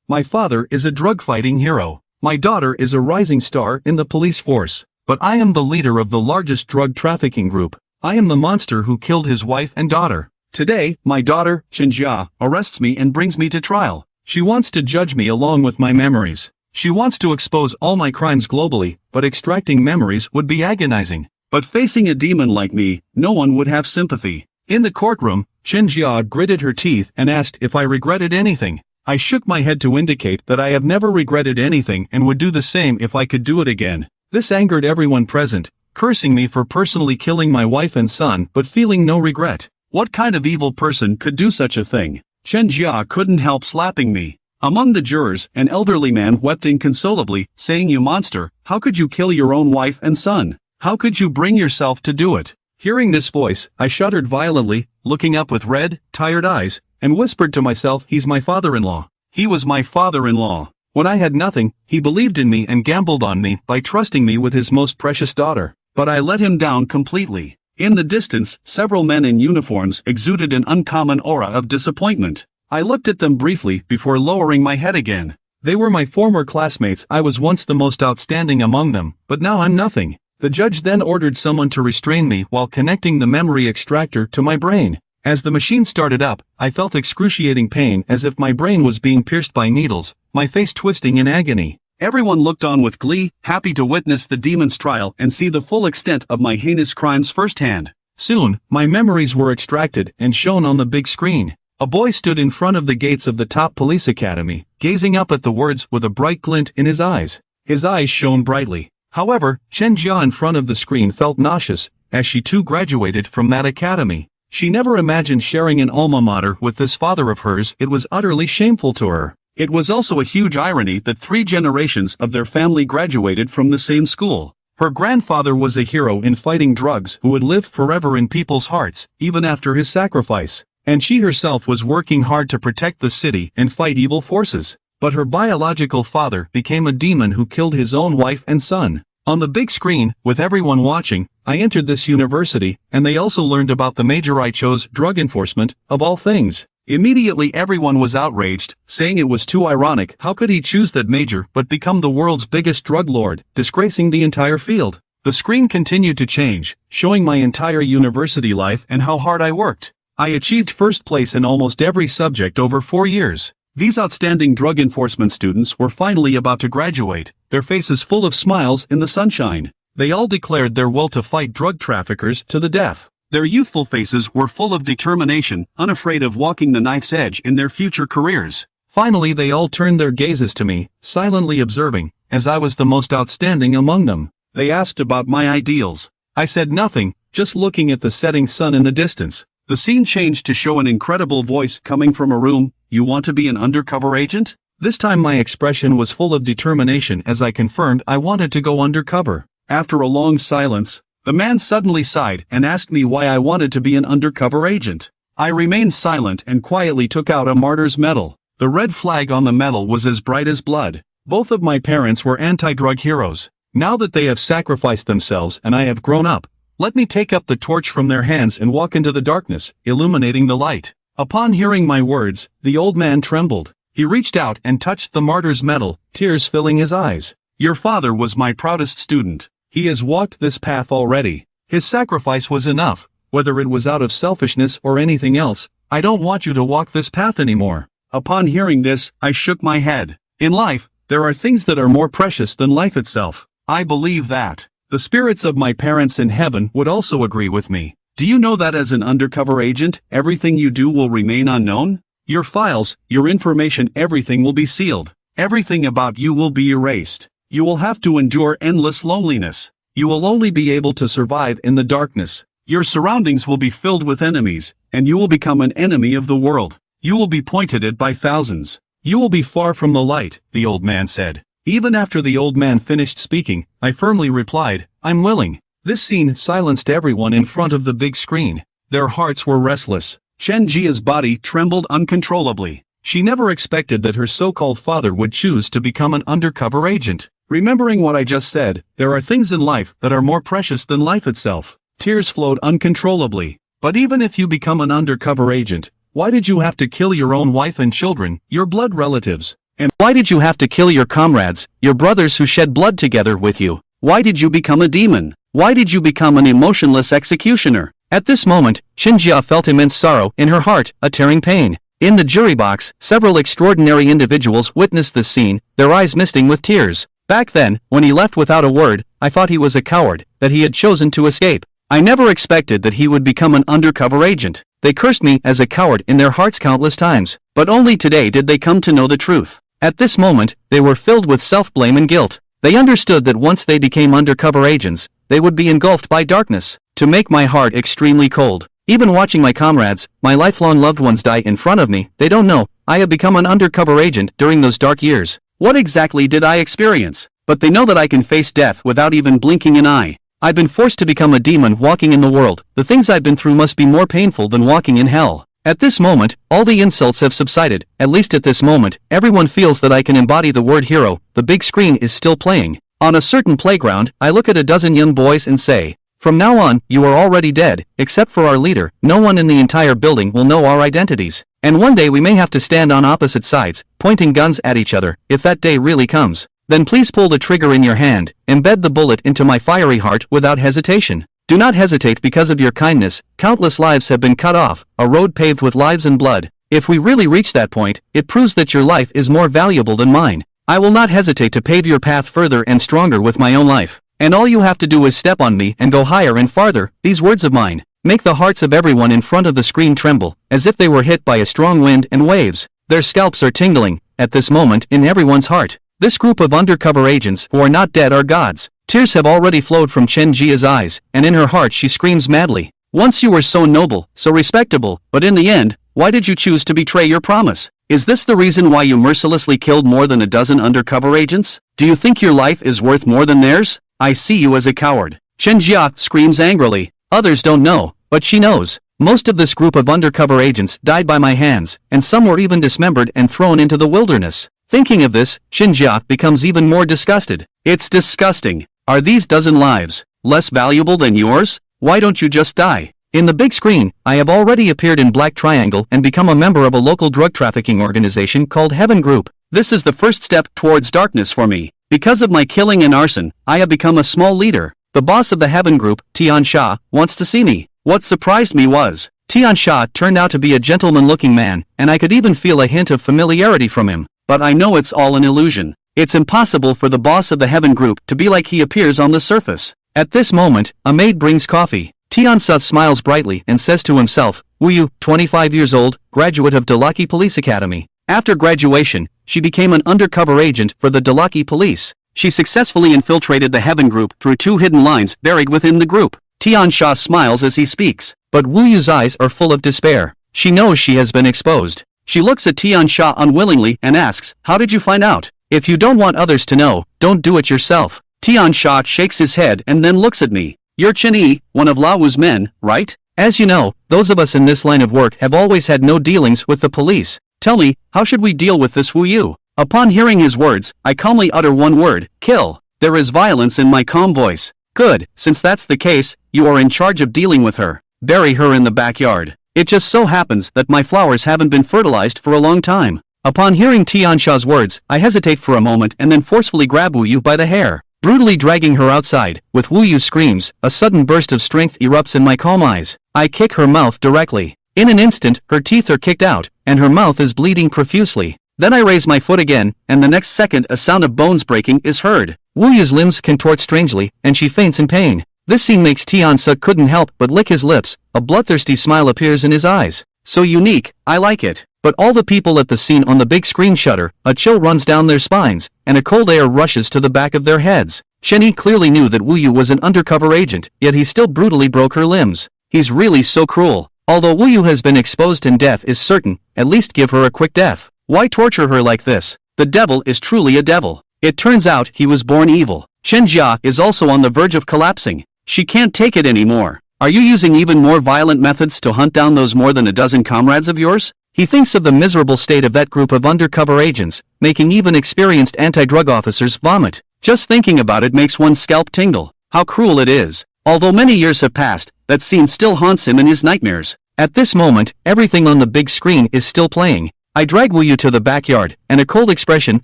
My father is a drug-fighting hero. My daughter is a rising star in the police force. But I am the leader of the largest drug trafficking group. I am the monster who killed his wife and daughter. Today, my daughter, Chenjia, arrests me and brings me to trial. She wants to judge me along with my memories. She wants to expose all my crimes globally, but extracting memories would be agonizing. But facing a demon like me, no one would have sympathy. In the courtroom, Chenjia gritted her teeth and asked if I regretted anything. I shook my head to indicate that I have never regretted anything and would do the same if I could do it again. This angered everyone present, cursing me for personally killing my wife and son but feeling no regret. What kind of evil person could do such a thing? Chenjia couldn't help slapping me. Among the jurors, an elderly man wept inconsolably, saying, "You monster, how could you kill your own wife and son? How could you bring yourself to do it?" Hearing this voice, I shuddered violently, looking up with red, tired eyes, and whispered to myself, "He's my father-in-law. He was my father-in-law. When I had nothing, he believed in me and gambled on me by trusting me with his most precious daughter. But I let him down completely." In the distance, several men in uniforms exuded an uncommon aura of disappointment. I looked at them briefly before lowering my head again. They were my former classmates. I was once the most outstanding among them, but now I'm nothing. The judge then ordered someone to restrain me while connecting the memory extractor to my brain. As the machine started up, I felt excruciating pain as if my brain was being pierced by needles, my face twisting in agony. Everyone looked on with glee, happy to witness the demon's trial and see the full extent of my heinous crimes firsthand. Soon, my memories were extracted and shown on the big screen. A boy stood in front of the gates of the top police academy, gazing up at the words with a bright glint in his eyes. His eyes shone brightly. However, Chenjia in front of the screen felt nauseous, as she too graduated from that academy. She never imagined sharing an alma mater with this father of hers. It was utterly shameful to her. It was also a huge irony that 3 generations of their family graduated from the same school. Her grandfather was a hero in fighting drugs who would live forever in people's hearts, even after his sacrifice. And she herself was working hard to protect the city and fight evil forces. But her biological father became a demon who killed his own wife and son. On the big screen, with everyone watching, I entered this university, and they also learned about the major I chose, drug enforcement, of all things. Immediately everyone was outraged, saying it was too ironic. How could he choose that major but become the world's biggest drug lord, disgracing the entire field? The screen continued to change, showing my entire university life and how hard I worked. I achieved first place in almost every subject over 4 years. These outstanding drug enforcement students were finally about to graduate, their faces full of smiles in the sunshine. They all declared their will to fight drug traffickers to the death. Their youthful faces were full of determination, unafraid of walking the knife's edge in their future careers. Finally they all turned their gazes to me, silently observing, as I was the most outstanding among them. They asked about my ideals. I said nothing, just looking at the setting sun in the distance. The scene changed to show an incredible voice coming from a room. "You want to be an undercover agent?" This time my expression was full of determination as I confirmed I wanted to go undercover. After a long silence, the man suddenly sighed and asked me why I wanted to be an undercover agent. I remained silent and quietly took out a martyr's medal. The red flag on the medal was as bright as blood. Both of my parents were anti-drug heroes. Now that they have sacrificed themselves and I have grown up, let me take up the torch from their hands and walk into the darkness, illuminating the light. Upon hearing my words, the old man trembled. He reached out and touched the martyr's medal, tears filling his eyes. "Your father was my proudest student. He has walked this path already. His sacrifice was enough, whether it was out of selfishness or anything else. I don't want you to walk this path anymore." Upon hearing this, I shook my head. In life, there are things that are more precious than life itself. I believe that. The spirits of my parents in heaven would also agree with me. Do you know that as an undercover agent, everything you do will remain unknown? Your files, your information, everything will be sealed. Everything about you will be erased. You will have to endure endless loneliness. You will only be able to survive in the darkness. Your surroundings will be filled with enemies, and you will become an enemy of the world. You will be pointed at by thousands. You will be far from the light, the old man said. Even after the old man finished speaking, I firmly replied, "I'm willing." This scene silenced everyone in front of the big screen. Their hearts were restless. Chenjia's body trembled uncontrollably. She never expected that her so-called father would choose to become an undercover agent. Remembering what I just said, there are things in life that are more precious than life itself. Tears flowed uncontrollably. But even if you become an undercover agent, why did you have to kill your own wife and children, your blood relatives? And why did you have to kill your comrades, your brothers who shed blood together with you? Why did you become a demon? Why did you become an emotionless executioner? At this moment, Xinjia felt immense sorrow in her heart, a tearing pain. In the jury box, several extraordinary individuals witnessed this scene, their eyes misting with tears. Back then, when he left without a word, I thought he was a coward, that he had chosen to escape. I never expected that he would become an undercover agent. They cursed me as a coward in their hearts countless times, but only today did they come to know the truth. At this moment, they were filled with self-blame and guilt. They understood that once they became undercover agents, they would be engulfed by darkness. To make my heart extremely cold. Even watching my comrades, my lifelong loved ones die in front of me, they don't know, I have become an undercover agent during those dark years. What exactly did I experience? But they know that I can face death without even blinking an eye. I've been forced to become a demon walking in the world. The things I've been through must be more painful than walking in hell. At this moment, all the insults have subsided. At least at this moment, everyone feels that I can embody the word hero. The big screen is still playing. On a certain playground, I look at a dozen young boys and say, "From now on, you are already dead, except for our leader. No one in the entire building will know our identities. And one day we may have to stand on opposite sides, pointing guns at each other. If that day really comes, then please pull the trigger in your hand, embed the bullet into my fiery heart without hesitation. Do not hesitate because of your kindness. Countless lives have been cut off, a road paved with lives and blood. If we really reach that point, it proves that your life is more valuable than mine. I will not hesitate to pave your path further and stronger with my own life. And all you have to do is step on me and go higher and farther." These words of mine make the hearts of everyone in front of the screen tremble, as if they were hit by a strong wind and waves. Their scalps are tingling, at this moment, in everyone's heart. This group of undercover agents who are not dead are gods. Tears have already flowed from Chen Jia's eyes, and in her heart she screams madly. "Once you were so noble, so respectable, but in the end, why did you choose to betray your promise? Is this the reason why you mercilessly killed more than a dozen undercover agents? Do you think your life is worth more than theirs? I see you as a coward." Chen Jia screams angrily. Others don't know, but she knows. Most of this group of undercover agents died by my hands, and some were even dismembered and thrown into the wilderness. Thinking of this, Chen Jia becomes even more disgusted. It's disgusting. Are these dozen lives less valuable than yours? Why don't you just die? In the big screen, I have already appeared in Black Triangle and become a member of a local drug trafficking organization called Heaven Group. This is the first step towards darkness for me. Because of my killing and arson, I have become a small leader. The boss of the Heaven Group, Tian Sha, wants to see me. What surprised me was, Tian Sha turned out to be a gentleman-looking man, and I could even feel a hint of familiarity from him. But I know it's all an illusion. It's impossible for the boss of the Heaven Group to be like he appears on the surface. At this moment, a maid brings coffee. Tian Sha smiles brightly and says to himself, "Wu Yu, 25 years old, graduate of Dalaki Police Academy. After graduation, she became an undercover agent for the Dalaki Police. She successfully infiltrated the Heaven Group through 2 hidden lines buried within the group." Tian Sha smiles as he speaks, but Wu Yu's eyes are full of despair. She knows she has been exposed. She looks at Tian Sha unwillingly and asks, "How did you find out? If you don't want others to know, don't do it yourself." Tian Sha shakes his head and then looks at me. "You're Chen Yi, one of Lao Wu's men, right? As you know, those of us in this line of work have always had no dealings with the police. Tell me, how should we deal with this Wu Yu?" Upon hearing his words, I calmly utter one word, "Kill." There is violence in my calm voice. "Good, since that's the case, you are in charge of dealing with her. Bury her in the backyard. It just so happens that my flowers haven't been fertilized for a long time." Upon hearing Tian Sha's words, I hesitate for a moment and then forcefully grab Wu Yu by the hair, brutally dragging her outside. With Wu Yu's screams, a sudden burst of strength erupts in my calm eyes. I kick her mouth directly. In an instant, her teeth are kicked out, and her mouth is bleeding profusely. Then I raise my foot again, and the next second a sound of bones breaking is heard. Wu Yu's limbs contort strangely, and she faints in pain. This scene makes Tian Sha couldn't help but lick his lips. A bloodthirsty smile appears in his eyes. So unique, I like it. But all the people at the scene on the big screen shudder, a chill runs down their spines, and a cold air rushes to the back of their heads. Chen Yi clearly knew that Wu Yu was an undercover agent, yet he still brutally broke her limbs. He's really so cruel. Although Wu Yu has been exposed and death is certain, at least give her a quick death. Why torture her like this? The devil is truly a devil. It turns out he was born evil. Chen Jia is also on the verge of collapsing. She can't take it anymore. Are you using even more violent methods to hunt down those more than a dozen comrades of yours? He thinks of the miserable state of that group of undercover agents, making even experienced anti-drug officers vomit. Just thinking about it makes one's scalp tingle. How cruel it is. Although many years have passed, that scene still haunts him in his nightmares. At this moment, everything on the big screen is still playing. I drag Wu to the backyard, and a cold expression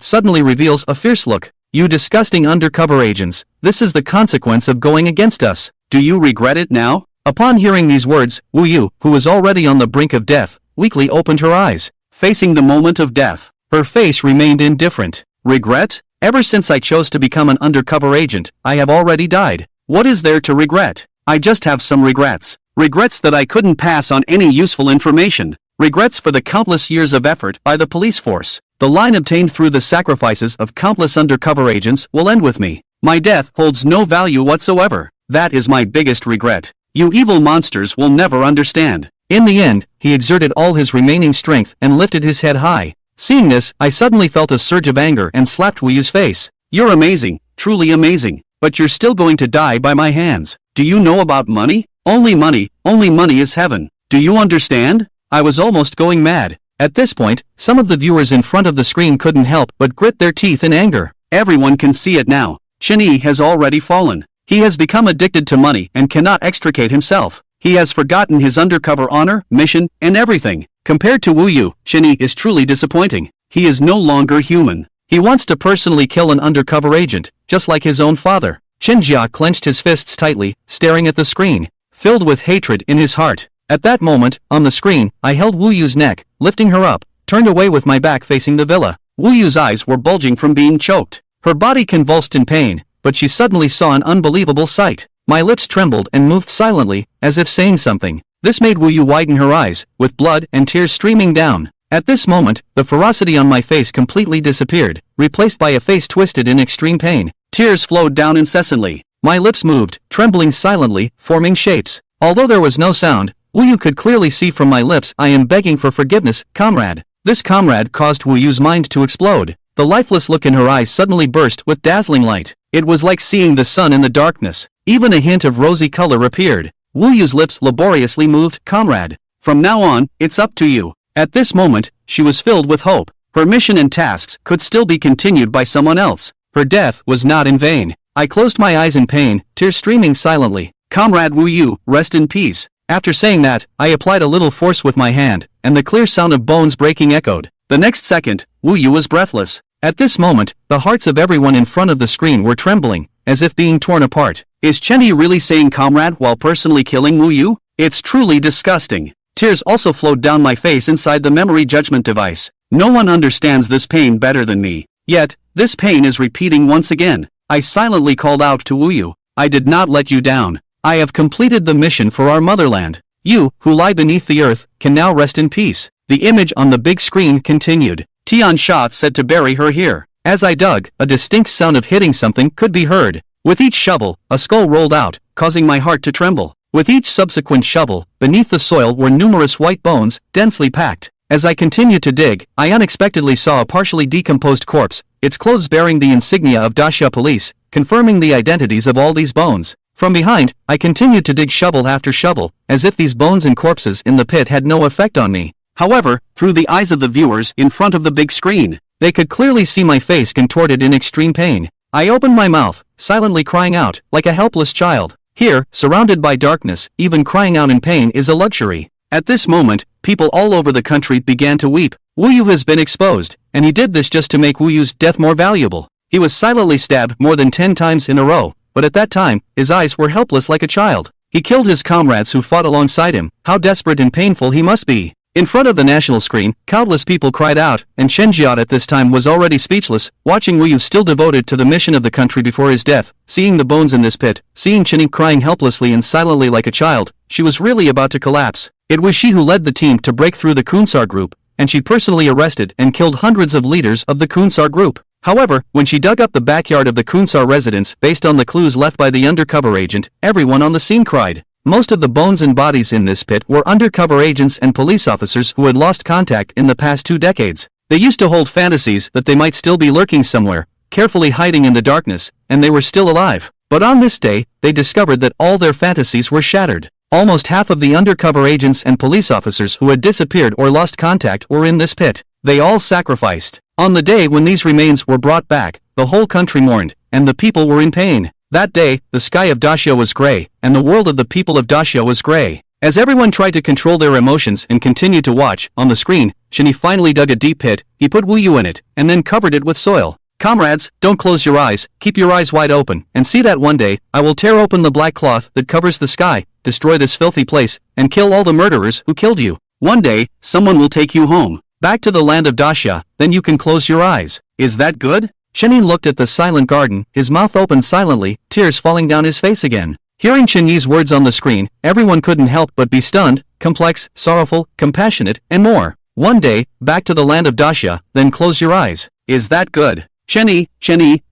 suddenly reveals a fierce look. You disgusting undercover agents, this is the consequence of going against us. Do you regret it now? Upon hearing these words, Wu, who was already on the brink of death, weakly opened her eyes. Facing the moment of death, her face remained indifferent. Regret? Ever since I chose to become an undercover agent, I have already died. What is there to regret? I just have some regrets. Regrets that I couldn't pass on any useful information. Regrets for the countless years of effort by the police force. The line obtained through the sacrifices of countless undercover agents will end with me. My death holds no value whatsoever. That is my biggest regret. You evil monsters will never understand. In the end, he exerted all his remaining strength and lifted his head high. Seeing this, I suddenly felt a surge of anger and slapped Wuyu's face. You're amazing, truly amazing, but you're still going to die by my hands. Do you know about money? Only money is heaven. Do you understand? I was almost going mad. At this point, some of the viewers in front of the screen couldn't help but grit their teeth in anger. Everyone can see it now. Chen Yi has already fallen. He has become addicted to money and cannot extricate himself. He has forgotten his undercover honor, mission, and everything. Compared to Wu, Chen Yi is truly disappointing. He is no longer human. He wants to personally kill an undercover agent, just like his own father. Chen Jia clenched his fists tightly, staring at the screen, filled with hatred in his heart. At that moment, on the screen, I held Wuyu's neck, lifting her up, turned away with my back facing the villa. Wuyu's eyes were bulging from being choked. Her body convulsed in pain, but she suddenly saw an unbelievable sight. My lips trembled and moved silently, as if saying something. This made Wu widen her eyes, with blood and tears streaming down. At this moment, the ferocity on my face completely disappeared, replaced by a face twisted in extreme pain. Tears flowed down incessantly. My lips moved, trembling silently, forming shapes. Although there was no sound, Wu could clearly see from my lips I am begging for forgiveness, comrade. This comrade caused Wuyu's mind to explode. The lifeless look in her eyes suddenly burst with dazzling light. It was like seeing the sun in the darkness. Even a hint of rosy color appeared. Wuyu's lips laboriously moved, comrade. From now on, it's up to you. At this moment, she was filled with hope. Her mission and tasks could still be continued by someone else. Her death was not in vain. I closed my eyes in pain, tears streaming silently. Comrade Wu, rest in peace. After saying that, I applied a little force with my hand, and the clear sound of bones breaking echoed. The next second, Wu was breathless. At this moment, the hearts of everyone in front of the screen were trembling, as if being torn apart. Is Chen Yi really saying comrade while personally killing Wu? It's truly disgusting. Tears also flowed down my face inside the memory judgment device. No one understands this pain better than me. Yet, this pain is repeating once again. I silently called out to Wu. I did not let you down. I have completed the mission for our motherland. You, who lie beneath the earth, can now rest in peace. The image on the big screen continued. Tian Sha said to bury her here. As I dug, a distinct sound of hitting something could be heard. With each shovel, a skull rolled out, causing my heart to tremble. With each subsequent shovel, beneath the soil were numerous white bones, densely packed. As I continued to dig, I unexpectedly saw a partially decomposed corpse, its clothes bearing the insignia of Daxia Police, confirming the identities of all these bones. From behind, I continued to dig shovel after shovel, as if these bones and corpses in the pit had no effect on me. However, through the eyes of the viewers in front of the big screen, they could clearly see my face contorted in extreme pain. I opened my mouth, silently crying out, like a helpless child. Here, surrounded by darkness, even crying out in pain is a luxury. At this moment, people all over the country began to weep. Wu has been exposed, and he did this just to make Wuyu's death more valuable. He was silently stabbed more than 10 times in a row, but at that time, his eyes were helpless like a child. He killed his comrades who fought alongside him. How desperate and painful he must be. In front of the national screen, countless people cried out, and Chen Jiat at this time was already speechless, watching Wu still devoted to the mission of the country before his death, seeing the bones in this pit, seeing Chen Yi crying helplessly and silently like a child. She was really about to collapse. It was she who led the team to break through the Kunsar group, and she personally arrested and killed hundreds of leaders of the Kunsar group. However, when she dug up the backyard of the Kunsar residence based on the clues left by the undercover agent, everyone on the scene cried. Most of the bones and bodies in this pit were undercover agents and police officers who had lost contact in the past 2 decades. They used to hold fantasies that they might still be lurking somewhere, carefully hiding in the darkness, and they were still alive. But on this day, they discovered that all their fantasies were shattered. Almost half of the undercover agents and police officers who had disappeared or lost contact were in this pit. They all sacrificed. On the day when these remains were brought back, the whole country mourned, and the people were in pain. That day, the sky of Daxia was gray, and the world of the people of Daxia was gray. As everyone tried to control their emotions and continued to watch, on the screen, Shinny finally dug a deep pit, he put Wu Yu in it, and then covered it with soil. Comrades, don't close your eyes, keep your eyes wide open, and see that one day, I will tear open the black cloth that covers the sky, destroy this filthy place, and kill all the murderers who killed you. One day, someone will take you home, back to the land of Daxia, then you can close your eyes. Is that good? Shinny looked at the silent garden, his mouth open silently, tears falling down his face again. Hearing Chinyi's words on the screen, everyone couldn't help but be stunned, complex, sorrowful, compassionate, and more. One day, back to the land of Daxia, then close your eyes. Is that good? Shinny,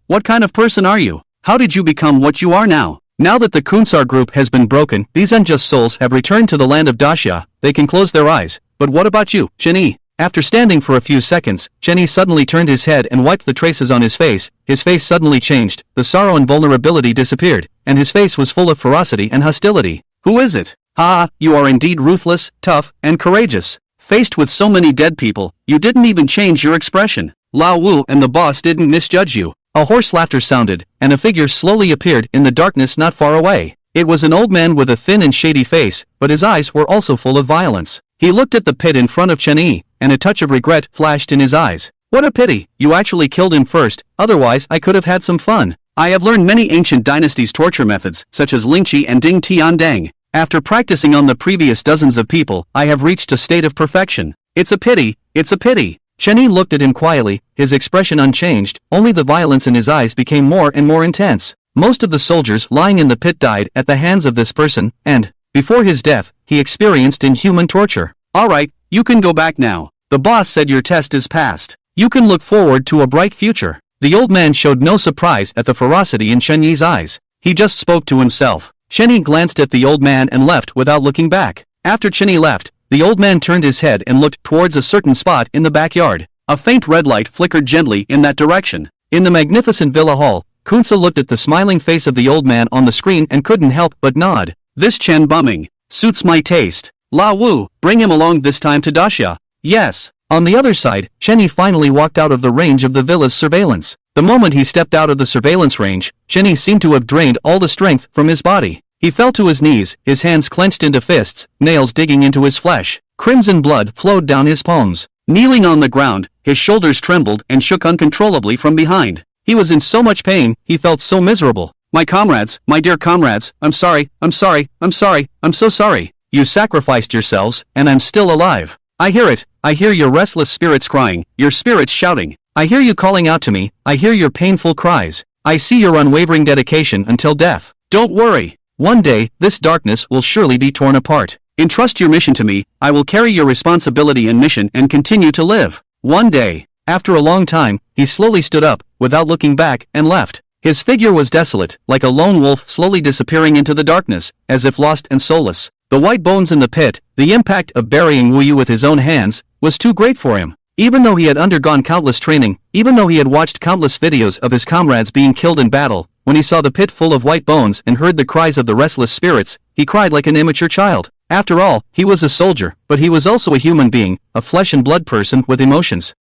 what kind of person are you? How did you become what you are now? Now that the Kunsar group has been broken, these unjust souls have returned to the land of Daxia, they can close their eyes. But what about you, Shinny? After standing for a few seconds, Shinny suddenly turned his head and wiped the traces on his face suddenly changed, the sorrow and vulnerability disappeared, and his face was full of ferocity and hostility. Who is it? Ah, you are indeed ruthless, tough, and courageous. Faced with so many dead people, you didn't even change your expression. Lao Wu and the boss didn't misjudge you. A hoarse laughter sounded, and a figure slowly appeared in the darkness not far away. It was an old man with a thin and shady face, but his eyes were also full of violence. He looked at the pit in front of Chenyi, and a touch of regret flashed in his eyes. What a pity, you actually killed him first, otherwise I could have had some fun. I have learned many ancient dynasties' torture methods, such as Lingqi and Ding Tiandang. After practicing on the previous dozens of people, I have reached a state of perfection. It's a pity. Chenyi looked at him quietly, his expression unchanged, only the violence in his eyes became more and more intense. Most of the soldiers lying in the pit died at the hands of this person, and, before his death, he experienced inhuman torture. Alright, you can go back now. The boss said your test is passed. You can look forward to a bright future. The old man showed no surprise at the ferocity in Chenyi's eyes. He just spoke to himself. Chenyi glanced at the old man and left without looking back. After Chenyi left, the old man turned his head and looked towards a certain spot in the backyard. A faint red light flickered gently in that direction. In the magnificent villa hall, Kunsa looked at the smiling face of the old man on the screen and couldn't help but nod. This Chen bumming suits my taste. Lao Wu, bring him along this time to Daxia. Yes. On the other side, Chenyi finally walked out of the range of the villa's surveillance. The moment he stepped out of the surveillance range, Chenyi seemed to have drained all the strength from his body. He fell to his knees, his hands clenched into fists, nails digging into his flesh. Crimson blood flowed down his palms. Kneeling on the ground, his shoulders trembled and shook uncontrollably from behind. He was in so much pain, he felt so miserable. My comrades, my dear comrades, I'm so sorry. You sacrificed yourselves, and I'm still alive. I hear it, I hear your restless spirits crying, your spirits shouting. I hear you calling out to me, I hear your painful cries. I see your unwavering dedication until death. Don't worry. One day, this darkness will surely be torn apart. Entrust your mission to me, I will carry your responsibility and mission and continue to live. One day. After a long time, he slowly stood up, without looking back, and left. His figure was desolate, like a lone wolf slowly disappearing into the darkness, as if lost and soulless. The white bones in the pit, the impact of burying Wu Yu with his own hands, was too great for him. Even though he had undergone countless training, even though he had watched countless videos of his comrades being killed in battle, when he saw the pit full of white bones and heard the cries of the restless spirits, he cried like an immature child. After all, he was a soldier, but he was also a human being, a flesh and blood person with emotions.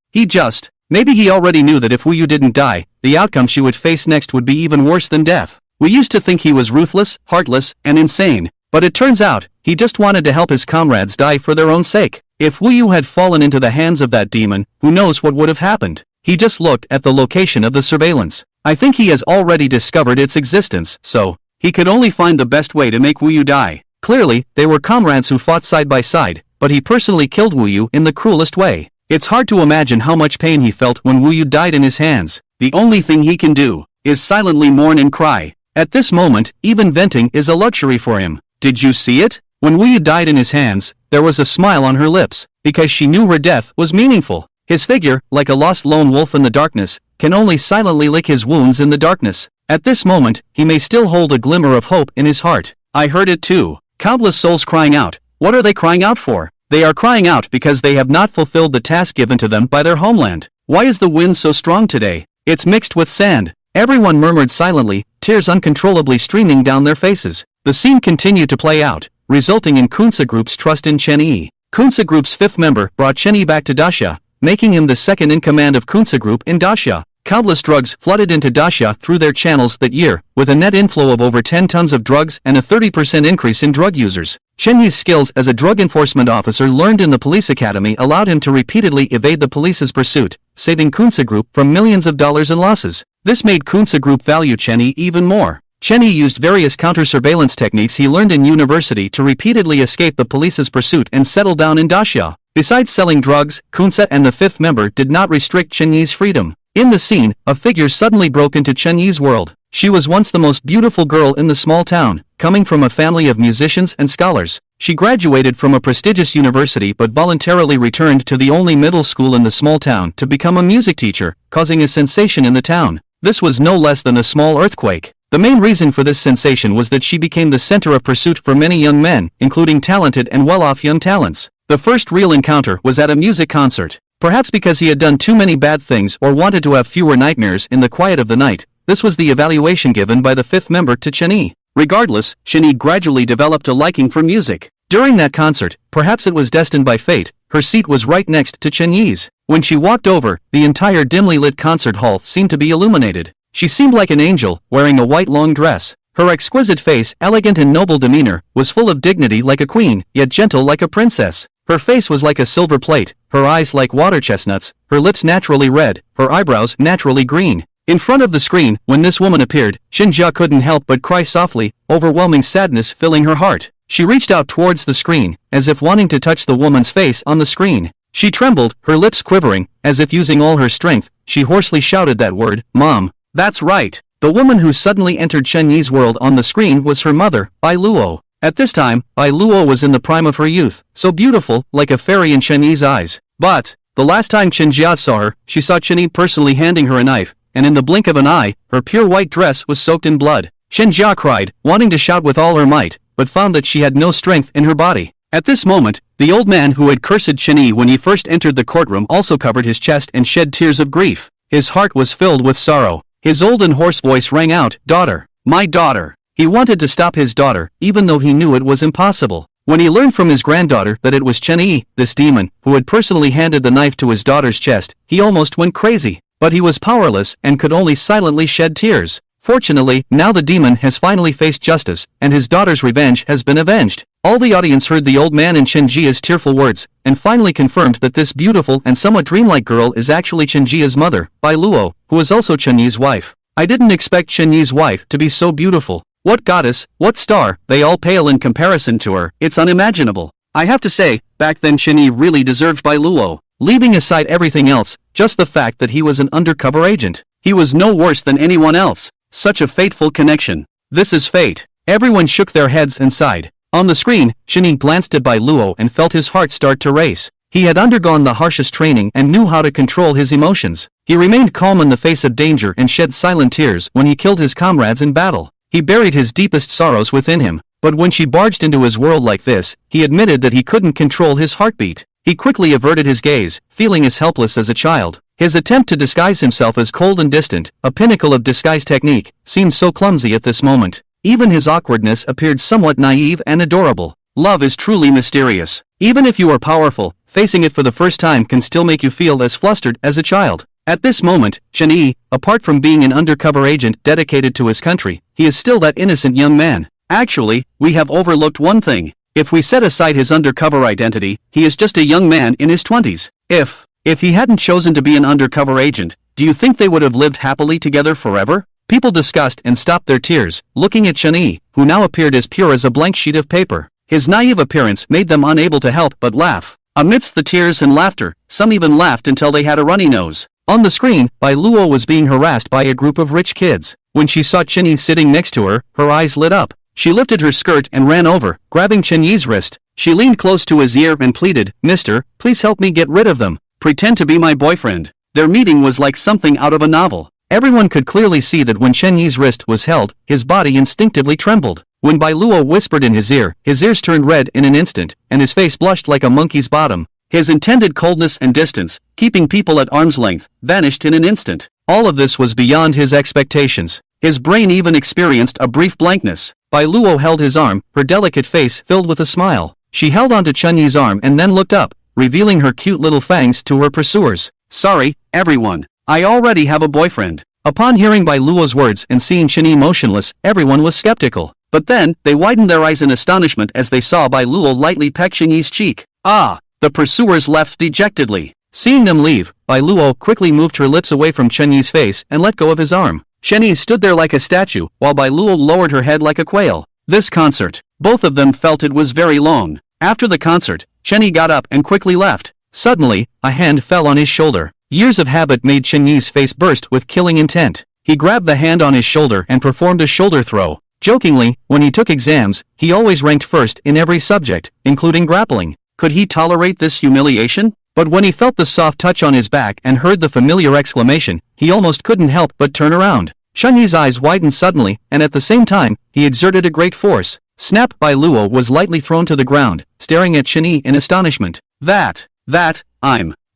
Maybe he already knew that if Wu Yu didn't die, the outcome she would face next would be even worse than death. We used to think he was ruthless, heartless, and insane. But it turns out, he just wanted to help his comrades die for their own sake. If Wu Yu had fallen into the hands of that demon, who knows what would have happened? He just looked at the location of the surveillance. I think he has already discovered its existence, so he could only find the best way to make Wu Yu die. Clearly, they were comrades who fought side by side, but he personally killed Wu Yu in the cruelest way. It's hard to imagine how much pain he felt when Wu Yu died in his hands. The only thing he can do is silently mourn and cry. At this moment, even venting is a luxury for him. Did you see it? When Wu Yu died in his hands, there was a smile on her lips, because she knew her death was meaningful. His figure, like a lost lone wolf in the darkness, can only silently lick his wounds in the darkness. At this moment, he may still hold a glimmer of hope in his heart. I heard it too. Countless souls crying out. What are they crying out for? They are crying out because they have not fulfilled the task given to them by their homeland. Why is the wind so strong today? It's mixed with sand. Everyone murmured silently, tears uncontrollably streaming down their faces. The scene continued to play out, resulting in Kunsa Group's trust in Chenyi. Kunsa Group's fifth member brought Chenyi back to Daxia, making him the second in command of Kunsa Group in Daxia. Countless drugs flooded into Daxia through their channels that year, with a net inflow of over 10 tons of drugs and a 30% increase in drug users. Chen Yi's skills as a drug enforcement officer learned in the police academy allowed him to repeatedly evade the police's pursuit, saving Kunsa Group from millions of dollars in losses. This made Kunsa Group value Chen Yi even more. Chen Yi used various counter-surveillance techniques he learned in university to repeatedly escape the police's pursuit and settle down in Daxia. Besides selling drugs, Kunsa and the fifth member did not restrict Chen Yi's freedom. In the scene, a figure suddenly broke into Chen Yi's world. She was once the most beautiful girl in the small town, coming from a family of musicians and scholars. She graduated from a prestigious university but voluntarily returned to the only middle school in the small town to become a music teacher, causing a sensation in the town. This was no less than a small earthquake. The main reason for this sensation was that she became the center of pursuit for many young men, including talented and well-off young talents. The first real encounter was at a music concert. Perhaps because he had done too many bad things or wanted to have fewer nightmares in the quiet of the night, this was the evaluation given by the fifth member to Chen Yi. Regardless, Chen Yi gradually developed a liking for music. During that concert, perhaps it was destined by fate, her seat was right next to Chen Yi's. When she walked over, the entire dimly lit concert hall seemed to be illuminated. She seemed like an angel, wearing a white long dress. Her exquisite face, elegant and noble demeanor, was full of dignity like a queen, yet gentle like a princess. Her face was like a silver plate, her eyes like water chestnuts, her lips naturally red, her eyebrows naturally green. In front of the screen, when this woman appeared, Xinjia couldn't help but cry softly, overwhelming sadness filling her heart. She reached out towards the screen, as if wanting to touch the woman's face on the screen. She trembled, her lips quivering, as if using all her strength. She hoarsely shouted that word, "Mom." That's right. The woman who suddenly entered Chen Yi's world on the screen was her mother, Bai Luo. At this time, Bai Luo was in the prime of her youth, so beautiful, like a fairy in Chen Yi's eyes. But, the last time Chen Jia saw her, she saw Chen Yi personally handing her a knife, and in the blink of an eye, her pure white dress was soaked in blood. Chen Jia cried, wanting to shout with all her might, but found that she had no strength in her body. At this moment, the old man who had cursed Chen Yi when he first entered the courtroom also covered his chest and shed tears of grief. His heart was filled with sorrow. His old and hoarse voice rang out, "Daughter, my daughter." He wanted to stop his daughter, even though he knew it was impossible. When he learned from his granddaughter that it was Chen Yi, this demon, who had personally handed the knife to his daughter's chest, he almost went crazy. But he was powerless and could only silently shed tears. Fortunately, now the demon has finally faced justice, and his daughter's revenge has been avenged. All the audience heard the old man and Chen Jia's tearful words, and finally confirmed that this beautiful and somewhat dreamlike girl is actually Chen Jia's mother, Bai Luo, who is also Chen Yi's wife. I didn't expect Chen Yi's wife to be so beautiful. What goddess, what star, they all pale in comparison to her, it's unimaginable. I have to say, back then Chen Yi really deserved Bai Luo. Leaving aside everything else, just the fact that he was an undercover agent. He was no worse than anyone else. Such a fateful connection. This is fate. Everyone shook their heads and sighed. On the screen, Chen Yi glanced at Bai Luo and felt his heart start to race. He had undergone the harshest training and knew how to control his emotions. He remained calm in the face of danger and shed silent tears when he killed his comrades in battle. He buried his deepest sorrows within him. But when she barged into his world like this, he admitted that he couldn't control his heartbeat. He quickly averted his gaze, feeling as helpless as a child. His attempt to disguise himself as cold and distant, a pinnacle of disguise technique, seemed so clumsy at this moment. Even his awkwardness appeared somewhat naive and adorable. Love is truly mysterious. Even if you are powerful, facing it for the first time can still make you feel as flustered as a child. At this moment, Chen Yi, apart from being an undercover agent dedicated to his country, he is still that innocent young man. Actually, we have overlooked one thing. If we set aside his undercover identity, he is just a young man in his 20s. If he hadn't chosen to be an undercover agent, do you think they would have lived happily together forever? People discussed and stopped their tears, looking at Chen Yi, who now appeared as pure as a blank sheet of paper. His naive appearance made them unable to help but laugh. Amidst the tears and laughter, some even laughed until they had a runny nose. On the screen, Bai Luo was being harassed by a group of rich kids. When she saw Chen Yi sitting next to her, her eyes lit up. She lifted her skirt and ran over, grabbing Chen Yi's wrist. She leaned close to his ear and pleaded, "Mister, please help me get rid of them. Pretend to be my boyfriend." Their meeting was like something out of a novel. Everyone could clearly see that when Chen Yi's wrist was held, his body instinctively trembled. When Bai Luo whispered in his ears turned red in an instant, and his face blushed like a monkey's bottom. His intended coldness and distance, keeping people at arm's length, vanished in an instant. All of this was beyond his expectations. His brain even experienced a brief blankness. Bai Luo held his arm, her delicate face filled with a smile. She held onto Chen Yi's arm and then looked up, revealing her cute little fangs to her pursuers. "Sorry, everyone. I already have a boyfriend." Upon hearing Bai Luo's words and seeing Chen Yi motionless, everyone was skeptical. But then, they widened their eyes in astonishment as they saw Bai Luo lightly peck Chenyi's cheek. Ah! The pursuers left dejectedly. Seeing them leave, Bai Luo quickly moved her lips away from Chenyi's face and let go of his arm. Chenyi stood there like a statue, while Bai Luo lowered her head like a quail. This concert. Both of them felt it was very long. After the concert, Chenyi got up and quickly left. Suddenly, a hand fell on his shoulder. Years of habit made Chenyi's face burst with killing intent. He grabbed the hand on his shoulder and performed a shoulder throw. Jokingly, when he took exams, he always ranked first in every subject, including grappling. Could he tolerate this humiliation? But when he felt the soft touch on his back and heard the familiar exclamation, he almost couldn't help but turn around. Chenyi's eyes widened suddenly, and at the same time, he exerted a great force. Snap! Bai Luo was lightly thrown to the ground, staring at Chenyi in astonishment.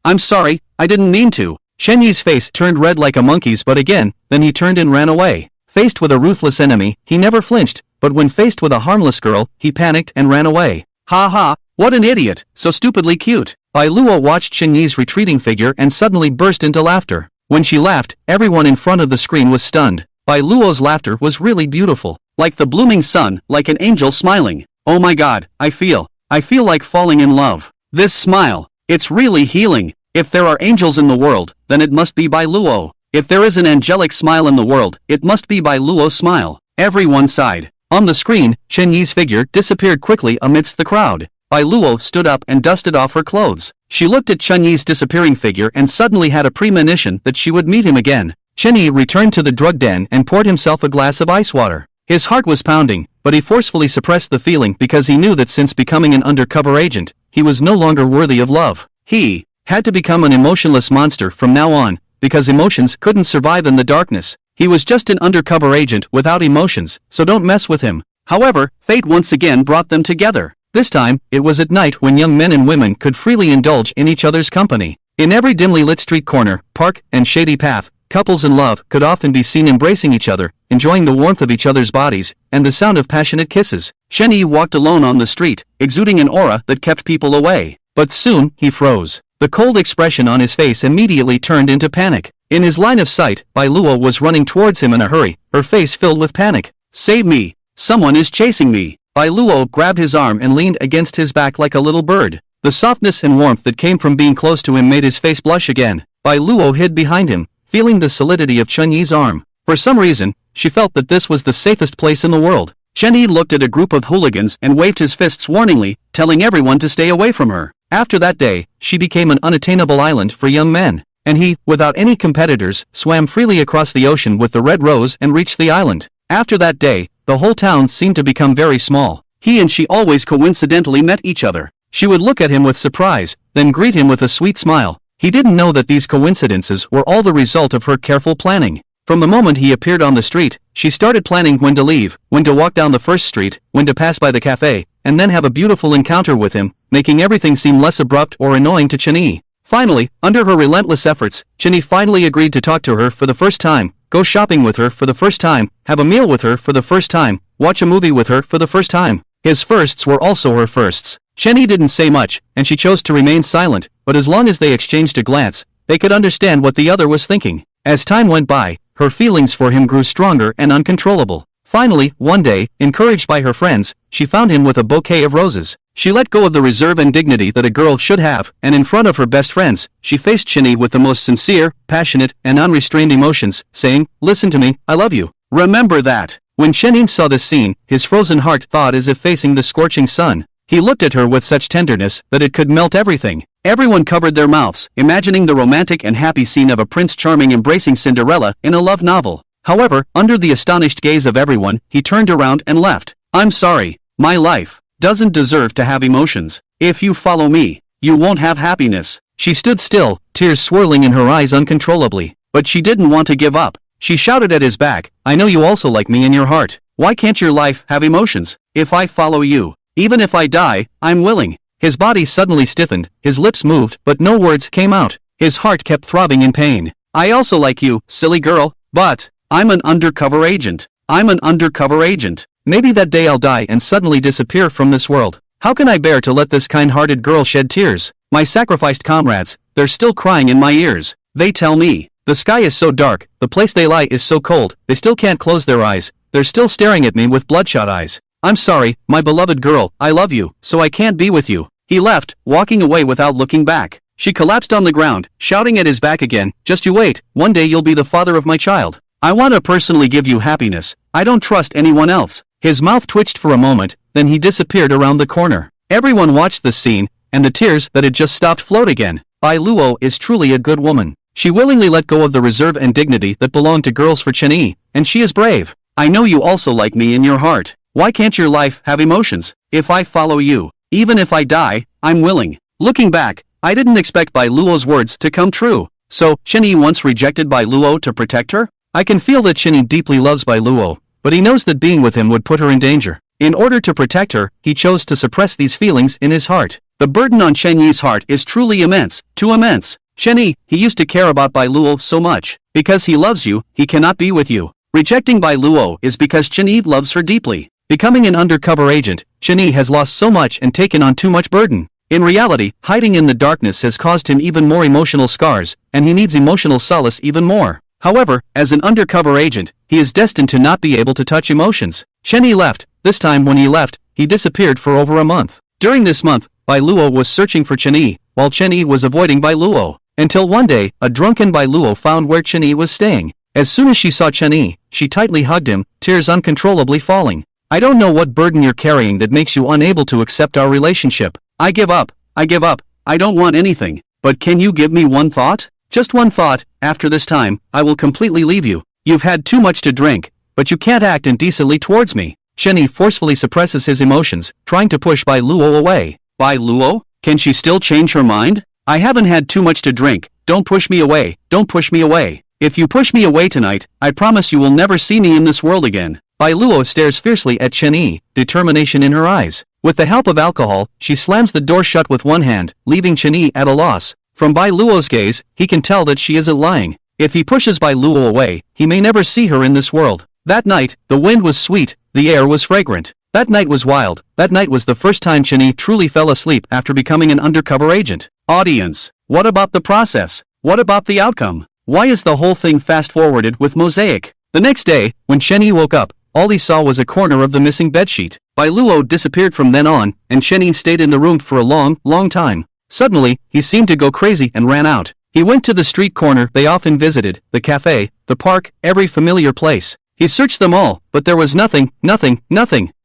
I'm sorry, I didn't mean to. Chenyi's face turned red like a monkey's but again, then he turned and ran away. Faced with a ruthless enemy, he never flinched, but when faced with a harmless girl, he panicked and ran away. Ha ha, what an idiot, so stupidly cute. Bai Luo watched Chenyi's retreating figure and suddenly burst into laughter. When she laughed, everyone in front of the screen was stunned. Bai Luo's laughter was really beautiful. Like the blooming sun, like an angel smiling. Oh my god, I feel like falling in love. This smile, it's really healing. If there are angels in the world, then it must be Bai Luo. If there is an angelic smile in the world, it must be Bai Luo's smile. Everyone sighed. On the screen, Chenyi's figure disappeared quickly amidst the crowd. Bai Luo stood up and dusted off her clothes. She looked at Chenyi's disappearing figure and suddenly had a premonition that she would meet him again. Chenyi returned to the drug den and poured himself a glass of ice water. His heart was pounding, but he forcefully suppressed the feeling because he knew that since becoming an undercover agent, he was no longer worthy of love. He had to become an emotionless monster from now on, because emotions couldn't survive in the darkness. He was just an undercover agent without emotions, so don't mess with him. However, fate once again brought them together. This time, it was at night when young men and women could freely indulge in each other's company. In every dimly lit street corner, park, and shady path, couples in love could often be seen embracing each other, enjoying the warmth of each other's bodies, and the sound of passionate kisses. Chenyi walked alone on the street, exuding an aura that kept people away. But soon, he froze. The cold expression on his face immediately turned into panic. In his line of sight, Bai Luo was running towards him in a hurry, her face filled with panic. Save me! Someone is chasing me! Bai Luo grabbed his arm and leaned against his back like a little bird. The softness and warmth that came from being close to him made his face blush again. Bai Luo hid behind him, feeling the solidity of Chenyi's arm. For some reason, she felt that this was the safest place in the world. Chenyi looked at a group of hooligans and waved his fists warningly, telling everyone to stay away from her. After that day, she became an unattainable island for young men. And he, without any competitors, swam freely across the ocean with the Red Rose and reached the island. After that day, the whole town seemed to become very small. He and she always coincidentally met each other. She would look at him with surprise, then greet him with a sweet smile. He didn't know that these coincidences were all the result of her careful planning. From the moment he appeared on the street, she started planning when to leave, when to walk down the first street, when to pass by the cafe, and then have a beautiful encounter with him, making everything seem less abrupt or annoying to Chenyi. Finally, under her relentless efforts, Chenyi finally agreed to talk to her for the first time, go shopping with her for the first time, have a meal with her for the first time, watch a movie with her for the first time. His firsts were also her firsts. Chenyi didn't say much, and she chose to remain silent, but as long as they exchanged a glance, they could understand what the other was thinking. As time went by, her feelings for him grew stronger and uncontrollable. Finally, one day, encouraged by her friends, she found him with a bouquet of roses. She let go of the reserve and dignity that a girl should have, and in front of her best friends, she faced Chenyi with the most sincere, passionate, and unrestrained emotions, saying, "Listen to me, I love you. Remember that." When Chenyi saw this scene, his frozen heart thawed as if facing the scorching sun. He looked at her with such tenderness that it could melt everything. Everyone covered their mouths, imagining the romantic and happy scene of a Prince Charming embracing Cinderella in a love novel. However, under the astonished gaze of everyone, he turned around and left. "I'm sorry. My life doesn't deserve to have emotions. If you follow me, you won't have happiness." She stood still, tears swirling in her eyes uncontrollably. But she didn't want to give up. She shouted at his back, "I know you also like me in your heart. Why can't your life have emotions? If I follow you, even if I die, I'm willing." His body suddenly stiffened, his lips moved, but no words came out. His heart kept throbbing in pain. "I also like you, silly girl, but I'm an undercover agent. I'm an undercover agent. Maybe that day I'll die and suddenly disappear from this world. How can I bear to let this kind-hearted girl shed tears? My sacrificed comrades, they're still crying in my ears. They tell me, the sky is so dark, the place they lie is so cold, they still can't close their eyes. they're still staring at me with bloodshot eyes. I'm sorry, my beloved girl, I love you, so I can't be with you. He left, walking away without looking back. She collapsed on the ground, shouting at his back again, just you wait, one day you'll be the father of my child. I want to personally give you happiness, I don't trust anyone else. His mouth twitched for a moment, then he disappeared around the corner. Everyone watched this scene, and the tears that had just stopped flowed again. Bai Luo is truly a good woman. She willingly let go of the reserve and dignity that belonged to girls for Chen Yi, and she is brave. I know you also like me in your heart. Why can't your life have emotions? If I follow you, even if I die, I'm willing. Looking back, I didn't expect Bai Luo's words to come true. So, Chen Yi once rejected Bai Luo to protect her? I can feel that Chen Yi deeply loves Bai Luo, but he knows that being with him would put her in danger. In order to protect her, he chose to suppress these feelings in his heart. The burden on Chen Yi's heart is truly immense, too immense. Chen Yi, he used to care about Bai Luo so much. Because he loves you, he cannot be with you. Rejecting Bai Luo is because Chen Yi loves her deeply. Becoming an undercover agent, Chen Yi has lost so much and taken on too much burden. In reality, hiding in the darkness has caused him even more emotional scars, and he needs emotional solace even more. However, as an undercover agent, he is destined to not be able to touch emotions. Chen Yi left. This time when he left, he disappeared for over a month. During this month, Bai Luo was searching for Chen Yi, while Chen Yi was avoiding Bai Luo. Until one day, a drunken Bai Luo found where Chen Yi was staying. As soon as she saw Chen Yi, she tightly hugged him, tears uncontrollably falling. I don't know what burden you're carrying that makes you unable to accept our relationship. I give up, I don't want anything. But can you give me one thought? Just one thought, after this time, I will completely leave you. You've had too much to drink, but you can't act indecently towards me. Chen Yi forcefully suppresses his emotions, trying to push Bai Luo away. Bai Luo? Can she still change her mind? I haven't had too much to drink, don't push me away, don't push me away. If you push me away tonight, I promise you will never see me in this world again. Bai Luo stares fiercely at Chen Yi, determination in her eyes. With the help of alcohol, she slams the door shut with one hand, leaving Chen Yi at a loss. From Bai Luo's gaze, he can tell that she isn't lying. If he pushes Bai Luo away, he may never see her in this world. That night, the wind was sweet, the air was fragrant. That night was wild. That night was the first time Chen Yi truly fell asleep after becoming an undercover agent. Audience, what about the process? What about the outcome? Why is the whole thing fast-forwarded with mosaic? The next day, when Chen Yi woke up, all he saw was a corner of the missing bedsheet. Bai Luo disappeared from then on, and Chen Yi stayed in the room for a long time. Suddenly, he seemed to go crazy and ran out. He went to the street corner they often visited, the cafe, the park, every familiar place. He searched them all, but there was nothing.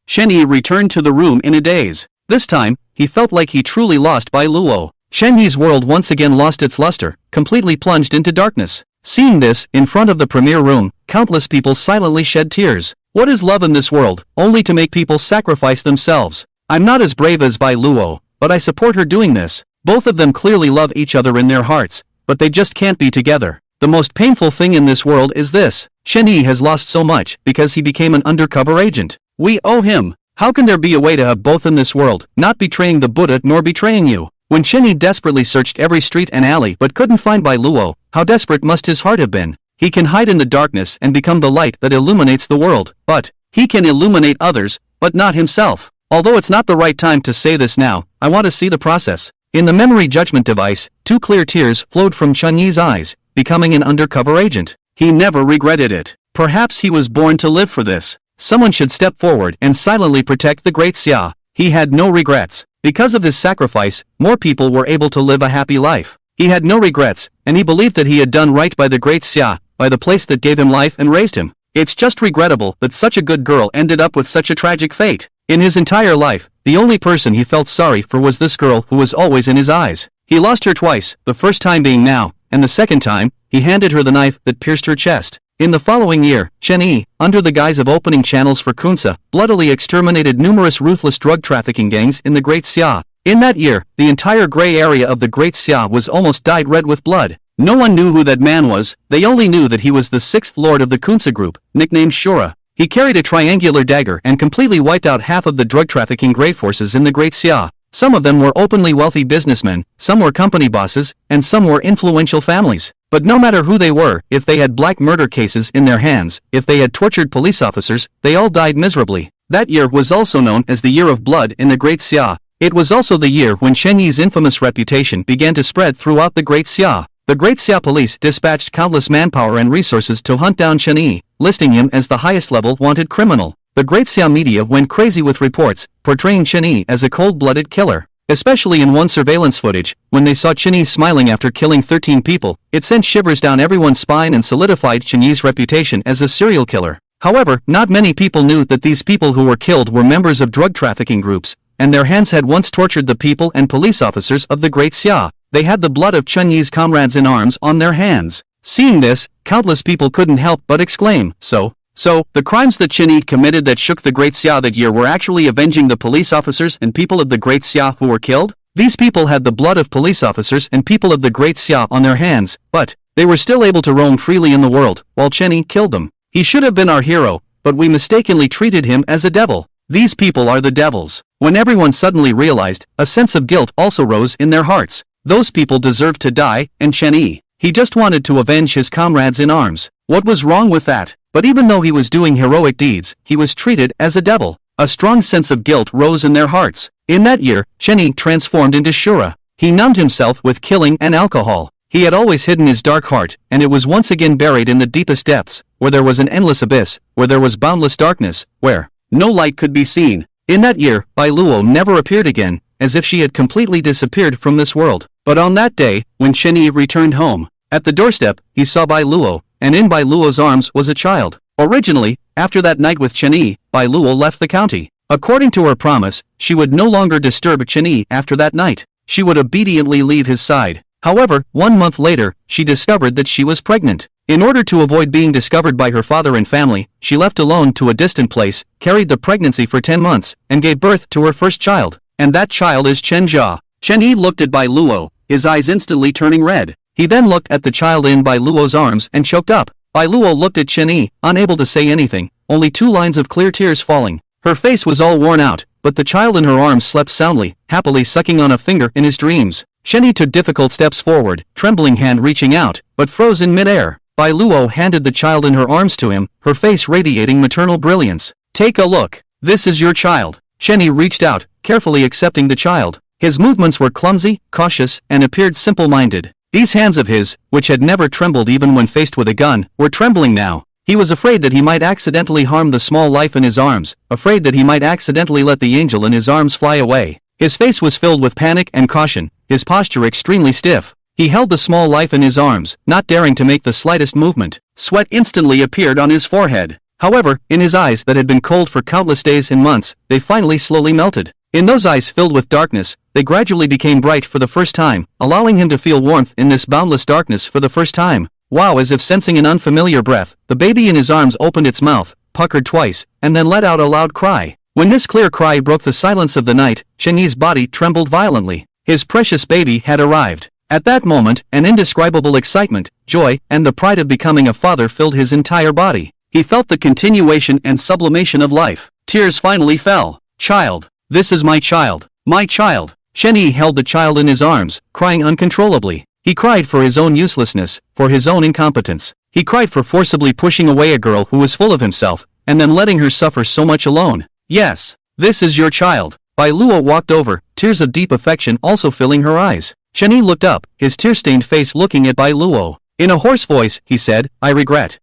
Chen Yi returned to the room in a daze. This time, he felt like he truly lost Bai Luo. Chen Yi's world once again lost its luster, completely plunged into darkness. Seeing this, in front of the premiere room, countless people silently shed tears. What is love in this world, only to make people sacrifice themselves? I'm not as brave as Bai Luo, but I support her doing this. Both of them clearly love each other in their hearts, but they just can't be together. The most painful thing in this world is this. Chen Yi has lost so much because he became an undercover agent. We owe him. How can there be a way to have both in this world, not betraying the Buddha nor betraying you? When Chen Yi desperately searched every street and alley but couldn't find Bai Luo, how desperate must his heart have been? He can hide in the darkness and become the light that illuminates the world, but he can illuminate others, but not himself. Although it's not the right time to say this now, I want to see the process. In the memory judgment device, 2 clear tears flowed from Chen Yi's eyes, becoming an undercover agent. He never regretted it. Perhaps he was born to live for this. Someone should step forward and silently protect the great Xia. He had no regrets. Because of his sacrifice, more people were able to live a happy life. He had no regrets, and he believed that he had done right by the great Xia, by the place that gave him life and raised him. It's just regrettable that such a good girl ended up with such a tragic fate. In his entire life, the only person he felt sorry for was this girl who was always in his eyes. He lost her twice, the first time being now, and the second time, he handed her the knife that pierced her chest. In the following year, Chen Yi, under the guise of opening channels for Kunsa, bloodily exterminated numerous ruthless drug trafficking gangs in the Great Xia. In that year, the entire gray area of the Great Xia was almost dyed red with blood. No one knew who that man was, they only knew that he was the 6th lord of the Kunsa group, nicknamed Shura. He carried a triangular dagger and completely wiped out half of the drug trafficking gray forces in the Great Xia. Some of them were openly wealthy businessmen, some were company bosses, and some were influential families. But no matter who they were, if they had black murder cases in their hands, if they had tortured police officers, they all died miserably. That year was also known as the Year of Blood in the Great Xia. It was also the year when Chen Yi's infamous reputation began to spread throughout the Great Xia. The Great Xia police dispatched countless manpower and resources to hunt down Chen Yi, listing him as the highest-level wanted criminal. The Great Xia media went crazy with reports, portraying Chen Yi as a cold-blooded killer. Especially in one surveillance footage, when they saw Chen Yi smiling after killing 13 people, it sent shivers down everyone's spine and solidified Chen Yi's reputation as a serial killer. However, not many people knew that these people who were killed were members of drug trafficking groups, and their hands had once tortured the people and police officers of the Great Xia. They had the blood of Chen Yi's comrades in arms on their hands. Seeing this, countless people couldn't help but exclaim, So, the crimes that Chen Yi committed that shook the Great Xia that year were actually avenging the police officers and people of the Great Xia who were killed? These people had the blood of police officers and people of the Great Xia on their hands, but they were still able to roam freely in the world, while Chen Yi killed them. He should have been our hero, but we mistakenly treated him as a devil. These people are the devils. When everyone suddenly realized, a sense of guilt also rose in their hearts. Those people deserved to die, and Chen Yi, he just wanted to avenge his comrades in arms. What was wrong with that? But even though he was doing heroic deeds, he was treated as a devil. A strong sense of guilt rose in their hearts. In that year, Chen Yi transformed into Shura. He numbed himself with killing and alcohol. He had always hidden his dark heart, and it was once again buried in the deepest depths, where there was an endless abyss, where there was boundless darkness, where no light could be seen. In that year, Bai Luo never appeared again, as if she had completely disappeared from this world. But on that day, when Chen Yi returned home, at the doorstep, he saw Bai Luo, and in Bai Luo's arms was a child. Originally, after that night with Chen Yi, Bai Luo left the county. According to her promise, she would no longer disturb Chen Yi after that night. She would obediently leave his side. However, 1 month later, she discovered that she was pregnant. In order to avoid being discovered by her father and family, she left alone to a distant place, carried the pregnancy for 10 months, and gave birth to her first child. And that child is Chen Jia. Chen Yi looked at Bai Luo, his eyes instantly turning red. He then looked at the child in Bai Luo's arms and choked up. Bai Luo looked at Chen Yi, unable to say anything, only 2 lines of clear tears falling. Her face was all worn out, but the child in her arms slept soundly, happily sucking on a finger in his dreams. Chen Yi took difficult steps forward, trembling hand reaching out, but froze in midair. Bai Luo handed the child in her arms to him, her face radiating maternal brilliance. "Take a look. This is your child." Chen Yi reached out, carefully accepting the child. His movements were clumsy, cautious, and appeared simple-minded. These hands of his, which had never trembled even when faced with a gun, were trembling now. He was afraid that he might accidentally harm the small life in his arms, afraid that he might accidentally let the angel in his arms fly away. His face was filled with panic and caution, his posture extremely stiff. He held the small life in his arms, not daring to make the slightest movement. Sweat instantly appeared on his forehead. However, in his eyes that had been cold for countless days and months, they finally slowly melted. In those eyes filled with darkness, they gradually became bright for the first time, allowing him to feel warmth in this boundless darkness for the first time. Wow! As if sensing an unfamiliar breath, the baby in his arms opened its mouth, puckered twice, and then let out a loud cry. When this clear cry broke the silence of the night, Chen Yi's body trembled violently. His precious baby had arrived. At that moment, an indescribable excitement, joy, and the pride of becoming a father filled his entire body. He felt the continuation and sublimation of life. Tears finally fell. "Child. This is my child. My child." Chen Yi held the child in his arms, crying uncontrollably. He cried for his own uselessness, for his own incompetence. He cried for forcibly pushing away a girl who was full of himself, and then letting her suffer so much alone. "Yes. This is your child." Bai Luo walked over, tears of deep affection also filling her eyes. Chen Yi looked up, his tear-stained face looking at Bai Luo. In a hoarse voice, he said, I regret.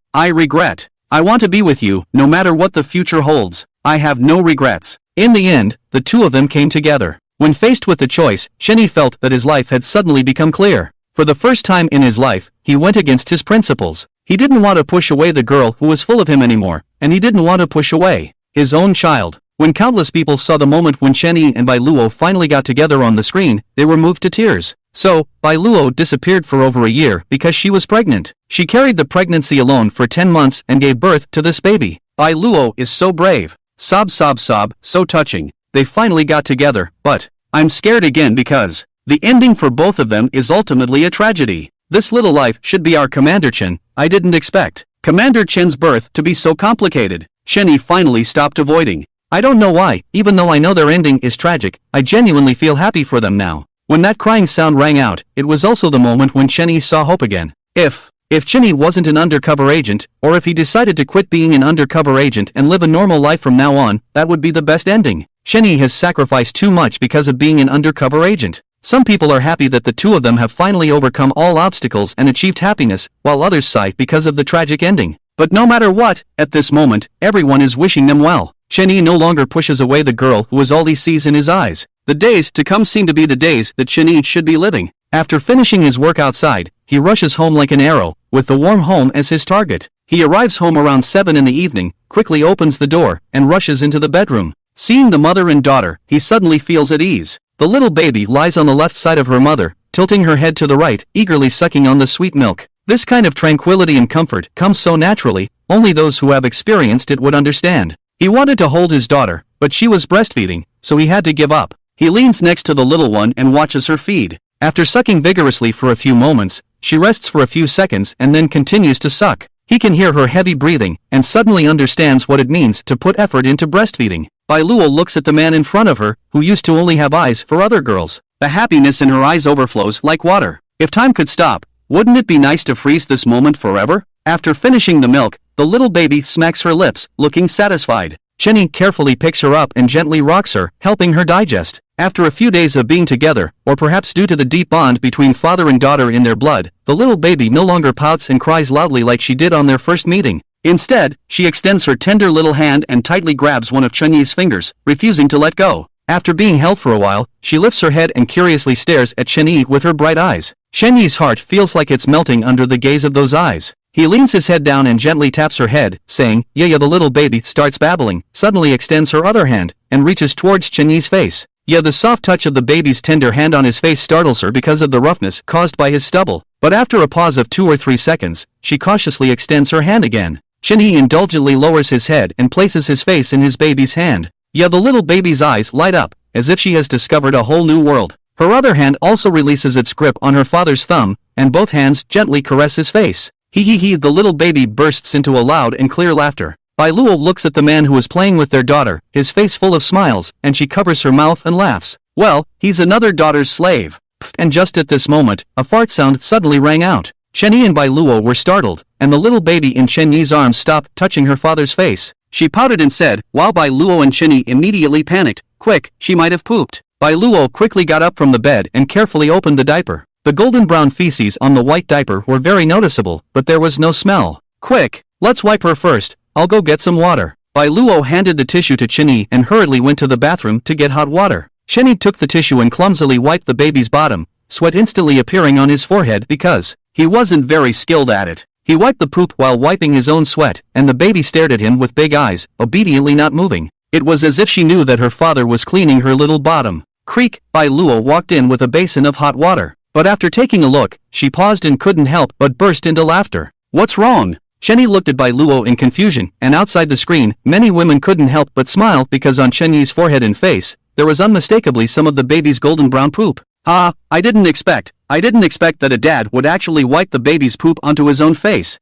I want to be with you, no matter what the future holds. I have no regrets." In the end, the two of them came together. When faced with the choice, Chen Yi felt that his life had suddenly become clear. For the first time in his life, he went against his principles. He didn't want to push away the girl who was full of him anymore, and he didn't want to push away his own child. When countless people saw the moment when Chen Yi and Bai Luo finally got together on the screen, they were moved to tears. So, Bai Luo disappeared for over a year because she was pregnant. She carried the pregnancy alone for 10 months and gave birth to this baby. Bai Luo is so brave. Sob, so touching. They finally got together, but I'm scared again because the ending for both of them is ultimately a tragedy. This little life should be our Commander Chen. I didn't expect Commander Chen's birth to be so complicated. Chen Yi finally stopped avoiding. I don't know why, even though I know their ending is tragic, I genuinely feel happy for them now. When that crying sound rang out, it was also the moment when Chen Yi saw hope again. If Chen Yi wasn't an undercover agent, or if he decided to quit being an undercover agent and live a normal life from now on, that would be the best ending. Chen Yi has sacrificed too much because of being an undercover agent. Some people are happy that the two of them have finally overcome all obstacles and achieved happiness, while others sigh because of the tragic ending. But no matter what, at this moment, everyone is wishing them well. Chen-Yi no longer pushes away the girl who is all he sees in his eyes. The days to come seem to be the days that Chen-Yi should be living. After finishing his work outside, he rushes home like an arrow, with the warm home as his target. He arrives home around 7 in the evening, quickly opens the door, and rushes into the bedroom. Seeing the mother and daughter, he suddenly feels at ease. The little baby lies on the left side of her mother, tilting her head to the right, eagerly sucking on the sweet milk. This kind of tranquility and comfort comes so naturally, only those who have experienced it would understand. He wanted to hold his daughter, but she was breastfeeding, so he had to give up. He leans next to the little one and watches her feed. After sucking vigorously for a few moments, she rests for a few seconds and then continues to suck. He can hear her heavy breathing, and suddenly understands what it means to put effort into breastfeeding. Bai Luo looks at the man in front of her, who used to only have eyes for other girls. The happiness in her eyes overflows like water. If time could stop, wouldn't it be nice to freeze this moment forever? After finishing the milk, the little baby smacks her lips, looking satisfied. Chen-Yi carefully picks her up and gently rocks her, helping her digest. After a few days of being together, or perhaps due to the deep bond between father and daughter in their blood, the little baby no longer pouts and cries loudly like she did on their first meeting. Instead, she extends her tender little hand and tightly grabs one of Chen-Yi's fingers, refusing to let go. After being held for a while, she lifts her head and curiously stares at Chen-Yi with her bright eyes. Chen-Yi's heart feels like it's melting under the gaze of those eyes. He leans his head down and gently taps her head, saying, "Yeah." The little baby starts babbling, suddenly extends her other hand, and reaches towards Chen-Yi's face. The soft touch of the baby's tender hand on his face startles her because of the roughness caused by his stubble. But after a pause of 2 or 3 seconds, she cautiously extends her hand again. Chen-Yi indulgently lowers his head and places his face in his baby's hand. The little baby's eyes light up, as if she has discovered a whole new world. Her other hand also releases its grip on her father's thumb, and both hands gently caress his face. Hee. The little baby bursts into a loud and clear laughter. Bai Luo looks at the man who is playing with their daughter, his face full of smiles, and she covers her mouth and laughs. Well, he's another daughter's slave. And just at this moment, a fart sound suddenly rang out. Chen-Yi and Bai Luo were startled, and the little baby in Chen-Yi's arms stopped touching her father's face. She pouted and said, while Bai Luo and Chen-Yi immediately panicked, "Quick, she might have pooped." Bai Luo quickly got up from the bed and carefully opened the diaper. The golden brown feces on the white diaper were very noticeable, but there was no smell. "Quick, let's wipe her first. I'll go get some water." Bai Luo handed the tissue to Chen-Yi and hurriedly went to the bathroom to get hot water. Chen-Yi took the tissue and clumsily wiped the baby's bottom, sweat instantly appearing on his forehead because he wasn't very skilled at it. He wiped the poop while wiping his own sweat, and the baby stared at him with big eyes, obediently not moving. It was as if she knew that her father was cleaning her little bottom. Creak, Bai Luo walked in with a basin of hot water. But after taking a look, she paused and couldn't help but burst into laughter. "What's wrong?" Chen-Yi looked at Bai Luo in confusion, and outside the screen, many women couldn't help but smile because on Chen-Yi's forehead and face, there was unmistakably some of the baby's golden brown poop. I didn't expect that a dad would actually wipe the baby's poop onto his own face.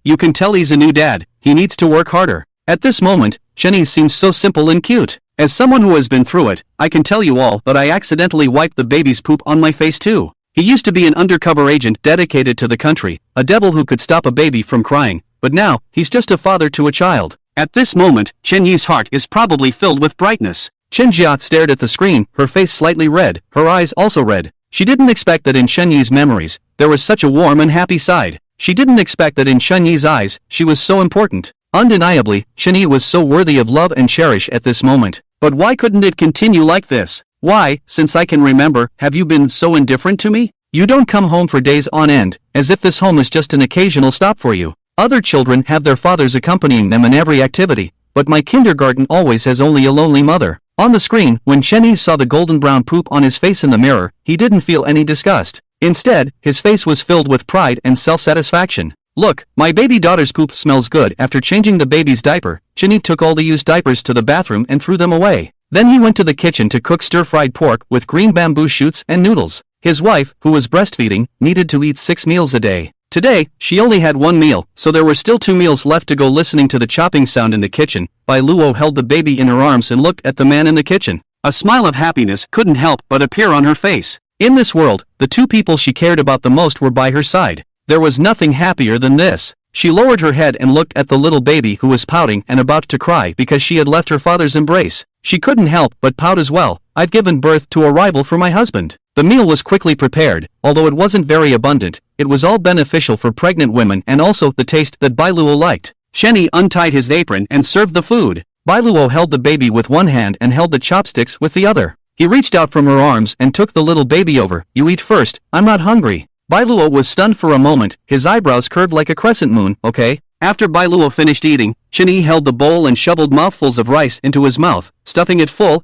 You can tell he's a new dad, he needs to work harder." At this moment, Chen-Yi seems so simple and cute. As someone who has been through it, I can tell you all that I accidentally wiped the baby's poop on my face too. He used to be an undercover agent dedicated to the country, a devil who could stop a baby from crying, but now, he's just a father to a child. At this moment, Chen-Yi's heart is probably filled with brightness. Chen-Jia stared at the screen, her face slightly red, her eyes also red. She didn't expect that in Chen-Yi's memories, there was such a warm and happy side. She didn't expect that in Chen-Yi's eyes, she was so important. Undeniably, Chen-Yi was so worthy of love and cherish at this moment. But why couldn't it continue like this? Why, since I can remember, have you been so indifferent to me? You don't come home for days on end, as if this home is just an occasional stop for you. Other children have their fathers accompanying them in every activity, but my kindergarten always has only a lonely mother. On the screen, when Chen-Yi saw the golden brown poop on his face in the mirror, he didn't feel any disgust. Instead, his face was filled with pride and self-satisfaction. "Look, my baby daughter's poop smells good." After changing the baby's diaper, Chen-Yi took all the used diapers to the bathroom and threw them away. Then he went to the kitchen to cook stir-fried pork with green bamboo shoots and noodles. His wife, who was breastfeeding, needed to eat 6 meals a day. Today, she only had 1 meal, so there were still 2 meals left to go. Listening to the chopping sound in the kitchen, Bai Luo held the baby in her arms and looked at the man in the kitchen. A smile of happiness couldn't help but appear on her face. In this world, the 2 people she cared about the most were by her side. There was nothing happier than this. She lowered her head and looked at the little baby who was pouting and about to cry because she had left her father's embrace. She couldn't help but pout as well. "I've given birth to a rival for my husband. The meal was quickly prepared, although it wasn't very abundant. It was all beneficial for pregnant women and also the taste that Bailuo liked. Shenyi untied his apron and served the food. Bailuo held the baby with one hand and held the chopsticks with the other. He reached out from her arms and took the little baby over. "You eat first, I'm not hungry." Bailuo was stunned for a moment, his eyebrows curved like a crescent moon. "Okay." After Bailuo finished eating, Shenyi held the bowl and shoveled mouthfuls of rice into his mouth, stuffing it full.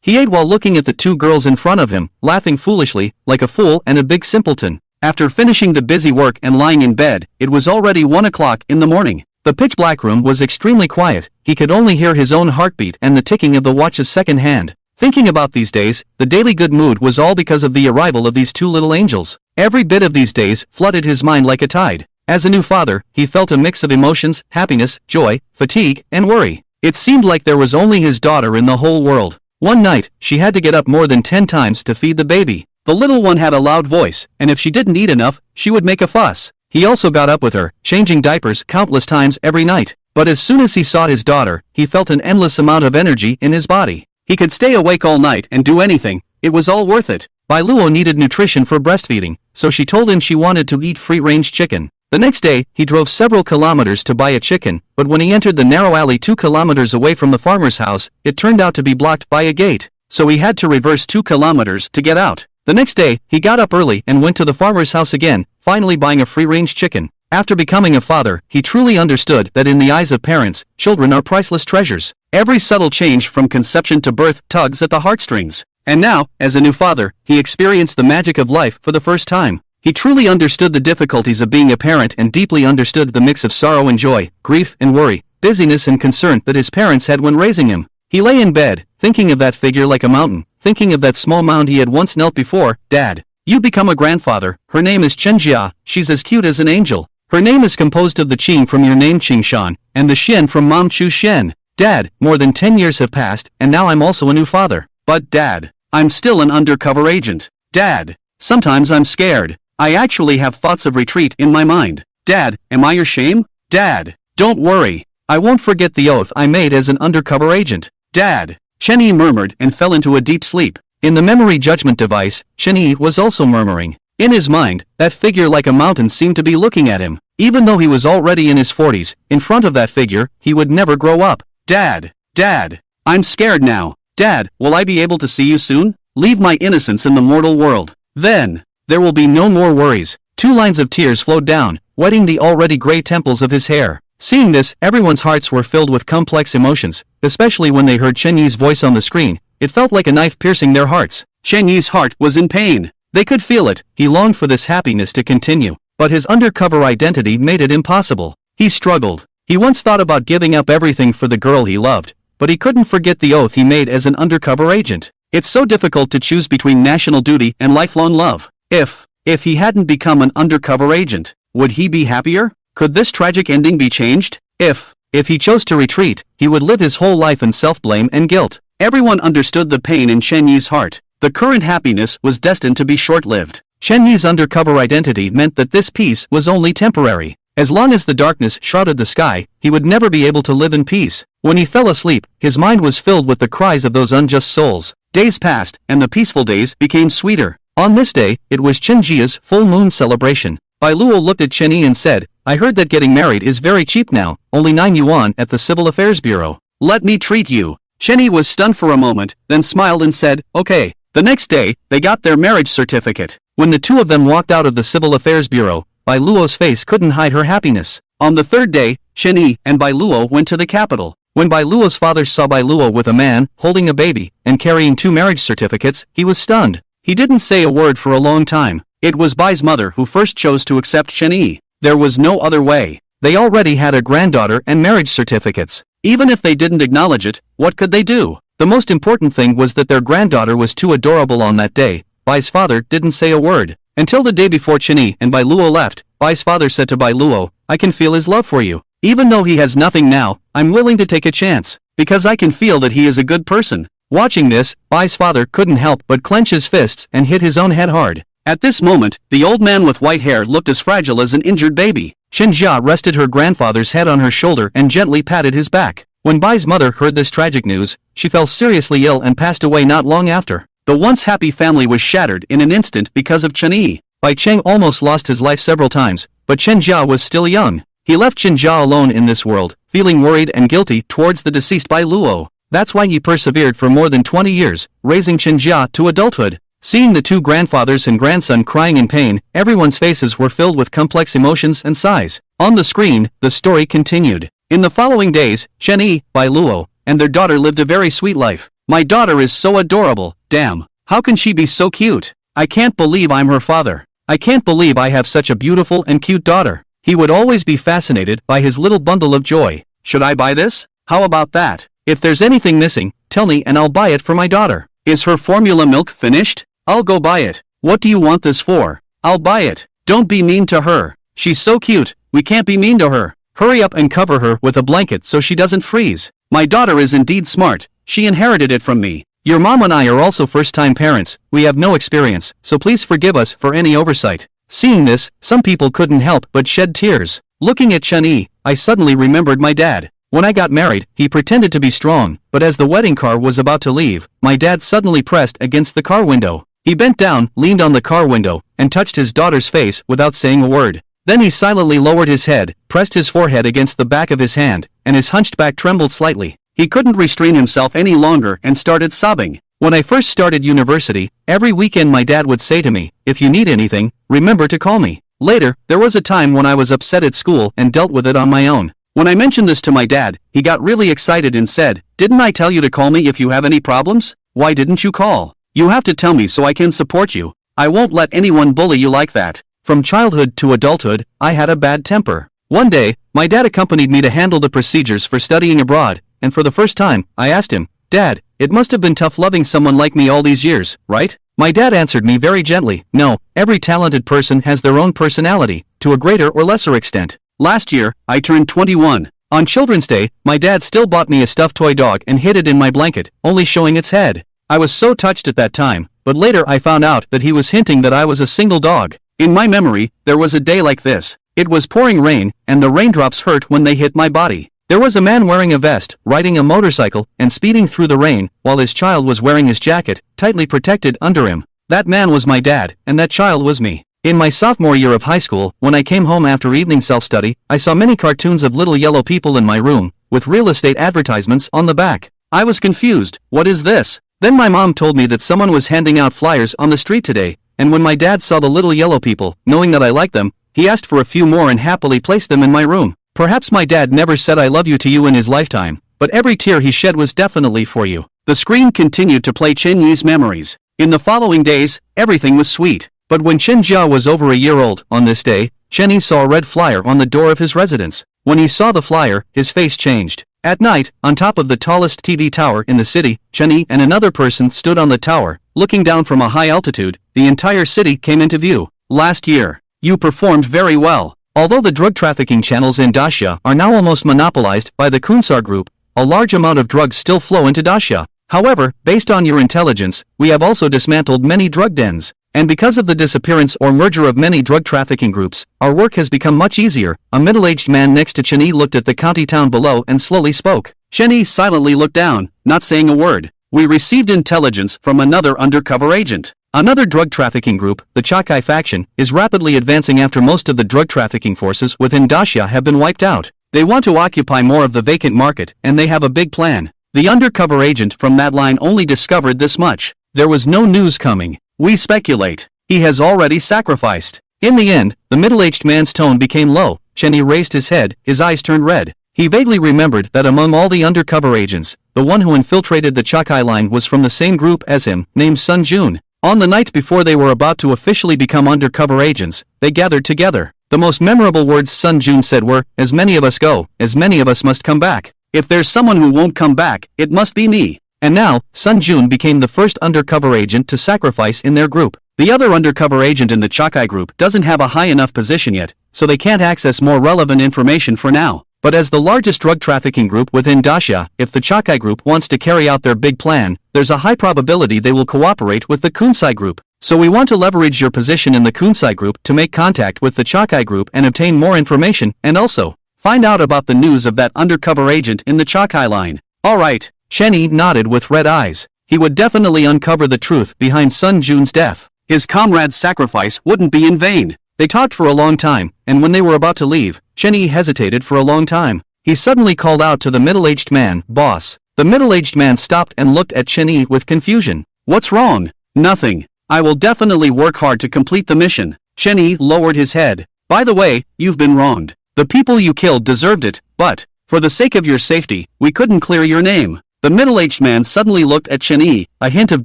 He ate while looking at the two girls in front of him, laughing foolishly, like a fool and a big simpleton. After finishing the busy work and lying in bed, it was already 1 o'clock in the morning. The pitch-black room was extremely quiet. He could only hear his own heartbeat and the ticking of the watch's second hand. Thinking about these days, the daily good mood was all because of the arrival of these two little angels. Every bit of these days flooded his mind like a tide. As a new father, he felt a mix of emotions, happiness, joy, fatigue, and worry. It seemed like there was only his daughter in the whole world. One night, she had to get up more than 10 times to feed the baby. The little one had a loud voice, and if she didn't eat enough, she would make a fuss. He also got up with her, changing diapers countless times every night. But as soon as he saw his daughter, he felt an endless amount of energy in his body. He could stay awake all night and do anything. It was all worth it. Bailuo needed nutrition for breastfeeding, so she told him she wanted to eat free-range chicken. The next day, he drove several kilometers to buy a chicken, but when he entered the narrow alley 2 kilometers away from the farmer's house, it turned out to be blocked by a gate, so he had to reverse 2 kilometers to get out. The next day, he got up early and went to the farmer's house again, finally buying a free-range chicken. After becoming a father, he truly understood that in the eyes of parents, children are priceless treasures. Every subtle change from conception to birth tugs at the heartstrings. And now, as a new father, he experienced the magic of life for the first time. He truly understood the difficulties of being a parent and deeply understood the mix of sorrow and joy, grief and worry, busyness and concern that his parents had when raising him. He lay in bed, thinking of that figure like a mountain, thinking of that small mound he had once knelt before. "Dad, you've become a grandfather. Her name is Chenjia. She's as cute as an angel. Her name is composed of the Qing from your name Qingshan, and the Shen from Mom Chu Shen. Dad, more than 10 years have passed, and now I'm also a new father. But Dad, I'm still an undercover agent. Dad, sometimes I'm scared. I actually have thoughts of retreat in my mind. Dad, am I your shame? Dad, don't worry. I won't forget the oath I made as an undercover agent. Dad." Shenyi murmured and fell into a deep sleep. In the memory judgment device, Shenyi was also murmuring. In his mind, that figure like a mountain seemed to be looking at him. Even though he was already in his 40s, in front of that figure, he would never grow up. "Dad, Dad, I'm scared now. Dad, will I be able to see you soon? Leave my innocence in the mortal world. Then, there will be no more worries." 2 lines of tears flowed down, wetting the already gray temples of his hair. Seeing this, everyone's hearts were filled with complex emotions, especially when they heard Shenyi's voice on the screen. It felt like a knife piercing their hearts. Shenyi's heart was in pain. They could feel it. He longed for this happiness to continue, but his undercover identity made it impossible. He struggled. He once thought about giving up everything for the girl he loved, but he couldn't forget the oath he made as an undercover agent. It's so difficult to choose between national duty and lifelong love. If he hadn't become an undercover agent, would he be happier? Could this tragic ending be changed? If he chose to retreat, he would live his whole life in self-blame and guilt. Everyone understood the pain in Shenyi's heart. The current happiness was destined to be short-lived. Shenyi's undercover identity meant that this peace was only temporary. As long as the darkness shrouded the sky, he would never be able to live in peace. When he fell asleep, his mind was filled with the cries of those unjust souls. Days passed, and the peaceful days became sweeter. On this day, it was Chenjia's full moon celebration. Bailuo looked at Chenyi and said, "I heard that getting married is very cheap now, only 9 yuan at the Civil Affairs Bureau. Let me treat you." Chenyi was stunned for a moment, then smiled and said, "Okay." The next day, they got their marriage certificate. When the two of them walked out of the Civil Affairs Bureau, Bailuo's face couldn't hide her happiness. On the third day, Shenyi and Bailuo went to the capital. When Bailuo's father saw Bailuo with a man, holding a baby, and carrying 2 marriage certificates, he was stunned. He didn't say a word for a long time. It was Bai's mother who first chose to accept Shenyi. There was no other way. They already had a granddaughter and marriage certificates. Even if they didn't acknowledge it, what could they do? The most important thing was that their granddaughter was too adorable on that day. Bai's father didn't say a word. Until the day before Shenyi and Bailuo left, Bai's father said to Bailuo, "I can feel his love for you. Even though he has nothing now, I'm willing to take a chance, because I can feel that he is a good person." Watching this, Bai's father couldn't help but clench his fists and hit his own head hard. At this moment, the old man with white hair looked as fragile as an injured baby. Chenjia rested her grandfather's head on her shoulder and gently patted his back. When Bai's mother heard this tragic news, she fell seriously ill and passed away not long after. The once happy family was shattered in an instant because of Chen Yi. Bai Cheng almost lost his life several times, but Chen Jia was still young. He left Chen Jia alone in this world, feeling worried and guilty towards the deceased Bai Luo. That's why he persevered for more than 20 years, raising Chen Jia to adulthood. Seeing the two grandfathers and grandson crying in pain, everyone's faces were filled with complex emotions and sighs. On the screen, the story continued. In the following days, Chen Yi, Bai Luo, and their daughter lived a very sweet life. My daughter is so adorable, damn. How can she be so cute? I can't believe I'm her father. I can't believe I have such a beautiful and cute daughter. He would always be fascinated by his little bundle of joy. Should I buy this? How about that? If there's anything missing, tell me and I'll buy it for my daughter. Is her formula milk finished? I'll go buy it. What do you want this for? I'll buy it. Don't be mean to her. She's so cute, we can't be mean to her. Hurry up and cover her with a blanket so she doesn't freeze. My daughter is indeed smart. She inherited it from me. Your mom and I are also first-time parents. We have no experience, so please forgive us for any oversight. Seeing this, some people couldn't help but shed tears. Looking at Chen Yi, I suddenly remembered my dad. When I got married, he pretended to be strong, but as the wedding car was about to leave, my dad suddenly pressed against the car window. He bent down, leaned on the car window, and touched his daughter's face without saying a word. Then he silently lowered his head, pressed his forehead against the back of his hand, and his hunched back trembled slightly. He couldn't restrain himself any longer and started sobbing. When I first started university, every weekend my dad would say to me, "If you need anything, remember to call me." Later, there was a time when I was upset at school and dealt with it on my own. When I mentioned this to my dad, he got really excited and said, "Didn't I tell you to call me if you have any problems? Why didn't you call? You have to tell me so I can support you. I won't let anyone bully you like that." From childhood to adulthood, I had a bad temper. One day, my dad accompanied me to handle the procedures for studying abroad, and for the first time, I asked him, "Dad, it must have been tough loving someone like me all these years, right?" My dad answered me very gently, "No, every talented person has their own personality, to a greater or lesser extent." Last year, I turned 21. On Children's Day, my dad still bought me a stuffed toy dog and hid it in my blanket, only showing its head. I was so touched at that time, but later I found out that he was hinting that I was a single dog. In my memory, there was a day like this. It was pouring rain, and the raindrops hurt when they hit my body. There was a man wearing a vest, riding a motorcycle, and speeding through the rain, while his child was wearing his jacket, tightly protected under him. That man was my dad, and that child was me. In my sophomore year of high school, when I came home after evening self-study, I saw many cartoons of little yellow people in my room, with real estate advertisements on the back. I was confused. What is this? Then my mom told me that someone was handing out flyers on the street today, and when my dad saw the little yellow people, knowing that I liked them, he asked for a few more and happily placed them in my room. Perhaps my dad never said I love you to you in his lifetime, but every tear he shed was definitely for you. The screen continued to play Chen Yi's memories. In the following days, everything was sweet. But when Chen Jia was over a year old, on this day, Chen Yi saw a red flyer on the door of his residence. When he saw the flyer, his face changed. At night, on top of the tallest TV tower in the city, Chen Yi and another person stood on the tower, looking down from a high altitude. The entire city came into view. Last year, you performed very well. Although the drug trafficking channels in Daxia are now almost monopolized by the Kunsar group, a large amount of drugs still flow into Daxia. However, based on your intelligence, we have also dismantled many drug dens. And because of the disappearance or merger of many drug trafficking groups, our work has become much easier. A middle-aged man next to Chen Yi looked at the county town below and slowly spoke. Chen Yi silently looked down, not saying a word. We received intelligence from another undercover agent. Another drug trafficking group, the Chakai faction, is rapidly advancing after most of the drug trafficking forces within Daxia have been wiped out. They want to occupy more of the vacant market, and they have a big plan. The undercover agent from that line only discovered this much. There was no news coming. We speculate. He has already sacrificed. In the end, the middle-aged man's tone became low. Chen Yi raised his head, his eyes turned red. He vaguely remembered that among all the undercover agents, the one who infiltrated the Chakai line was from the same group as him, named Sun Jun. On the night before they were about to officially become undercover agents, they gathered together. The most memorable words Sun Jun said were, "As many of us go, as many of us must come back. If there's someone who won't come back, it must be me." And now, Sun Jun became the first undercover agent to sacrifice in their group. The other undercover agent in the Chakai group doesn't have a high enough position yet, so they can't access more relevant information for now. But as the largest drug trafficking group within Daxia, if the Chakai group wants to carry out their big plan, there's a high probability they will cooperate with the Kunsai group. So we want to leverage your position in the Kunsai group to make contact with the Chakai group and obtain more information, and also find out about the news of that undercover agent in the Chakai line. Alright. Chen Yi nodded with red eyes. he would definitely uncover the truth behind Sun Jun's death. His comrade's sacrifice wouldn't be in vain. They talked for a long time, and when they were about to leave, Shen Yi hesitated for a long time. He suddenly called out to the middle-aged man, "Boss." The middle-aged man stopped and looked at Shen Yi with confusion. "What's wrong?" "Nothing. I will definitely work hard to complete the mission." Shen Yi lowered his head. "By the way, you've been wronged. The people you killed deserved it, but, for the sake of your safety, we couldn't clear your name." The middle-aged man suddenly looked at Shen Yi, a hint of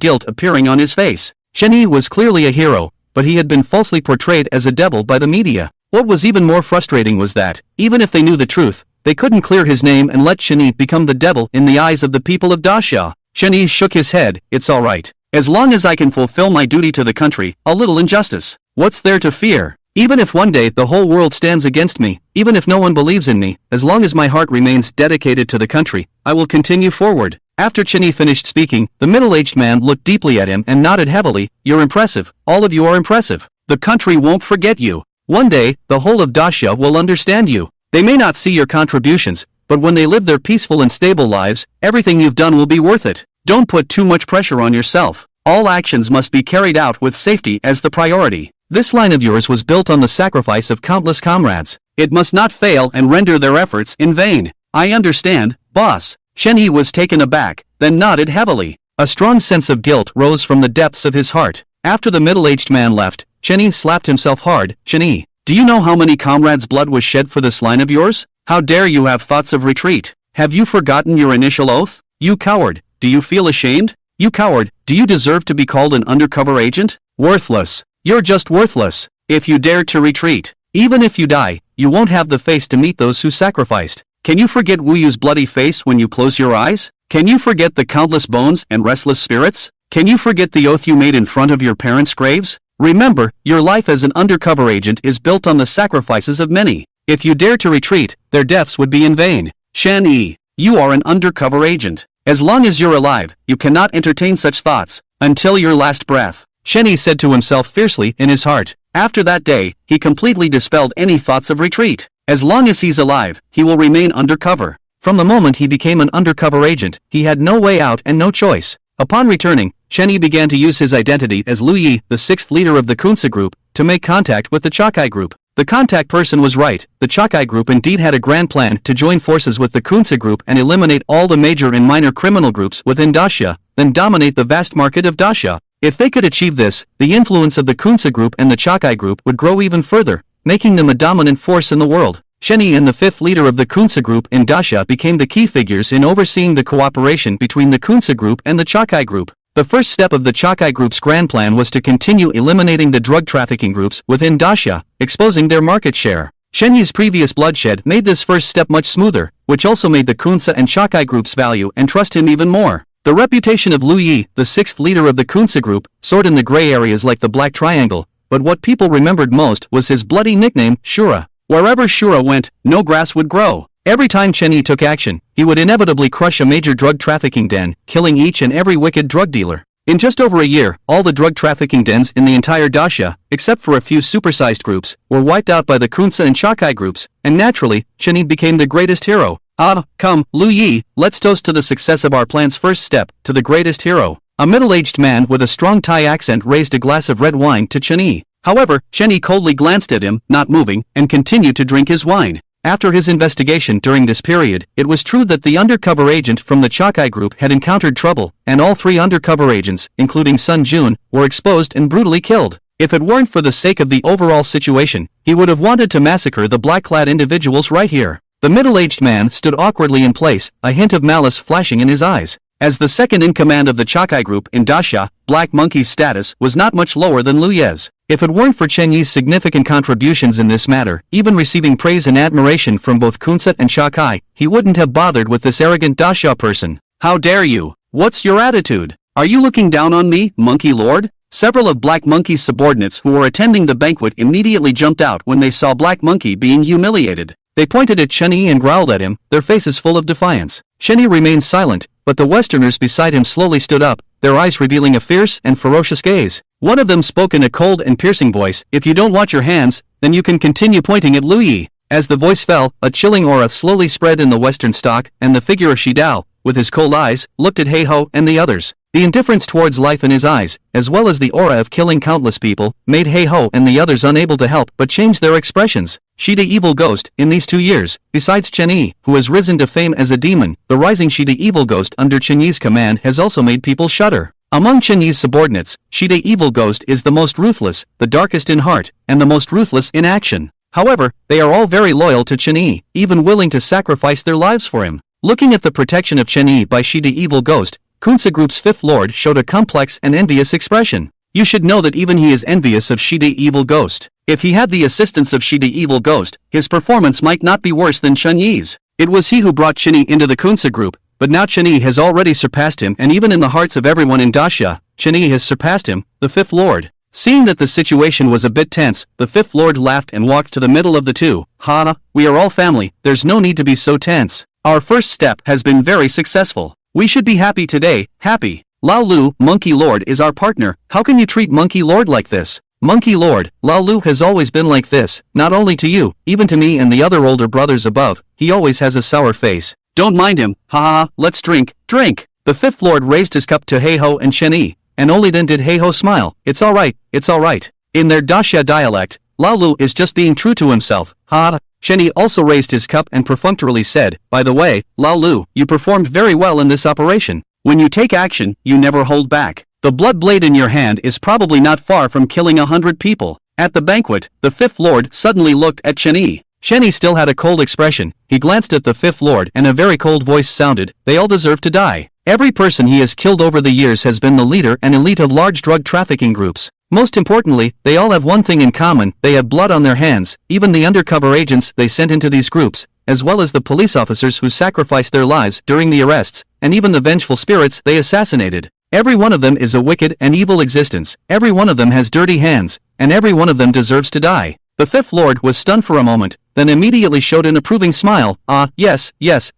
guilt appearing on his face. Shen Yi was clearly a hero, but he had been falsely portrayed as a devil by the media. What was even more frustrating was that, even if they knew the truth, they couldn't clear his name and let Shen Yi become the devil in the eyes of the people of Daxia. Shen Yi shook his head. "It's alright. As long as I can fulfill my duty to the country, a little injustice. What's there to fear? Even if one day the whole world stands against me, even if no one believes in me, as long as my heart remains dedicated to the country, I will continue forward." After Shen Yi finished speaking, the middle-aged man looked deeply at him and nodded heavily. "You're impressive. All of you are impressive. The country won't forget you. One day, the whole of Daxia will understand you. They may not see your contributions, but when they live their peaceful and stable lives, everything you've done will be worth it. Don't put too much pressure on yourself. All actions must be carried out with safety as the priority. This line of yours was built on the sacrifice of countless comrades. It must not fail and render their efforts in vain." "I understand, boss." Shen Yi was taken aback, then nodded heavily. A strong sense of guilt rose from the depths of his heart. After the middle-aged man left, Shen Yi slapped himself hard. "Shen Yi, do you know how many comrades' blood was shed for this line of yours? How dare you have thoughts of retreat? Have you forgotten your initial oath? You coward, do you feel ashamed? You coward, do you deserve to be called an undercover agent? Worthless. You're just worthless. If you dare to retreat, even if you die, you won't have the face to meet those who sacrificed. Can you forget Wu Yu's bloody face when you close your eyes? Can you forget the countless bones and restless spirits? Can you forget the oath you made in front of your parents' graves? Remember, your life as an undercover agent is built on the sacrifices of many. If you dare to retreat, their deaths would be in vain. Shen Yi, you are an undercover agent. As long as you're alive, you cannot entertain such thoughts, until your last breath." Shen Yi said to himself fiercely in his heart. After that day, he completely dispelled any thoughts of retreat. As long as he's alive, he will remain undercover. From the moment he became an undercover agent, he had no way out and no choice. Upon returning, Shen Yi began to use his identity as Lu Yi, the sixth leader of the Kunsa group, to make contact with the Chakai group. The contact person was right. The Chakai group indeed had a grand plan to join forces with the Kunsa group and eliminate all the major and minor criminal groups within Daxia, then dominate the vast market of Daxia. If they could achieve this, the influence of the Kunsa group and the Chakai group would grow even further, making them a dominant force in the world. Shen Yi and the fifth leader of the Kunsa group in Daxia became the key figures in overseeing the cooperation between the Kunsa group and the Chakai group. The first step of the Chakai group's grand plan was to continue eliminating the drug trafficking groups within Daxia, exposing their market share. Shen Yi's previous bloodshed made this first step much smoother, which also made the Kunsa and Chakai groups value and trust him even more. The reputation of Lu Yi, the sixth leader of the Kunsa group, soared in the gray areas like the Black Triangle, but what people remembered most was his bloody nickname, Shura. Wherever Shura went, no grass would grow. Every time Shen Yi took action, he would inevitably crush a major drug trafficking den, killing each and every wicked drug dealer. In just over a year, all the drug trafficking dens in the entire Daxia, except for a few supersized groups, were wiped out by the Kunsa and Chakai groups, and naturally, Shen Yi became the greatest hero. "Ah, come, Lu Yi, let's toast to the success of our plan's first step, to the greatest hero." A middle-aged man with a strong Thai accent raised a glass of red wine to Shen Yi. However, Shen Yi coldly glanced at him, not moving, and continued to drink his wine. After his investigation during this period, it was true that the undercover agent from the Chakai group had encountered trouble, and all three undercover agents, including Sun Jun, were exposed and brutally killed. If it weren't for the sake of the overall situation, he would have wanted to massacre the black-clad individuals right here. The middle-aged man stood awkwardly in place, a hint of malice flashing in his eyes. As the second-in-command of the Chakai group in Daxia, Black Monkey's status was not much lower than Lu Ye's. If it weren't for Shen Yi's significant contributions in this matter, even receiving praise and admiration from both Kunsa and Chakai, he wouldn't have bothered with this arrogant Daxia person. "How dare you? What's your attitude? Are you looking down on me, Monkey Lord?" Several of Black Monkey's subordinates who were attending the banquet immediately jumped out when they saw Black Monkey being humiliated. They pointed at Shen Yi and growled at him, their faces full of defiance. Shen Yi remained silent, but the Westerners beside him slowly stood up, their eyes revealing a fierce and ferocious gaze. One of them spoke in a cold and piercing voice, "If you don't watch your hands, then you can continue pointing at Lu Yi." As the voice fell, a chilling aura slowly spread in the Western stock, and the figure of Shidao, with his cold eyes, looked at Heiho and the others. The indifference towards life in his eyes, as well as the aura of killing countless people, made Heiho and the others unable to help but change their expressions. Shida Evil Ghost, in these 2 years, besides Chen Yi, who has risen to fame as a demon, the rising Shida Evil Ghost under Chen Yi's command has also made people shudder. Among Chen Yi's subordinates, Shida Evil Ghost is the most ruthless, the darkest in heart, and the most ruthless in action. However, they are all very loyal to Chen Yi, even willing to sacrifice their lives for him. Looking at the protection of Chen Yi by Shida Evil Ghost, Kunsa Group's fifth lord showed a complex and envious expression. You should know that even he is envious of Shida Evil Ghost. If he had the assistance of Shida Evil Ghost, his performance might not be worse than Chen Yi's. It was he who brought Chen Yi into the Kunsa Group, but now Chen Yi has already surpassed him, and even in the hearts of everyone in Daxia, Chen Yi has surpassed him, the fifth lord. Seeing that the situation was a bit tense, the fifth lord laughed and walked to the middle of the two. Ha, we are all family, there's no need to be so tense. Our first step has been very successful. We should be happy today, happy. Lao Lu, Monkey Lord is our partner, how can you treat Monkey Lord like this? Monkey Lord, Lao Lu has always been like this, not only to you, even to me and the other older brothers above, he always has a sour face. Don't mind him, ha, let's drink, drink. The fifth lord raised his cup to Heiho and Chen Yi, and only then did Heiho smile. It's alright, it's alright. In their Daxia dialect, Lao Lu is just being true to himself, ha. Chen Yi also raised his cup and perfunctorily said, by the way, Lao Lu, you performed very well in this operation. When you take action, you never hold back. The blood blade in your hand is probably not far from killing 100 people. At the banquet, the fifth lord suddenly looked at Chen Yi. Chen Yi still had a cold expression. He glanced at the fifth lord and a very cold voice sounded, they all deserve to die. Every person he has killed over the years has been the leader and elite of large drug trafficking groups. Most importantly, they all have one thing in common, they have blood on their hands, even the undercover agents they sent into these groups, as well as the police officers who sacrificed their lives during the arrests, and even the vengeful spirits they assassinated. Every one of them is a wicked and evil existence, every one of them has dirty hands, and every one of them deserves to die. The fifth lord was stunned for a moment, then immediately showed an approving smile, yes,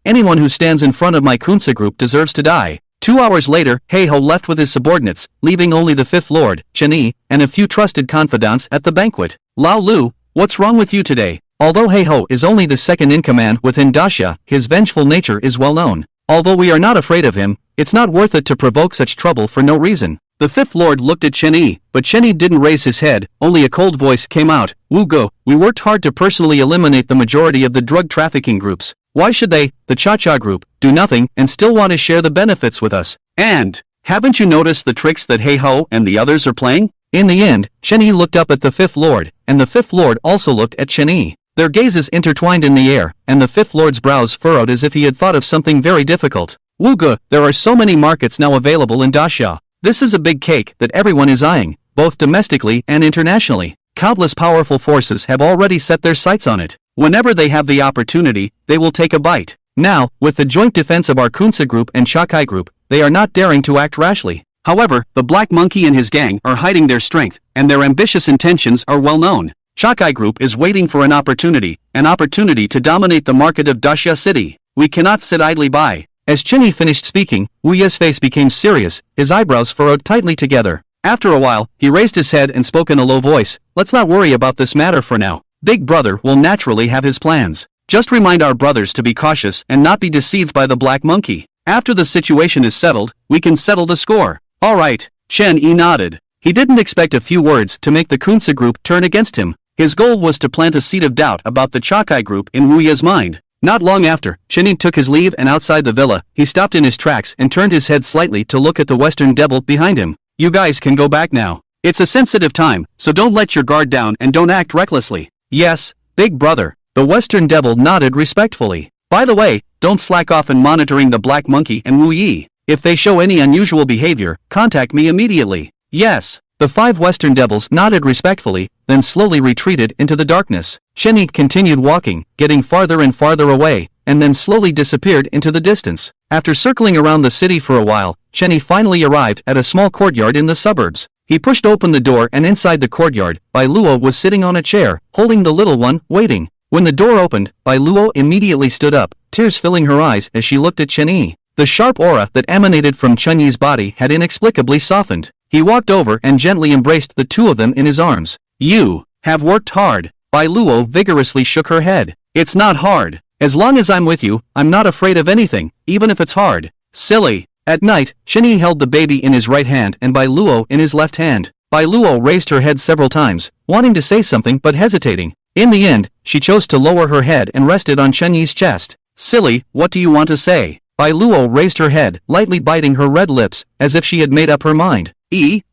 anyone who stands in front of my Kunsa group deserves to die. 2 hours later, Heiho left with his subordinates, leaving only the fifth lord, Chen Yi, and a few trusted confidants at the banquet. Lao Lu, what's wrong with you today? Although Heiho is only the second in command within Daxia, his vengeful nature is well known. Although we are not afraid of him, it's not worth it to provoke such trouble for no reason. The fifth lord looked at Chen Yi, but Chen Yi didn't raise his head, only a cold voice came out, Wu Go, we worked hard to personally eliminate the majority of the drug trafficking groups. Why should they, the Cha-Cha group, do nothing and still want to share the benefits with us? And, haven't you noticed the tricks that Heiho and the others are playing? In the end, Chen Yi looked up at the fifth lord, and the fifth lord also looked at Chen Yi. Their gazes intertwined in the air, and the fifth lord's brows furrowed as if he had thought of something very difficult. Wu Go, there are so many markets now available in Daxia. This is a big cake that everyone is eyeing, both domestically and internationally. Countless powerful forces have already set their sights on it. Whenever they have the opportunity, they will take a bite. Now, with the joint defense of our Kunsa group and Chakai group, they are not daring to act rashly. However, the Black Monkey and his gang are hiding their strength, and their ambitious intentions are well known. Chakai group is waiting for an opportunity to dominate the market of Daxia City. We cannot sit idly by. As Chen Yi finished speaking, Wu Ye's face became serious, his eyebrows furrowed tightly together. After a while, he raised his head and spoke in a low voice, let's not worry about this matter for now. Big brother will naturally have his plans. Just remind our brothers to be cautious and not be deceived by the Black Monkey. After the situation is settled, we can settle the score. Alright, Chen Yi nodded. He didn't expect a few words to make the Kunsa group turn against him. His goal was to plant a seed of doubt about the Chakai group in Wu Ye's mind. Not long after, Chen Yi took his leave and outside the villa, he stopped in his tracks and turned his head slightly to look at the Western Devil behind him. You guys can go back now. It's a sensitive time, so don't let your guard down and don't act recklessly. Yes, big brother. The Western Devil nodded respectfully. By the way, don't slack off in monitoring the Black Monkey and Wu Yi. If they show any unusual behavior, contact me immediately. Yes. The 5 Western Devils nodded respectfully, then slowly retreated into the darkness. Chen Yi continued walking, getting farther and farther away, and then slowly disappeared into the distance. After circling around the city for a while, Chen Yi finally arrived at a small courtyard in the suburbs. He pushed open the door and inside the courtyard, Bai Luo was sitting on a chair, holding the little one, waiting. When the door opened, Bai Luo immediately stood up, tears filling her eyes as she looked at Chen Yi. The sharp aura that emanated from Chen Yi's body had inexplicably softened. He walked over and gently embraced the two of them in his arms. You have worked hard. Bai Luo vigorously shook her head. It's not hard. As long as I'm with you, I'm not afraid of anything, even if it's hard. Silly. At night, Shenyi held the baby in his right hand and Bai Luo in his left hand. Bai Luo raised her head several times, wanting to say something but hesitating. In the end, she chose to lower her head and rested on Shenyi's chest. Silly, what do you want to say? Bai Luo raised her head, lightly biting her red lips, as if she had made up her mind.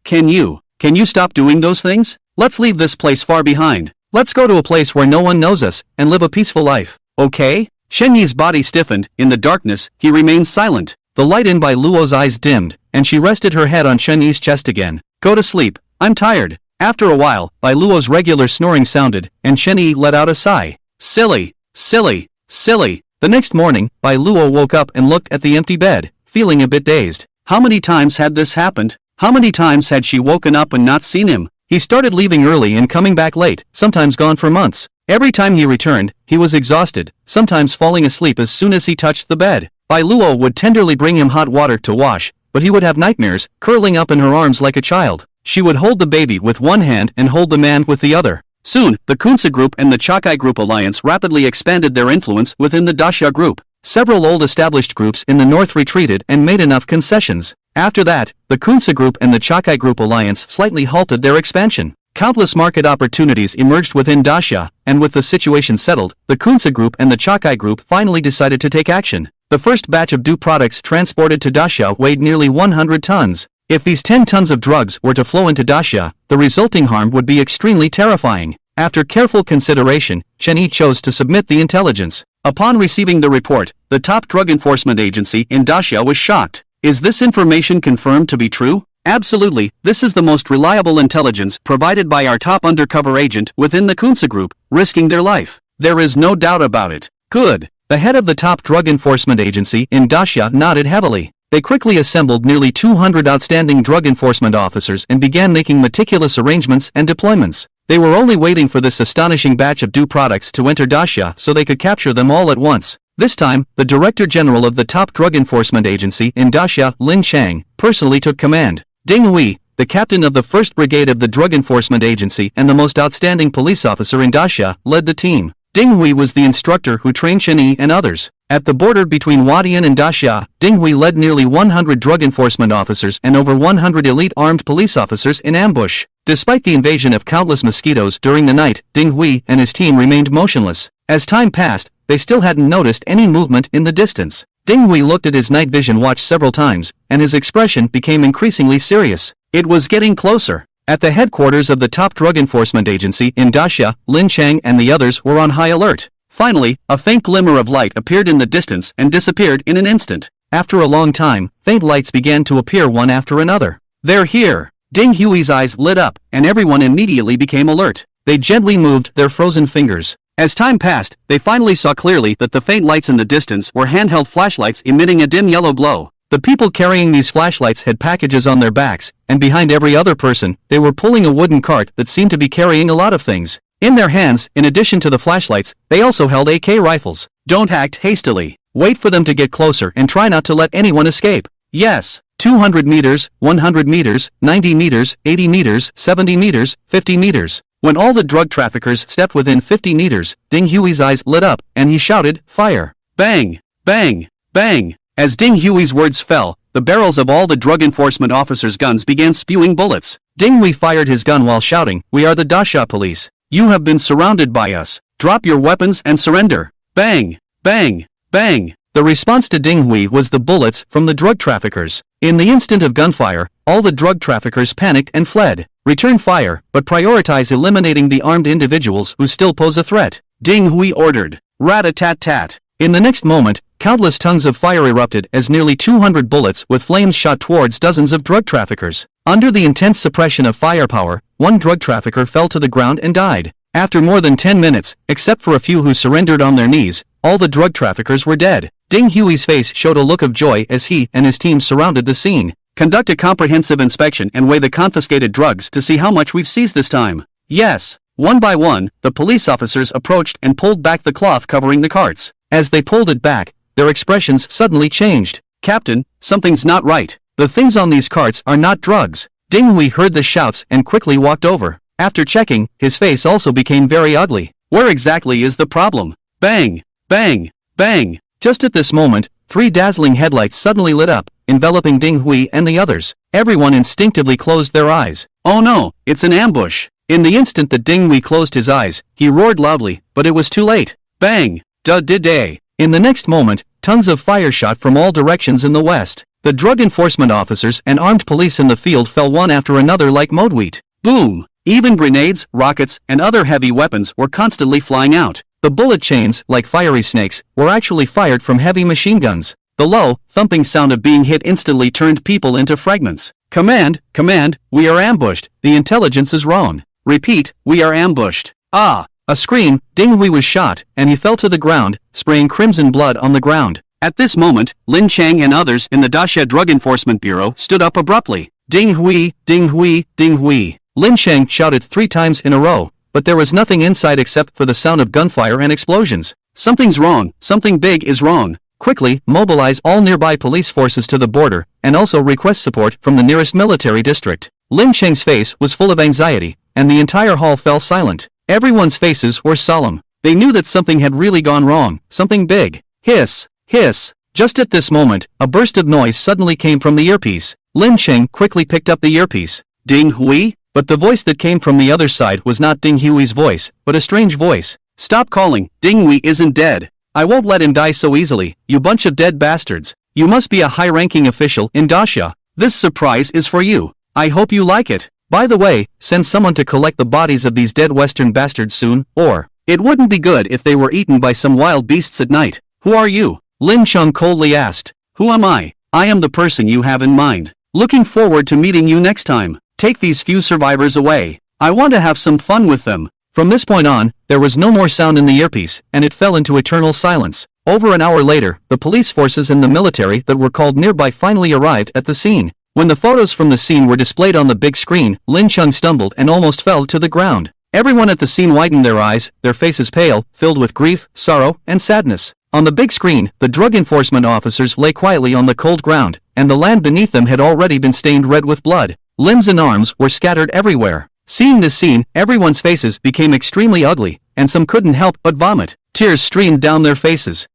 Can you stop doing those things? Let's leave this place far behind. Let's go to a place where no one knows us, and live a peaceful life. Okay? Shenyi's body stiffened. In the darkness, he remained silent. The light in Bai Luo's eyes dimmed, and she rested her head on Shenyi's chest again. Go to sleep. I'm tired. After a while, Bai Luo's regular snoring sounded, and Shenyi let out a sigh. Silly. Silly. Silly. The next morning, Bai Luo woke up and looked at the empty bed, feeling a bit dazed. How many times had this happened? How many times had she woken up and not seen him? He started leaving early and coming back late, sometimes gone for months. Every time he returned, he was exhausted, sometimes falling asleep as soon as he touched the bed. Bai Luo would tenderly bring him hot water to wash, but he would have nightmares, curling up in her arms like a child. She would hold the baby with one hand and hold the man with the other. Soon, the Kunsa Group and the Chakai Group alliance rapidly expanded their influence within the Dasha Group. Several old established groups in the north retreated and made enough concessions. After that, the Kunsa Group and the Chakai Group alliance slightly halted their expansion. Countless market opportunities emerged within Dasha, and with the situation settled, the Kunsa Group and the Chakai Group finally decided to take action. The first batch of products transported to Dasha weighed nearly 100 tons. If these 10 tons of drugs were to flow into Dasha, the resulting harm would be extremely terrifying. After careful consideration, Shenyi chose to submit the intelligence. Upon receiving the report, the top drug enforcement agency in Dasha was shocked. Is this information confirmed to be true? Absolutely, this is the most reliable intelligence provided by our top undercover agent within the Kunsa Group, risking their life. There is no doubt about it. Good. The head of the top drug enforcement agency in Dasha nodded heavily. They quickly assembled nearly 200 outstanding drug enforcement officers and began making meticulous arrangements and deployments. They were only waiting for this astonishing batch of products to enter Dasha so they could capture them all at once. This time, the Director General of the top drug enforcement agency in Dasha, Lin Chang, personally took command. Ding Hui, the captain of the 1st Brigade of the Drug Enforcement Agency and the most outstanding police officer in Dasha, led the team. Ding Hui was the instructor who trained Shenyi and others. At the border between Wadian and Dasha, Ding Hui led nearly 100 drug enforcement officers and over 100 elite armed police officers in ambush. Despite the invasion of countless mosquitoes during the night, Ding Hui and his team remained motionless. As time passed, they still hadn't noticed any movement in the distance. Ding Hui looked at his night vision watch several times, and his expression became increasingly serious. It was getting closer. At the headquarters of the top drug enforcement agency in Dasha, Lin Chang and the others were on high alert. Finally, a faint glimmer of light appeared in the distance and disappeared in an instant. After a long time, faint lights began to appear one after another. They're here! Ding Hui's eyes lit up, and everyone immediately became alert. They gently moved their frozen fingers. As time passed, they finally saw clearly that the faint lights in the distance were handheld flashlights emitting a dim yellow glow. The people carrying these flashlights had packages on their backs, and behind every other person, they were pulling a wooden cart that seemed to be carrying a lot of things. In their hands, in addition to the flashlights, they also held AK rifles. Don't act hastily. Wait for them to get closer and try not to let anyone escape. Yes. 200 meters, 100 meters, 90 meters, 80 meters, 70 meters, 50 meters. When all the drug traffickers stepped within 50 meters, Ding Hui's eyes lit up, and he shouted, "Fire!" Bang! Bang! Bang! As Ding Hui's words fell, the barrels of all the drug enforcement officers' guns began spewing bullets. Ding Hui fired his gun while shouting, "We are the Dasha police. You have been surrounded by us. Drop your weapons and surrender." Bang! Bang! Bang! The response to Ding Hui was the bullets from the drug traffickers. In the instant of gunfire, all the drug traffickers panicked and fled. Return fire, but prioritize eliminating the armed individuals who still pose a threat. Ding Hui ordered. Rat-a-tat-tat. In the next moment, countless tongues of fire erupted as nearly 200 bullets with flames shot towards dozens of drug traffickers. Under the intense suppression of firepower, one drug trafficker fell to the ground and died. After more than 10 minutes, except for a few who surrendered on their knees, all the drug traffickers were dead. Ding Hui's face showed a look of joy as he and his team surrounded the scene. Conduct a comprehensive inspection and weigh the confiscated drugs to see how much we've seized this time. Yes. One by one, the police officers approached and pulled back the cloth covering the carts. As they pulled it back, their expressions suddenly changed. "Captain, something's not right. The things on these carts are not drugs." Ding Hui heard the shouts and quickly walked over. After checking, his face also became very ugly. "Where exactly is the problem?" Bang! Bang! Bang! Just at this moment, 3 dazzling headlights suddenly lit up, enveloping Ding Hui and the others. Everyone instinctively closed their eyes. Oh no, it's an ambush. In the instant that Ding Hui closed his eyes, he roared loudly, but it was too late. Bang! Da-da-day! In the next moment, tons of fire shot from all directions in the west. The drug enforcement officers and armed police in the field fell one after another like mowed. Boom! Even grenades, rockets, and other heavy weapons were constantly flying out. The bullet chains, like fiery snakes, were actually fired from heavy machine guns. The low, thumping sound of being hit instantly turned people into fragments. Command, command, we are ambushed. The intelligence is wrong. Repeat, we are ambushed. Ah! A scream, Ding Hui was shot, and he fell to the ground, spraying crimson blood on the ground. At this moment, Lin Chang and others in the Daxia Drug Enforcement Bureau stood up abruptly. Ding Hui, Ding Hui, Ding Hui. Lin Chang shouted 3 times in a row, but there was nothing inside except for the sound of gunfire and explosions. Something's wrong, something big is wrong. Quickly, mobilize all nearby police forces to the border, and also request support from the nearest military district. Lin Chang's face was full of anxiety, and the entire hall fell silent. Everyone's faces were solemn. They knew that something had really gone wrong, something big. Hiss, hiss. Just at this moment, a burst of noise suddenly came from the earpiece. Lin Chang quickly picked up the earpiece. Ding Hui? But the voice that came from the other side was not Ding Hui's voice, but a strange voice. Stop calling, Ding Hui isn't dead. I won't let him die so easily, you bunch of dead bastards. You must be a high-ranking official in Daxia. This surprise is for you. I hope you like it. By the way, send someone to collect the bodies of these dead western bastards soon, or it wouldn't be good if they were eaten by some wild beasts at night. Who are you? Lin Chang coldly asked. Who am I? I am the person you have in mind. Looking forward to meeting you next time. Take these few survivors away. I want to have some fun with them. From this point on, there was no more sound in the earpiece, and it fell into eternal silence. Over an hour later, the police forces and the military that were called nearby finally arrived at the scene. When the photos from the scene were displayed on the big screen, Lin Chang stumbled and almost fell to the ground. Everyone at the scene widened their eyes, their faces pale, filled with grief, sorrow, and sadness. On the big screen, the drug enforcement officers lay quietly on the cold ground, and the land beneath them had already been stained red with blood. Limbs and arms were scattered everywhere. Seeing this scene, everyone's faces became extremely ugly, and some couldn't help but vomit. Tears streamed down their faces.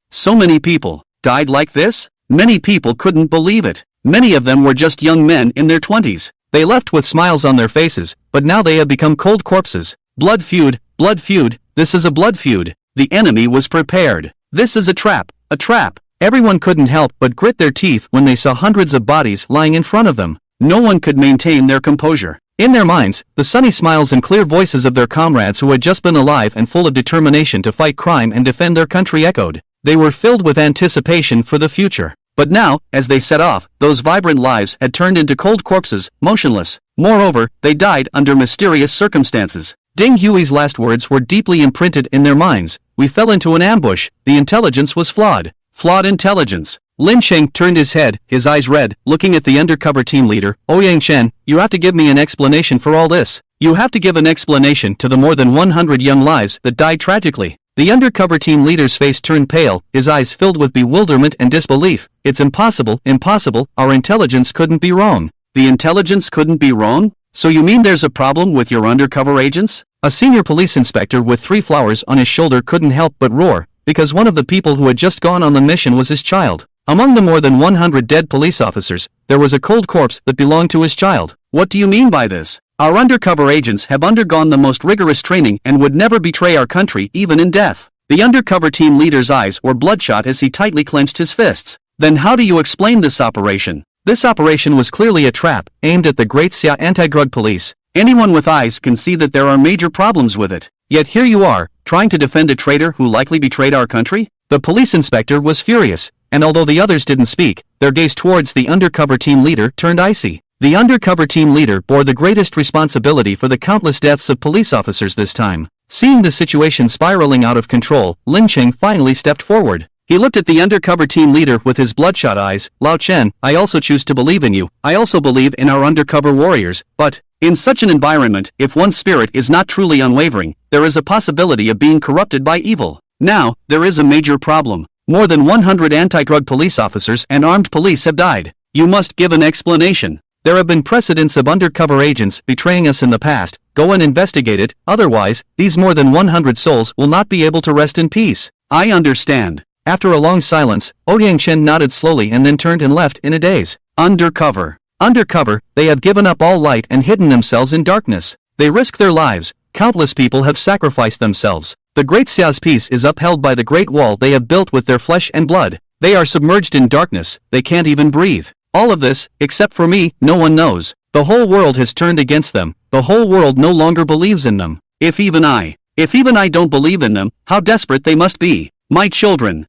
So many people, died like this? Many people couldn't believe it. Many of them were just young men in their 20s. They left with smiles on their faces, but now they have become cold corpses. Blood feud, this is a blood feud. The enemy was prepared. This is a trap, a trap. Everyone couldn't help but grit their teeth when they saw hundreds of bodies lying in front of them. No one could maintain their composure. In their minds, the sunny smiles and clear voices of their comrades who had just been alive and full of determination to fight crime and defend their country echoed. They were filled with anticipation for the future. But now, as they set off, those vibrant lives had turned into cold corpses, motionless. Moreover, they died under mysterious circumstances. Ding Hui's last words were deeply imprinted in their minds. We fell into an ambush. The intelligence was flawed. Flawed intelligence. Lin Chang turned his head, his eyes red, looking at the undercover team leader. Ouyang Chen, you have to give me an explanation for all this. You have to give an explanation to the more than 100 young lives that died tragically. The undercover team leader's face turned pale, his eyes filled with bewilderment and disbelief. It's impossible, impossible, our intelligence couldn't be wrong. The intelligence couldn't be wrong? So you mean there's a problem with your undercover agents? A senior police inspector with 3 flowers on his shoulder couldn't help but roar, because one of the people who had just gone on the mission was his child. Among the more than 100 dead police officers, there was a cold corpse that belonged to his child. What do you mean by this? Our undercover agents have undergone the most rigorous training and would never betray our country even in death. The undercover team leader's eyes were bloodshot as he tightly clenched his fists. Then how do you explain this operation? This operation was clearly a trap, aimed at the Great Xia anti-drug police. Anyone with eyes can see that there are major problems with it. Yet here you are, trying to defend a traitor who likely betrayed our country? The police inspector was furious, and although the others didn't speak, their gaze towards the undercover team leader turned icy. The undercover team leader bore the greatest responsibility for the countless deaths of police officers this time. Seeing the situation spiraling out of control, Lin Chang finally stepped forward. He looked at the undercover team leader with his bloodshot eyes. Lao Chen, I also choose to believe in you. I also believe in our undercover warriors, but in such an environment, if one's spirit is not truly unwavering, there is a possibility of being corrupted by evil. Now, there is a major problem. More than 100 anti-drug police officers and armed police have died. You must give an explanation. There have been precedents of undercover agents betraying us in the past. Go and investigate it, otherwise, these more than 100 souls will not be able to rest in peace. I understand. After a long silence, Ouyang Chen nodded slowly and then turned and left in a daze. Undercover. Undercover, they have given up all light and hidden themselves in darkness. They risk their lives. Countless people have sacrificed themselves. The Great Xia's peace is upheld by the Great Wall they have built with their flesh and blood. They are submerged in darkness, they can't even breathe. All of this, except for me, no one knows. The whole world has turned against them. The whole world no longer believes in them. If even I don't believe in them, how desperate they must be. My children,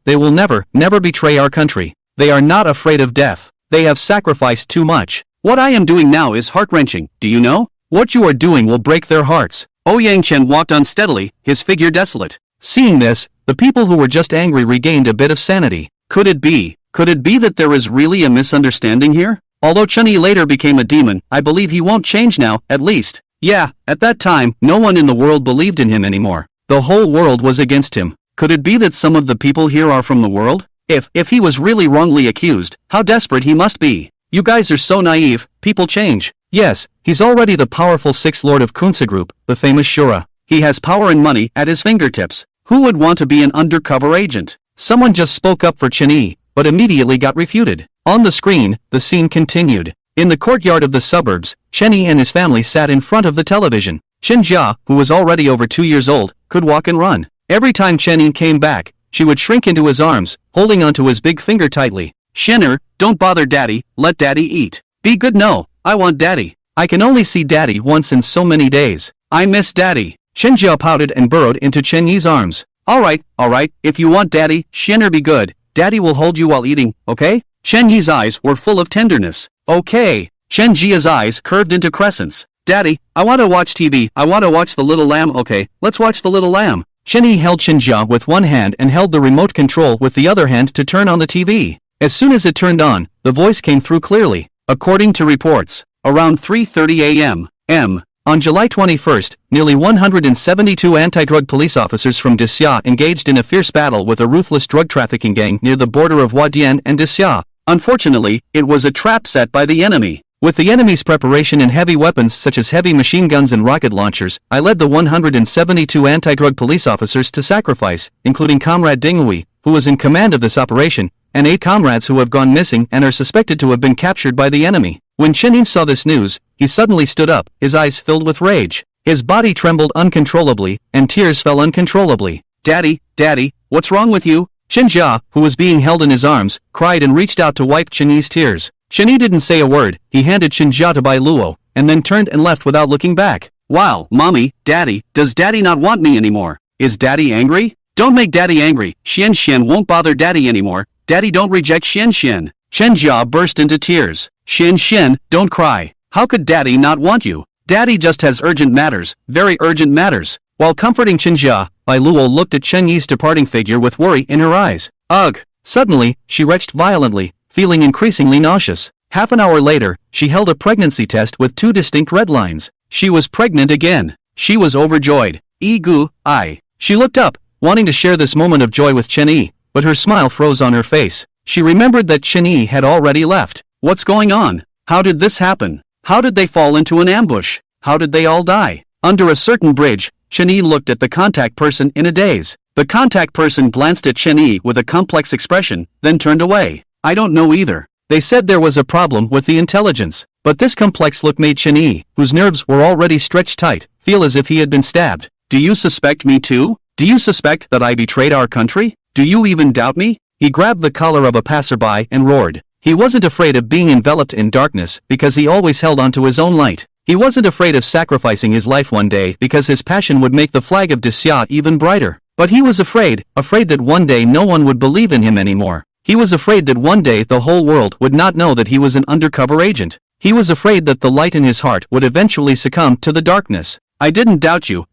they will never, never betray our country. They are not afraid of death. They have sacrificed too much. What I am doing now is heart-wrenching, do you know? What you are doing will break their hearts. Ouyang Chen walked unsteadily, his figure desolate. Seeing this, the people who were just angry regained a bit of sanity. Could it be that there is really a misunderstanding here? Although Chen Yi later became a demon, I believe he won't change now, at least. Yeah, at that time, no one in the world believed in him anymore. The whole world was against him. Could it be that some of the people here are from the world? If he was really wrongly accused, how desperate he must be. You guys are so naive, people change. Yes, he's already the powerful sixth lord of Kunsa Group, the famous Shura. He has power and money at his fingertips. Who would want to be an undercover agent? Someone just spoke up for Chen Yi, but immediately got refuted. On the screen, the scene continued. In the courtyard of the suburbs, Chen Yi and his family sat in front of the television. Chen Jia, who was already over 2 years old, could walk and run. Every time Chen Yi came back, she would shrink into his arms, holding onto his big finger tightly. Shenner, don't bother daddy, let daddy eat. Be good. No, I want daddy. I can only see daddy once in so many days. I miss daddy. Chen Jia pouted and burrowed into Chen Yi's arms. Alright, if you want daddy, Shenner, be good. Daddy will hold you while eating, okay? Chen Yi's eyes were full of tenderness. Okay. Chen Jia's eyes curved into crescents. Daddy, I want to watch TV. I want to watch The Little Lamb. Okay, let's watch The Little Lamb. Chen Yi held Chen Jia with one hand and held the remote control with the other hand to turn on the TV. As soon as it turned on, the voice came through clearly. According to reports, around 3:30 a.m. On July 21st, nearly 172 anti-drug police officers from Disxia engaged in a fierce battle with a ruthless drug trafficking gang near the border of Huadian and Disxia. Unfortunately, it was a trap set by the enemy. With the enemy's preparation in heavy weapons such as heavy machine guns and rocket launchers, I led the 172 anti-drug police officers to sacrifice, including Comrade Dinghui, who was in command of this operation, and 8 comrades who have gone missing and are suspected to have been captured by the enemy. When Chen Yi saw this news, he suddenly stood up, his eyes filled with rage. His body trembled uncontrollably, and tears fell uncontrollably. Daddy, what's wrong with you? Chen Jia, who was being held in his arms, cried and reached out to wipe Chen Yi's tears. Chen Yi didn't say a word. He handed Chen Jia to Bai Luo, and then turned and left without looking back. Wow, mommy, daddy, does daddy not want me anymore? Is daddy angry? Don't make daddy angry. Xian won't bother daddy anymore. Daddy, don't reject Xian. Chen Jia burst into tears. Xian, don't cry. How could daddy not want you? Daddy just has urgent matters, very urgent matters. While comforting Chen Jia, Bai Luo looked at Chen Yi's departing figure with worry in her eyes. Ugh! Suddenly, she retched violently, feeling increasingly nauseous. Half an hour later, she held a pregnancy test with 2 distinct red lines. She was pregnant again. She was overjoyed. She looked up, wanting to share this moment of joy with Chen Yi, but her smile froze on her face. She remembered that Chen Yi had already left. What's going on? How did this happen? How did they fall into an ambush? How did they all die? Under a certain bridge, Chen Yi looked at the contact person in a daze. The contact person glanced at Chen Yi with a complex expression, then turned away. I don't know either. They said there was a problem with the intelligence. But this complex look made Chen Yi, whose nerves were already stretched tight, feel as if he had been stabbed. Do you suspect me too? Do you suspect that I betrayed our country? Do you even doubt me? He grabbed the collar of a passerby and roared. He wasn't afraid of being enveloped in darkness because he always held on to his own light. He wasn't afraid of sacrificing his life one day because his passion would make the flag of Disxia even brighter. But he was afraid that one day no one would believe in him anymore. He was afraid that one day the whole world would not know that he was an undercover agent. He was afraid that the light in his heart would eventually succumb to the darkness. I didn't doubt you.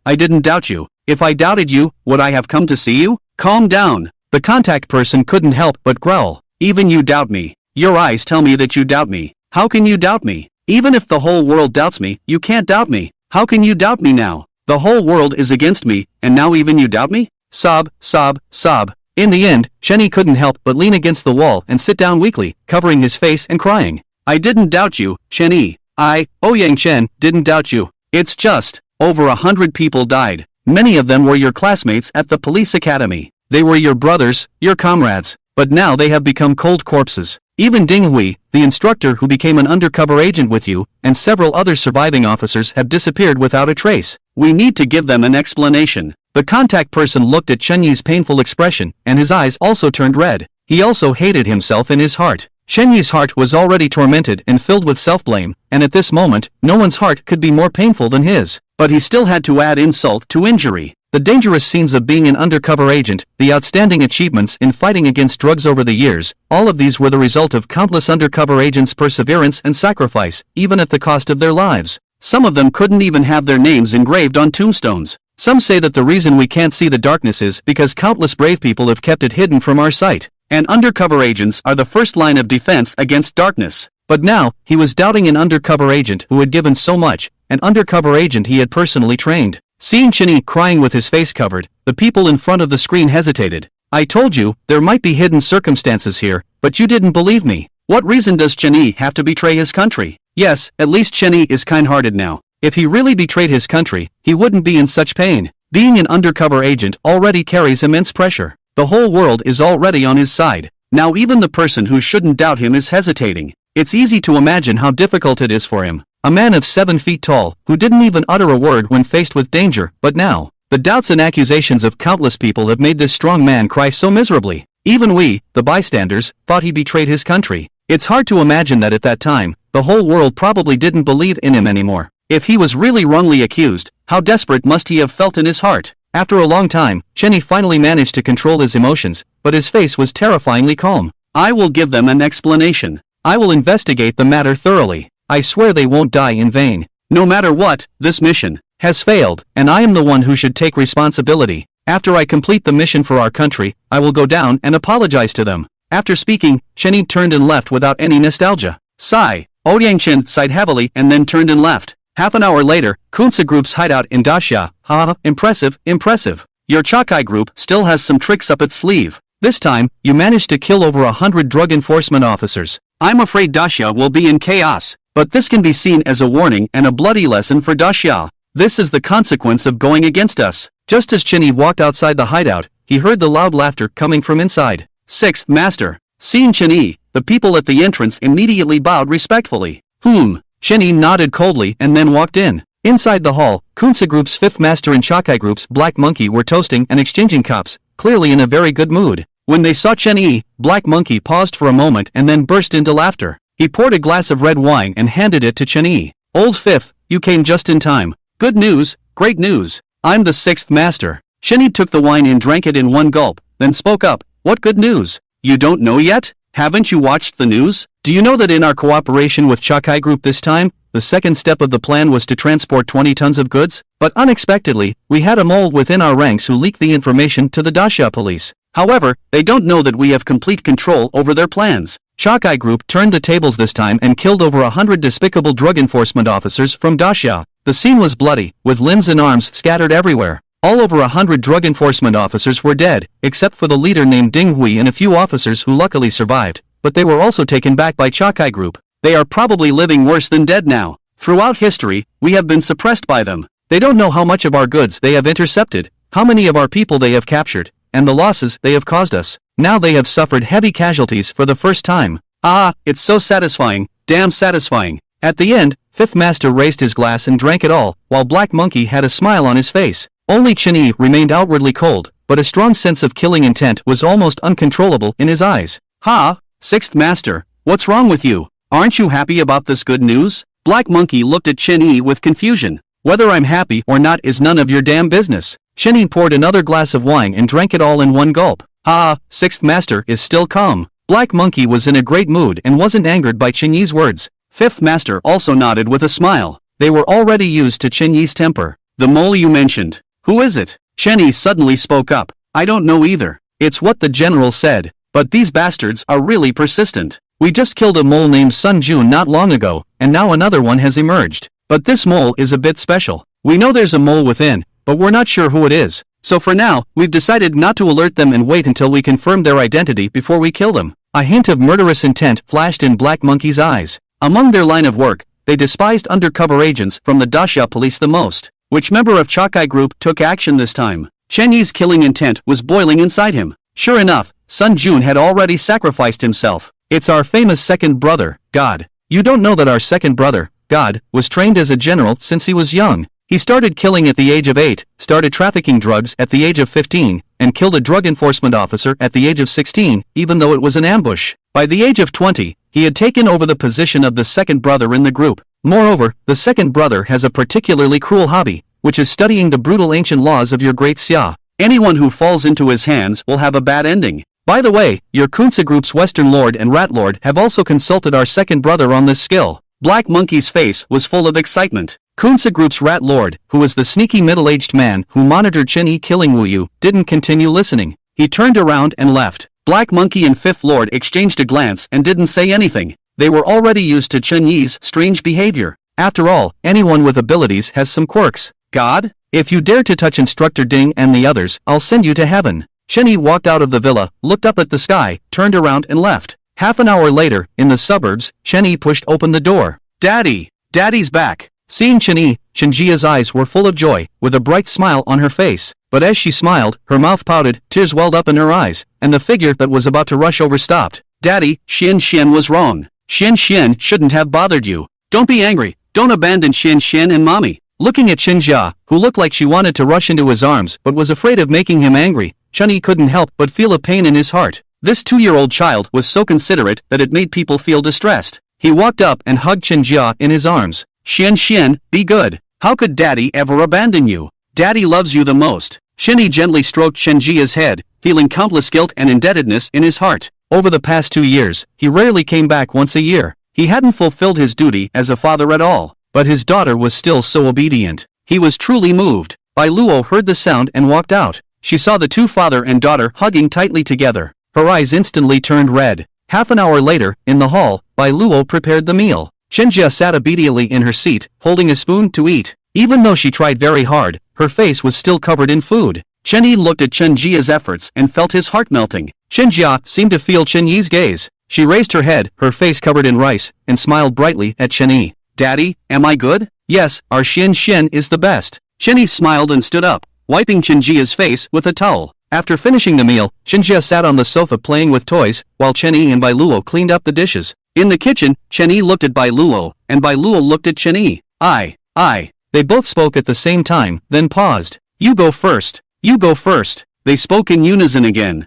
If I doubted you, would I have come to see you? Calm down. The contact person couldn't help but growl. Even you doubt me. Your eyes tell me that you doubt me. How can you doubt me? Even if the whole world doubts me, you can't doubt me. How can you doubt me now? The whole world is against me, and now even you doubt me? Sob. In the end, Chen Yi couldn't help but lean against the wall and sit down weakly, covering his face and crying. I didn't doubt you, Chen Yi. Ouyang Chen, didn't doubt you. It's just, over 100 people died. Many of them were your classmates at the police academy. They were your brothers, your comrades, but now they have become cold corpses. Even Ding Hui, the instructor who became an undercover agent with you, and several other surviving officers have disappeared without a trace. We need to give them an explanation. The contact person looked at Chen Yi's painful expression, and his eyes also turned red. He also hated himself in his heart. Chen Yi's heart was already tormented and filled with self-blame, and at this moment, no one's heart could be more painful than his. But he still had to add insult to injury. The dangerous scenes of being an undercover agent, the outstanding achievements in fighting against drugs over the years, all of these were the result of countless undercover agents' perseverance and sacrifice, even at the cost of their lives. Some of them couldn't even have their names engraved on tombstones. Some say that the reason we can't see the darkness is because countless brave people have kept it hidden from our sight. And undercover agents are the first line of defense against darkness. But now, he was doubting an undercover agent who had given so much, an undercover agent he had personally trained. Seeing Chen Yi crying with his face covered, the people in front of the screen hesitated. I told you, there might be hidden circumstances here, but you didn't believe me. What reason does Chen Yi have to betray his country? Yes, at least Chen Yi is kind-hearted now. If he really betrayed his country, he wouldn't be in such pain. Being an undercover agent already carries immense pressure. The whole world is already on his side. Now even the person who shouldn't doubt him is hesitating. It's easy to imagine how difficult it is for him. A man of 7 feet tall, who didn't even utter a word when faced with danger, but now, the doubts and accusations of countless people have made this strong man cry so miserably. Even we, the bystanders, thought he betrayed his country. It's hard to imagine that at that time, the whole world probably didn't believe in him anymore. If he was really wrongly accused, how desperate must he have felt in his heart? After a long time, Chen Yi finally managed to control his emotions, but his face was terrifyingly calm. I will give them an explanation. I will investigate the matter thoroughly. I swear they won't die in vain. No matter what, this mission has failed, and I am the one who should take responsibility. After I complete the mission for our country, I will go down and apologize to them. After speaking, Chen Yi turned and left without any nostalgia. Sigh. Ouyangchen sighed heavily and then turned and left. Half an hour later, Kunsa Group's hideout in Daxia. Haha, impressive, impressive. Your Chakai Group still has some tricks up its sleeve. This time, you managed to kill over 100 drug enforcement officers. I'm afraid Daxia will be in chaos. But this can be seen as a warning and a bloody lesson for Daxia. This is the consequence of going against us. Just as Chen Yi walked outside the hideout, he heard the loud laughter coming from inside. Sixth Master. Seeing Chen Yi, the people at the entrance immediately bowed respectfully. Chen Yi nodded coldly and then walked in. Inside the hall, Kunsa Group's 5th Master and Chakai Group's Black Monkey were toasting and exchanging cups, clearly in a very good mood. When they saw Chen Yi, Black Monkey paused for a moment and then burst into laughter. He poured a glass of red wine and handed it to Chen Yi. Old Fifth, you came just in time. Good news, great news. I'm the 6th Master. Chen Yi took the wine and drank it in one gulp, then spoke up. What good news? You don't know yet? Haven't you watched the news? Do you know that in our cooperation with Chakai Group this time, the second step of the plan was to transport 20 tons of goods? But unexpectedly, we had a mole within our ranks who leaked the information to the Daxia police. However, they don't know that we have complete control over their plans. Chakai Group turned the tables this time and killed over 100 despicable drug enforcement officers from Daxia. The scene was bloody, with limbs and arms scattered everywhere. All over 100 drug enforcement officers were dead, except for the leader named Ding Hui and a few officers who luckily survived, but they were also taken back by Chakai Group. They are probably living worse than dead now. Throughout history, we have been suppressed by them. They don't know how much of our goods they have intercepted, how many of our people they have captured, and the losses they have caused us. Now they have suffered heavy casualties for the first time. Ah, it's so satisfying, damn satisfying. At the end, 5th Master raised his glass and drank it all, while Black Monkey had a smile on his face. Only Chen Yi remained outwardly cold, but a strong sense of killing intent was almost uncontrollable in his eyes. Ha, 6th Master, what's wrong with you? Aren't you happy about this good news? Black Monkey looked at Chen Yi with confusion. Whether I'm happy or not is none of your damn business. Chen Yi poured another glass of wine and drank it all in one gulp. Ah, 6th Master is still calm. Black Monkey was in a great mood and wasn't angered by Chen Yi's words. 5th Master also nodded with a smile. They were already used to Chen Yi's temper. The mole you mentioned. Who is it? Chen Yi suddenly spoke up. I don't know either. It's what the general said. But these bastards are really persistent. We just killed a mole named Sun Jun not long ago, and now another one has emerged. But this mole is a bit special. We know there's a mole within, but we're not sure who it is. So for now, we've decided not to alert them and wait until we confirm their identity before we kill them. A hint of murderous intent flashed in Black Monkey's eyes. Among their line of work, they despised undercover agents from the Daxia police the most. Which member of Chakai Group took action this time? Chen Yi's killing intent was boiling inside him. Sure enough, Sun Jun had already sacrificed himself. It's our famous second brother, God. You don't know that our second brother, God, was trained as a general since he was young. He started killing at the age of 8, started trafficking drugs at the age of 15, and killed a drug enforcement officer at the age of 16, even though it was an ambush. By the age of 20, he had taken over the position of the second brother in the group. Moreover, the second brother has a particularly cruel hobby, which is studying the brutal ancient laws of your great Xia. Anyone who falls into his hands will have a bad ending. By the way, your Kunsa group's Western Lord and Rat Lord have also consulted our second brother on this skill. Black Monkey's face was full of excitement. Kunsa group's Rat Lord, who was the sneaky middle-aged man who monitored Chen Yi killing Wu Yu, didn't continue listening. He turned around and left. Black Monkey and Fifth Lord exchanged a glance and didn't say anything. They were already used to Chen Yi's strange behavior. After all, anyone with abilities has some quirks. God? If you dare to touch Instructor Ding and the others, I'll send you to heaven. Chen Yi walked out of the villa, looked up at the sky, turned around and left. Half an hour later, in the suburbs, Chen Yi pushed open the door. Daddy! Daddy's back! Seeing Chen Yi, Chen Jia's eyes were full of joy, with a bright smile on her face. But as she smiled, her mouth pouted, tears welled up in her eyes, and the figure that was about to rush over stopped. Daddy, Xian was wrong. Xian shouldn't have bothered you. Don't be angry. Don't abandon Xian and Mommy. Looking at Chen Jia, who looked like she wanted to rush into his arms but was afraid of making him angry, Chen Yi couldn't help but feel a pain in his heart. This 2-year-old child was so considerate that it made people feel distressed. He walked up and hugged Chen Jia in his arms. Xian, be good. How could Daddy ever abandon you? Daddy loves you the most. Chen Yi gently stroked Chen Jia's head, feeling countless guilt and indebtedness in his heart. Over the past 2 years, he rarely came back once a year. He hadn't fulfilled his duty as a father at all. But his daughter was still so obedient. He was truly moved. Bai Luo heard the sound and walked out. She saw the two father and daughter hugging tightly together. Her eyes instantly turned red. Half an hour later, in the hall, Bai Luo prepared the meal. Chen Jia sat obediently in her seat, holding a spoon to eat. Even though she tried very hard, her face was still covered in food. Chen Yi looked at Chen Jia's efforts and felt his heart melting. Chen Jia seemed to feel Chen Yi's gaze. She raised her head, her face covered in rice, and smiled brightly at Chen Yi. Daddy, am I good? Yes, our Xian is the best. Chen Yi smiled and stood up, wiping Chen Jia's face with a towel. After finishing the meal, Chen Jia sat on the sofa playing with toys, while Chen Yi and Bai Luo cleaned up the dishes. In the kitchen, Chen Yi looked at Bai Luo, and Bai Luo looked at Chen Yi. I. They both spoke at the same time, then paused. You go first. You go first. They spoke in unison again.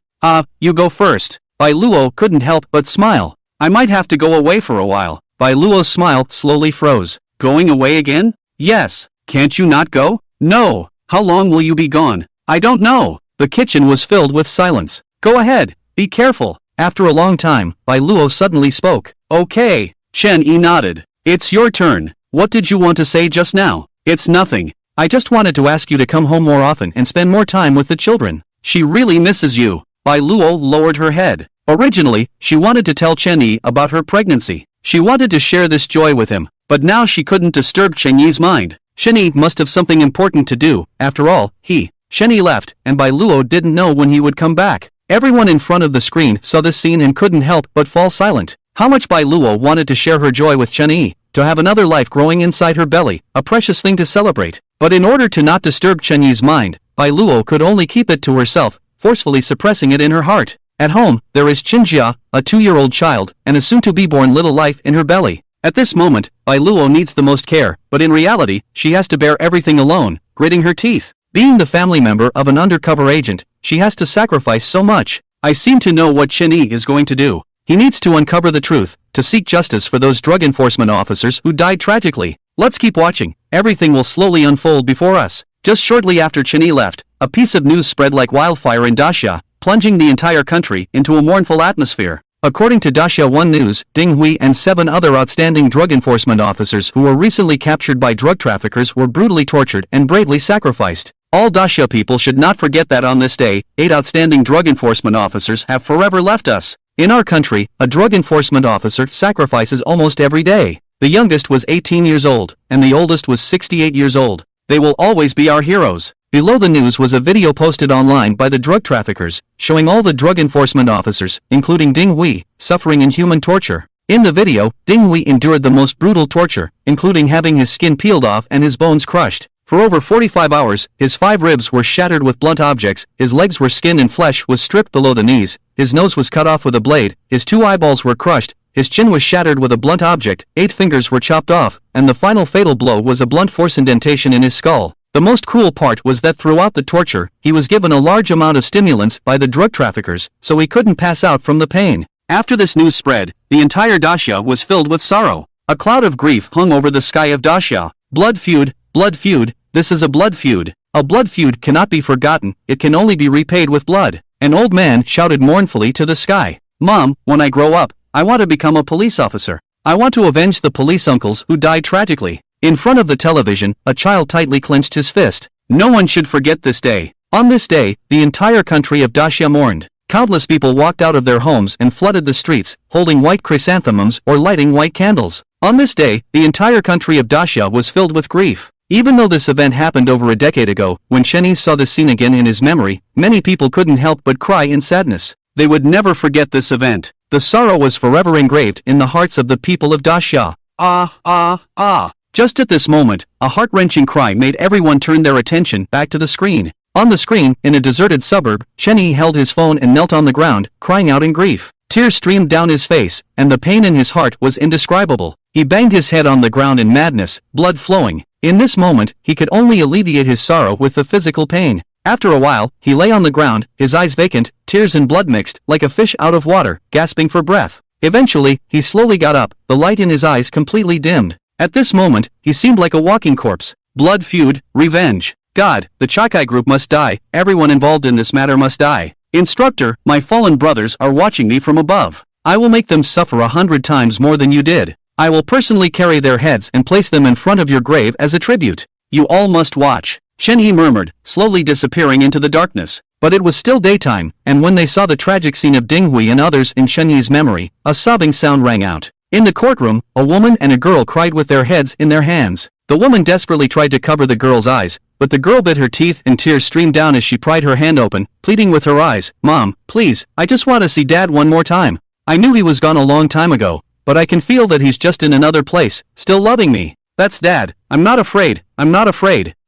You go first. Bai Luo couldn't help but smile. I might have to go away for a while. Bai Luo's smile slowly froze. Going away again? Yes. Can't you not go? No. How long will you be gone? I don't know. The kitchen was filled with silence. Go ahead. Be careful. After a long time, Bai Luo suddenly spoke. Okay. Chen Yi nodded. It's your turn. What did you want to say just now? It's nothing. I just wanted to ask you to come home more often and spend more time with the children. She really misses you. Bai Luo lowered her head. Originally, she wanted to tell Chen Yi about her pregnancy. She wanted to share this joy with him, but now she couldn't disturb Chen Yi's mind. Chen Yi must have something important to do. After all, Chen Yi left, and Bai Luo didn't know when he would come back. Everyone in front of the screen saw this scene and couldn't help but fall silent. How much Bai Luo wanted to share her joy with Chen Yi, to have another life growing inside her belly, a precious thing to celebrate. But in order to not disturb Chen Yi's mind, Bai Luo could only keep it to herself, forcefully suppressing it in her heart. At home, there is Chen Jia, a 2-year-old child, and a soon-to-be-born little life in her belly. At this moment, Bai Luo needs the most care, but in reality, she has to bear everything alone, gritting her teeth. Being the family member of an undercover agent, she has to sacrifice so much. I seem to know what Chen Yi is going to do. He needs to uncover the truth, to seek justice for those drug enforcement officers who died tragically. Let's keep watching. Everything will slowly unfold before us. Just shortly after Chen Yi left, a piece of news spread like wildfire in Daxia, plunging the entire country into a mournful atmosphere. According to Daxia 1 News, Ding Hui and 7 other outstanding drug enforcement officers who were recently captured by drug traffickers were brutally tortured and bravely sacrificed. All Daxia people should not forget that on this day, 8 outstanding drug enforcement officers have forever left us. In our country, a drug enforcement officer sacrifices almost every day. The youngest was 18 years old, and the oldest was 68 years old. They will always be our heroes. Below the news was a video posted online by the drug traffickers, showing all the drug enforcement officers, including Ding Hui, suffering inhuman torture. In the video, Ding Hui endured the most brutal torture, including having his skin peeled off and his bones crushed. For over 45 hours, his 5 ribs were shattered with blunt objects, his legs were skinned and flesh was stripped below the knees, his nose was cut off with a blade, his 2 eyeballs were crushed, his chin was shattered with a blunt object, 8 fingers were chopped off, and the final fatal blow was a blunt force indentation in his skull. The most cruel part was that throughout the torture, he was given a large amount of stimulants by the drug traffickers, so he couldn't pass out from the pain. After this news spread, the entire Dacia was filled with sorrow. A cloud of grief hung over the sky of Dacia. Blood feud, this is a blood feud. A blood feud cannot be forgotten, it can only be repaid with blood. An old man shouted mournfully to the sky. Mom, when I grow up, I want to become a police officer. I want to avenge the police uncles who died tragically. In front of the television, a child tightly clenched his fist. No one should forget this day. On this day, the entire country of Dacia mourned. Countless people walked out of their homes and flooded the streets, holding white chrysanthemums or lighting white candles. On this day, the entire country of Dacia was filled with grief. Even though this event happened over a decade ago, when Sheniz saw this scene again in his memory, many people couldn't help but cry in sadness. They would never forget this event. The sorrow was forever engraved in the hearts of the people of Dacia. Just at this moment, a heart-wrenching cry made everyone turn their attention back to the screen. On the screen, in a deserted suburb, Sheni held his phone and knelt on the ground, crying out in grief. Tears streamed down his face, and the pain in his heart was indescribable. He banged his head on the ground in madness, blood flowing. In this moment, he could only alleviate his sorrow with the physical pain. After a while, he lay on the ground, his eyes vacant, tears and blood mixed, like a fish out of water, gasping for breath. Eventually, he slowly got up, the light in his eyes completely dimmed. At this moment, he seemed like a walking corpse. Blood feud, revenge. God, the Chakai group must die, everyone involved in this matter must die. Instructor, my fallen brothers are watching me from above. I will make them suffer 100 times more than you did. I will personally carry their heads and place them in front of your grave as a tribute. You all must watch. Shenhe murmured, slowly disappearing into the darkness. But it was still daytime, and when they saw the tragic scene of Dinghui and others in Shenhe's memory, a sobbing sound rang out. In the courtroom, a woman and a girl cried with their heads in their hands. The woman desperately tried to cover the girl's eyes, but the girl bit her teeth and tears streamed down as she pried her hand open, pleading with her eyes, Mom, please, I just want to see Dad one more time. I knew he was gone a long time ago, but I can feel that he's just in another place, still loving me. That's Dad. I'm not afraid.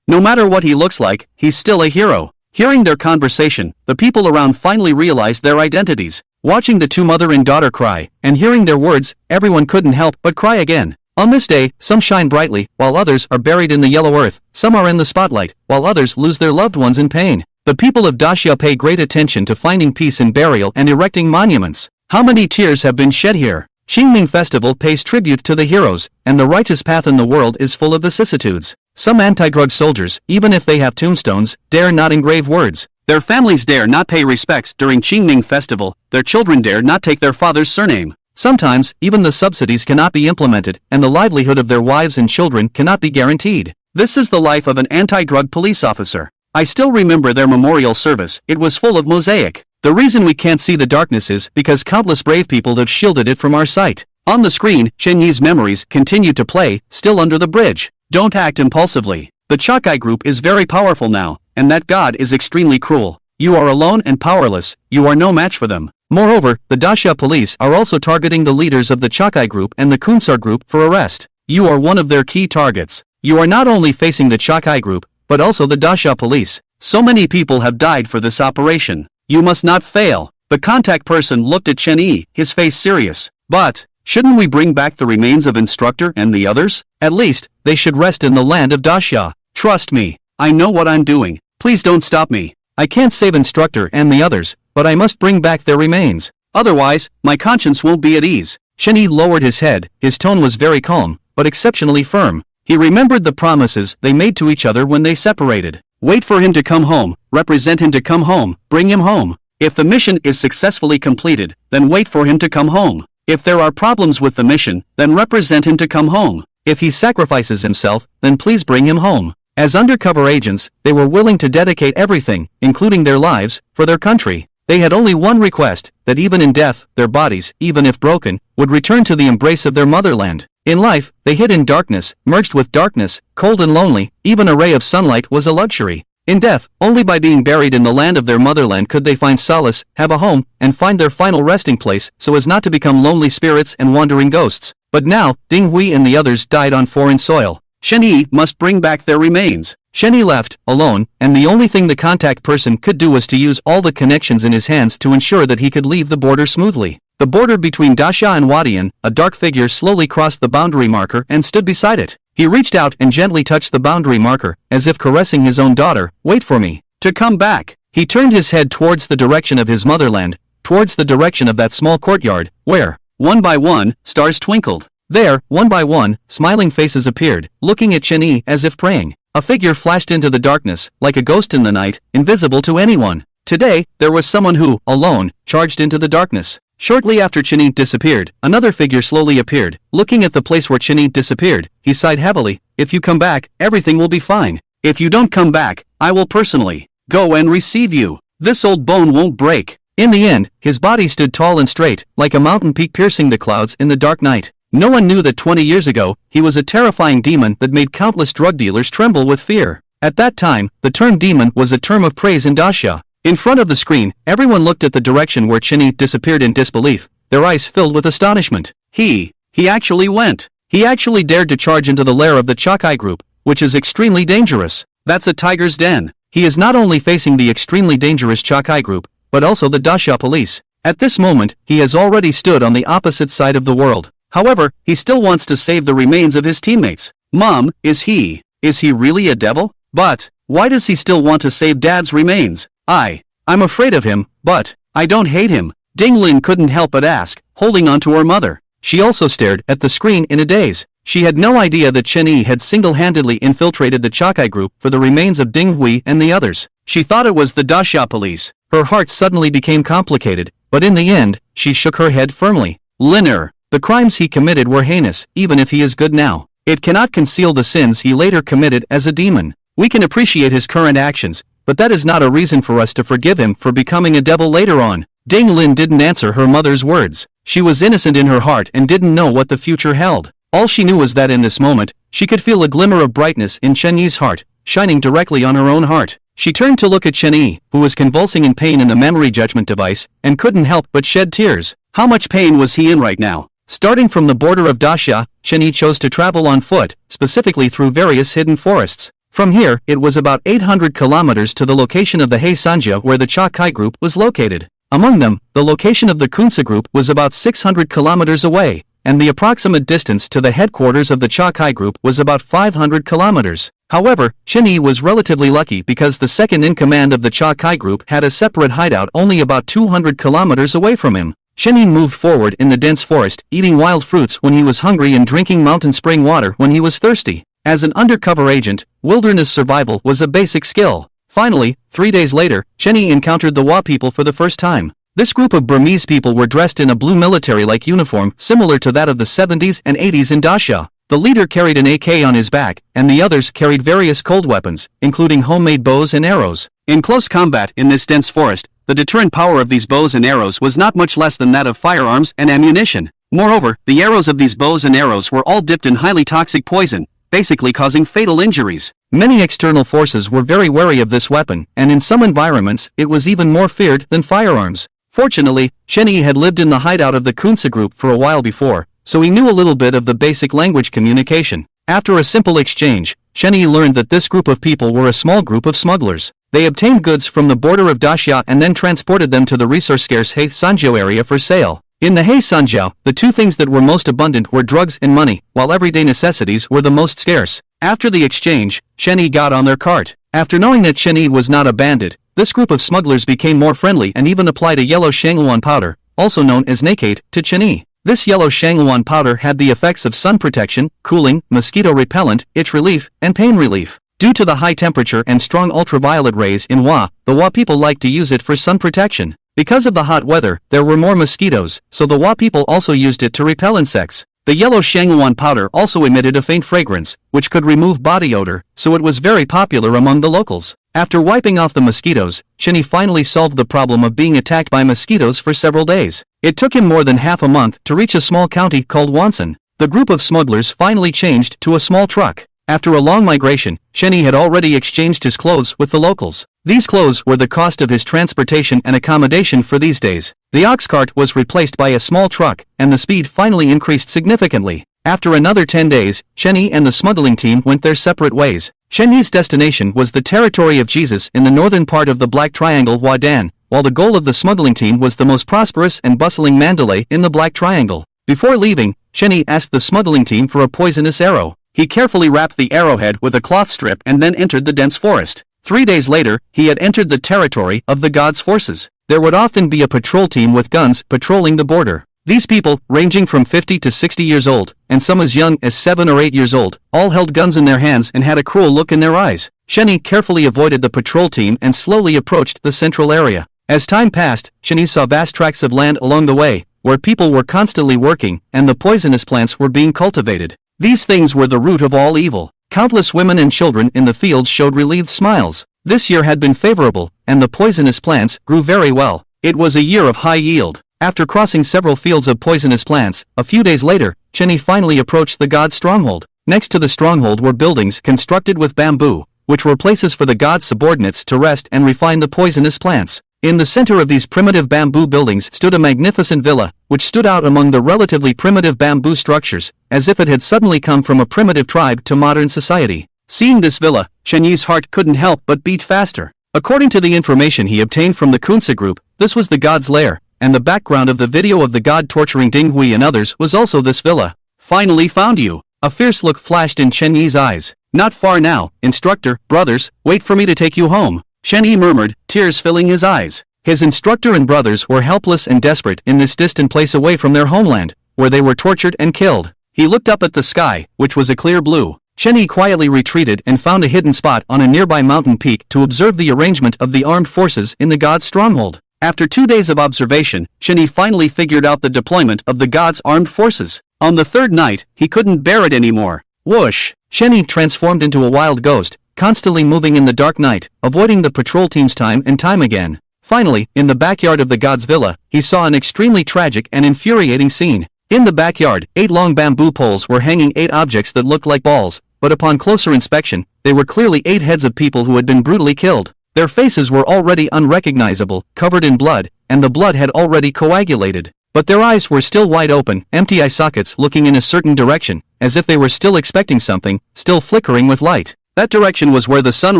No matter what he looks like, he's still a hero. Hearing their conversation, the people around finally realized their identities. Watching the two mother and daughter cry, and hearing their words, everyone couldn't help but cry again. On this day, some shine brightly, while others are buried in the yellow earth, some are in the spotlight, while others lose their loved ones in pain. The people of Dacia pay great attention to finding peace in burial and erecting monuments. How many tears have been shed here? Qingming Festival pays tribute to the heroes, and the righteous path in the world is full of vicissitudes. Some anti-drug soldiers, even if they have tombstones, dare not engrave words. Their families dare not pay respects during Qingming Festival, their children dare not take their father's surname. Sometimes, even the subsidies cannot be implemented, and the livelihood of their wives and children cannot be guaranteed. This is the life of an anti-drug police officer. I still remember their memorial service, it was full of mosaic. The reason we can't see the darkness is because countless brave people have shielded it from our sight. On the screen, Shenhe's memories continue to play, still under the bridge. Don't act impulsively. The Chakai group is very powerful now, and that God is extremely cruel. You are alone and powerless, you are no match for them. Moreover, the Dacia police are also targeting the leaders of the Chakai group and the Kunsar group for arrest. You are one of their key targets. You are not only facing the Chakai group, but also the Dacia police. So many people have died for this operation. You must not fail. The contact person looked at Shenhe, his face serious. But, shouldn't we bring back the remains of Instructor and the others? At least, they should rest in the land of Dacia. Trust me. I know what I'm doing. Please don't stop me. I can't save Instructor and the others, but I must bring back their remains. Otherwise, my conscience won't be at ease. Shenhe lowered his head, his tone was very calm, but exceptionally firm. He remembered the promises they made to each other when they separated. Wait for him to come home, represent him to come home, bring him home. If the mission is successfully completed, then wait for him to come home. If there are problems with the mission, then represent him to come home. If he sacrifices himself, then please bring him home. As undercover agents, they were willing to dedicate everything, including their lives, for their country. They had only one request, that even in death, their bodies, even if broken, would return to the embrace of their motherland. In life, they hid in darkness, merged with darkness, cold and lonely, even a ray of sunlight was a luxury. In death, only by being buried in the land of their motherland could they find solace, have a home, and find their final resting place so as not to become lonely spirits and wandering ghosts. But now, Dinghui and the others died on foreign soil. Shen must bring back their remains. Shen left, alone, and the only thing the contact person could do was to use all the connections in his hands to ensure that he could leave the border smoothly. The border between Dasha and Wadian, a dark figure slowly crossed the boundary marker and stood beside it. He reached out and gently touched the boundary marker, as if caressing his own daughter. "Wait for me to come back." He turned his head towards the direction of his motherland, towards the direction of that small courtyard, where, one by one, stars twinkled. There, one by one, smiling faces appeared, looking at Shen as if praying. A figure flashed into the darkness, like a ghost in the night, invisible to anyone. Today, there was someone who, alone, charged into the darkness. Shortly after Shen disappeared, another figure slowly appeared. Looking at the place where Shen disappeared, he sighed heavily. "If you come back, everything will be fine. If you don't come back, I will personally go and receive you. This old bone won't break." In the end, his body stood tall and straight, like a mountain peak piercing the clouds in the dark night. No one knew that 20 years ago, he was a terrifying demon that made countless drug dealers tremble with fear. At that time, the term demon was a term of praise in Dasha. In front of the screen, everyone looked at the direction where Shen disappeared in disbelief, their eyes filled with astonishment. He actually went. He actually dared to charge into the lair of the Chakai group, which is extremely dangerous. That's a tiger's den. He is not only facing the extremely dangerous Chakai group, but also the Dasha police. At this moment, he has already stood on the opposite side of the world. However, he still wants to save the remains of his teammates. Mom, is he really a devil? But, why does he still want to save Dad's remains? I'm afraid of him, but I don't hate him. Dinglin couldn't help but ask, holding on to her mother. She also stared at the screen in a daze. She had no idea that Shen had single-handedly infiltrated the Chakai group for the remains of Ding Hui and the others. She thought it was the Dasha police. Her heart suddenly became complicated, but in the end, she shook her head firmly. Linner, the crimes he committed were heinous, even if he is good now. It cannot conceal the sins he later committed as a demon. We can appreciate his current actions, but that is not a reason for us to forgive him for becoming a devil later on. Ding Lin didn't answer her mother's words. She was innocent in her heart and didn't know what the future held. All she knew was that in this moment, she could feel a glimmer of brightness in Shen Yi's heart, shining directly on her own heart. She turned to look at Shen Yi, who was convulsing in pain in the memory judgment device, and couldn't help but shed tears. How much pain was he in right now? Starting from the border of Dasha, Shen Yi chose to travel on foot, specifically through various hidden forests. From here, it was about 800 kilometers to the location of the Heisanja where the Chakai group was located. Among them, the location of the Kunsa group was about 600 kilometers away, and the approximate distance to the headquarters of the Chakai group was about 500 kilometers. However, Shen Yi was relatively lucky because the second-in-command of the Chakai group had a separate hideout only about 200 kilometers away from him. Shen Yi moved forward in the dense forest, eating wild fruits when he was hungry and drinking mountain spring water when he was thirsty. As an undercover agent, wilderness survival was a basic skill. Finally, 3 days later, Shen Yi encountered the Wa people for the first time. This group of Burmese people were dressed in a blue military-like uniform similar to that of the 70s and 80s in Dasha. The leader carried an AK on his back, and the others carried various cold weapons, including homemade bows and arrows. In close combat in this dense forest, the deterrent power of these bows and arrows was not much less than that of firearms and ammunition. Moreover, the arrows of these bows and arrows were all dipped in highly toxic poison, basically causing fatal injuries. Many external forces were very wary of this weapon, and in some environments, it was even more feared than firearms. Fortunately, Shen Yi had lived in the hideout of the Kunsa group for a while before, so he knew a little bit of the basic language communication. After a simple exchange, Shen Yi learned that this group of people were a small group of smugglers. They obtained goods from the border of Dasha and then transported them to the resource-scarce Heisanja area for sale. In the Heisanja, the two things that were most abundant were drugs and money, while everyday necessities were the most scarce. After the exchange, Shen Yi got on their cart. After knowing that Shen Yi was not a bandit, this group of smugglers became more friendly and even applied a yellow shangluan powder, also known as Nakate, to Shen Yi. This yellow shangluan powder had the effects of sun protection, cooling, mosquito repellent, itch relief, and pain relief. Due to the high temperature and strong ultraviolet rays in Wa, the Wa people liked to use it for sun protection. Because of the hot weather, there were more mosquitoes, so the Wa people also used it to repel insects. The yellow shangluan powder also emitted a faint fragrance, which could remove body odor, so it was very popular among the locals. After wiping off the mosquitoes, Shen Yi finally solved the problem of being attacked by mosquitoes for several days. It took him more than half a month to reach a small county called Wonsan. The group of smugglers finally changed to a small truck. After a long migration, Shen Yi had already exchanged his clothes with the locals. These clothes were the cost of his transportation and accommodation for these days. The ox cart was replaced by a small truck, and the speed finally increased significantly. After another 10 days, Shenyi and the smuggling team went their separate ways. Shenyi's destination was the territory of Jesus in the northern part of the Black Triangle Wadan, while the goal of the smuggling team was the most prosperous and bustling Mandalay in the Black Triangle. Before leaving, Shenyi asked the smuggling team for a poisonous arrow. He carefully wrapped the arrowhead with a cloth strip and then entered the dense forest. 3 days later, he had entered the territory of the gods' forces. There would often be a patrol team with guns patrolling the border. These people, ranging from 50 to 60 years old, and some as young as 7 or 8 years old, all held guns in their hands and had a cruel look in their eyes. Shenyi carefully avoided the patrol team and slowly approached the central area. As time passed, Shenyi saw vast tracts of land along the way, where people were constantly working, and the poisonous plants were being cultivated. These things were the root of all evil. Countless women and children in the fields showed relieved smiles. This year had been favorable, and the poisonous plants grew very well. It was a year of high yield. After crossing several fields of poisonous plants, a few days later, Shenyi finally approached the god's stronghold. Next to the stronghold were buildings constructed with bamboo, which were places for the god's subordinates to rest and refine the poisonous plants. In the center of these primitive bamboo buildings stood a magnificent villa, which stood out among the relatively primitive bamboo structures, as if it had suddenly come from a primitive tribe to modern society. Seeing this villa, Shenyi's heart couldn't help but beat faster. According to the information he obtained from the Kunsa group, this was the god's lair, and the background of the video of the god torturing Ding Hui and others was also this villa. Finally found you! A fierce look flashed in Shenyi's eyes. Not far now, instructor, brothers, wait for me to take you home. Shenyi murmured, tears filling his eyes. His instructor and brothers were helpless and desperate in this distant place away from their homeland, where they were tortured and killed. He looked up at the sky, which was a clear blue. Shenyi quietly retreated and found a hidden spot on a nearby mountain peak to observe the arrangement of the armed forces in the god's stronghold. After 2 days of observation, Shenyi finally figured out the deployment of the god's armed forces. On the third night, he couldn't bear it anymore. Whoosh! Shenyi transformed into a wild ghost, constantly moving in the dark night, avoiding the patrol teams time and time again. Finally, in the backyard of the god's villa, he saw an extremely tragic and infuriating scene. In the backyard, 8 long bamboo poles were hanging 8 objects that looked like balls, but upon closer inspection, they were clearly 8 heads of people who had been brutally killed. Their faces were already unrecognizable, covered in blood, and the blood had already coagulated. But their eyes were still wide open, empty eye sockets looking in a certain direction, as if they were still expecting something, still flickering with light. That direction was where the sun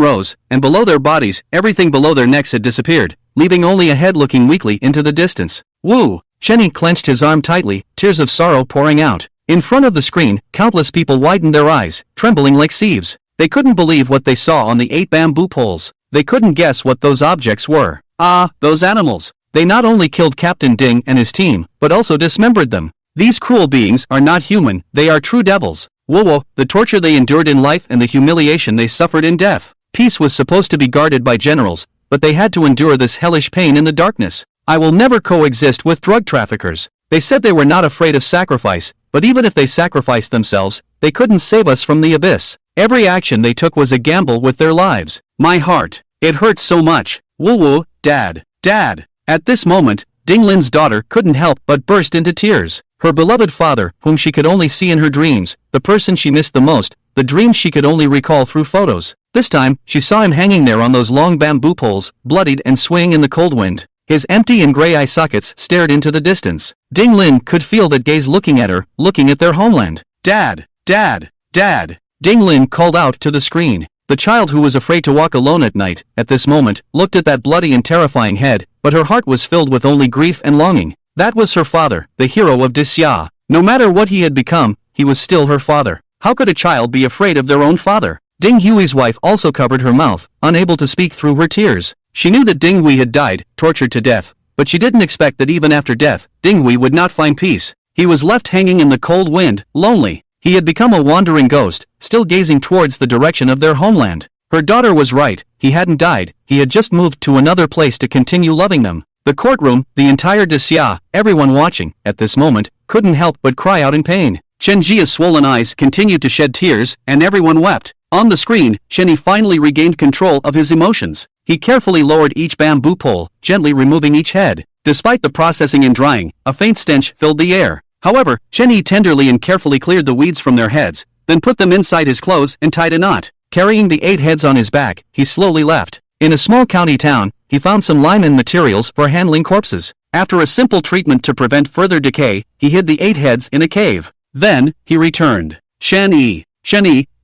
rose, and below their bodies, everything below their necks had disappeared, leaving only a head looking weakly into the distance. Woo! Shenyi clenched his arm tightly, tears of sorrow pouring out. In front of the screen, countless people widened their eyes, trembling like sieves. They couldn't believe what they saw on the 8 bamboo poles. They couldn't guess what those objects were. Ah, those animals. They not only killed Captain Ding and his team, but also dismembered them. These cruel beings are not human, they are true devils. Whoa, the torture they endured in life and the humiliation they suffered in death. Peace was supposed to be guarded by generals, but they had to endure this hellish pain in the darkness. I will never coexist with drug traffickers. They said they were not afraid of sacrifice, but even if they sacrificed themselves, they couldn't save us from the abyss. Every action they took was a gamble with their lives. My heart. It hurts so much. Woo, Dad. Dad. At this moment, Ding Lin's daughter couldn't help but burst into tears. Her beloved father, whom she could only see in her dreams, the person she missed the most, the dreams she could only recall through photos. This time, she saw him hanging there on those long bamboo poles, bloodied and swaying in the cold wind. His empty and gray eye sockets stared into the distance. Ding Lin could feel that gaze looking at her, looking at their homeland. Dad! Dad! Dad! Ding Lin called out to the screen. The child who was afraid to walk alone at night, at this moment, looked at that bloody and terrifying head, but her heart was filled with only grief and longing. That was her father, the hero of Disya. No matter what he had become, he was still her father. How could a child be afraid of their own father? Ding Hui's wife also covered her mouth, unable to speak through her tears. She knew that Ding Hui had died, tortured to death, but she didn't expect that even after death, Ding Hui would not find peace. He was left hanging in the cold wind, lonely. He had become a wandering ghost, still gazing towards the direction of their homeland. Her daughter was right, he hadn't died, he had just moved to another place to continue loving them. The courtroom, the entire Disya, everyone watching, at this moment, couldn't help but cry out in pain. Chen Jia's swollen eyes continued to shed tears, and everyone wept. On the screen, Shenyi finally regained control of his emotions. He carefully lowered each bamboo pole, gently removing each head. Despite the processing and drying, a faint stench filled the air. However, Shenyi tenderly and carefully cleared the weeds from their heads, then put them inside his clothes and tied a knot. Carrying the 8 heads on his back, he slowly left. In a small county town, he found some lime and materials for handling corpses. After a simple treatment to prevent further decay, he hid the 8 heads in a cave. Then, he returned. Shen-yi,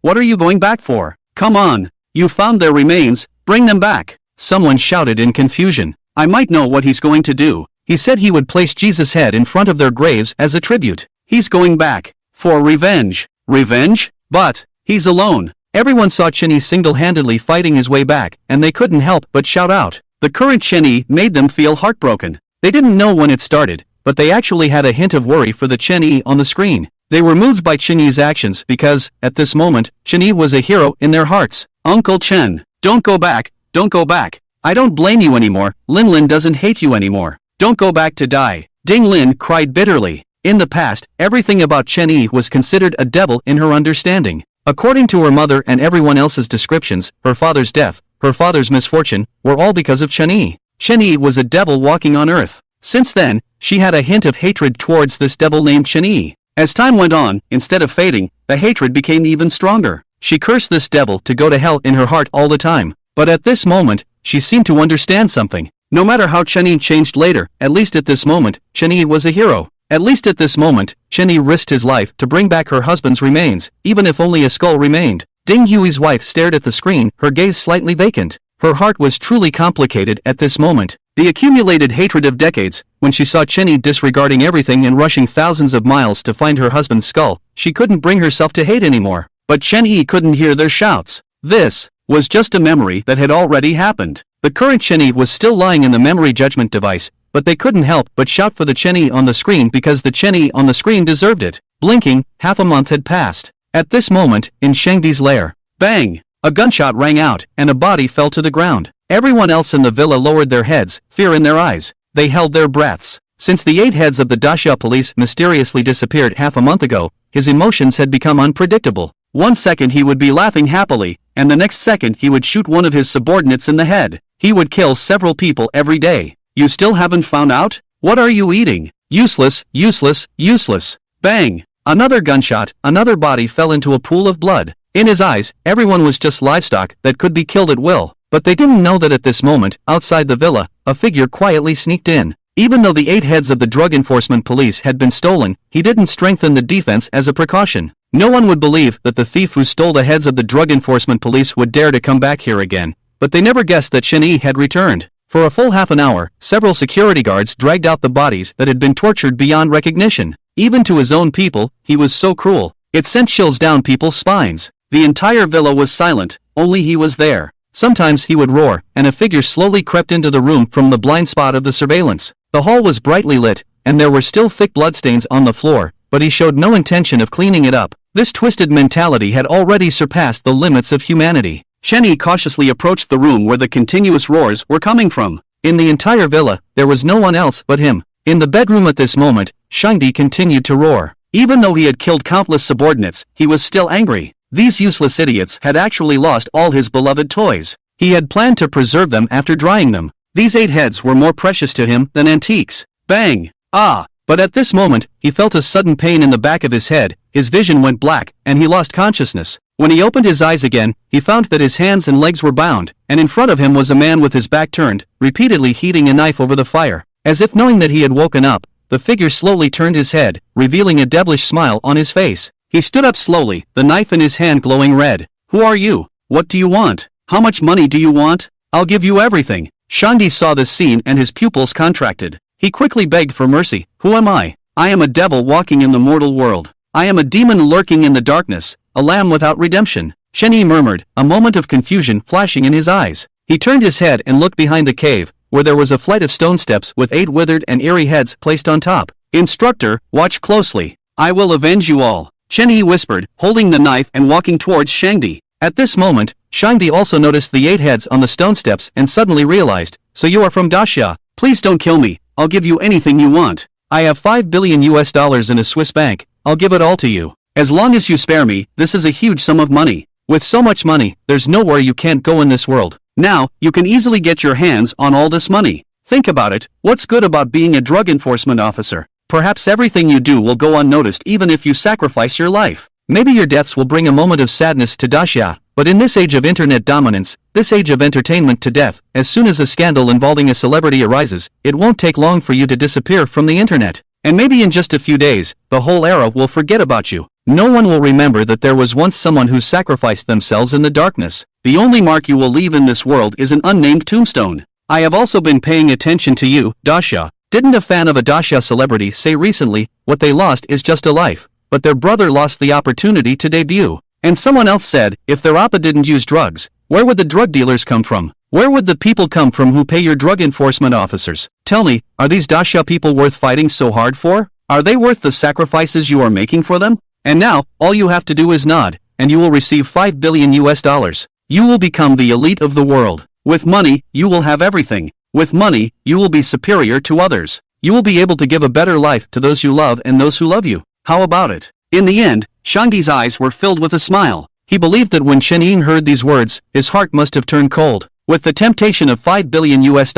what are you going back for? Come on. You found their remains, bring them back. Someone shouted in confusion. I might know what he's going to do. He said he would place Jesus' head in front of their graves as a tribute. He's going back. For revenge. Revenge? But, he's alone. Everyone saw Chen-yi single-handedly fighting his way back, and they couldn't help but shout out. The current Chen-yi made them feel heartbroken. They didn't know when it started, but they actually had a hint of worry for the Chen-yi on the screen. They were moved by Chen-yi's actions because, at this moment, Chen-yi was a hero in their hearts. Uncle Chen, don't go back, don't go back. I don't blame you anymore, Lin doesn't hate you anymore. Don't go back to die. Ding Lin cried bitterly. In the past, everything about Chen-yi was considered a devil in her understanding. According to her mother and everyone else's descriptions, her father's death, her father's misfortune, were all because of Chen-yi. Chen-yi was a devil walking on earth. Since then, she had a hint of hatred towards this devil named Chen-yi. As time went on, instead of fading, the hatred became even stronger. She cursed this devil to go to hell in her heart all the time. But at this moment, she seemed to understand something. No matter how Chen-yi changed later, at least at this moment, Chen-yi was a hero. At least at this moment, Chen-yi risked his life to bring back her husband's remains, even if only a skull remained. Ding Hui's wife stared at the screen, her gaze slightly vacant. Her heart was truly complicated at this moment. The accumulated hatred of decades, when she saw Chen-yi disregarding everything and rushing thousands of miles to find her husband's skull, she couldn't bring herself to hate anymore. But Chen-yi couldn't hear their shouts. This was just a memory that had already happened. The current Chen-yi was still lying in the memory judgment device, but they couldn't help but shout for the Chen-yi on the screen because the Chen-yi on the screen deserved it. Blinking, half a month had passed. At this moment, in Shangdi's lair, bang! A gunshot rang out, and a body fell to the ground. Everyone else in the villa lowered their heads, fear in their eyes. They held their breaths. Since the 8 heads of the Daxia police mysteriously disappeared half a month ago, his emotions had become unpredictable. One second he would be laughing happily, and the next second he would shoot one of his subordinates in the head. He would kill several people every day. You still haven't found out? What are you eating? Useless, useless, useless. Bang! Another gunshot, another body fell into a pool of blood. In his eyes, everyone was just livestock that could be killed at will. But they didn't know that at this moment, outside the villa, a figure quietly sneaked in. Even though the 8 heads of the Drug Enforcement Police had been stolen, he didn't strengthen the defense as a precaution. No one would believe that the thief who stole the heads of the Drug Enforcement Police would dare to come back here again. But they never guessed that Chen-yi had returned. For a full half an hour, several security guards dragged out the bodies that had been tortured beyond recognition. Even to his own people, he was so cruel. It sent chills down people's spines. The entire villa was silent, only he was there. Sometimes he would roar, and a figure slowly crept into the room from the blind spot of the surveillance. The hall was brightly lit, and there were still thick bloodstains on the floor, but he showed no intention of cleaning it up. This twisted mentality had already surpassed the limits of humanity. Chen-yi cautiously approached the room where the continuous roars were coming from. In the entire villa, there was no one else but him. In the bedroom at this moment, Shangdi continued to roar. Even though he had killed countless subordinates, he was still angry. These useless idiots had actually lost all his beloved toys. He had planned to preserve them after drying them. These 8 heads were more precious to him than antiques. Bang! Ah! But at this moment, he felt a sudden pain in the back of his head, his vision went black, and he lost consciousness. When he opened his eyes again, he found that his hands and legs were bound, and in front of him was a man with his back turned, repeatedly heating a knife over the fire. As if knowing that he had woken up, the figure slowly turned his head, revealing a devilish smile on his face. He stood up slowly, the knife in his hand glowing red. Who are you? What do you want? How much money do you want? I'll give you everything. Shangdi saw this scene and his pupils contracted. He quickly begged for mercy. Who am I? I am a devil walking in the mortal world. I am a demon lurking in the darkness, a lamb without redemption. Chen-yi murmured, a moment of confusion flashing in his eyes. He turned his head and looked behind the cave, where there was a flight of stone steps with 8 withered and eerie heads placed on top. Instructor, watch closely. I will avenge you all. Chen-yi whispered, holding the knife and walking towards Shangdi. At this moment, Shangdi also noticed the 8 heads on the stone steps and suddenly realized, so you are from Daxia. Please don't kill me, I'll give you anything you want. I have $5 billion in a Swiss bank, I'll give it all to you. As long as you spare me, this is a huge sum of money. With so much money, there's nowhere you can't go in this world. Now, you can easily get your hands on all this money. Think about it, what's good about being a drug enforcement officer? Perhaps everything you do will go unnoticed even if you sacrifice your life. Maybe your deaths will bring a moment of sadness to Daxia, but in this age of internet dominance, this age of entertainment to death, as soon as a scandal involving a celebrity arises, it won't take long for you to disappear from the internet. And maybe in just a few days, the whole era will forget about you. No one will remember that there was once someone who sacrificed themselves in the darkness. The only mark you will leave in this world is an unnamed tombstone. I have also been paying attention to you, Dasha. Didn't a fan of a Dasha celebrity say recently, what they lost is just a life, but their brother lost the opportunity to debut? And someone else said, if their appa didn't use drugs, where would the drug dealers come from? Where would the people come from who pay your drug enforcement officers? Tell me, are these Dasha people worth fighting so hard for? Are they worth the sacrifices you are making for them? And now, all you have to do is nod, and you will receive $5 billion US. You will become the elite of the world. With money, you will have everything. With money, you will be superior to others. You will be able to give a better life to those you love and those who love you. How about it? In the end, Shanghi's eyes were filled with a smile. He believed that when Chen Yi heard these words, his heart must have turned cold. With the temptation of $5 billion US,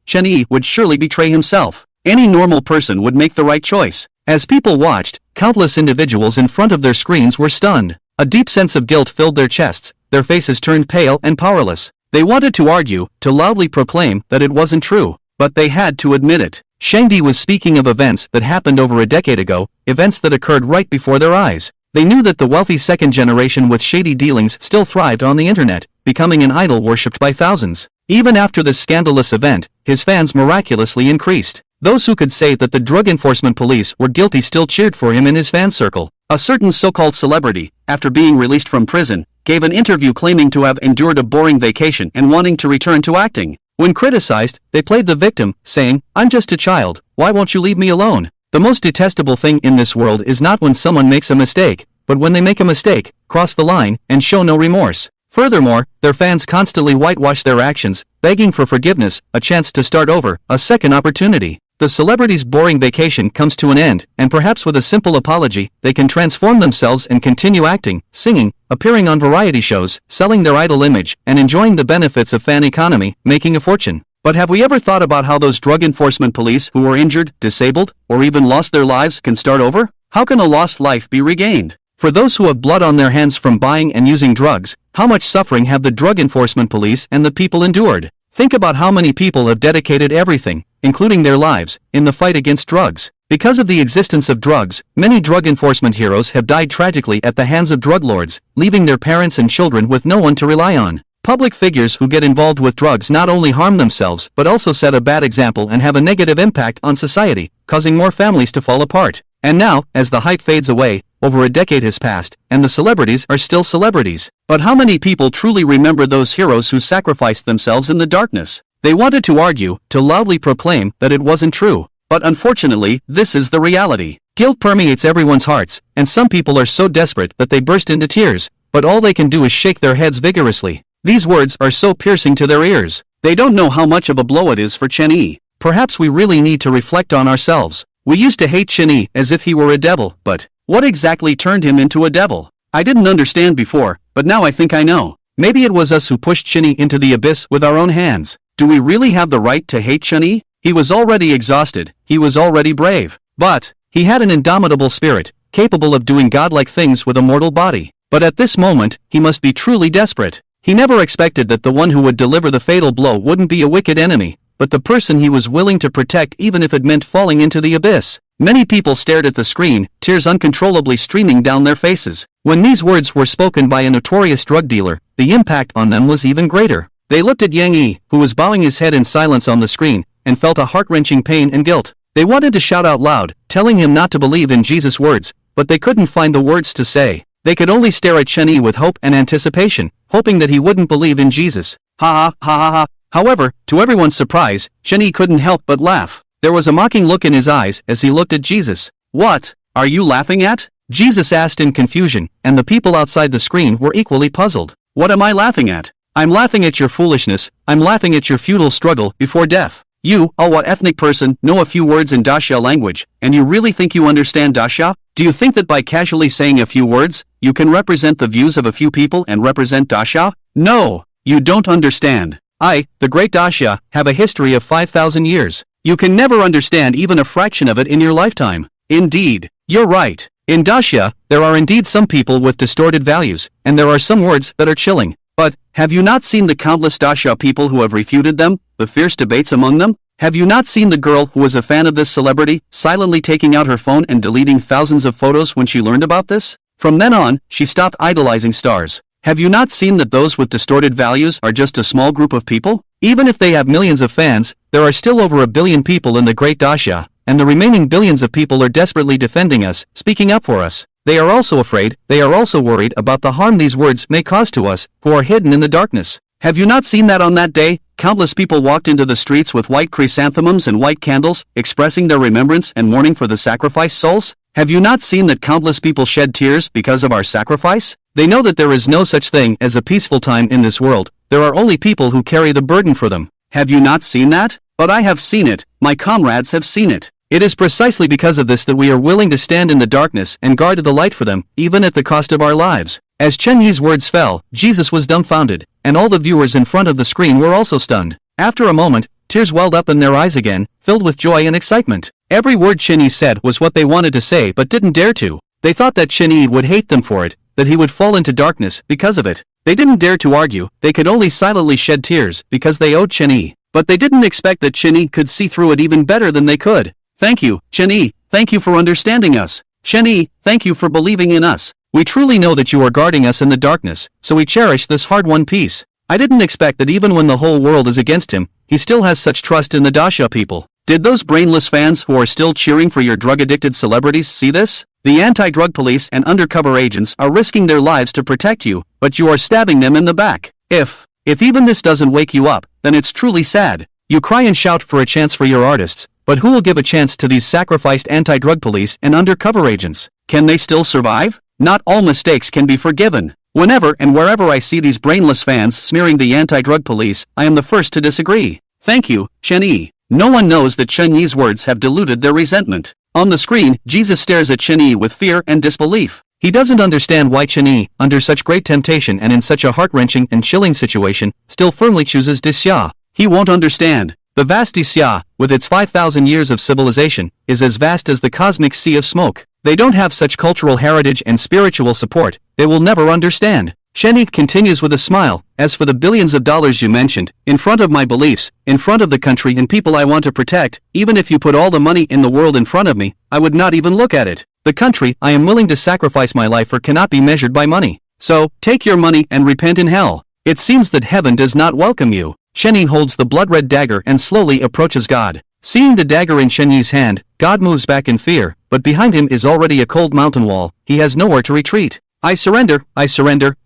Chen Yi would surely betray himself. Any normal person would make the right choice. As people watched, countless individuals in front of their screens were stunned. A deep sense of guilt filled their chests, their faces turned pale and powerless. They wanted to argue, to loudly proclaim that it wasn't true, but they had to admit it. Shangdi was speaking of events that happened over a decade ago, events that occurred right before their eyes. They knew that the wealthy second generation with shady dealings still thrived on the internet, becoming an idol worshipped by thousands. Even after this scandalous event, his fans miraculously increased. Those who could say that the drug enforcement police were guilty still cheered for him in his fan circle. A certain so-called celebrity, after being released from prison, gave an interview claiming to have endured a boring vacation and wanting to return to acting. When criticized, they played the victim, saying, "I'm just a child, why won't you leave me alone?" The most detestable thing in this world is not when someone makes a mistake, but when they make a mistake, cross the line, and show no remorse. Furthermore, their fans constantly whitewash their actions, begging for forgiveness, a chance to start over, a second opportunity. The celebrity's boring vacation comes to an end, and perhaps with a simple apology, they can transform themselves and continue acting, singing, appearing on variety shows, selling their idol image, and enjoying the benefits of fan economy, making a fortune. But have we ever thought about how those drug enforcement police who were injured, disabled, or even lost their lives can start over? How can a lost life be regained? For those who have blood on their hands from buying and using drugs, how much suffering have the drug enforcement police and the people endured? Think about how many people have dedicated everything, including their lives, in the fight against drugs. Because of the existence of drugs, many drug enforcement heroes have died tragically at the hands of drug lords, leaving their parents and children with no one to rely on. Public figures who get involved with drugs not only harm themselves but also set a bad example and have a negative impact on society, causing more families to fall apart. And now, as the hype fades away, over a decade has passed, and the celebrities are still celebrities. But how many people truly remember those heroes who sacrificed themselves in the darkness? They wanted to argue, to loudly proclaim that it wasn't true. But unfortunately, this is the reality. Guilt permeates everyone's hearts, and some people are so desperate that they burst into tears, but all they can do is shake their heads vigorously. These words are so piercing to their ears. They don't know how much of a blow it is for Chen Yi. Perhaps we really need to reflect on ourselves. We used to hate Chen Yi as if he were a devil, but what exactly turned him into a devil? I didn't understand before, but now I think I know. Maybe it was us who pushed Chen Yi into the abyss with our own hands. Do we really have the right to hate Chen Yi? He was already exhausted, he was already brave. But he had an indomitable spirit, capable of doing godlike things with a mortal body. But at this moment, he must be truly desperate. He never expected that the one who would deliver the fatal blow wouldn't be a wicked enemy, but the person he was willing to protect even if it meant falling into the abyss. Many people stared at the screen, tears uncontrollably streaming down their faces. When these words were spoken by a notorious drug dealer, the impact on them was even greater. They looked at Yang Yi, who was bowing his head in silence on the screen, and felt a heart-wrenching pain and guilt. They wanted to shout out loud, telling him not to believe in Jesus' words, but they couldn't find the words to say. They could only stare at Chen Yi with hope and anticipation, hoping that he wouldn't believe in Jesus. Ha ha ha ha ha. However, to everyone's surprise, Chen Yi couldn't help but laugh. There was a mocking look in his eyes as he looked at Jesus. "What are you laughing at?" Jesus asked in confusion, and the people outside the screen were equally puzzled. "What am I laughing at? I'm laughing at your foolishness, I'm laughing at your futile struggle before death. You, what ethnic person, know a few words in Daxia language, and you really think you understand Daxia? Do you think that by casually saying a few words, you can represent the views of a few people and represent Daxia? No, you don't understand. I, the great Daxia, have a history of 5,000 years. You can never understand even a fraction of it in your lifetime. Indeed, you're right. In Daxia, there are indeed some people with distorted values, and there are some words that are chilling. But have you not seen the countless Daxia people who have refuted them, the fierce debates among them? Have you not seen the girl who was a fan of this celebrity, silently taking out her phone and deleting thousands of photos when she learned about this? From then on, she stopped idolizing stars. Have you not seen that those with distorted values are just a small group of people? Even if they have millions of fans, there are still over 1 billion people in the Great Dasha, and the remaining billions of people are desperately defending us, speaking up for us. They are also afraid, they are also worried about the harm these words may cause to us, who are hidden in the darkness. Have you not seen that on that day, countless people walked into the streets with white chrysanthemums and white candles, expressing their remembrance and mourning for the sacrificed souls? Have you not seen that countless people shed tears because of our sacrifice? They know that there is no such thing as a peaceful time in this world, there are only people who carry the burden for them. Have you not seen that? But I have seen it, my comrades have seen it. It is precisely because of this that we are willing to stand in the darkness and guard the light for them, even at the cost of our lives. As Chen Yi's words fell, Jesus was dumbfounded, and all the viewers in front of the screen were also stunned. After a moment, tears welled up in their eyes again, filled with joy and excitement. Every word Chen Yi said was what they wanted to say but didn't dare to. They thought that Chen Yi would hate them for it, that he would fall into darkness because of it. They didn't dare to argue, they could only silently shed tears because they owed Chen Yi. But they didn't expect that Chen Yi could see through it even better than they could. Thank you, Chen Yi, thank you for understanding us. Chen Yi, thank you for believing in us. We truly know that you are guarding us in the darkness, so we cherish this hard-won peace. I didn't expect that even when the whole world is against him, he still has such trust in the Dasha people. Did those brainless fans who are still cheering for your drug-addicted celebrities see this? The anti-drug police and undercover agents are risking their lives to protect you, but you are stabbing them in the back. If even this doesn't wake you up, then it's truly sad. You cry and shout for a chance for your artists, but who will give a chance to these sacrificed anti-drug police and undercover agents? Can they still survive? Not all mistakes can be forgiven. Whenever and wherever I see these brainless fans smearing the anti-drug police, I am the first to disagree. Thank you, Chen Yi. No one knows that Chen Yi's words have diluted their resentment. On the screen, Jesus stares at Chen Yi with fear and disbelief. He doesn't understand why Chen Yi, under such great temptation and in such a heart-wrenching and chilling situation, still firmly chooses Dasha. He won't understand. The vast Dasha, with its 5,000 years of civilization, is as vast as the cosmic sea of smoke. They don't have such cultural heritage and spiritual support, they will never understand. Chen Yi continues with a smile, as for the billions of dollars you mentioned, in front of my beliefs, in front of the country and people I want to protect, even if you put all the money in the world in front of me, I would not even look at it. The country I am willing to sacrifice my life for cannot be measured by money. So, take your money and repent in hell. It seems that heaven does not welcome you. Chen Yi holds the blood-red dagger and slowly approaches God. Seeing the dagger in Chen Yi's hand, God moves back in fear, but behind him is already a cold mountain wall, he has nowhere to retreat. I surrender,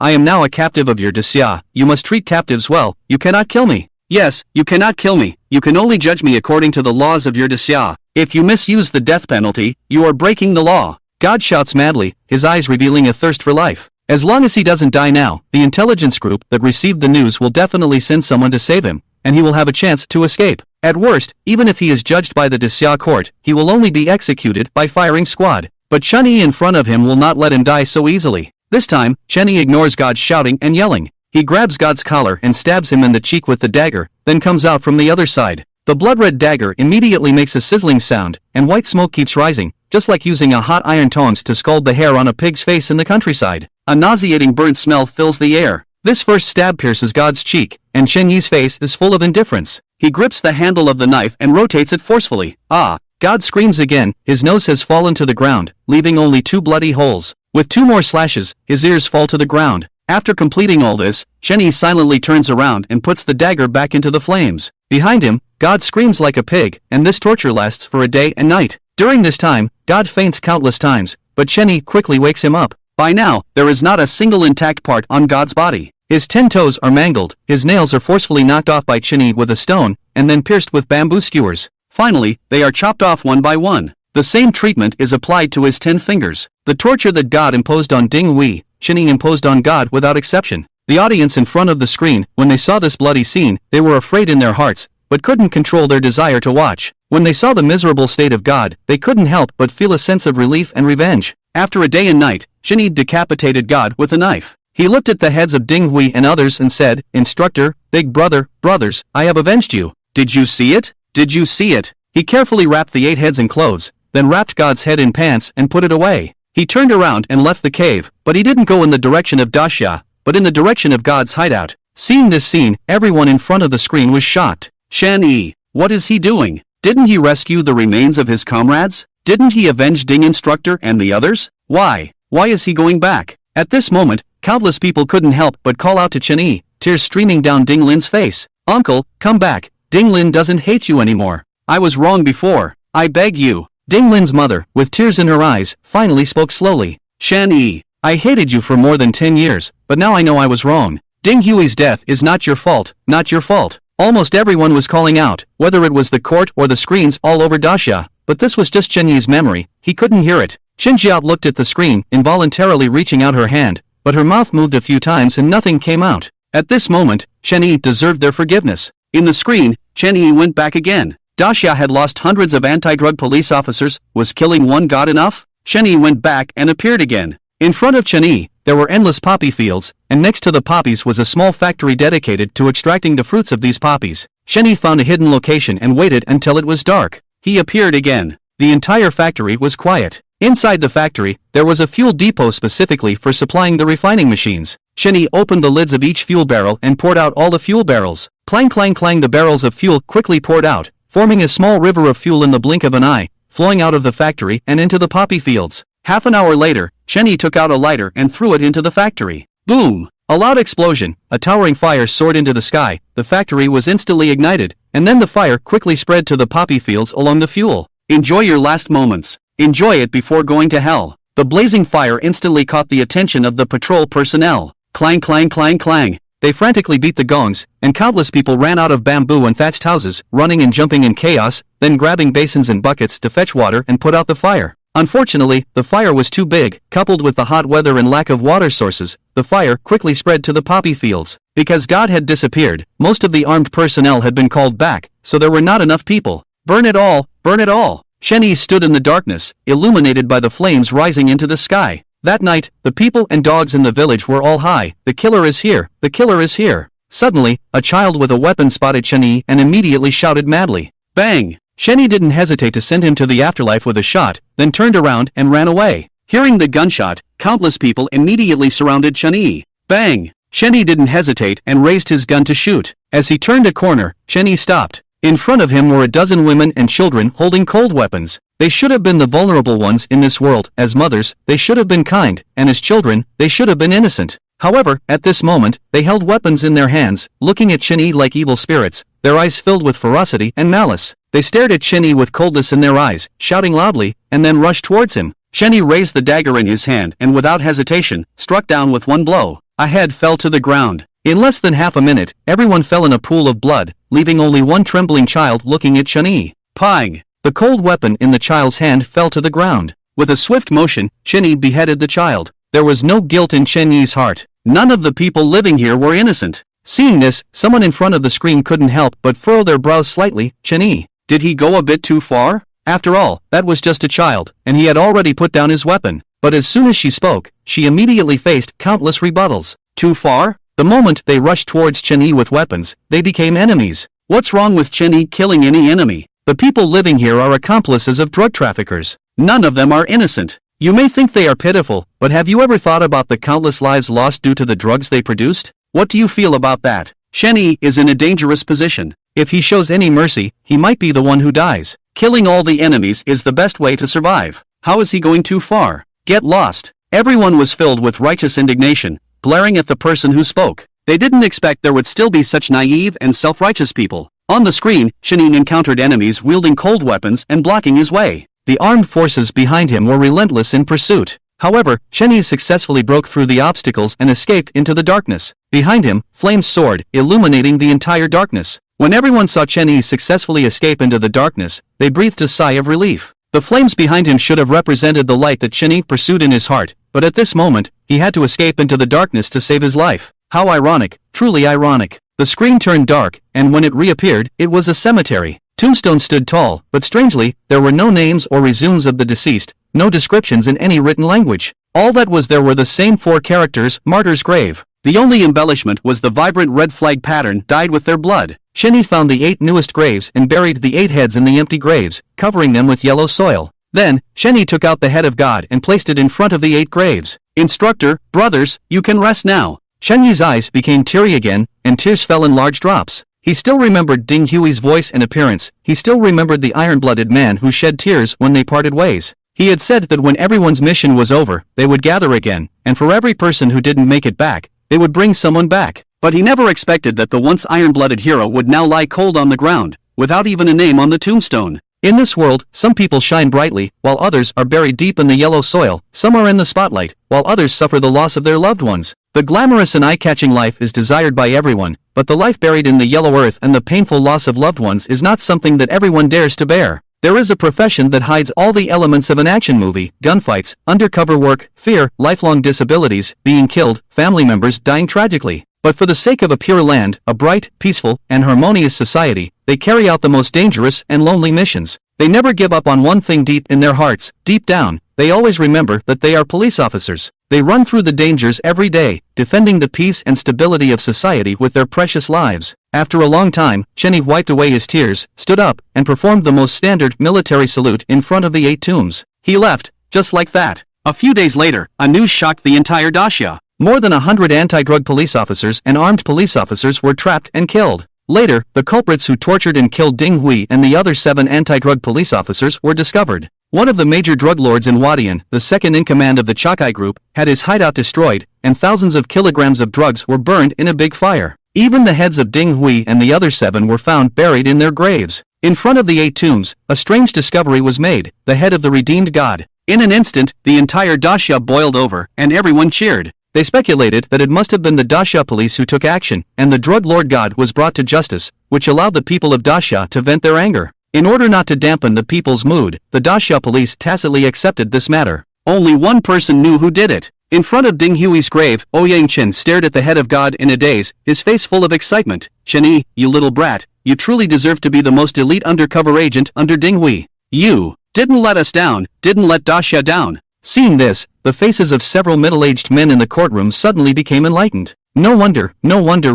I am now a captive of your Dasha, you must treat captives well, you cannot kill me. Yes, you cannot kill me, you can only judge me according to the laws of your Dasha. If you misuse the death penalty, you are breaking the law. God shouts madly, his eyes revealing a thirst for life. As long as he doesn't die now, the intelligence group that received the news will definitely send someone to save him, and he will have a chance to escape. At worst, even if he is judged by the Dasha court, he will only be executed by firing squad. But Chen Yi in front of him will not let him die so easily. This time, Chen Yi ignores God's shouting and yelling. He grabs God's collar and stabs him in the cheek with the dagger, then comes out from the other side. The blood-red dagger immediately makes a sizzling sound, and white smoke keeps rising, just like using a hot iron tongs to scald the hair on a pig's face in the countryside. A nauseating burnt smell fills the air. This first stab pierces God's cheek, and Chen Yi's face is full of indifference. He grips the handle of the knife and rotates it forcefully. Ah! God screams again, his nose has fallen to the ground, leaving only 2 bloody holes. With 2 more slashes, his ears fall to the ground. After completing all this, Chen Yi silently turns around and puts the dagger back into the flames. Behind him, God screams like a pig, and this torture lasts for a day and night. During this time, God faints countless times, but Chen Yi quickly wakes him up. By now, there is not a single intact part on God's body. His 10 toes are mangled, his nails are forcefully knocked off by Chen Yi with a stone, and then pierced with bamboo skewers. Finally, they are chopped off one by one. The same treatment is applied to his 10 fingers. The torture that God imposed on Ding Hui, Chen Yi imposed on God without exception. The audience in front of the screen, when they saw this bloody scene, they were afraid in their hearts, but couldn't control their desire to watch. When they saw the miserable state of God, they couldn't help but feel a sense of relief and revenge. After a day and night, Chen Yi decapitated God with a knife. He looked at the heads of Ding Hui and others and said, "Instructor, big brother, brothers, I have avenged you. Did you see it? Did you see it?" He carefully wrapped the 8 heads in clothes, then wrapped God's head in pants and put it away. He turned around and left the cave, but he didn't go in the direction of Dasha, but in the direction of God's hideout. Seeing this scene, everyone in front of the screen was shocked. Chen Yi, What is he doing? Didn't he rescue the remains of his comrades? Didn't he avenge Ding Instructor and the others? Why? Why is he going back? At this moment, countless people couldn't help but call out to Chen Yi, tears streaming down Ding Lin's face. Uncle, come back. Ding Lin doesn't hate you anymore. I was wrong before. I beg you. Ding Lin's mother, with tears in her eyes, finally spoke slowly. Chen Yi, I hated you for more than 10 years, but now I know I was wrong. Ding Hui's death is not your fault, not your fault. Almost everyone was calling out, whether it was the court or the screens all over Daxia, but this was just Chen Yi's memory, he couldn't hear it. Chen Jiao looked at the screen, involuntarily reaching out her hand, but her mouth moved a few times and nothing came out. At this moment, Chen Yi deserved their forgiveness. In the screen, Chen Yi went back again. Daxia had lost hundreds of anti-drug police officers, was killing one god enough? Chen Yi went back and appeared again. In front of Chen Yi, there were endless poppy fields, and next to the poppies was a small factory dedicated to extracting the fruits of these poppies. Chen Yi found a hidden location and waited until it was dark. He appeared again. The entire factory was quiet. Inside the factory, there was a fuel depot specifically for supplying the refining machines. Chen Yi opened the lids of each fuel barrel and poured out all the fuel barrels. Clang clang clang, the barrels of fuel quickly poured out, forming a small river of fuel in the blink of an eye, flowing out of the factory and into the poppy fields. Half an hour later, Chen Yi took out a lighter and threw it into the factory. Boom! A loud explosion, a towering fire soared into the sky, the factory was instantly ignited, and then the fire quickly spread to the poppy fields along the fuel. Enjoy your last moments. Enjoy it before going to hell. The blazing fire instantly caught the attention of the patrol personnel. Clang clang clang clang. They frantically beat the gongs, and countless people ran out of bamboo and thatched houses, running and jumping in chaos, then grabbing basins and buckets to fetch water and put out the fire. Unfortunately, the fire was too big, coupled with the hot weather and lack of water sources, the fire quickly spread to the poppy fields. Because God had disappeared, most of the armed personnel had been called back, so there were not enough people. Burn it all, burn it all. Chen Yi stood in the darkness, illuminated by the flames rising into the sky. That night, the people and dogs in the village were all high. The killer is here, the killer is here. Suddenly, a child with a weapon spotted Chen Yi and immediately shouted madly. Bang! Chen Yi didn't hesitate to send him to the afterlife with a shot, then turned around and ran away. Hearing the gunshot, countless people immediately surrounded Chen Yi. Bang! Chen Yi didn't hesitate and raised his gun to shoot. As he turned a corner, Chen Yi stopped. In front of him were a dozen women and children holding cold weapons. They should have been the vulnerable ones in this world. As mothers, they should have been kind, and as children, they should have been innocent. However, at this moment, they held weapons in their hands, looking at Chen Yi like evil spirits, their eyes filled with ferocity and malice. They stared at Chen Yi with coldness in their eyes, shouting loudly, and then rushed towards him. Chen Yi raised the dagger in his hand and without hesitation, struck down with one blow. A head fell to the ground. In less than half a minute, everyone fell in a pool of blood, leaving only one trembling child looking at Chen Yi. Pang! The cold weapon in the child's hand fell to the ground. With a swift motion, Chen Yi beheaded the child. There was no guilt in Chen Yi's heart. None of the people living here were innocent. Seeing this, someone in front of the screen couldn't help but furrow their brows slightly. Chen Yi, did he go a bit too far? After all, that was just a child, and he had already put down his weapon. But as soon as she spoke, she immediately faced countless rebuttals. Too far? The moment they rushed towards Chen Yi with weapons, they became enemies. What's wrong with Chen Yi killing any enemy? The people living here are accomplices of drug traffickers. None of them are innocent. You may think they are pitiful, but have you ever thought about the countless lives lost due to the drugs they produced? What do you feel about that? Chen Yi is in a dangerous position. If he shows any mercy, he might be the one who dies. Killing all the enemies is the best way to survive. How is he going too far? Get lost. Everyone was filled with righteous indignation, glaring at the person who spoke. They didn't expect there would still be such naive and self-righteous people. On the screen, Chen Yi encountered enemies wielding cold weapons and blocking his way. The armed forces behind him were relentless in pursuit. However, Chen Yi successfully broke through the obstacles and escaped into the darkness. Behind him, flames soared, illuminating the entire darkness. When everyone saw Chen Yi successfully escape into the darkness, they breathed a sigh of relief. The flames behind him should have represented the light that Chen Yi pursued in his heart, but at this moment, he had to escape into the darkness to save his life. How ironic, truly ironic. The screen turned dark, and when it reappeared, it was a cemetery. Tombstones stood tall, but strangely, there were no names or resumes of the deceased, no descriptions in any written language. All that was there were the same 4 characters, martyr's grave. The only embellishment was the vibrant red flag pattern dyed with their blood. Chen Yi found the 8 newest graves and buried the 8 heads in the empty graves, covering them with yellow soil. Then, Chen Yi took out the head of God and placed it in front of the 8 graves. Instructor, brothers, you can rest now. Chen Yi's eyes became teary again, and tears fell in large drops. He still remembered Ding Hui's voice and appearance, he still remembered the iron-blooded man who shed tears when they parted ways. He had said that when everyone's mission was over, they would gather again, and for every person who didn't make it back, they would bring someone back. But he never expected that the once iron-blooded hero would now lie cold on the ground, without even a name on the tombstone. In this world, some people shine brightly, while others are buried deep in the yellow soil, some are in the spotlight, while others suffer the loss of their loved ones. The glamorous and eye-catching life is desired by everyone, but the life buried in the yellow earth and the painful loss of loved ones is not something that everyone dares to bear. There is a profession that hides all the elements of an action movie: gunfights, undercover work, fear, lifelong disabilities, being killed, family members dying tragically. But for the sake of a pure land, a bright, peaceful, and harmonious society, they carry out the most dangerous and lonely missions. They never give up on one thing deep in their hearts. Deep down, they always remember that they are police officers. They run through the dangers every day, defending the peace and stability of society with their precious lives. After a long time, Chenny wiped away his tears, stood up, and performed the most standard military salute in front of the 8 tombs. He left, just like that. A few days later, a news shocked the entire daxia. More than 100 anti-drug police officers and armed police officers were trapped and killed. Later, the culprits who tortured and killed Ding Hui and the other 7 anti-drug police officers were discovered. One of the major drug lords in Wadian, the second in command of the Chakai group, had his hideout destroyed, and thousands of kilograms of drugs were burned in a big fire. Even the heads of Ding Hui and the other 7 were found buried in their graves. In front of the 8 tombs, a strange discovery was made: the head of the redeemed god. In an instant, the entire daxia boiled over, and everyone cheered. They speculated that it must have been the daxia police who took action, and the drug lord god was brought to justice, which allowed the people of daxia to vent their anger. In order not to dampen the people's mood, the daxia police tacitly accepted this matter. Only one person knew who did it. In front of Ding Hui's grave, Ouyang Chen stared at the head of God in a daze, his face full of excitement. "Chenny, you little brat, you truly deserve to be the most elite undercover agent under Ding Hui. You didn't let us down, didn't let daxia down." Seeing this, the faces of several middle-aged men in the courtroom suddenly became enlightened. No wonder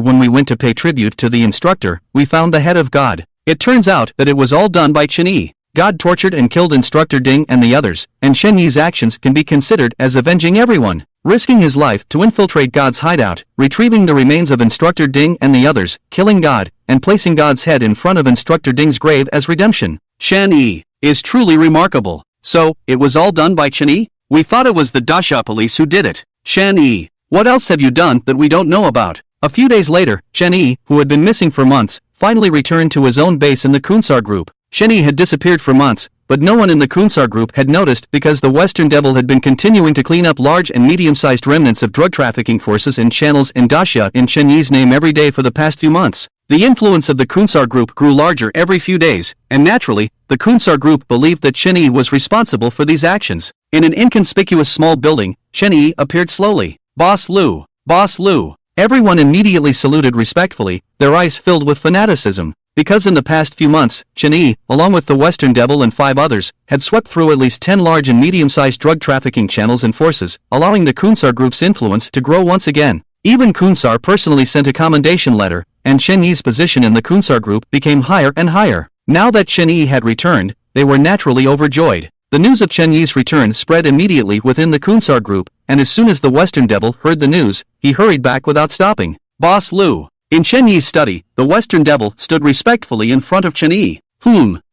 when we went to pay tribute to the instructor, we found the head of God. It turns out that it was all done by Chenny. God tortured and killed Instructor Ding and the others, and Chenyi's actions can be considered as avenging everyone. Risking his life to infiltrate God's hideout, retrieving the remains of Instructor Ding and the others, killing God, and placing God's head in front of Instructor Ding's grave as redemption. Chenyi is truly remarkable. So, it was all done by Chenny? We thought it was the daxia police who did it. Chenny, what else have you done that we don't know about? A few days later, Chenny, who had been missing for months, finally returned to his own base in the Kunsar group. Chenny had disappeared for months, but no one in the Kunsar group had noticed because the Western Devil had been continuing to clean up large and medium-sized remnants of drug trafficking forces and channels in daxia in Chenyi's name every day for the past few months. The influence of the Kunsar group grew larger every few days, and naturally, the Kunsar group believed that Chenny was responsible for these actions. In an inconspicuous small building, Chenny appeared slowly. "Boss Lu! Boss Lu!" Everyone immediately saluted respectfully, their eyes filled with fanaticism. Because in the past few months, Chenny, along with the Western Devil and 5 others, had swept through at least 10 large and medium-sized drug trafficking channels and forces, allowing the Kunsar group's influence to grow once again. Even Kunsar personally sent a commendation letter, and Chenyi's position in the Kunsar group became higher and higher. Now that Chenyi had returned, they were naturally overjoyed. The news of Chenyi's return spread immediately within the Kunsar group, and as soon as the Western Devil heard the news, he hurried back without stopping. "Boss Lu." In Chenyi's study, the Western Devil stood respectfully in front of Chenyi.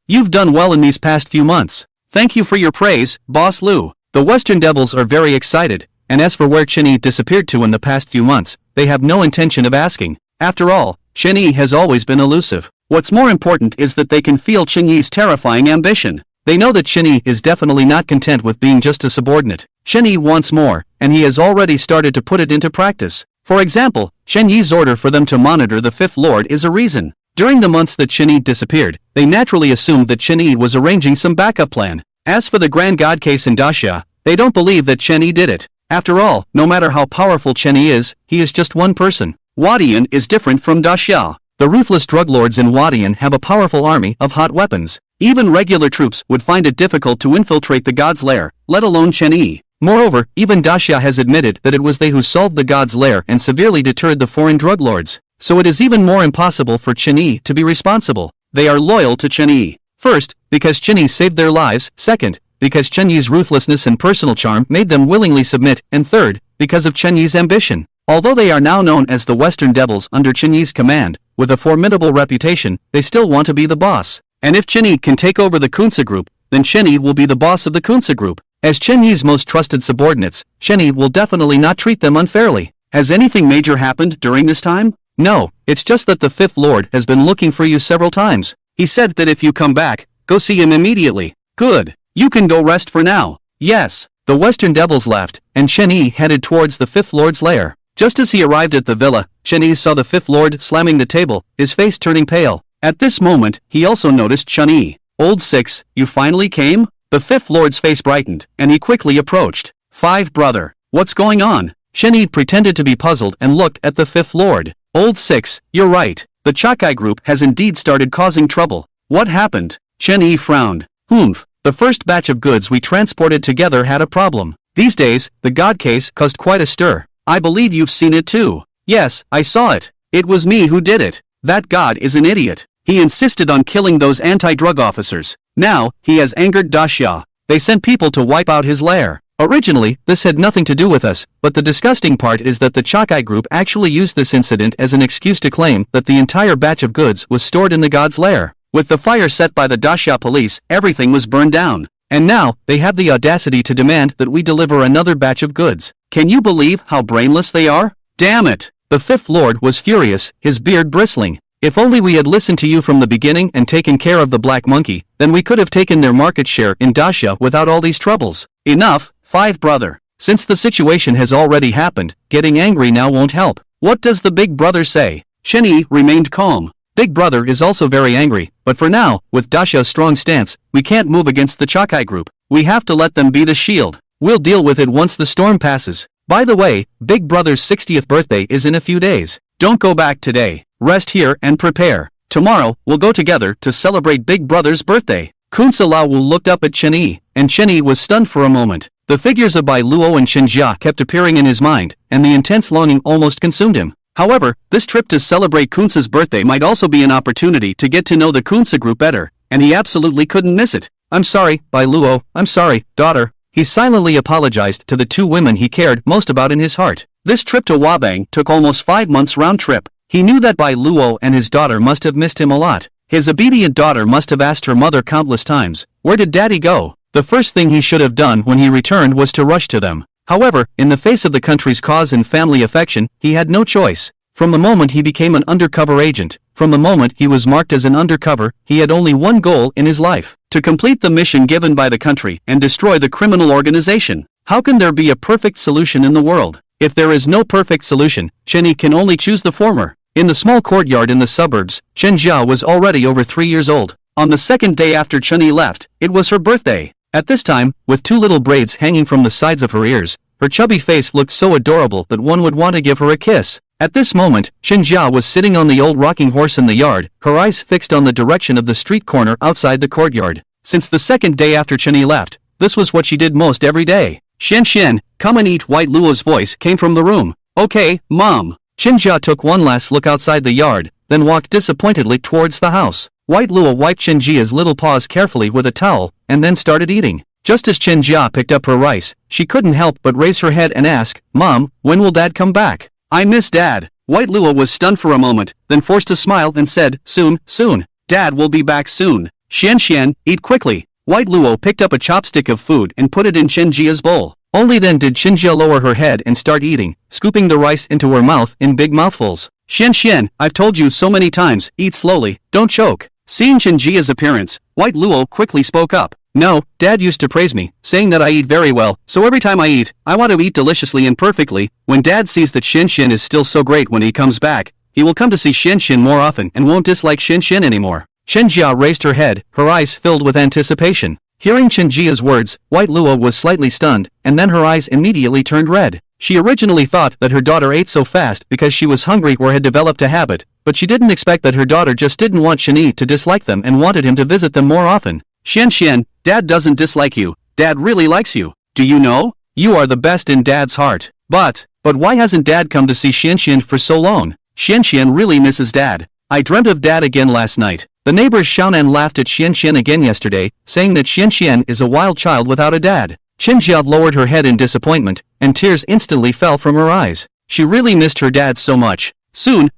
You've done well in these past few months. Thank you for your praise, Boss Lu." The Western Devils are very excited, and as for where Chenyi disappeared to in the past few months, they have no intention of asking. After all, Chenyi has always been elusive. What's more important is that they can feel Chenyi's terrifying ambition. They know that Chenyi is definitely not content with being just a subordinate. Chenyi wants more, and he has already started to put it into practice. For example, Chenyi's order for them to monitor the 5th Lord is a reason. During the months that Chenyi disappeared, they naturally assumed that Chenyi was arranging some backup plan. As for the Grand God case in daxia, they don't believe that Chenyi did it. After all, no matter how powerful Chenyi is, he is just one person. Wadian is different from daxia. The ruthless drug lords in Wadian have a powerful army of hot weapons. Even regular troops would find it difficult to infiltrate the god's lair, let alone Chenyi. Moreover, even daxia has admitted that it was they who solved the god's lair and severely deterred the foreign drug lords. So it is even more impossible for Chenyi to be responsible. They are loyal to Chenyi. First, because Chenyi saved their lives. Second, because Chenyi's ruthlessness and personal charm made them willingly submit. And third, because of Chenyi's ambition. Although they are now known as the Western Devils under Chen Yi's command, with a formidable reputation, they still want to be the boss. And if Chen Yi can take over the Kunsa group, then Chen Yi will be the boss of the Kunsa group. As Chen Yi's most trusted subordinates, Chen Yi will definitely not treat them unfairly. Has anything major happened during this time? No, it's just that the Fifth Lord has been looking for you several times. He said that if you come back, go see him immediately. Good. You can go rest for now. Yes. The Western Devils left, and Chen Yi headed towards the Fifth Lord's lair. Just as he arrived at the villa, Chen Yi saw the Fifth Lord slamming the table, his face turning pale. At this moment, he also noticed Chen Yi. Old Six, you finally came? The Fifth Lord's face brightened, and he quickly approached. Five brother, what's going on? Chen Yi pretended to be puzzled and looked at the Fifth Lord. Old Six, you're right. The Chakai group has indeed started causing trouble. What happened? Chen Yi frowned. The first batch of goods we transported together had a problem. These days, the God case caused quite a stir. I believe you've seen it too. Yes, I saw it. It was me who did it. That God is an idiot. He insisted on killing those anti-drug officers. Now, he has angered Daxia. They sent people to wipe out his lair. Originally, this had nothing to do with us, but the disgusting part is that the Chakai group actually used this incident as an excuse to claim that the entire batch of goods was stored in the God's lair. With the fire set by the Daxia police, everything was burned down. And now, they have the audacity to demand that we deliver another batch of goods. Can you believe how brainless they are? Damn it! The Fifth Lord was furious, his beard bristling. If only we had listened to you from the beginning and taken care of the Black Monkey, then we could have taken their market share in Daxia without all these troubles. Enough, Five brother. Since the situation has already happened, getting angry now won't help. What does the big brother say? Chen Yi remained calm. Big brother is also very angry, but for now, with Daxia's strong stance, we can't move against the Chakai group. We have to let them be the shield. We'll deal with it once the storm passes. By the way, Big Brother's 60th birthday is in a few days. Don't go back today. Rest here and prepare. Tomorrow, we'll go together to celebrate Big Brother's birthday. Kunsa Lao looked up at Chen Yi, and Chen Yi was stunned for a moment. The figures of Bai Luo and Shen Jia kept appearing in his mind, and the intense longing almost consumed him. However, this trip to celebrate Kunsa's birthday might also be an opportunity to get to know the Kunsa group better, and he absolutely couldn't miss it. I'm sorry, Bai Luo, I'm sorry, daughter. He silently apologized to the two women he cared most about in his heart. This trip to Wabang took almost 5 months round trip. He knew that Bai Luo and his daughter must have missed him a lot. His obedient daughter must have asked her mother countless times, "Where did daddy go?" The first thing he should have done when he returned was to rush to them. However, in the face of the country's cause and family affection, he had no choice. From the moment he became an undercover agent, from the moment he was marked as an undercover, he had only one goal in his life: to complete the mission given by the country and destroy the criminal organization. How can there be a perfect solution in the world? If there is no perfect solution, Chen Yi can only choose the former. In the small courtyard in the suburbs, Chen Jia was already over 3 years old. On the second day after Chen Yi left, it was her birthday. At this time, with 2 little braids hanging from the sides of her ears, her chubby face looked so adorable that one would want to give her a kiss. At this moment, Chen Jia was sitting on the old rocking horse in the yard, her eyes fixed on the direction of the street corner outside the courtyard. Since the second day after Chen Yi left, this was what she did most every day. "Xian, come and eat." White Luo's voice came from the room. "Okay, Mom." Chen Jia took one last look outside the yard, then walked disappointedly towards the house. White Luo wiped Chen Jia's little paws carefully with a towel, and then started eating. Just as Chen Jia picked up her rice, she couldn't help but raise her head and ask, "Mom, when will Dad come back?" "I miss Dad." White Luo was stunned for a moment, then forced a smile and said, "Soon, soon. Dad will be back soon." "Xian, eat quickly." White Luo picked up a chopstick of food and put it in Chen Jia's bowl. Only then did Chen Jia lower her head and start eating, scooping the rice into her mouth in big mouthfuls. "Xian, I've told you so many times, eat slowly, don't choke." Seeing Chen Jia's appearance, White Luo quickly spoke up. "No, Dad used to praise me, saying that I eat very well, so every time I eat, I want to eat deliciously and perfectly. When Dad sees that Xian is still so great when he comes back, he will come to see Xian more often and won't dislike Xian anymore." Chen Jia raised her head, her eyes filled with anticipation. Hearing Chen Jia's words, White Luo was slightly stunned, and then her eyes immediately turned red. She originally thought that her daughter ate so fast because she was hungry or had developed a habit, but she didn't expect that her daughter just didn't want Chen Yi to dislike them and wanted him to visit them more often. "Xian, Dad doesn't dislike you. Dad really likes you. Do you know? You are the best in Dad's heart. But why hasn't Dad come to see Xian for so long? Xian really misses Dad. I dreamt of Dad again last night." The neighbors Xiaonan laughed at Xian again yesterday, saying that Xian is a wild child without a dad. Chen Jia lowered her head in disappointment, and tears instantly fell from her eyes. She really missed her dad so much. Soon,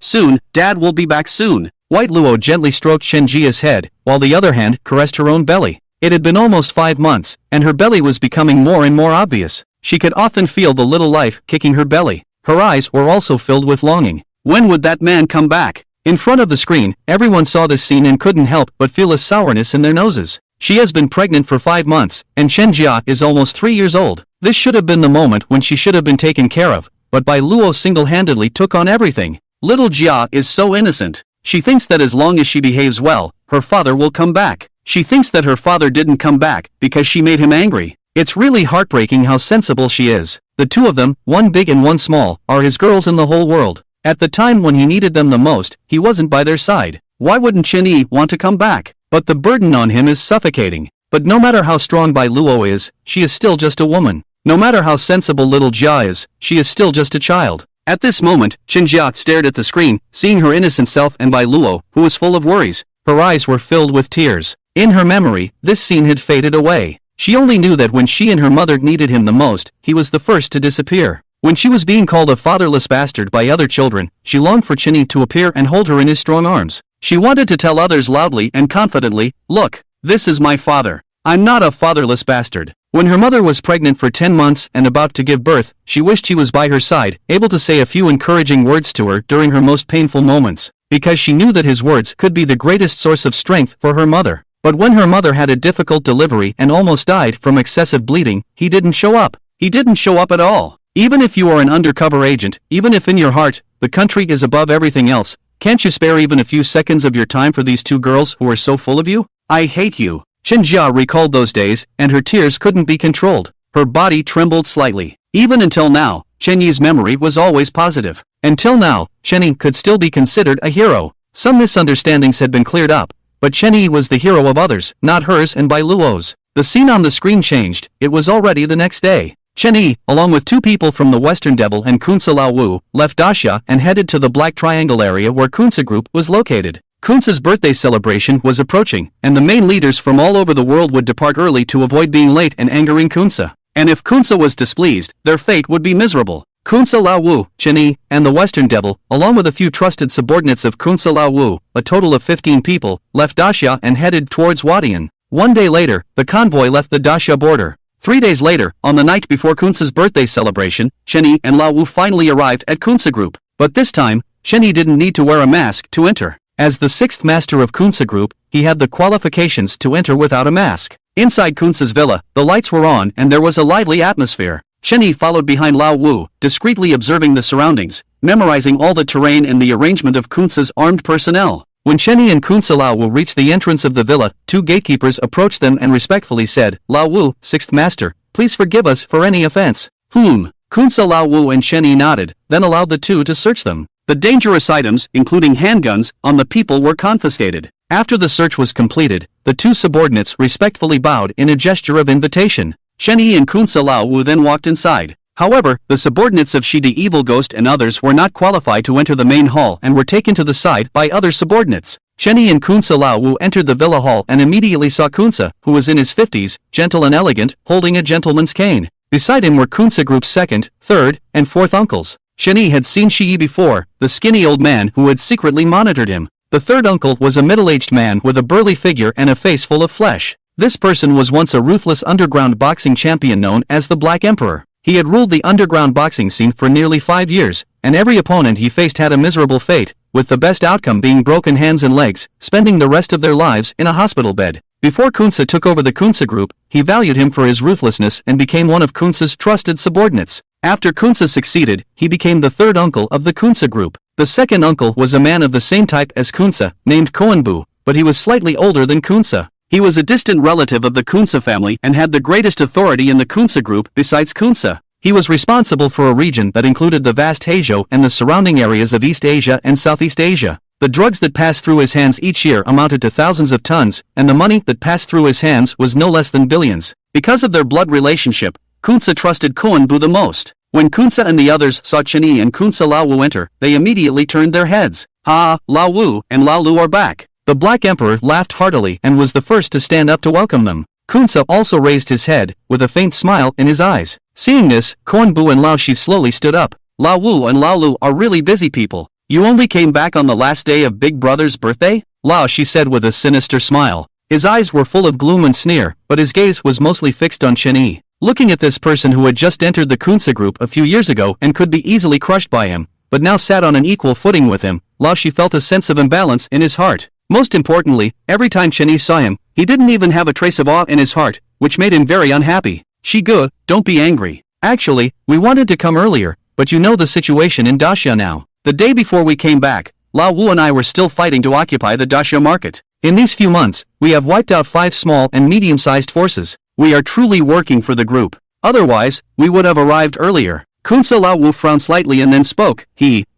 Dad will be back soon. White Luo gently stroked Shenjia's head, while the other hand caressed her own belly. It had been almost 5 months, and her belly was becoming more and more obvious. She could often feel the little life kicking her belly. Her eyes were also filled with longing. When would that man come back? In front of the screen, everyone saw this scene and couldn't help but feel a sourness in their noses. She has been pregnant for 5 months, and Shenjia is almost 3 years old. This should have been the moment when she should have been taken care of, but Bai Luo single-handedly took on everything. Little Jia is so innocent. She thinks that as long as she behaves well, her father will come back. She thinks that her father didn't come back because she made him angry. It's really heartbreaking how sensible she is. The two of them, one big and one small, are his girls in the whole world. At the time when he needed them the most, he wasn't by their side. Why wouldn't Chen Yi want to come back? But the burden on him is suffocating. But no matter how strong Bai Luo is, she is still just a woman. No matter how sensible little Jia is, she is still just a child. At this moment, Chen Jia stared at the screen, seeing her innocent self and Bai Luo, who was full of worries. Her eyes were filled with tears. In her memory, this scene had faded away. She only knew that when she and her mother needed him the most, he was the first to disappear. When she was being called a fatherless bastard by other children, she longed for Chen Yi to appear and hold her in his strong arms. She wanted to tell others loudly and confidently, "Look, this is my father. I'm not a fatherless bastard." When her mother was pregnant for 10 months and about to give birth, she wished she was by her side, able to say a few encouraging words to her during her most painful moments, because she knew that his words could be the greatest source of strength for her mother. But when her mother had a difficult delivery and almost died from excessive bleeding, he didn't show up. He didn't show up at all. Even if you are an undercover agent, even if in your heart, the country is above everything else, can't you spare even a few seconds of your time for these two girls who are so full of you? I hate you. Chen Jia recalled those days, and her tears couldn't be controlled. Her body trembled slightly. Even until now, Chen Yi's memory was always positive. Until now, Chen Yi could still be considered a hero. Some misunderstandings had been cleared up, but Chen Yi was the hero of others, not hers and Bai Luo's. The scene on the screen changed. It was already the next day. Chen Yi, along with 2 people from the Western Devil and Kunsa Lao Wu, left Daxia and headed to the Black Triangle area where Kunsa Group was located. Kunsa's birthday celebration was approaching, and the main leaders from all over the world would depart early to avoid being late and angering Kunsa. And if Kunsa was displeased, their fate would be miserable. Kunsa Lao Wu, Chen Yi, and the Western Devil, along with a few trusted subordinates of Kunsa Lao Wu, a total of 15 people, left Daxia and headed towards Wadian. 1 day later, the convoy left the Daxia border. 3 days later, on the night before Kunsa's birthday celebration, Chen Yi and Lao Wu finally arrived at Kunsa Group. But this time, Chen Yi didn't need to wear a mask to enter. As the 6th master of Kunsa Group, he had the qualifications to enter without a mask. Inside Kunsa's villa, the lights were on and there was a lively atmosphere. Chen Yi followed behind Lao Wu, discreetly observing the surroundings, memorizing all the terrain and the arrangement of Kunsa's armed personnel. When Chen Yi and Kunsa Lao Wu reached the entrance of the villa, 2 gatekeepers approached them and respectfully said, "Lao Wu, 6th master, please forgive us for any offense." Kunsa Lao Wu and Chen Yi nodded, then allowed the 2 to search them. The dangerous items, including handguns, on the people were confiscated. After the search was completed, the 2 subordinates respectfully bowed in a gesture of invitation. Chen Yi and Kunsa Lao Wu then walked inside. However, the subordinates of Shi the Evil Ghost and others were not qualified to enter the main hall and were taken to the side by other subordinates. Chen Yi and Kunsa Lao Wu entered the villa hall and immediately saw Kunsa, who was in his 50s, gentle and elegant, holding a gentleman's cane. Beside him were Kunsa Group's 2nd, 3rd, and 4th uncles. Chen Yi had seen Shi Yi before, the skinny old man who had secretly monitored him. The 3rd uncle was a middle-aged man with a burly figure and a face full of flesh. This person was once a ruthless underground boxing champion known as the Black Emperor. He had ruled the underground boxing scene for nearly 5 years, and every opponent he faced had a miserable fate, with the best outcome being broken hands and legs, spending the rest of their lives in a hospital bed. Before Kunsa took over the Kunsa Group, he valued him for his ruthlessness and became one of Kunsa's trusted subordinates. After Kunsa succeeded, he became the 3rd uncle of the Kunsa Group. The 2nd uncle was a man of the same type as Kunsa, named Koenbu, but he was slightly older than Kunsa. He was a distant relative of the Kunsa family and had the greatest authority in the Kunsa Group besides Kunsa. He was responsible for a region that included the vast Hazhou and the surrounding areas of East Asia and Southeast Asia. The drugs that passed through his hands each year amounted to thousands of tons, and the money that passed through his hands was no less than billions. Because of their blood relationship, Kunsa trusted Koenbu the most. When Kunsa and the others saw Chen Yi and Kunsa Lao Wu enter, they immediately turned their heads. "Ha, Lao Wu and Lao Lu are back." The Black Emperor laughed heartily and was the first to stand up to welcome them. Kunsa also raised his head, with a faint smile in his eyes. Seeing this, Koenbu and Lao Shi slowly stood up. Lao Wu and Lao Lu are really busy people. You only came back on the last day of Big Brother's birthday? Lao, she said with a sinister smile. His eyes were full of gloom and sneer, but his gaze was mostly fixed on Chen Yi. Looking at this person who had just entered the Kunsa group a few years ago and could be easily crushed by him, but now sat on an equal footing with him, Lao she felt a sense of imbalance in his heart. Most importantly, every time Chen Yi saw him, he didn't even have a trace of awe in his heart, which made him very unhappy. Shigu, don't be angry. Actually, we wanted to come earlier, but you know the situation in Daxia now. The day before we came back, Lao Wu and I were still fighting to occupy the Daxia market. In these few months, we have wiped out 5 small and medium-sized forces. We are truly working for the group. Otherwise, we would have arrived earlier. Kunsa Lao Wu frowned slightly and then spoke.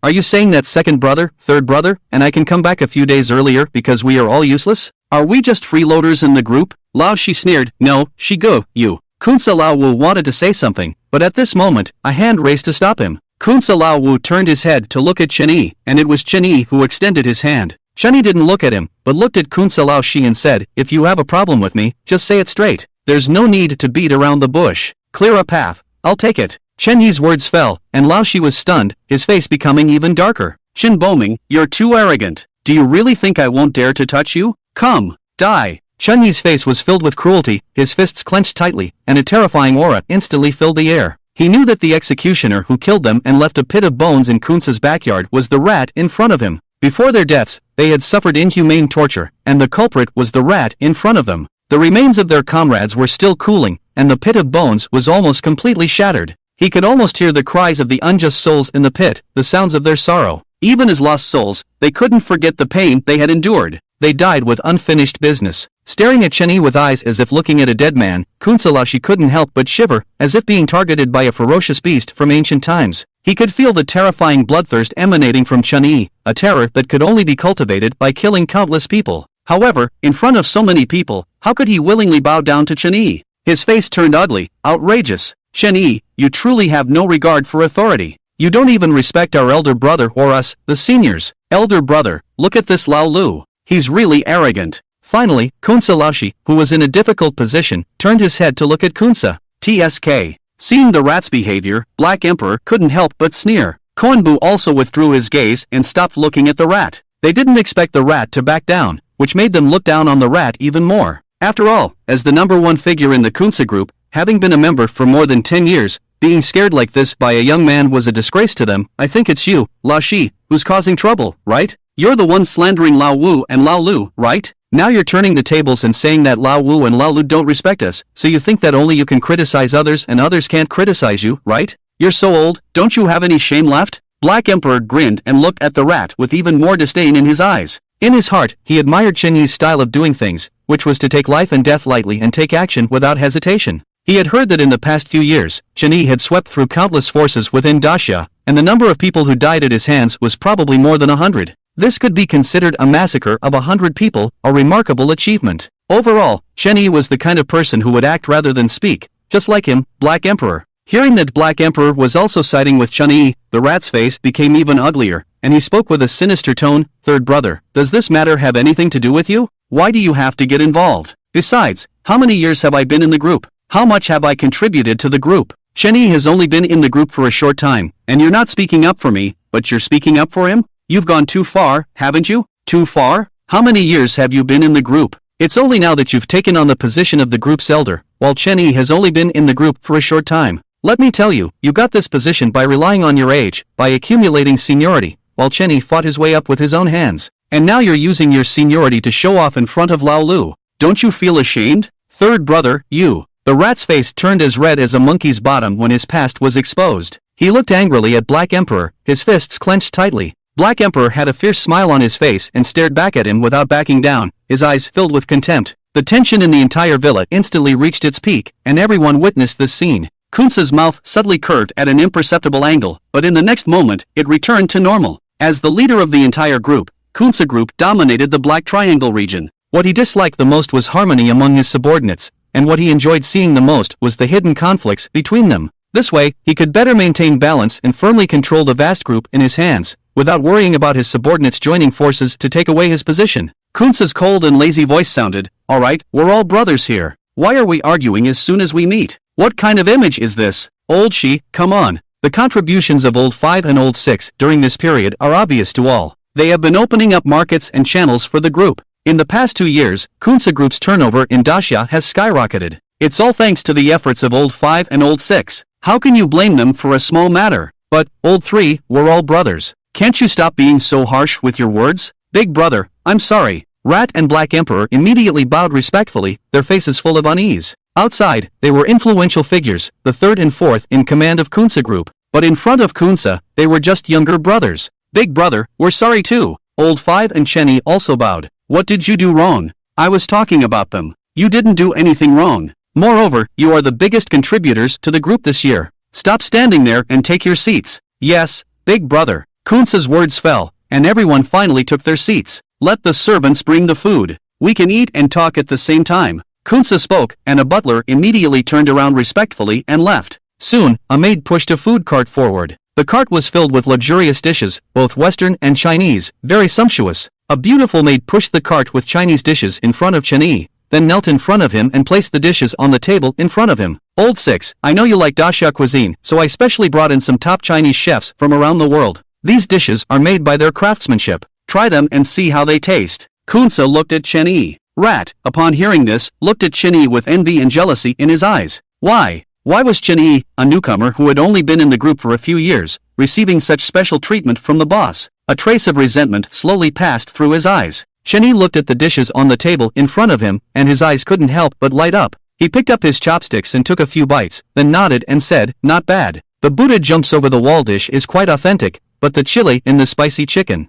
Are you saying that second brother, third brother, and I can come back a few days earlier because we are all useless? Are we just freeloaders in the group? Lao, she sneered. No, Shigu, you. Kunsa Lao Wu wanted to say something, but at this moment, a hand raised to stop him. Kunsa Lao Wu turned his head to look at Chen Yi, and it was Chen Yi who extended his hand. Chen Yi didn't look at him, but looked at Kunsa Lao Shi and said, if you have a problem with me, just say it straight. There's no need to beat around the bush. Clear a path. I'll take it. Chen Yi's words fell, and Lao Shi was stunned, his face becoming even darker. Shin Boming, you're too arrogant. Do you really think I won't dare to touch you? Come, die. Chen Yi's face was filled with cruelty, his fists clenched tightly, and a terrifying aura instantly filled the air. He knew that the executioner who killed them and left a pit of bones in Kunsa's backyard was the rat in front of him. Before their deaths, they had suffered inhumane torture, and the culprit was the rat in front of them. The remains of their comrades were still cooling, and the pit of bones was almost completely shattered. He could almost hear the cries of the unjust souls in the pit, the sounds of their sorrow. Even as lost souls, they couldn't forget the pain they had endured. They died with unfinished business. Staring at Chen Yi with eyes as if looking at a dead man, Kunsa Lao Shi couldn't help but shiver, as if being targeted by a ferocious beast from ancient times. He could feel the terrifying bloodthirst emanating from Chen Yi, a terror that could only be cultivated by killing countless people. However, in front of so many people, how could he willingly bow down to Chen Yi? His face turned ugly, outrageous. Chen Yi, you truly have no regard for authority. You don't even respect our elder brother or us, the seniors. Elder brother, look at this Lao Lu. He's really arrogant. Finally, Kunsa Lao Shi, who was in a difficult position, turned his head to look at Kunsa. TSK. Seeing the rat's behavior, Black Emperor couldn't help but sneer. Koanbu also withdrew his gaze and stopped looking at the rat. They didn't expect the rat to back down, which made them look down on the rat even more. After all, as the #1 figure in the Kunsa group, having been a member for more than 10 years, being scared like this by a young man was a disgrace to them. I think it's you, Lao Shi, who's causing trouble, right? You're the one slandering Lao Wu and Lao Lu, right? Now you're turning the tables and saying that Lao Wu and Lao Lu don't respect us, so you think that only you can criticize others and others can't criticize you, right? You're so old, don't you have any shame left? Black Emperor grinned and looked at the rat with even more disdain in his eyes. In his heart, he admired Chen Yi's style of doing things, which was to take life and death lightly and take action without hesitation. He had heard that in the past few years, Chen Yi had swept through countless forces within Daxia, and the number of people who died at his hands was probably more than 100. This could be considered a massacre of 100 people, a remarkable achievement. Overall, Chen Yi was the kind of person who would act rather than speak, just like him, Black Emperor. Hearing that Black Emperor was also siding with Chen Yi, the rat's face became even uglier, and he spoke with a sinister tone. Third brother, does this matter have anything to do with you? Why do you have to get involved? Besides, how many years have I been in the group? How much have I contributed to the group? Chen Yi has only been in the group for a short time, and you're not speaking up for me, but you're speaking up for him? You've gone too far, haven't you? Too far? How many years have you been in the group? It's only now that you've taken on the position of the group's elder, while Chen Yi has only been in the group for a short time. Let me tell you, you got this position by relying on your age, by accumulating seniority, while Chen Yi fought his way up with his own hands. And now you're using your seniority to show off in front of Lao Lu. Don't you feel ashamed? Third brother, you. The rat's face turned as red as a monkey's bottom when his past was exposed. He looked angrily at Black Emperor, his fists clenched tightly. Black Emperor had a fierce smile on his face and stared back at him without backing down, his eyes filled with contempt. The tension in the entire villa instantly reached its peak, and everyone witnessed this scene. Kunsa's mouth suddenly curved at an imperceptible angle, but in the next moment, it returned to normal. As the leader of the entire group, Kunsa Group dominated the Black Triangle region. What he disliked the most was harmony among his subordinates, and what he enjoyed seeing the most was the hidden conflicts between them. This way, he could better maintain balance and firmly control the vast group in his hands, without worrying about his subordinates joining forces to take away his position. Kunsa's cold and lazy voice sounded, "All right, we're all brothers here. Why are we arguing as soon as we meet? What kind of image is this? Old Shi, come on. The contributions of Old 5 and Old 6 during this period are obvious to all. They have been opening up markets and channels for the group. In the past 2 years, Kunsa Group's turnover in Dacia has skyrocketed. It's all thanks to the efforts of Old 5 and Old 6. How can you blame them for a small matter? But, Old 3, we're all brothers. Can't you stop being so harsh with your words? Big brother, I'm sorry. Rat and Black Emperor immediately bowed respectfully, their faces full of unease. Outside, they were influential figures, the third and fourth in command of Kunsa Group. But in front of Kunsa, they were just younger brothers. Big brother, we're sorry too. Old 5 and Chenny also bowed. What did you do wrong? I was talking about them. You didn't do anything wrong. Moreover, you are the biggest contributors to the group this year. Stop standing there and take your seats. Yes, big brother. Kunsa's words fell, and everyone finally took their seats. Let the servants bring the food. We can eat and talk at the same time. Kunsa spoke, and a butler immediately turned around respectfully and left. Soon, a maid pushed a food cart forward. The cart was filled with luxurious dishes, both Western and Chinese, very sumptuous. A beautiful maid pushed the cart with Chinese dishes in front of Chenny, then knelt in front of him and placed the dishes on the table in front of him. Old 6, I know you like Dacia cuisine, so I specially brought in some top Chinese chefs from around the world. These dishes are made by their craftsmanship. Try them and see how they taste. Kunsa looked at Chenny. Rat, upon hearing this, looked at Chenny with envy and jealousy in his eyes. Why? Why was Chenny, a newcomer who had only been in the group for a few years, receiving such special treatment from the boss? A trace of resentment slowly passed through his eyes. Chenny looked at the dishes on the table in front of him, and his eyes couldn't help but light up. He picked up his chopsticks and took a few bites, then nodded and said, not bad. The Buddha jumps over the wall dish is quite authentic, but the chili in the spicy chicken.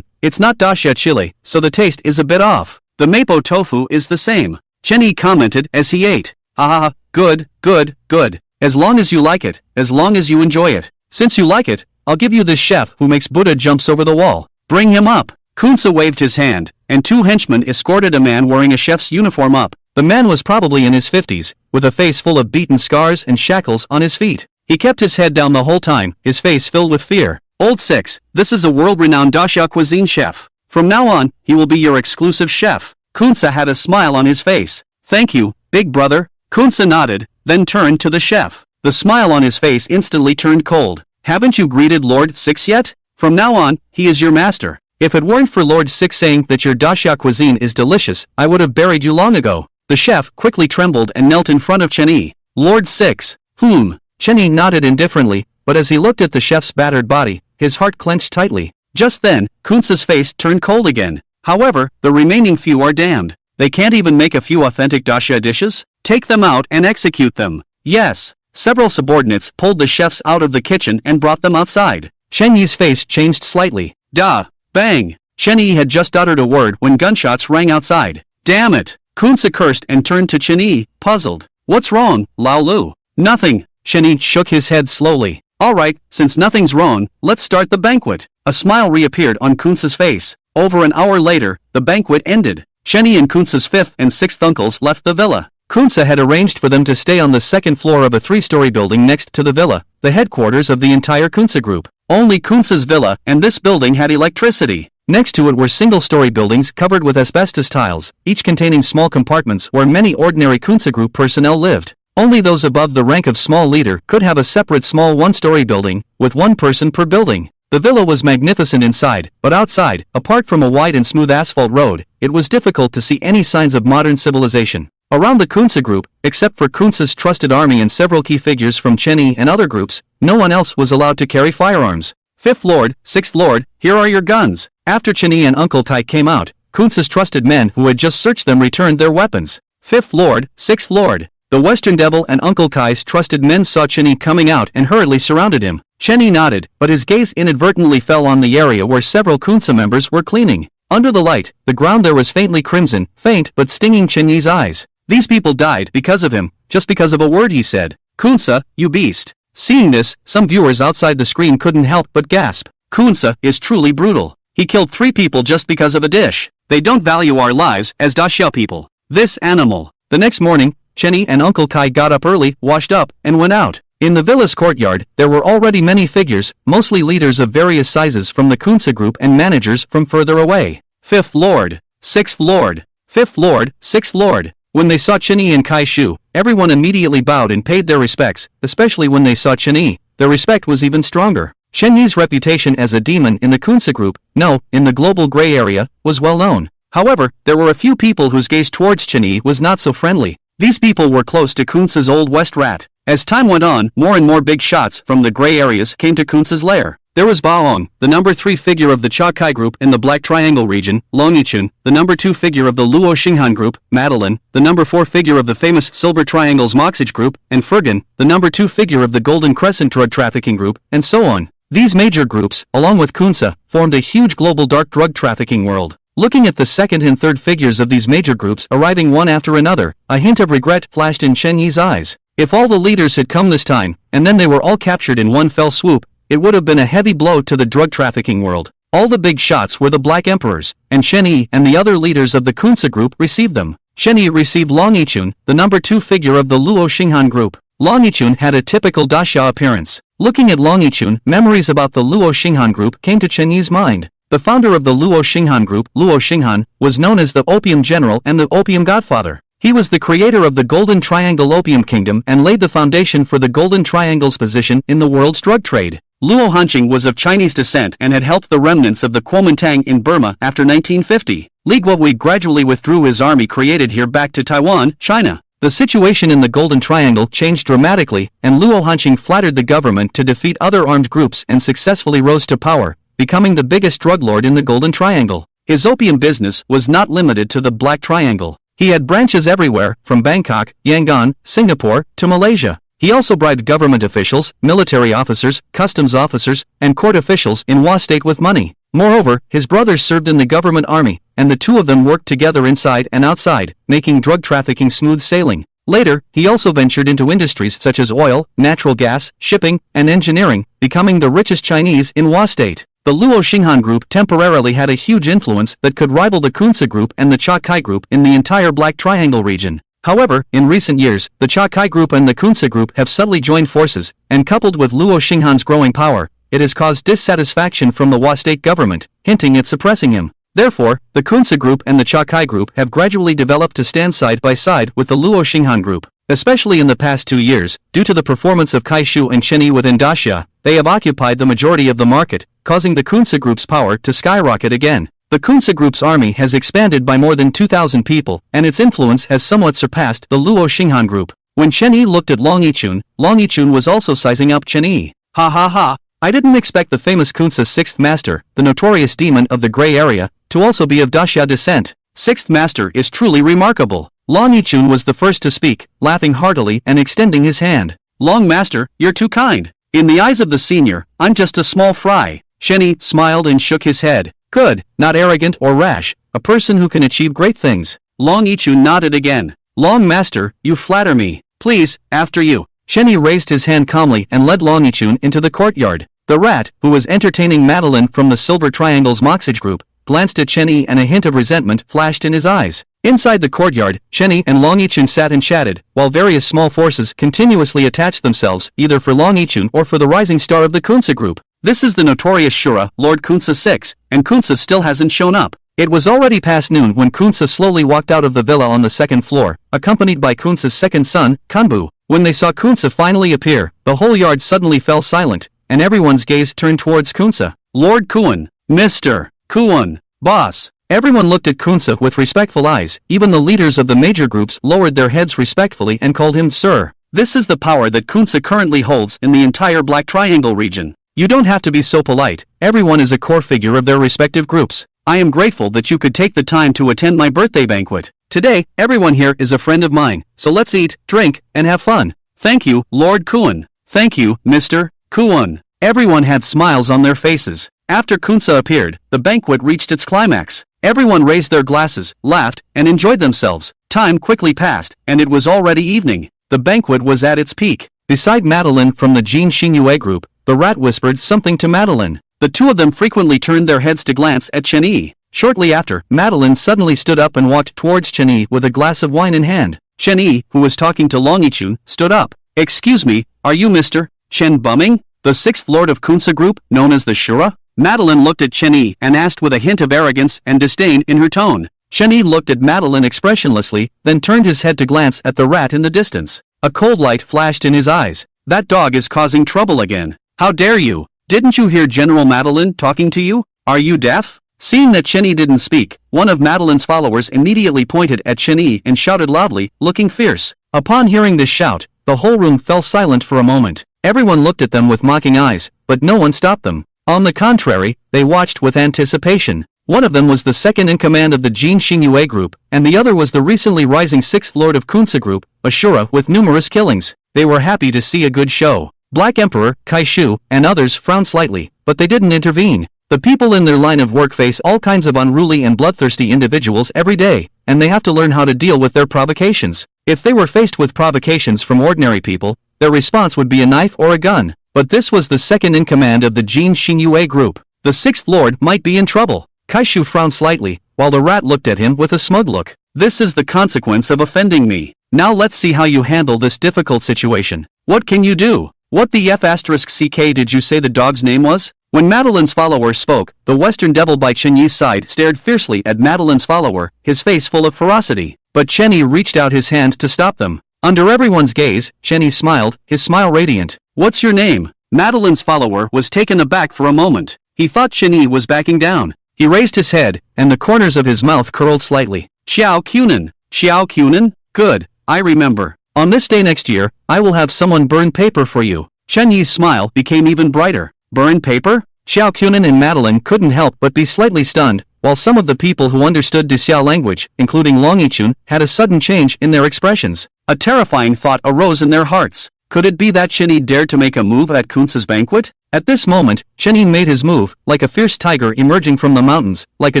It's not Dacia chili, so the taste is a bit off. The mapo tofu is the same. Chenny commented as he ate. Ah, good, good, good. As long as you like it, as long as you enjoy it. Since you like it, I'll give you this chef who makes Buddha jumps over the wall. Bring him up. Kunsa waved his hand, and 2 henchmen escorted a man wearing a chef's uniform up. The man was probably in his 50s, with a face full of beaten scars and shackles on his feet. He kept his head down the whole time, his face filled with fear. Old 6, this is a world-renowned Dacia cuisine chef. From now on, he will be your exclusive chef. Kunsa had a smile on his face. Thank you, big brother. Kunsa nodded, then turned to the chef. The smile on his face instantly turned cold. Haven't you greeted Lord 6 yet? From now on, he is your master. If it weren't for Lord 6 saying that your Dacia cuisine is delicious, I would have buried you long ago. The chef quickly trembled and knelt in front of Chenny. Lord 6. Chenny nodded indifferently, but as he looked at the chef's battered body, his heart clenched tightly. Just then, Kunsa's face turned cold again. However, the remaining few are damned. They can't even make a few authentic Dacia dishes? Take them out and execute them. Yes. Several subordinates pulled the chefs out of the kitchen and brought them outside. Chenyi's face changed slightly. Da! Bang! Chenyi had just uttered a word when gunshots rang outside. Damn it! Kunsa cursed and turned to Chenyi, puzzled. What's wrong, Lao Lu? Nothing. Chenyi shook his head slowly. Alright, since nothing's wrong, let's start the banquet. A smile reappeared on Kunsa's face. Over an hour later, the banquet ended. Chenny and Kunsa's 5th and 6th uncles left the villa. Kunsa had arranged for them to stay on the 2nd floor of a 3-story building next to the villa, the headquarters of the entire Kunsa group. Only Kunsa's villa and this building had electricity. Next to it were single-story buildings covered with asbestos tiles, each containing small compartments where many ordinary Kunsa group personnel lived. Only those above the rank of small leader could have a separate small 1-story building, with 1 person per building. The villa was magnificent inside, but outside, apart from a wide and smooth asphalt road, it was difficult to see any signs of modern civilization. Around the Kunsa group, except for Kunsa's trusted army and several key figures from Chenny and other groups, no one else was allowed to carry firearms. 5th Lord, 6th Lord, here are your guns. After Chenny and Uncle Kai came out, Kunsa's trusted men who had just searched them returned their weapons. 5th Lord, 6th Lord. The Western Devil and Uncle Kai's trusted men saw Chenny coming out and hurriedly surrounded him. Chenny nodded, but his gaze inadvertently fell on the area where several Kunsa members were cleaning. Under the light, the ground there was faintly crimson, faint but stinging Chenyi's eyes. These people died because of him, just because of a word he said. Kunsa, you beast. Seeing this, some viewers outside the screen couldn't help but gasp. Kunsa is truly brutal. He killed 3 people just because of a dish. They don't value our lives as Dacia people. This animal. The next morning, Chenny and Uncle Kai got up early, washed up, and went out. In the villa's courtyard, there were already many figures, mostly leaders of various sizes from the Kunsa group and managers from further away. 5th Lord, 6th Lord, 5th Lord, 6th Lord. When they saw Chenny and Kai Shu, everyone immediately bowed and paid their respects, especially when they saw Chenny, their respect was even stronger. Shen Yi's reputation as a demon in the Kunsa group, no, in the global gray area, was well known. However, there were a few people whose gaze towards Shen Yi was not so friendly. These people were close to Kunsa's old West Rat. As time went on, more and more big shots from the gray areas came to Kunsa's lair. There was Baong, the number 3 figure of the Chakai group in the Black Triangle region, Long Yichun, the number 2 figure of the Luo Xinghan group, Madeline, the number 4 figure of the famous Silver Triangle's Moxage group, and Fergan, the number 2 figure of the Golden Crescent drug trafficking group, and so on. These major groups, along with Kunsa, formed a huge global dark drug trafficking world. Looking at the second and third figures of these major groups arriving one after another, a hint of regret flashed in Shen Yi's eyes. If all the leaders had come this time, and then they were all captured in one fell swoop, it would have been a heavy blow to the drug trafficking world. All the big shots were the Black Emperors, and Shen Yi and the other leaders of the Kunsa group received them. Shen Yi received Long Yichun, the number 2 figure of the Luo Xinghan group. Long Yichun had a typical daxia appearance. Looking at Long Yichun, memories about the Luo Xinghan group came to Shen Yi's mind. The founder of the Luo Xinghan group, Luo Xinghan, was known as the Opium General and the Opium Godfather. He was the creator of the Golden Triangle Opium Kingdom and laid the foundation for the Golden Triangle's position in the world's drug trade. Luo Hanqing was of Chinese descent and had helped the remnants of the Kuomintang in Burma after 1950. Li Guowei gradually withdrew his army created here back to Taiwan, China. The situation in the Golden Triangle changed dramatically, and Luo Hanqing flattered the government to defeat other armed groups and successfully rose to power, becoming the biggest drug lord in the Golden Triangle. His opium business was not limited to the Black Triangle. He had branches everywhere, from Bangkok, Yangon, Singapore, to Malaysia. He also bribed government officials, military officers, customs officers, and court officials in Hua State with money. Moreover, his brothers served in the government army, and the two of them worked together inside and outside, making drug trafficking smooth sailing. Later, he also ventured into industries such as oil, natural gas, shipping, and engineering, becoming the richest Chinese in Hua State. The Luo Xinghan group temporarily had a huge influence that could rival the Kunsa group and the Chakai group in the entire Black Triangle region. However, in recent years, the Chakai group and the Kunsa group have subtly joined forces, and coupled with Luo Xinghan's growing power, it has caused dissatisfaction from the Hua State government, hinting at suppressing him. Therefore, the Kunsa group and the Chakai group have gradually developed to stand side by side with the Luo Xinghan group. Especially in the past 2 years, due to the performance of Kai Shu and Shen Yi within daxia, they have occupied the majority of the market, causing the Kunsa group's power to skyrocket again. The Kunsa group's army has expanded by more than 2,000 people, and its influence has somewhat surpassed the Luo Xinghan group. When Shen Yi looked at Long Yichun was also sizing up Shen Yi. Ha ha ha! I didn't expect the famous Kunsa 6th Master, the notorious demon of the gray area, to also be of daxia descent. 6th Master is truly remarkable. Long Yichun was the first to speak, laughing heartily and extending his hand. Long Master, you're too kind. In the eyes of the senior, I'm just a small fry. Shen Yi smiled and shook his head. Good, not arrogant or rash, a person who can achieve great things. Long Yichun nodded again. Long Master, you flatter me. Please, after you. Shen Yi raised his hand calmly and led Long Yichun into the courtyard. The rat, who was entertaining Madeline from the Silver Triangle's Moxage group, glanced at Shen Yi and a hint of resentment flashed in his eyes. Inside the courtyard, Shen Yi and Long Yichun sat and chatted, while various small forces continuously attached themselves either for Long Yichun or for the rising star of the Kunsa group. This is the notorious Shura, Lord Kunsa 6, and Kunsa still hasn't shown up. It was already past noon when Kunsa slowly walked out of the villa on the second floor, accompanied by Kunsa's second son, Kanbu. When they saw Kunsa finally appear, the whole yard suddenly fell silent, and everyone's gaze turned towards Kunsa. Lord Kuan, Mr. Kuan, boss. Everyone looked at Kunsa with respectful eyes. Even the leaders of the major groups lowered their heads respectfully and called him Sir. This is the power that Kunsa currently holds in the entire Black Triangle region. You don't have to be so polite, everyone is a core figure of their respective groups. I am grateful that you could take the time to attend my birthday banquet. Today, everyone here is a friend of mine, so let's eat, drink, and have fun. Thank you, Lord Kuan. Thank you, Mr. Kuan. Everyone had smiles on their faces. After Kunsa appeared, the banquet reached its climax. Everyone raised their glasses, laughed, and enjoyed themselves. Time quickly passed, and it was already evening. The banquet was at its peak. Beside Madeline from the Jin Xingyue group, the rat whispered something to Madeline. The two of them frequently turned their heads to glance at Shen Yi. Shortly after, Madeline suddenly stood up and walked towards Shen Yi with a glass of wine in hand. Shen Yi, who was talking to Long Yichun, stood up. Excuse me, are you Mr. Shen Bumming? The 6th Lord of Kunsa group, known as the Shura? Madeline looked at Shen Yi and asked with a hint of arrogance and disdain in her tone. Shen Yi looked at Madeline expressionlessly, then turned his head to glance at the rat in the distance. A cold light flashed in his eyes. That dog is causing trouble again. How dare you? Didn't you hear General Madeline talking to you? Are you deaf? Seeing that Cheney didn't speak, one of Madeline's followers immediately pointed at Cheney and shouted loudly, looking fierce. Upon hearing this shout, the whole room fell silent for a moment. Everyone looked at them with mocking eyes, but no one stopped them. On the contrary, they watched with anticipation. One of them was the second in command of the Jin Xingyue group, and the other was the recently rising 6th Lord of Kunsa group, Ashura, with numerous killings. They were happy to see a good show. Black Emperor, Kaishu, and others frowned slightly, but they didn't intervene. The people in their line of work face all kinds of unruly and bloodthirsty individuals every day, and they have to learn how to deal with their provocations. If they were faced with provocations from ordinary people, their response would be a knife or a gun. But this was the second in command of the Jin Xingyue group. The 6th Lord might be in trouble. Kaishu frowned slightly, while the rat looked at him with a smug look. This is the consequence of offending me. Now let's see how you handle this difficult situation. What can you do? What the F***ck did you say the dog's name was? When Madeline's follower spoke, the Western Devil by Cheney's side stared fiercely at Madeline's follower, his face full of ferocity. But Cheney reached out his hand to stop them. Under everyone's gaze, Cheney smiled, his smile radiant. What's your name? Madeline's follower was taken aback for a moment. He thought Cheney was backing down. He raised his head, and the corners of his mouth curled slightly. Xiao Kunan. Xiao Kunan? Good, I remember. On this day next year, I will have someone burn paper for you. Cheney's smile became even brighter. Burn paper? Xiao Kunan and Madeline couldn't help but be slightly stunned, while some of the people who understood Dixiao language, including Longichun, had a sudden change in their expressions. A terrifying thought arose in their hearts. Could it be that Cheney dared to make a move at Kunsa's banquet? At this moment, Cheney made his move, like a fierce tiger emerging from the mountains, like a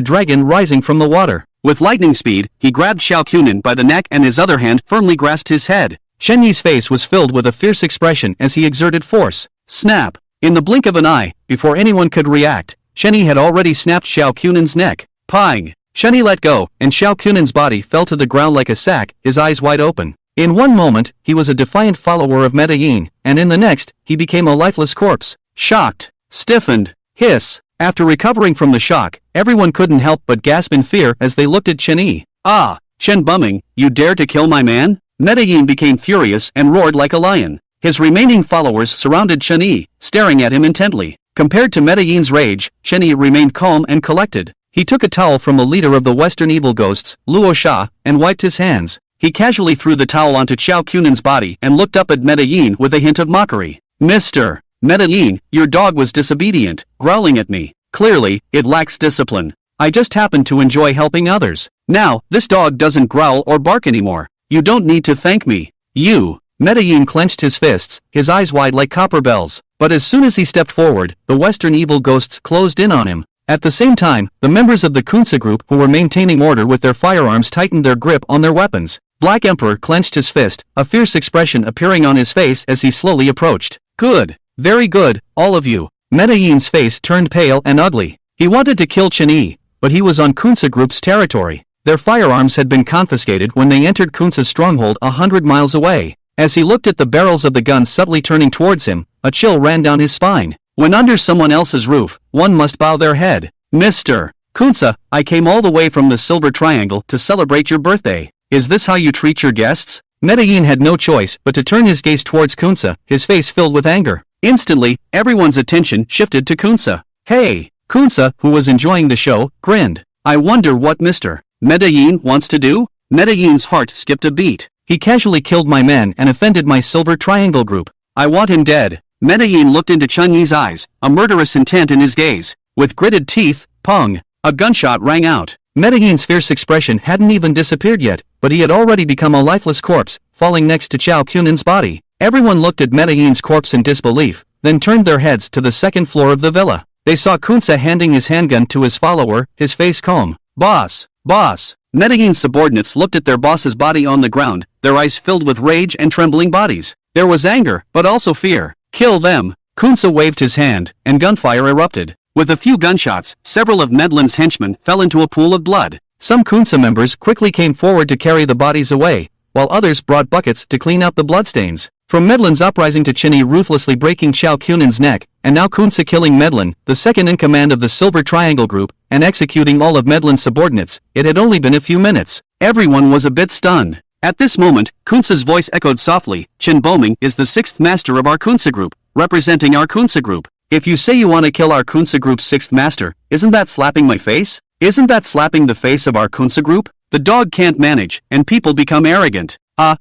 dragon rising from the water. With lightning speed, he grabbed Xiao Kunan by the neck and his other hand firmly grasped his head. Cheney's face was filled with a fierce expression as he exerted force. Snap! In the blink of an eye, before anyone could react, Cheney had already snapped Xiao Kunan's neck. Pang! Cheney let go, and Xiao Kunan's body fell to the ground like a sack, his eyes wide open. In one moment, he was a defiant follower of Medellin, and in the next, he became a lifeless corpse. Shocked. Stiffened. Hiss. After recovering from the shock, everyone couldn't help but gasp in fear as they looked at Cheney. Ah! Chen Bumming, you dare to kill my man? Medellin became furious and roared like a lion. His remaining followers surrounded Cheney, staring at him intently. Compared to Medellin's rage, Cheney remained calm and collected. He took a towel from the leader of the Western Evil Ghosts, Luo Sha, and wiped his hands. He casually threw the towel onto Xiao Kunan's body and looked up at Medellin with a hint of mockery. Mr. Medellin, your dog was disobedient, growling at me. Clearly, it lacks discipline. I just happened to enjoy helping others. Now, this dog doesn't growl or bark anymore. You don't need to thank me. You. Medellin clenched his fists, his eyes wide like copper bells. But as soon as he stepped forward, the Western Evil Ghosts closed in on him. At the same time, the members of the Kunsa group who were maintaining order with their firearms tightened their grip on their weapons. Black Emperor clenched his fist, a fierce expression appearing on his face as he slowly approached. Good. Very good, all of you. Medellin's face turned pale and ugly. He wanted to kill Cheney, but he was on Kunsa group's territory. Their firearms had been confiscated when they entered Kunsa's stronghold 100 miles away. As he looked at the barrels of the guns subtly turning towards him, a chill ran down his spine. When under someone else's roof, one must bow their head. Mr. Kunsa, I came all the way from the Silver Triangle to celebrate your birthday. Is this how you treat your guests? Medellin had no choice but to turn his gaze towards Kunsa, his face filled with anger. Instantly, everyone's attention shifted to Kunsa. Hey! Kunsa, who was enjoying the show, grinned. I wonder what Mr. Medellin wants to do? Medellin's heart skipped a beat. He casually killed my men and offended my Silver Triangle group. I want him dead. Medellin looked into Chun-Yi's eyes, a murderous intent in his gaze. With gritted teeth, pong! A gunshot rang out. Medellin's fierce expression hadn't even disappeared yet, but he had already become a lifeless corpse, falling next to Xiao Kunan's body. Everyone looked at Medellin's corpse in disbelief, then turned their heads to the second floor of the villa. They saw Kunsa handing his handgun to his follower, his face calm. Boss! Boss! Medellin's subordinates looked at their boss's body on the ground, their eyes filled with rage and trembling bodies. There was anger, but also fear. Kill them! Kunsa waved his hand, and gunfire erupted. With a few gunshots, several of Medlin's henchmen fell into a pool of blood. Some Kunsa members quickly came forward to carry the bodies away, while others brought buckets to clean out the bloodstains. From Medlin's uprising to Cheney ruthlessly breaking Xiao Kunan's neck, and now Kunsa killing Medlin, the second in command of the Silver Triangle group, and executing all of Medlin's subordinates, it had only been a few minutes. Everyone was a bit stunned. At this moment, Kunsa's voice echoed softly, Chen Boming is the sixth master of our Kunsa group, representing our Kunsa group. If you say you want to kill our Kunsa group's sixth master, isn't that slapping my face? Isn't that slapping the face of our Kunsa group? The dog can't manage, and people become arrogant.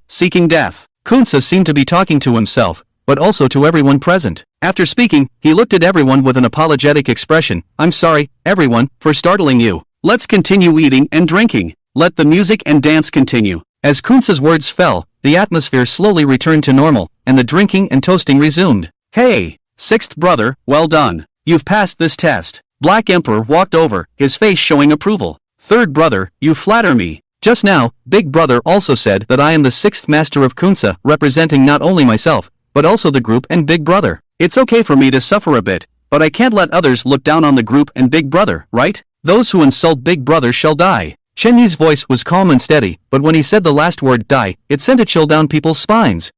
Seeking death. Kunsa seemed to be talking to himself, but also to everyone present. After speaking, he looked at everyone with an apologetic expression. I'm sorry, everyone, for startling you. Let's continue eating and drinking. Let the music and dance continue. As Kunsa's words fell, the atmosphere slowly returned to normal, and the drinking and toasting resumed. Hey, sixth brother, well done. You've passed this test. Black Emperor walked over, his face showing approval. Third brother, you flatter me. Just now, Big Brother also said that I am the sixth master of Kunsa, representing not only myself, but also the group and Big Brother. It's okay for me to suffer a bit, but I can't let others look down on the group and Big Brother, right? Those who insult Big Brother shall die. Shen Yi's voice was calm and steady, but when he said the last word die, it sent a chill down people's spines.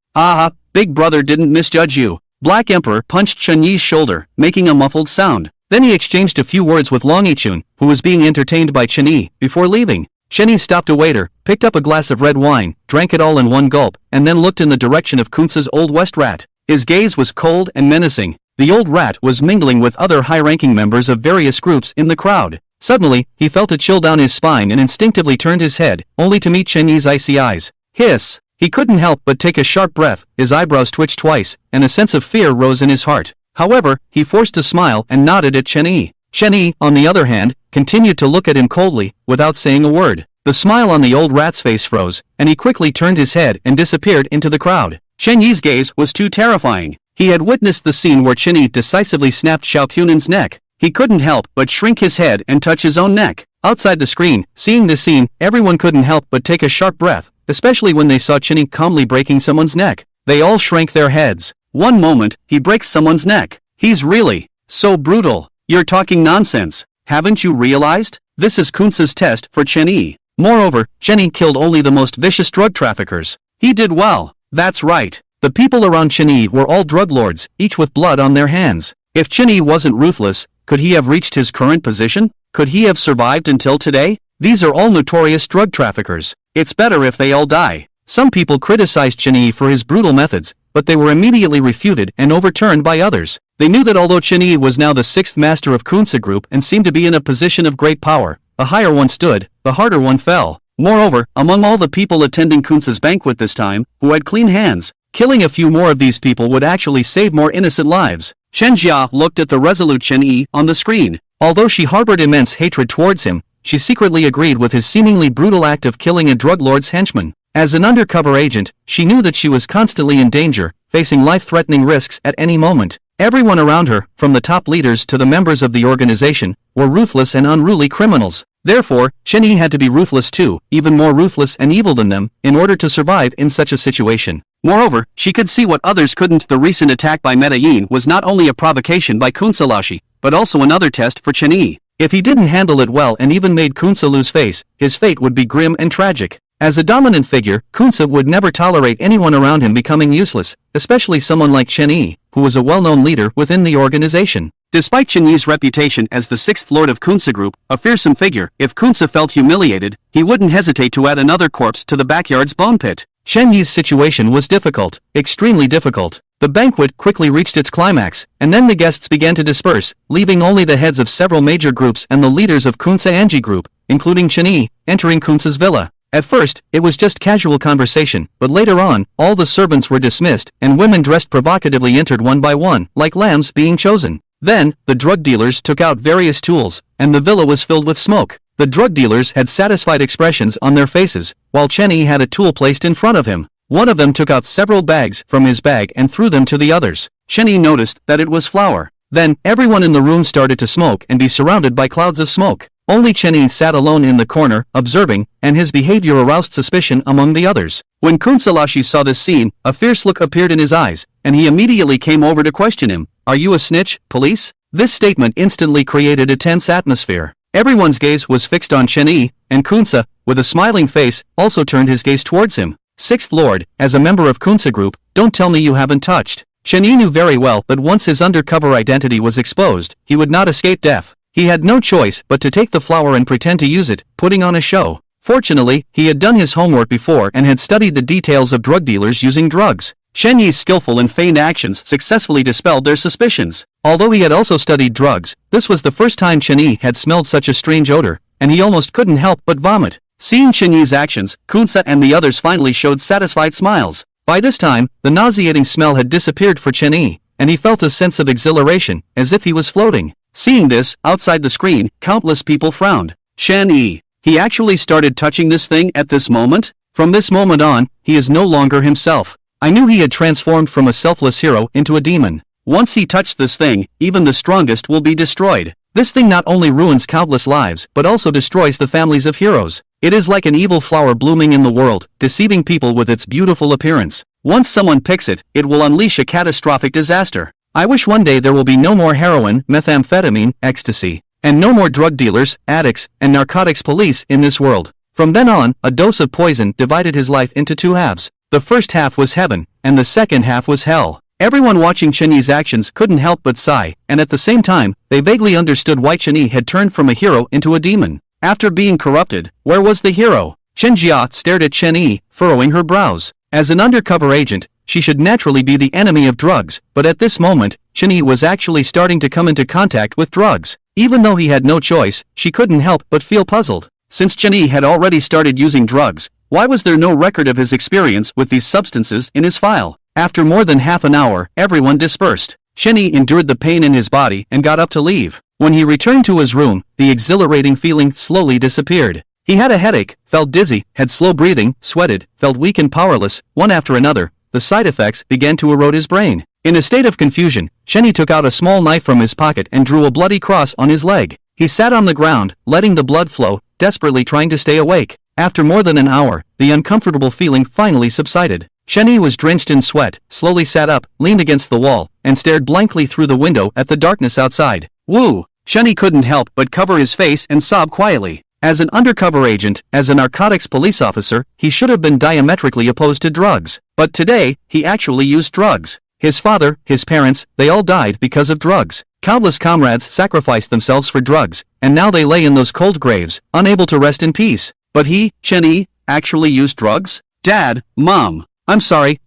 Big Brother didn't misjudge you. Black Emperor punched Shen Yi's shoulder, making a muffled sound. Then he exchanged a few words with Long Yichun, who was being entertained by Chen Yi, before leaving. Shen Yi stopped a waiter, picked up a glass of red wine, drank it all in one gulp, and then looked in the direction of Kunsa's old West rat. His gaze was cold and menacing. The old rat was mingling with other high-ranking members of various groups in the crowd. Suddenly, he felt a chill down his spine and instinctively turned his head, only to meet Chen Yi's icy eyes. Hiss! He couldn't help but take a sharp breath, his eyebrows twitched twice, and a sense of fear rose in his heart. However, he forced a smile and nodded at Chen Yi. Chen Yi, on the other hand, continued to look at him coldly, without saying a word. The smile on the old rat's face froze, and he quickly turned his head and disappeared into the crowd. Chen Yi's gaze was too terrifying. He had witnessed the scene where Chen Yi decisively snapped Xiao Qunan's neck. He couldn't help but shrink his head and touch his own neck. Outside the screen, seeing this scene, everyone couldn't help but take a sharp breath, especially when they saw Chen Yi calmly breaking someone's neck. They all shrank their heads. One moment, he breaks someone's neck. He's really so brutal. You're talking nonsense. Haven't you realized? This is Kunsa's test for Chen Yi. Moreover, Chen Yi killed only the most vicious drug traffickers. He did well. That's right. The people around Chen Yi were all drug lords, each with blood on their hands. If Chen Yi wasn't ruthless, could he have reached his current position? Could he have survived until today? These are all notorious drug traffickers. It's better if they all die. Some people criticized Chen Yi for his brutal methods, but they were immediately refuted and overturned by others. They knew that although Chen Yi was now the sixth master of Kunsa Group and seemed to be in a position of great power, the higher one stood, the harder one fell. Moreover, among all the people attending Kunsa's banquet this time, who had clean hands, killing a few more of these people would actually save more innocent lives. Chen Jia looked at the resolute Chen Yi on the screen. Although she harbored immense hatred towards him, she secretly agreed with his seemingly brutal act of killing a drug lord's henchman. As an undercover agent, she knew that she was constantly in danger, facing life-threatening risks at any moment. Everyone around her, from the top leaders to the members of the organization, were ruthless and unruly criminals. Therefore, Chen Yi had to be ruthless too, even more ruthless and evil than them, in order to survive in such a situation. Moreover, she could see what others couldn't. The recent attack by Medellin was not only a provocation by Kunsalashi, but also another test for Chen Yi. If he didn't handle it well and even made Kunsa lose face, his fate would be grim and tragic. As a dominant figure, Kunsa would never tolerate anyone around him becoming useless, especially someone like Chen Yi, who was a well-known leader within the organization. Despite Chen Yi's reputation as the sixth lord of Kunsa Group, a fearsome figure, if Kunsa felt humiliated, he wouldn't hesitate to add another corpse to the backyard's bone pit. Chen Yi's situation was difficult, extremely difficult. The banquet quickly reached its climax, and then the guests began to disperse, leaving only the heads of several major groups and the leaders of Kunsa Anji Group, including Chen Yi, entering Kunsa's villa. At first, it was just casual conversation, but later on, all the servants were dismissed, and women dressed provocatively entered one by one, like lambs being chosen. Then, the drug dealers took out various tools, and the villa was filled with smoke. The drug dealers had satisfied expressions on their faces, while Chen Yi had a tool placed in front of him. One of them took out several bags from his bag and threw them to the others. Chen Yi noticed that it was flour. Then, everyone in the room started to smoke and be surrounded by clouds of smoke. Only Chen Yi sat alone in the corner, observing, and his behavior aroused suspicion among the others. When Kunsalashi saw this scene, a fierce look appeared in his eyes, and he immediately came over to question him. "Are you a snitch, police?" This statement instantly created a tense atmosphere. Everyone's gaze was fixed on Chen Yi, and Kunsa, with a smiling face, also turned his gaze towards him. "Sixth Lord, as a member of Kunsa Group, don't tell me you haven't touched." Chen Yi knew very well that once his undercover identity was exposed, he would not escape death. He had no choice but to take the flower and pretend to use it, putting on a show. Fortunately, he had done his homework before and had studied the details of drug dealers using drugs. Shen Yi's skillful and feigned actions successfully dispelled their suspicions. Although he had also studied drugs, this was the first time Shen Yi had smelled such a strange odor, and he almost couldn't help but vomit. Seeing Shen Yi's actions, Kunsa and the others finally showed satisfied smiles. By this time, the nauseating smell had disappeared for Shen Yi, and he felt a sense of exhilaration, as if he was floating. Seeing this, outside the screen, countless people frowned. Shen Yi. He actually started touching this thing at this moment? From this moment on, he is no longer himself. I knew he had transformed from a selfless hero into a demon. Once he touched this thing, even the strongest will be destroyed. This thing not only ruins countless lives but also destroys the families of heroes. It is like an evil flower blooming in the world, deceiving people with its beautiful appearance. Once someone picks it, it will unleash a catastrophic disaster. I wish one day there will be no more heroin, methamphetamine, ecstasy, and no more drug dealers, addicts, and narcotics police in this world. From then on, a dose of poison divided his life into two halves. The first half was heaven, and the second half was hell. Everyone watching Shen Yi's actions couldn't help but sigh, and at the same time, they vaguely understood why Shen Yi had turned from a hero into a demon. After being corrupted, where was the hero? Shen Jia stared at Shen Yi, furrowing her brows. As an undercover agent, she should naturally be the enemy of drugs, but at this moment, Shen Yi was actually starting to come into contact with drugs. Even though he had no choice, she couldn't help but feel puzzled. Since Shen Yi had already started using drugs, why was there no record of his experience with these substances in his file? After more than half an hour, everyone dispersed. Shen Yi endured the pain in his body and got up to leave. When he returned to his room, the exhilarating feeling slowly disappeared. He had a headache, felt dizzy, had slow breathing, sweated, felt weak and powerless. One after another, the side effects began to erode his brain. In a state of confusion, Shen Yi took out a small knife from his pocket and drew a bloody cross on his leg. He sat on the ground, letting the blood flow, desperately trying to stay awake. After more than an hour, the uncomfortable feeling finally subsided. Shen Yi was drenched in sweat, slowly sat up, leaned against the wall, and stared blankly through the window at the darkness outside. Woo! Shen Yi couldn't help but cover his face and sob quietly. As an undercover agent, as a narcotics police officer, he should have been diametrically opposed to drugs. But today, he actually used drugs. His father, his parents, they all died because of drugs. Countless comrades sacrificed themselves for drugs, and now they lay in those cold graves, unable to rest in peace. But he, Shen Yi, actually used drugs? Dad, Mom, I'm sorry,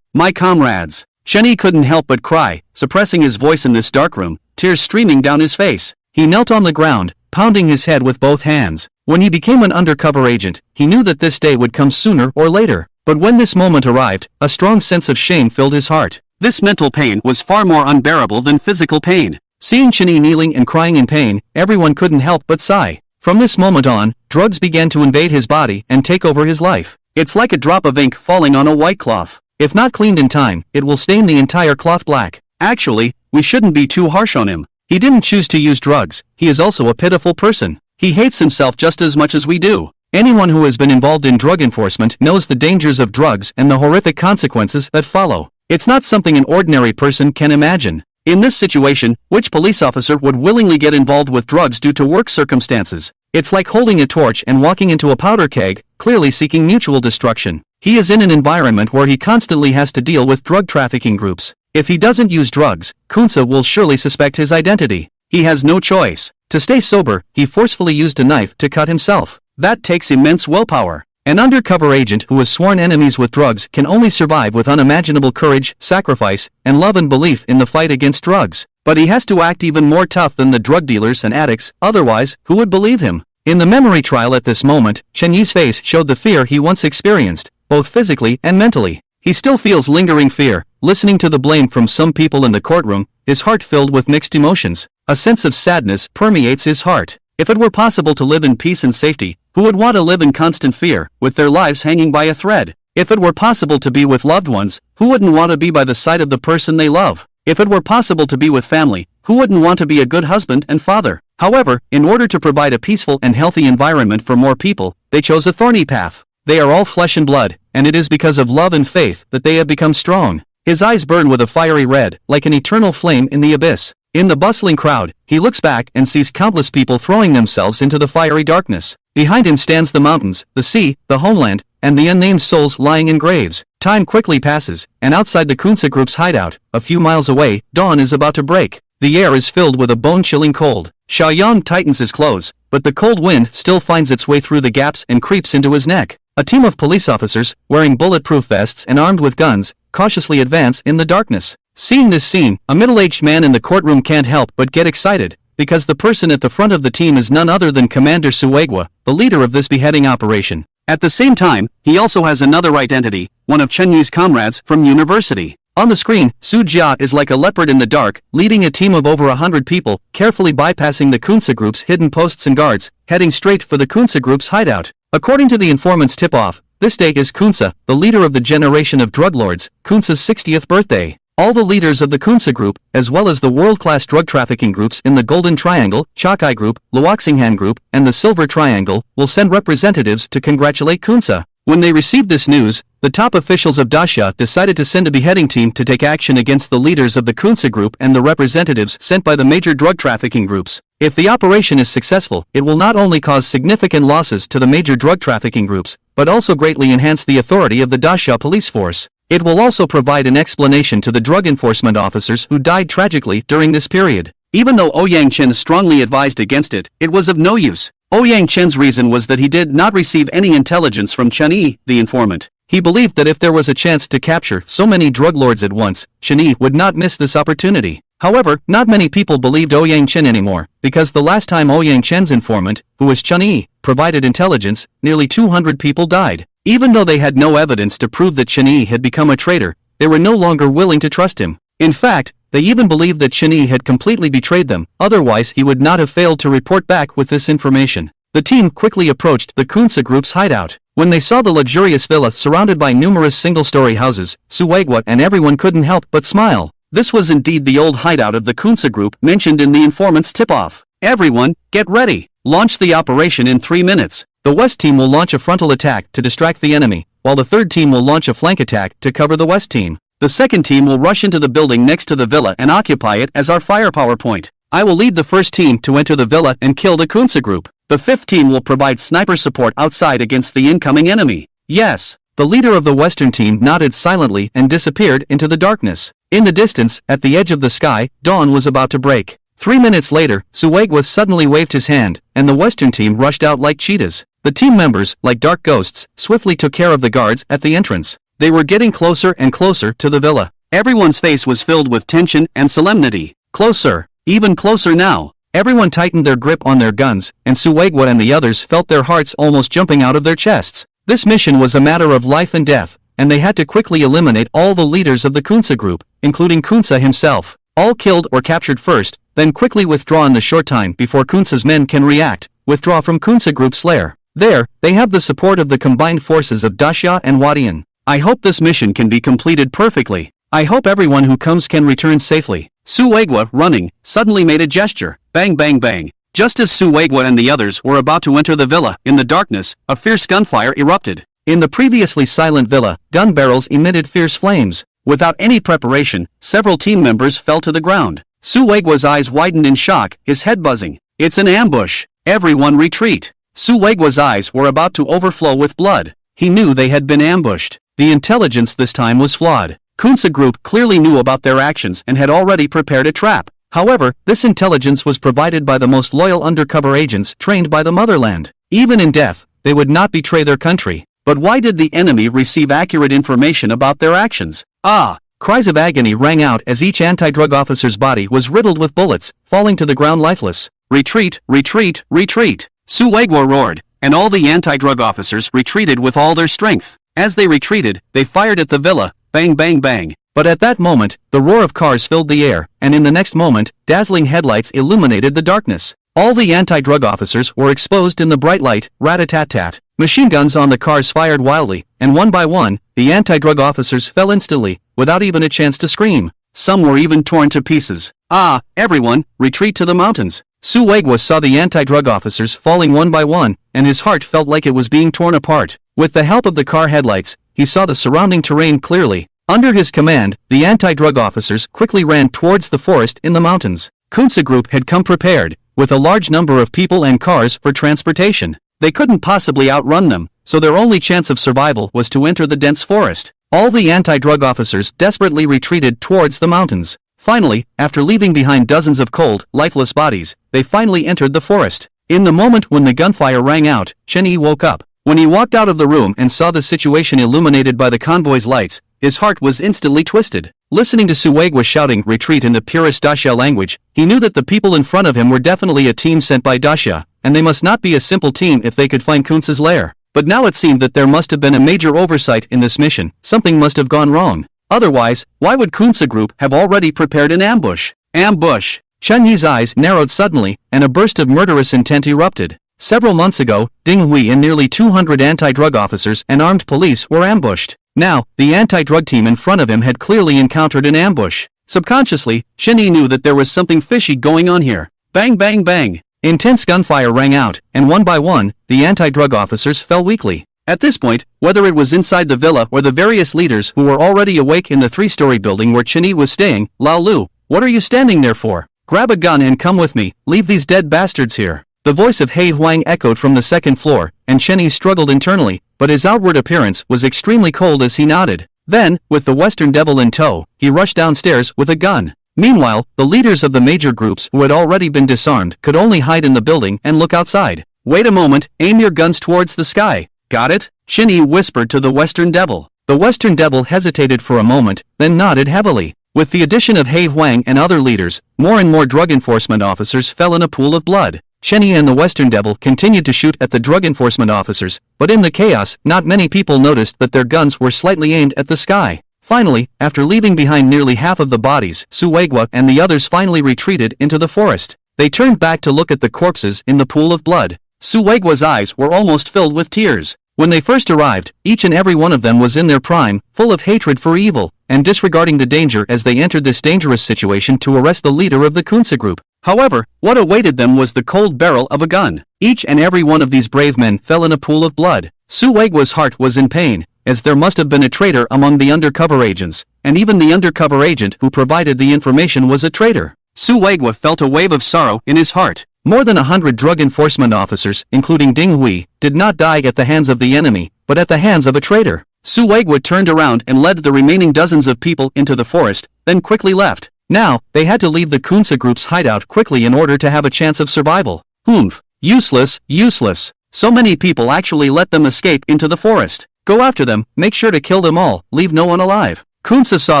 my comrades. Shen Yi couldn't help but cry, suppressing his voice in this dark room, tears streaming down his face. He knelt on the ground, pounding his head with both hands. When he became an undercover agent, he knew that this day would come sooner or later. But when this moment arrived, a strong sense of shame filled his heart. This mental pain was far more unbearable than physical pain. Seeing Shen Yi kneeling and crying in pain, everyone couldn't help but sigh. From this moment on, drugs began to invade his body and take over his life. It's like a drop of ink falling on a white cloth. If not cleaned in time, it will stain the entire cloth black. Actually, we shouldn't be too harsh on him. He didn't choose to use drugs. He is also a pitiful person. He hates himself just as much as we do. Anyone who has been involved in drug enforcement knows the dangers of drugs and the horrific consequences that follow. It's not something an ordinary person can imagine. In this situation, which police officer would willingly get involved with drugs due to work circumstances? It's like holding a torch and walking into a powder keg, clearly seeking mutual destruction. He is in an environment where he constantly has to deal with drug trafficking groups. If he doesn't use drugs, Kunsa will surely suspect his identity. He has no choice. To stay sober, he forcefully used a knife to cut himself. That takes immense willpower. An undercover agent who has sworn enemies with drugs can only survive with unimaginable courage, sacrifice, and love and belief in the fight against drugs. But he has to act even more tough than the drug dealers and addicts, otherwise, who would believe him? In the memory trial at this moment, Shen Yi's face showed the fear he once experienced, both physically and mentally. He still feels lingering fear, listening to the blame from some people in the courtroom, his heart filled with mixed emotions. A sense of sadness permeates his heart. If it were possible to live in peace and safety, who would want to live in constant fear, with their lives hanging by a thread? If it were possible to be with loved ones, who wouldn't want to be by the side of the person they love? If it were possible to be with family, who wouldn't want to be a good husband and father? However, in order to provide a peaceful and healthy environment for more people, they chose a thorny path. They are all flesh and blood, and it is because of love and faith that they have become strong. His eyes burn with a fiery red, like an eternal flame in the abyss. In the bustling crowd, he looks back and sees countless people throwing themselves into the fiery darkness. Behind him stands the mountains, the sea, the homeland, and the unnamed souls lying in graves. Time quickly passes, and outside the Kunsa group's hideout, a few miles away, dawn is about to break. The air is filled with a bone-chilling cold. Xiaoyang tightens his clothes, but the cold wind still finds its way through the gaps and creeps into his neck. A team of police officers, wearing bulletproof vests and armed with guns, cautiously advance in the darkness. Seeing this scene, a middle-aged man in the courtroom can't help but get excited, because the person at the front of the team is none other than Commander Suegwa, the leader of this beheading operation. At the same time, he also has another identity, one of Chen Yi's comrades from university. On the screen, Su Jia is like a leopard in the dark, leading a team of over 100 people, carefully bypassing the Kunsa Group's hidden posts and guards, heading straight for the Kunsa Group's hideout. According to the informant's tip-off, this day is Kunsa, the leader of the generation of drug lords, Kunsa's 60th birthday. All the leaders of the Kunsa Group, as well as the world-class drug trafficking groups in the Golden Triangle, Chakai Group, Luoxinghan Group, and the Silver Triangle, will send representatives to congratulate Kunsa. When they received this news, the top officials of Dasha decided to send a beheading team to take action against the leaders of the Kunsa Group and the representatives sent by the major drug trafficking groups. If the operation is successful, it will not only cause significant losses to the major drug trafficking groups, but also greatly enhance the authority of the Dasha police force. It will also provide an explanation to the drug enforcement officers who died tragically during this period. Even though Ouyang Chen strongly advised against it, it was of no use. Ouyang Chen's reason was that he did not receive any intelligence from Chen Yi, the informant. He believed that if there was a chance to capture so many drug lords at once, Chen Yi would not miss this opportunity. However, not many people believed Ouyang Chen anymore, because the last time Ouyang Chen's informant, who was Chen Yi, provided intelligence, nearly 200 people died. Even though they had no evidence to prove that Chen Yi had become a traitor, they were no longer willing to trust him. In fact, they even believed that Chen Yi had completely betrayed them, otherwise he would not have failed to report back with this information. The team quickly approached the Kunsa Group's hideout. When they saw the luxurious villa surrounded by numerous single-story houses, Suegwa and everyone couldn't help but smile. This was indeed the old hideout of the Kunsa Group mentioned in the informant's tip-off. Everyone, get ready. Launch the operation in 3 minutes. The West team will launch a frontal attack to distract the enemy, while the third team will launch a flank attack to cover the West team. The second team will rush into the building next to the villa and occupy it as our firepower point. I will lead the first team to enter the villa and kill the Kunsa Group. The fifth team will provide sniper support outside against the incoming enemy. Yes. The leader of the Western team nodded silently and disappeared into the darkness. In the distance, at the edge of the sky, dawn was about to break. 3 minutes later, Suegwa suddenly waved his hand, and the Western team rushed out like cheetahs. The team members, like dark ghosts, swiftly took care of the guards at the entrance. They were getting closer and closer to the villa. Everyone's face was filled with tension and solemnity. Closer. Even closer now. Everyone tightened their grip on their guns, and Suegwa and the others felt their hearts almost jumping out of their chests. This mission was a matter of life and death, and they had to quickly eliminate all the leaders of the Kunsa Group, including Kunsa himself. All killed or captured first, then quickly withdraw in the short time before Kunsa's men can react. Withdraw from Kunsa Group's lair. There, they have the support of the combined forces of Dasha and Wadian. I hope this mission can be completed perfectly. I hope everyone who comes can return safely. Suegwa, running, suddenly made a gesture. Bang bang bang. Just as Suegwa and the others were about to enter the villa, in the darkness, a fierce gunfire erupted. In the previously silent villa, gun barrels emitted fierce flames. Without any preparation, several team members fell to the ground. Suegwa's eyes widened in shock, his head buzzing. It's an ambush. Everyone retreat. Suegwa's eyes were about to overflow with blood. He knew they had been ambushed. The intelligence this time was flawed. Kunsa Group clearly knew about their actions and had already prepared a trap. However, this intelligence was provided by the most loyal undercover agents trained by the motherland. Even in death, they would not betray their country. But why did the enemy receive accurate information about their actions? Ah! Cries of agony rang out as each anti-drug officer's body was riddled with bullets, falling to the ground lifeless. Retreat, retreat, retreat! Suegwa roared, and all the anti-drug officers retreated with all their strength. As they retreated, they fired at the villa. Bang bang bang. But at that moment, the roar of cars filled the air, and in the next moment, dazzling headlights illuminated the darkness. All the anti-drug officers were exposed in the bright light. Rat-a-tat-tat. Machine guns on the cars fired wildly, and one by one, the anti-drug officers fell instantly, without even a chance to scream. Some were even torn to pieces. Ah, everyone, retreat to the mountains. Suegwa saw the anti-drug officers falling one by one, and his heart felt like it was being torn apart. With the help of the car headlights, he saw the surrounding terrain clearly. Under his command, the anti-drug officers quickly ran towards the forest in the mountains. Kunsa Group had come prepared, with a large number of people and cars for transportation. They couldn't possibly outrun them, so their only chance of survival was to enter the dense forest. All the anti-drug officers desperately retreated towards the mountains. Finally, after leaving behind dozens of cold, lifeless bodies, they finally entered the forest. In the moment when the gunfire rang out, Chen Yi woke up. When he walked out of the room and saw the situation illuminated by the convoy's lights, his heart was instantly twisted. Listening to Suegwa shouting retreat in the purest Daxia language, he knew that the people in front of him were definitely a team sent by Daxia, and they must not be a simple team if they could find Kunce's lair. But now it seemed that there must have been a major oversight in this mission. Something must have gone wrong. Otherwise, why would Kunce Group have already prepared an ambush? Ambush! Chen Yi's eyes narrowed suddenly, and a burst of murderous intent erupted. Several months ago, Ding Hui and nearly 200 anti-drug officers and armed police were ambushed. Now, the anti-drug team in front of him had clearly encountered an ambush. Subconsciously, Chen Yi knew that there was something fishy going on here. Bang bang bang! Intense gunfire rang out, and one by one, the anti-drug officers fell weakly. At this point, whether it was inside the villa or the various leaders who were already awake in the three-story building where Chen Yi was staying, Lao Lu, what are you standing there for? Grab a gun and come with me, leave these dead bastards here. The voice of He Huang echoed from the second floor, and Chen Yi struggled internally, but his outward appearance was extremely cold as he nodded. Then, with the Western Devil in tow, he rushed downstairs with a gun. Meanwhile, the leaders of the major groups who had already been disarmed could only hide in the building and look outside. Wait a moment, aim your guns towards the sky. Got it? Chen Yi whispered to the Western Devil. The Western Devil hesitated for a moment, then nodded heavily. With the addition of He Huang and other leaders, more and more drug enforcement officers fell in a pool of blood. Chen Yi and the Western Devil continued to shoot at the drug enforcement officers, but in the chaos, not many people noticed that their guns were slightly aimed at the sky. Finally, after leaving behind nearly half of the bodies, Suegwa and the others finally retreated into the forest. They turned back to look at the corpses in the pool of blood. Suegwa's eyes were almost filled with tears. When they first arrived, each and every one of them was in their prime, full of hatred for evil, and disregarding the danger as they entered this dangerous situation to arrest the leader of the Kunce group. However, what awaited them was the cold barrel of a gun. Each and every one of these brave men fell in a pool of blood. Suegwa's heart was in pain, as there must have been a traitor among the undercover agents, and even the undercover agent who provided the information was a traitor. Suegwa felt a wave of sorrow in his heart. More than 100 drug enforcement officers, including Ding Hui, did not die at the hands of the enemy, but at the hands of a traitor. Suegwa turned around and led the remaining dozens of people into the forest, then quickly left. Now, they had to leave the Kunce group's hideout quickly in order to have a chance of survival. Humph. Useless, useless. So many people actually let them escape into the forest. Go after them, make sure to kill them all, leave no one alive. Kunce saw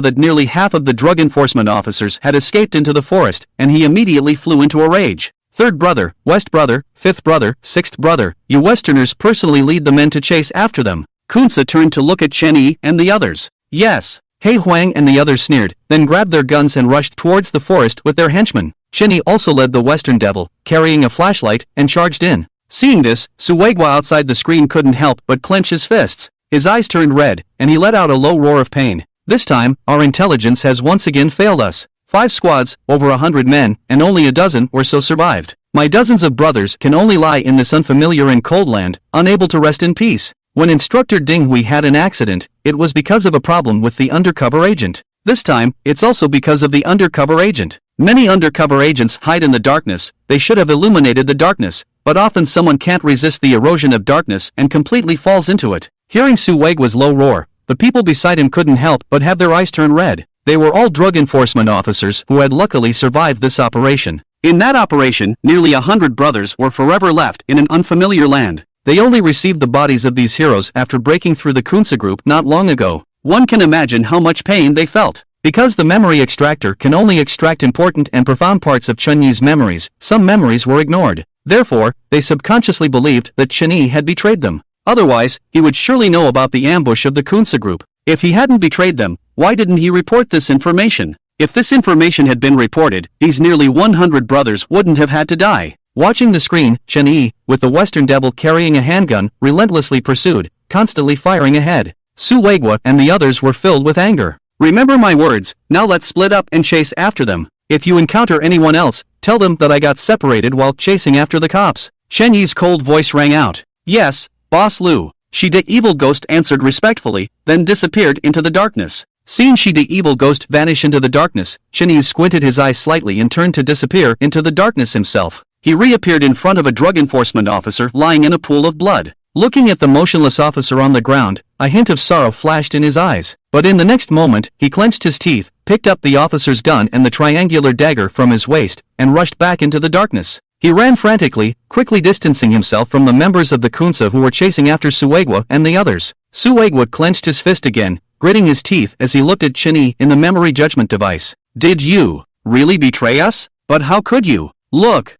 that nearly half of the drug enforcement officers had escaped into the forest, and he immediately flew into a rage. Third brother, West brother, fifth brother, sixth brother, you Westerners personally lead the men to chase after them. Kunce turned to look at Chen Yi and the others. Yes. He Huang and the others sneered, then grabbed their guns and rushed towards the forest with their henchmen. Chen Yi also led the Western Devil, carrying a flashlight, and charged in. Seeing this, Suegwa outside the screen couldn't help but clench his fists. His eyes turned red, and he let out a low roar of pain. This time, our intelligence has once again failed us. 5 squads, over 100 men, and only a dozen or so survived. My dozens of brothers can only lie in this unfamiliar and cold land, unable to rest in peace. When Instructor Ding Hui had an accident, it was because of a problem with the undercover agent. This time, it's also because of the undercover agent. Many undercover agents hide in the darkness. They should have illuminated the darkness, but often someone can't resist the erosion of darkness and completely falls into it. Hearing Suegwa's low roar, the people beside him couldn't help but have their eyes turn red. They were all drug enforcement officers who had luckily survived this operation. In that operation, nearly 100 brothers were forever left in an unfamiliar land. They only received the bodies of these heroes after breaking through the Kunce group not long ago. One can imagine how much pain they felt. Because the memory extractor can only extract important and profound parts of Chen Yi's memories, some memories were ignored. Therefore, they subconsciously believed that Chen Yi had betrayed them. Otherwise, he would surely know about the ambush of the Kunce group. If he hadn't betrayed them, why didn't he report this information? If this information had been reported, these nearly 100 brothers wouldn't have had to die. Watching the screen, Chen Yi, with the Western Devil carrying a handgun, relentlessly pursued, constantly firing ahead. Suegwa and the others were filled with anger. Remember my words, now let's split up and chase after them. If you encounter anyone else, tell them that I got separated while chasing after the cops. Chen Yi's cold voice rang out. Yes, Boss Lu. She the evil ghost answered respectfully, then disappeared into the darkness. Seeing she the evil ghost vanish into the darkness, Chen Yi squinted his eyes slightly and turned to disappear into the darkness himself. He reappeared in front of a drug enforcement officer lying in a pool of blood. Looking at the motionless officer on the ground, a hint of sorrow flashed in his eyes. But in the next moment, he clenched his teeth, picked up the officer's gun and the triangular dagger from his waist, and rushed back into the darkness. He ran frantically, quickly distancing himself from the members of the Kunsa who were chasing after Suegwa and the others. Suegwa clenched his fist again, gritting his teeth as he looked at Chenyi in the memory judgment device. Did you really betray us? But how could you? Look,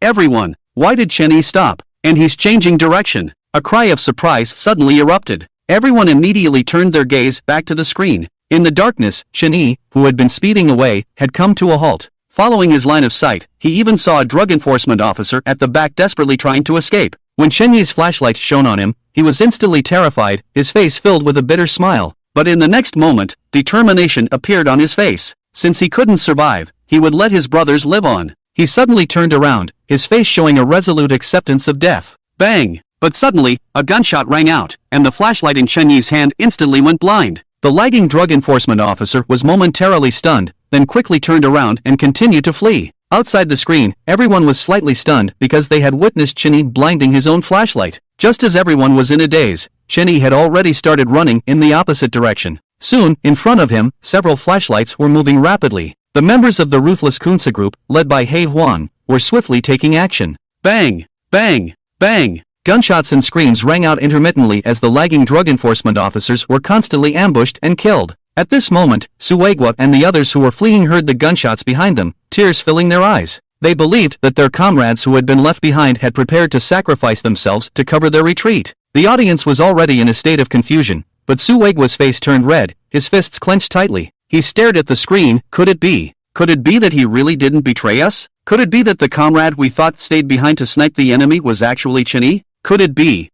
everyone, why did Chenyi stop? And he's changing direction. A cry of surprise suddenly erupted. Everyone immediately turned their gaze back to the screen. In the darkness, Chenyi, who had been speeding away, had come to a halt. Following his line of sight, he even saw a drug enforcement officer at the back desperately trying to escape. When Chenyi's flashlight shone on him, he was instantly terrified, his face filled with a bitter smile. But in the next moment, determination appeared on his face. Since he couldn't survive, he would let his brothers live on. He suddenly turned around, his face showing a resolute acceptance of death. Bang! But suddenly, a gunshot rang out, and the flashlight in Chenyi's hand instantly went blind. The lagging drug enforcement officer was momentarily stunned, then quickly turned around and continued to flee. Outside the screen, everyone was slightly stunned because they had witnessed Chenyi blinding his own flashlight. Just as everyone was in a daze, Chenyi had already started running in the opposite direction. Soon, in front of him, several flashlights were moving rapidly. The members of the ruthless Kunsa group, led by He Huan, were swiftly taking action. Bang! Bang! Bang! Gunshots and screams rang out intermittently as the lagging drug enforcement officers were constantly ambushed and killed. At this moment, Suegwa and the others who were fleeing heard the gunshots behind them, tears filling their eyes. They believed that their comrades who had been left behind had prepared to sacrifice themselves to cover their retreat. The audience was already in a state of confusion, but Suegwa's face turned red, his fists clenched tightly. He stared at the screen. Could it be? Could it be that he really didn't betray us? Could it be that the comrade we thought stayed behind to snipe the enemy was actually Chenyi? Could it be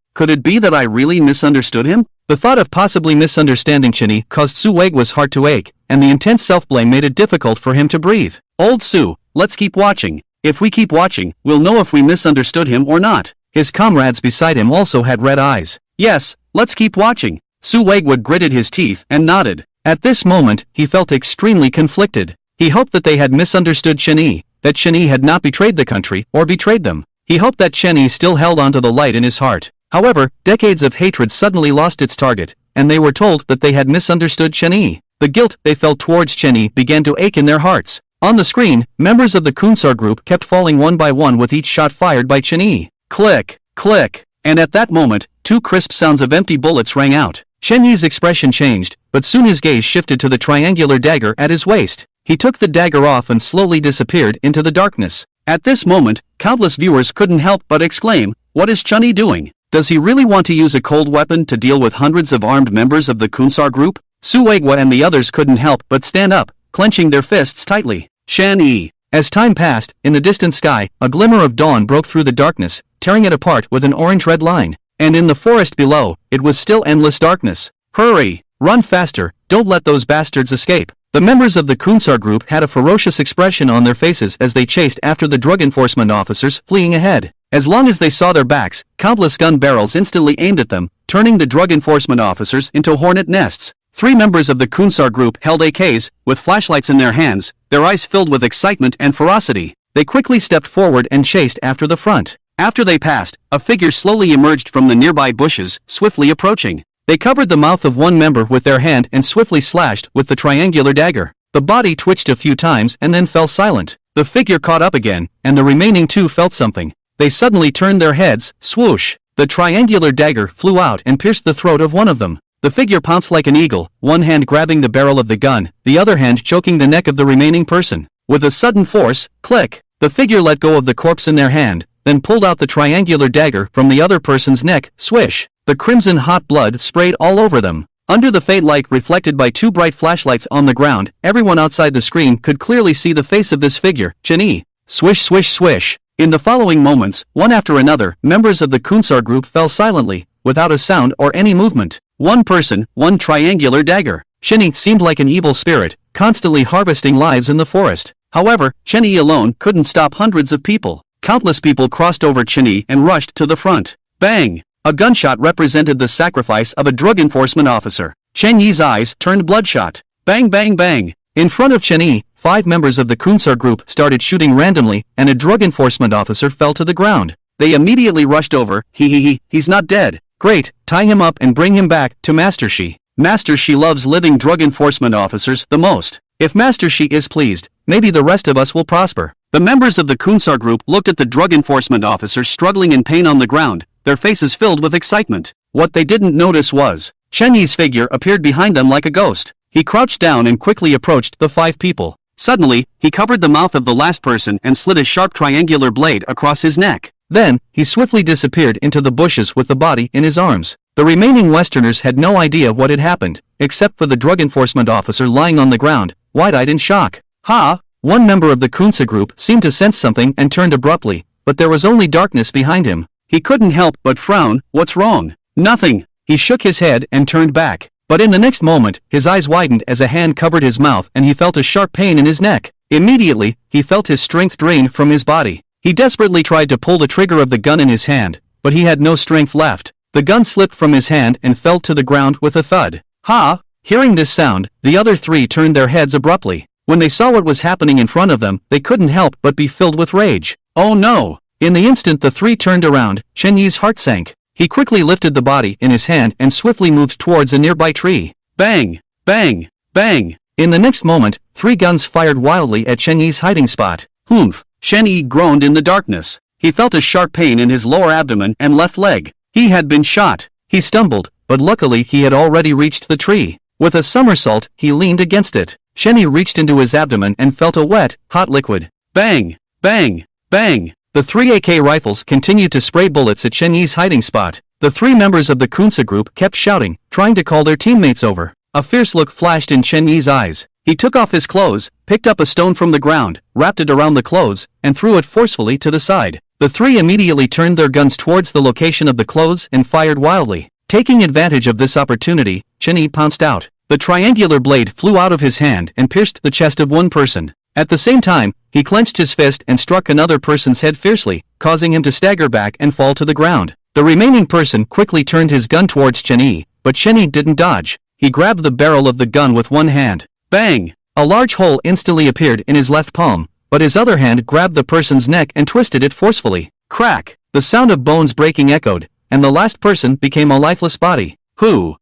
that I really misunderstood him? The thought of possibly misunderstanding Chenyi caused Suegwa's heart to ache, and the intense self-blame made it difficult for him to breathe. Old Su, let's keep watching. If we keep watching, we'll know if we misunderstood him or not. His comrades beside him also had red eyes. Yes, let's keep watching. Suegwa gritted his teeth and nodded. At this moment, he felt extremely conflicted. He hoped that they had misunderstood Chenyi, that Chenyi had not betrayed the country or betrayed them. He hoped that Chenyi still held onto the light in his heart. However, decades of hatred suddenly lost its target, and they were told that they had misunderstood Chenyi. The guilt they felt towards Chenyi began to ache in their hearts. On the screen, members of the Kunsar group kept falling one by one with each shot fired by Chenyi. Click, click, and at that moment, two crisp sounds of empty bullets rang out. Chenyi's expression changed, but soon his gaze shifted to the triangular dagger at his waist. He took the dagger off and slowly disappeared into the darkness. At this moment, countless viewers couldn't help but exclaim, "What is Chenyi doing? Does he really want to use a cold weapon to deal with hundreds of armed members of the Kunsar group?" Suegwa and the others couldn't help but stand up, clenching their fists tightly. Chenyi. As time passed, in the distant sky, a glimmer of dawn broke through the darkness, tearing it apart with an orange-red line. And in the forest below, it was still endless darkness. Hurry! Run faster, don't let those bastards escape. The members of the Kunsar group had a ferocious expression on their faces as they chased after the drug enforcement officers fleeing ahead. As long as they saw their backs, countless gun barrels instantly aimed at them, turning the drug enforcement officers into hornet nests. 3 members of the Kunsar group held AKs, with flashlights in their hands, their eyes filled with excitement and ferocity. They quickly stepped forward and chased after the front. After they passed, a figure slowly emerged from the nearby bushes, swiftly approaching. They covered the mouth of one member with their hand and swiftly slashed with the triangular dagger. The body twitched a few times and then fell silent. The figure caught up again, and the remaining 2 felt something. They suddenly turned their heads. Swoosh! The triangular dagger flew out and pierced the throat of one of them. The figure pounced like an eagle, one hand grabbing the barrel of the gun, the other hand choking the neck of the remaining person. With a sudden force, click! The figure let go of the corpse in their hand, then pulled out the triangular dagger from the other person's neck. Swish! The crimson hot blood sprayed all over them. Under the faint light reflected by 2 bright flashlights on the ground, everyone outside the screen could clearly see the face of this figure, Chenyi. Swish swish swish! In the following moments, one after another, members of the Kunsar group fell silently, without a sound or any movement. One person, one triangular dagger. Chenyi seemed like an evil spirit, constantly harvesting lives in the forest. However, Chenyi alone couldn't stop hundreds of people. Countless people crossed over Chenyi and rushed to the front. Bang! A gunshot represented the sacrifice of a drug enforcement officer. Chenyi's eyes turned bloodshot. Bang bang bang! In front of Chenyi, 5 members of the Kunsar group started shooting randomly, and a drug enforcement officer fell to the ground. They immediately rushed over. He's not dead. Great, tie him up and bring him back to Master Shi. Master Shi loves living drug enforcement officers the most. If Master Shi is pleased, maybe the rest of us will prosper. The members of the Kunsar group looked at the drug enforcement officer struggling in pain on the ground, their faces filled with excitement. What they didn't notice was, Chen Yi's figure appeared behind them like a ghost. He crouched down and quickly approached the 5 people. Suddenly, he covered the mouth of the last person and slid a sharp triangular blade across his neck. Then, he swiftly disappeared into the bushes with the body in his arms. The remaining Westerners had no idea what had happened, except for the drug enforcement officer lying on the ground, wide-eyed in shock. Ha! One member of the Kunsa group seemed to sense something and turned abruptly, but there was only darkness behind him. He couldn't help but frown. What's wrong? Nothing. He shook his head and turned back. But in the next moment, his eyes widened as a hand covered his mouth and he felt a sharp pain in his neck. Immediately, he felt his strength drain from his body. He desperately tried to pull the trigger of the gun in his hand, but he had no strength left. The gun slipped from his hand and fell to the ground with a thud. Ha! Hearing this sound, the other 3 turned their heads abruptly. When they saw what was happening in front of them, they couldn't help but be filled with rage. Oh no! In the instant the 3 turned around, Chen Yi's heart sank. He quickly lifted the body in his hand and swiftly moved towards a nearby tree. Bang! Bang! Bang! In the next moment, 3 guns fired wildly at Chen Yi's hiding spot. Humph! Chen Yi groaned in the darkness. He felt a sharp pain in his lower abdomen and left leg. He had been shot. He stumbled, but luckily he had already reached the tree. With a somersault, he leaned against it. Chen Yi reached into his abdomen and felt a wet, hot liquid. Bang! Bang! Bang! The 3 AK rifles continued to spray bullets at Chen Yi's hiding spot. The 3 members of the Kunsa group kept shouting, trying to call their teammates over. A fierce look flashed in Chen Yi's eyes. He took off his clothes, picked up a stone from the ground, wrapped it around the clothes, and threw it forcefully to the side. The 3 immediately turned their guns towards the location of the clothes and fired wildly. Taking advantage of this opportunity, Chen Yi pounced out. The triangular blade flew out of his hand and pierced the chest of one person. At the same time, he clenched his fist and struck another person's head fiercely, causing him to stagger back and fall to the ground. The remaining person quickly turned his gun towards Chen Yi, but Chen Yi didn't dodge. He grabbed the barrel of the gun with one hand. Bang! A large hole instantly appeared in his left palm, but his other hand grabbed the person's neck and twisted it forcefully. Crack! The sound of bones breaking echoed, and the last person became a lifeless body. Who?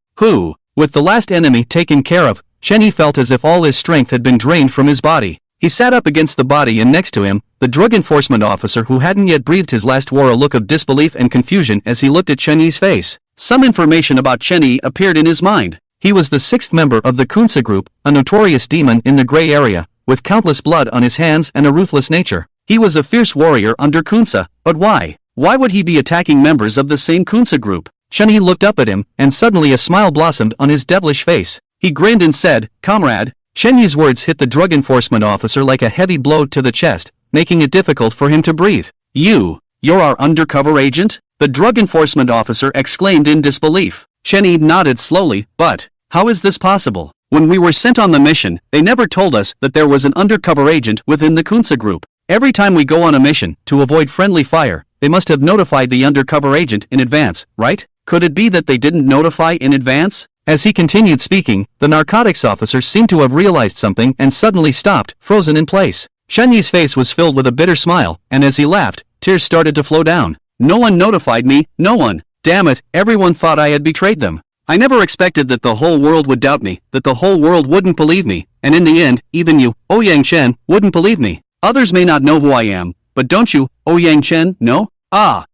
With the last enemy taken care of, Chen Yi felt as if all his strength had been drained from his body. He sat up against the body and next to him, the drug enforcement officer who hadn't yet breathed his last wore a look of disbelief and confusion as he looked at Chen Yi's face. Some information about Chen Yi appeared in his mind. He was the 6th member of the Kunsa group, a notorious demon in the gray area, with countless blood on his hands and a ruthless nature. He was a fierce warrior under Kunsa, but why? Why would he be attacking members of the same Kunsa group? Chen Yi looked up at him, and suddenly a smile blossomed on his devilish face. He grinned and said, "Comrade." Chen Yi's words hit the drug enforcement officer like a heavy blow to the chest, making it difficult for him to breathe. You're our undercover agent?" The drug enforcement officer exclaimed in disbelief. Chen Yi nodded slowly, "But how is this possible? When we were sent on the mission, they never told us that there was an undercover agent within the Kunsa group. Every time we go on a mission, to avoid friendly fire, they must have notified the undercover agent in advance, right? Could it be that they didn't notify in advance?" As he continued speaking, the narcotics officer seemed to have realized something and suddenly stopped, frozen in place. Chen Yi's face was filled with a bitter smile, and as he laughed, tears started to flow down. "No one notified me, no one. Damn it, everyone thought I had betrayed them. I never expected that the whole world would doubt me, that the whole world wouldn't believe me, and in the end, even you, Ouyang Chen, wouldn't believe me. Others may not know who I am, but don't you, Ouyang Chen, know?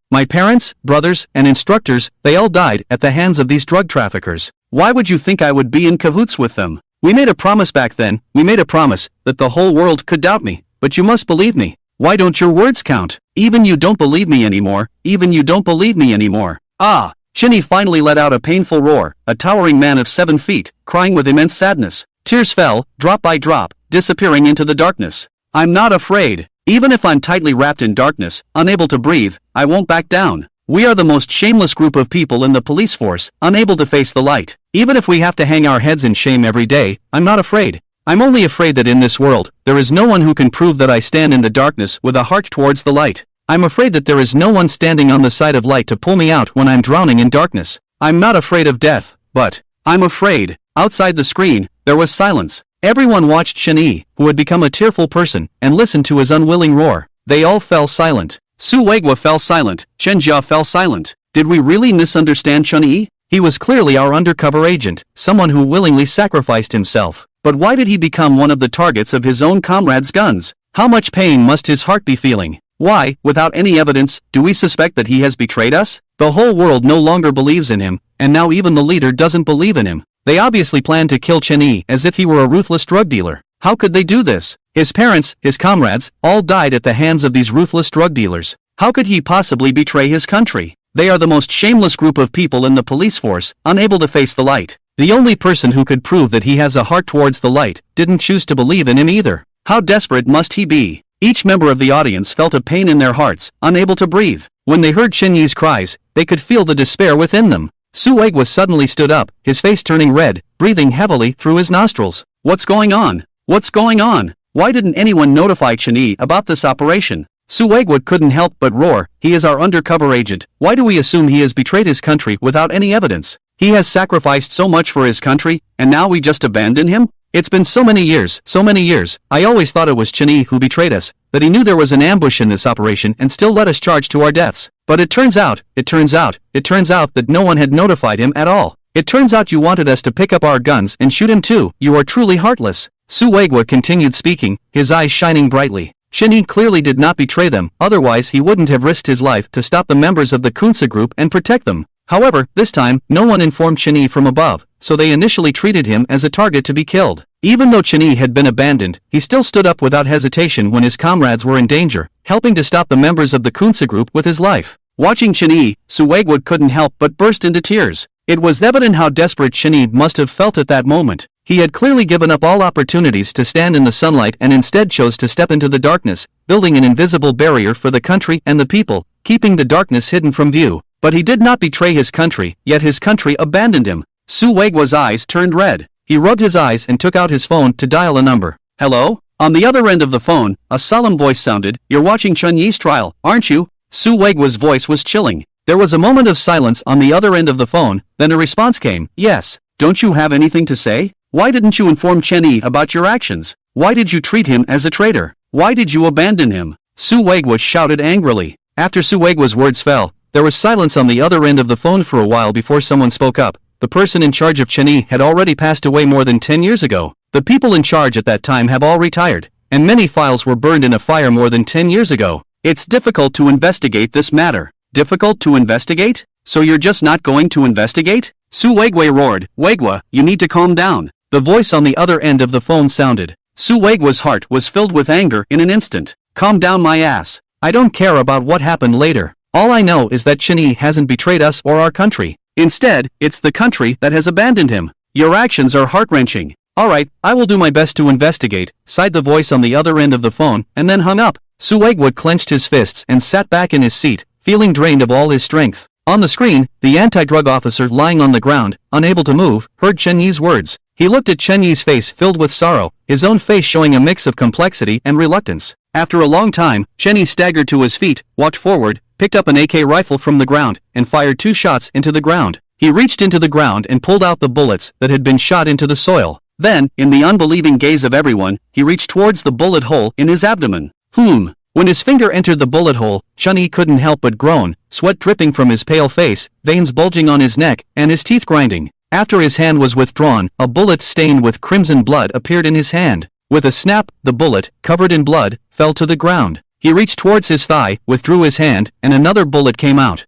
My parents, brothers, and instructors, they all died at the hands of these drug traffickers. Why would you think I would be in cahoots with them? We made a promise back then, we made a promise, that the whole world could doubt me, but you must believe me. Why don't your words count? Even you don't believe me anymore, even you don't believe me anymore." Chen Yi finally let out a painful roar, a towering man of 7 feet, crying with immense sadness. Tears fell, drop by drop, disappearing into the darkness. "I'm not afraid. Even if I'm tightly wrapped in darkness, unable to breathe, I won't back down. We are the most shameless group of people in the police force, unable to face the light. Even if we have to hang our heads in shame every day, I'm not afraid. I'm only afraid that in this world, there is no one who can prove that I stand in the darkness with a heart towards the light. I'm afraid that there is no one standing on the side of light to pull me out when I'm drowning in darkness. I'm not afraid of death, but I'm afraid." Outside the screen, there was silence. Everyone watched Chen Yi, who had become a tearful person, and listened to his unwilling roar. They all fell silent. Su Weigua fell silent, Chen Jia fell silent. Did we really misunderstand Chen Yi? He was clearly our undercover agent, someone who willingly sacrificed himself. But why did he become one of the targets of his own comrades' guns? How much pain must his heart be feeling? Why, without any evidence, do we suspect that he has betrayed us? The whole world no longer believes in him, and now even the leader doesn't believe in him. They obviously planned to kill Chen Yi as if he were a ruthless drug dealer. How could they do this? His parents, his comrades, all died at the hands of these ruthless drug dealers. How could he possibly betray his country? They are the most shameless group of people in the police force, unable to face the light. The only person who could prove that he has a heart towards the light didn't choose to believe in him either. How desperate must he be? Each member of the audience felt a pain in their hearts, unable to breathe. When they heard Chen Yi's cries, they could feel the despair within them. Su Weiguo suddenly stood up, his face turning red, breathing heavily through his nostrils. What's going on? What's going on? Why didn't anyone notify Chen Yi about this operation? Su Weiguo couldn't help but roar. He is our undercover agent. Why do we assume he has betrayed his country without any evidence? He has sacrificed so much for his country, and now we just abandon him? It's been so many years. I always thought it was Chen Yi who betrayed us, that he knew there was an ambush in this operation and still let us charge to our deaths. But it turns out that no one had notified him at all. It turns out you wanted us to pick up our guns and shoot him too. You are truly heartless. Su Weiguo continued speaking, his eyes shining brightly. Chen Yi clearly did not betray them, otherwise he wouldn't have risked his life to stop the members of the Kunsa group and protect them. However, this time, no one informed Chen Yi from above, so they initially treated him as a target to be killed. Even though Chen Yi had been abandoned, he still stood up without hesitation when his comrades were in danger, helping to stop the members of the Kunsa group with his life. Watching Chen Yi, Su Weiguo couldn't help but burst into tears. It was evident how desperate Chen Yi must have felt at that moment. He had clearly given up all opportunities to stand in the sunlight and instead chose to step into the darkness, building an invisible barrier for the country and the people, keeping the darkness hidden from view. But he did not betray his country, yet his country abandoned him. Su Weiguo's eyes turned red. He rubbed his eyes and took out his phone to dial a number. Hello? On the other end of the phone, a solemn voice sounded. You're watching Chen Yi's trial, aren't you? Su Weiguo's voice was chilling. There was a moment of silence on the other end of the phone, then a response came. Yes. Don't you have anything to say? Why didn't you inform Chen Yi about your actions? Why did you treat him as a traitor? Why did you abandon him? Su Weiguo shouted angrily. After Su Weiguo's words fell, there was silence on the other end of the phone for a while before someone spoke up. The person in charge of Chen Yi had already passed away more than 10 years ago. The people in charge at that time have all retired, and many files were burned in a fire more than 10 years ago. It's difficult to investigate this matter. Difficult to investigate? So you're just not going to investigate? Su Weiguo roared. Weiguo, you need to calm down. The voice on the other end of the phone sounded. Su Weiguo's heart was filled with anger in an instant. Calm down my ass. I don't care about what happened later. All I know is that Chen Yi hasn't betrayed us or our country. Instead, it's the country that has abandoned him. Your actions are heart-wrenching. Alright, I will do my best to investigate, sighed the voice on the other end of the phone, and then hung up. Su Weiguo clenched his fists and sat back in his seat, feeling drained of all his strength. On the screen, the anti-drug officer lying on the ground, unable to move, heard Chen Yi's words. He looked at Chen Yi's face filled with sorrow, his own face showing a mix of complexity and reluctance. After a long time, Chen Yi staggered to his feet, walked forward, picked up an AK rifle from the ground, and fired 2 shots into the ground. He reached into the ground and pulled out the bullets that had been shot into the soil. Then, in the unbelieving gaze of everyone, he reached towards the bullet hole in his abdomen. When his finger entered the bullet hole, Chen Yi couldn't help but groan, sweat dripping from his pale face, veins bulging on his neck, and his teeth grinding. After his hand was withdrawn, a bullet stained with crimson blood appeared in his hand. With a snap, the bullet, covered in blood, fell to the ground. He reached towards his thigh, withdrew his hand, and another bullet came out.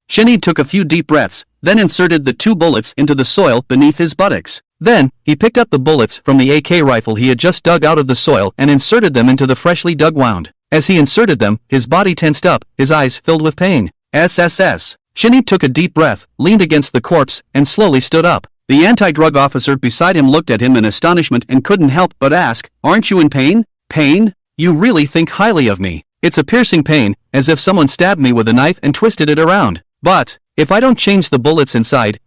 Chen Yi took a few deep breaths, then inserted the 2 bullets into the soil beneath his buttocks. Then, he picked up the bullets from the AK rifle he had just dug out of the soil and inserted them into the freshly dug wound. As he inserted them, his body tensed up, his eyes filled with pain. SSS. Chen Yi took a deep breath, leaned against the corpse, and slowly stood up. The anti-drug officer beside him looked at him in astonishment and couldn't help but ask, Aren't you in pain? Pain? You really think highly of me. It's a piercing pain, as if someone stabbed me with a knife and twisted it around. But, if I don't change the bullets inside,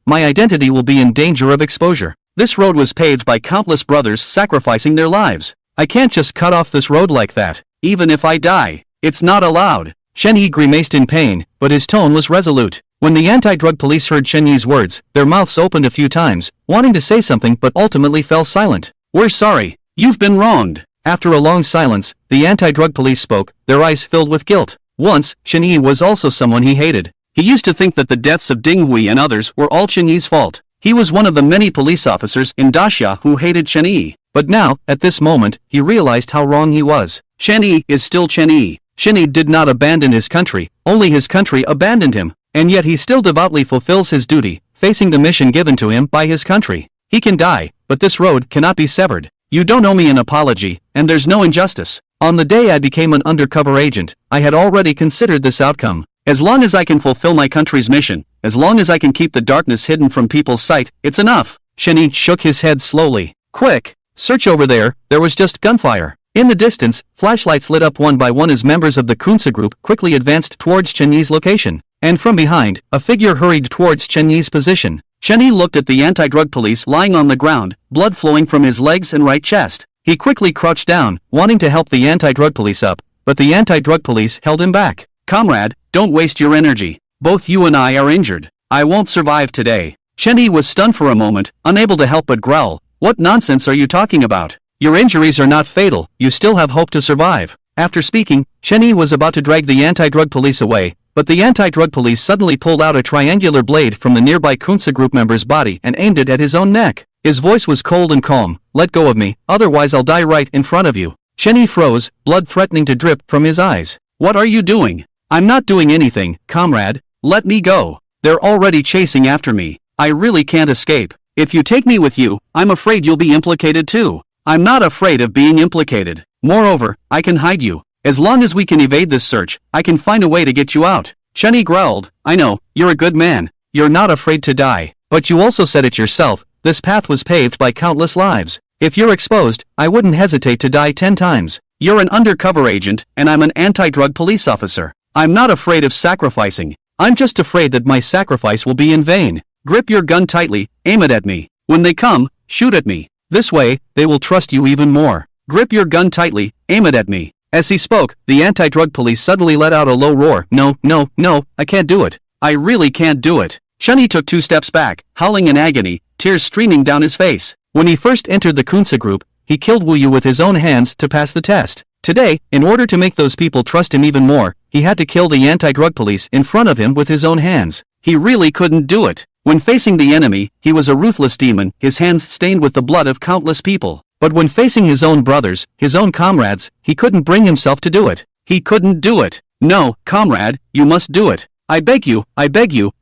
my identity will be in danger of exposure. This road was paved by countless brothers sacrificing their lives. I can't just cut off this road like that. Even if I die, it's not allowed. Chen Yi grimaced in pain, but his tone was resolute. When the anti-drug police heard Chen Yi's words, their mouths opened a few times, wanting to say something but ultimately fell silent. We're sorry. You've been wronged. After a long silence, the anti-drug police spoke, their eyes filled with guilt. Once, Chen Yi was also someone he hated. He used to think that the deaths of Ding Hui and others were all Chen Yi's fault. He was one of the many police officers in Daxia who hated Chen Yi. But now, at this moment, he realized how wrong he was. Chen Yi is still Chen Yi. Chen Yi did not abandon his country, only his country abandoned him. And yet he still devoutly fulfills his duty, facing the mission given to him by his country. He can die, but this road cannot be severed. You don't owe me an apology, and there's no injustice. On the day I became an undercover agent, I had already considered this outcome. As long as I can fulfill my country's mission, as long as I can keep the darkness hidden from people's sight, it's enough. Chen Yi shook his head slowly. Quick! Search over there, there was just gunfire. In the distance, flashlights lit up one by one as members of the Kunsa group quickly advanced towards Chen Yi's location. And from behind, a figure hurried towards Chen Yi's position. Chen Yi looked at the anti-drug police lying on the ground, blood flowing from his legs and right chest. He quickly crouched down, wanting to help the anti-drug police up, but the anti-drug police held him back. Comrade, don't waste your energy. Both you and I are injured. I won't survive today. Chen Yi was stunned for a moment, unable to help but growl. What nonsense are you talking about? Your injuries are not fatal, you still have hope to survive. After speaking, Chen Yi was about to drag the anti-drug police away, but the anti-drug police suddenly pulled out a triangular blade from the nearby Kunsa group member's body and aimed it at his own neck. His voice was cold and calm. Let go of me, otherwise I'll die right in front of you. Chen Yi froze, blood threatening to drip from his eyes. What are you doing? I'm not doing anything, comrade. Let me go. They're already chasing after me. I really can't escape. If you take me with you, I'm afraid you'll be implicated too. I'm not afraid of being implicated. Moreover, I can hide you. As long as we can evade this search, I can find a way to get you out. Chen Yi growled. I know, you're a good man. You're not afraid to die. But you also said it yourself, this path was paved by countless lives. If you're exposed, I wouldn't hesitate to die 10 times. You're an undercover agent, and I'm an anti-drug police officer. I'm not afraid of sacrificing. I'm just afraid that my sacrifice will be in vain. Grip your gun tightly, aim it at me. When they come, shoot at me. This way, they will trust you even more. Grip your gun tightly, aim it at me. As he spoke, the anti-drug police suddenly let out a low roar. No, no, no, I can't do it. I really can't do it. Chen Yi took 2 steps back, howling in agony, tears streaming down his face. When he first entered the Kunsa group, he killed Wu Yu with his own hands to pass the test. Today, in order to make those people trust him even more, he had to kill the anti-drug police in front of him with his own hands. He really couldn't do it. When facing the enemy, he was a ruthless demon, his hands stained with the blood of countless people. But when facing his own brothers, his own comrades, he couldn't bring himself to do it. He couldn't do it. No, comrade, you must do it. I beg you,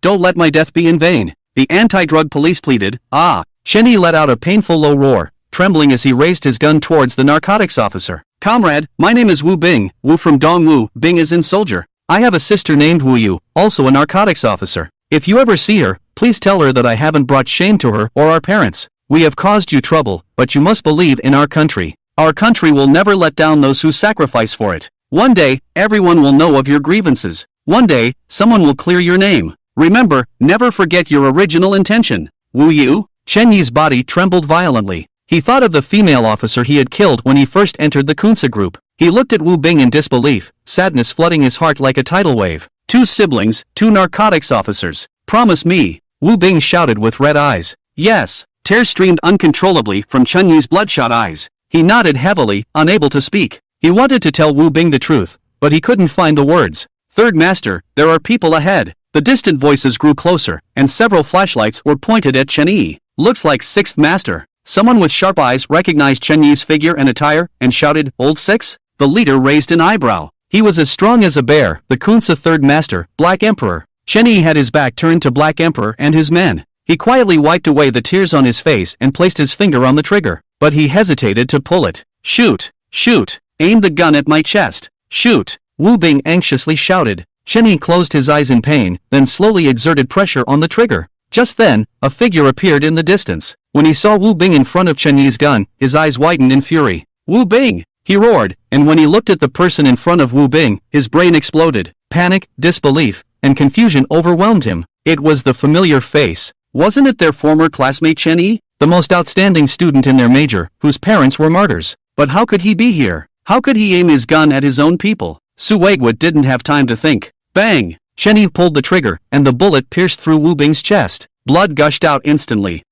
don't let my death be in vain. The anti-drug police pleaded. Ah! Chen Yi let out a painful low roar, trembling as he raised his gun towards the narcotics officer. Comrade, my name is Wu Bing, Wu from Dongwu, Bing is in soldier. I have a sister named Wu Yu, also a narcotics officer. If you ever see her, please tell her that I haven't brought shame to her or our parents. We have caused you trouble, but you must believe in our country. Our country will never let down those who sacrifice for it. One day, everyone will know of your grievances. One day, someone will clear your name. Remember, never forget your original intention. Wu Yu? Chen Yi's body trembled violently. He thought of the female officer he had killed when he first entered the Kunsa group. He looked at Wu Bing in disbelief, sadness flooding his heart like a tidal wave. 2 siblings, 2 narcotics officers. Promise me. Wu Bing shouted with red eyes. Yes. Tears streamed uncontrollably from Chen Yi's bloodshot eyes. He nodded heavily, unable to speak. He wanted to tell Wu Bing the truth, but he couldn't find the words. Third Master, there are people ahead. The distant voices grew closer, and several flashlights were pointed at Chen Yi. Looks like 6th Master. Someone with sharp eyes recognized Chen Yi's figure and attire, and shouted, Old 6? The leader raised an eyebrow. He was as strong as a bear, the Kunsa 3rd Master, Black Emperor. Chen Yi had his back turned to Black Emperor and his men. He quietly wiped away the tears on his face and placed his finger on the trigger, but he hesitated to pull it. Shoot! Shoot! Aim the gun at my chest! Shoot! Wu Bing anxiously shouted. Chen Yi closed his eyes in pain, then slowly exerted pressure on the trigger. Just then, a figure appeared in the distance. When he saw Wu Bing in front of Chen Yi's gun, his eyes widened in fury. Wu Bing! He roared, and when he looked at the person in front of Wu Bing, his brain exploded. Panic, disbelief, and confusion overwhelmed him. It was the familiar face. Wasn't it their former classmate Chen Yi? The most outstanding student in their major, whose parents were martyrs. But how could he be here? How could he aim his gun at his own people? Su Weiguo didn't have time to think. Bang! Chen Yi pulled the trigger, and the bullet pierced through Wu Bing's chest. Blood gushed out instantly.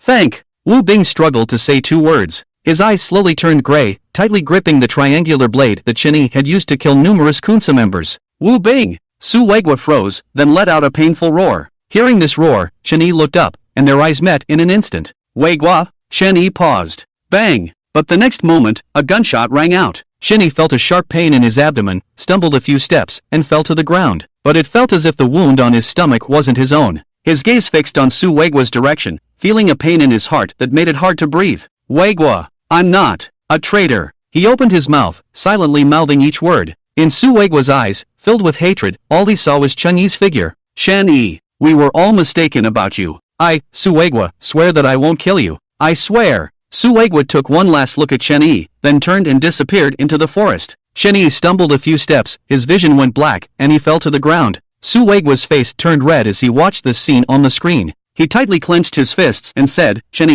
Thank! Wu Bing struggled to say 2 words. His eyes slowly turned gray, tightly gripping the triangular blade that Chen Yi had used to kill numerous Kunsa members. Wu Bing! Su Weiguo froze, then let out a painful roar. Hearing this roar, Chen Yi looked up, and their eyes met in an instant. Wei Guo, Shen Yi paused. Bang! But the next moment, a gunshot rang out. Shen Yi felt a sharp pain in his abdomen, stumbled a few steps, and fell to the ground. But it felt as if the wound on his stomach wasn't his own. His gaze fixed on Su Weiguo's direction, feeling a pain in his heart that made it hard to breathe. Wei Guo, I'm not a traitor. He opened his mouth, silently mouthing each word. In Su Weiguo's eyes, filled with hatred, all he saw was Chen Yi's figure. Shen Yi, we were all mistaken about you. I, Su Weiguo, swear that I won't kill you. I swear. Su Weiguo took one last look at Chen Yi, then turned and disappeared into the forest. Chen Yi stumbled a few steps, his vision went black, and he fell to the ground. Su Weiguo's face turned red as he watched this scene on the screen. He tightly clenched his fists and said, Chen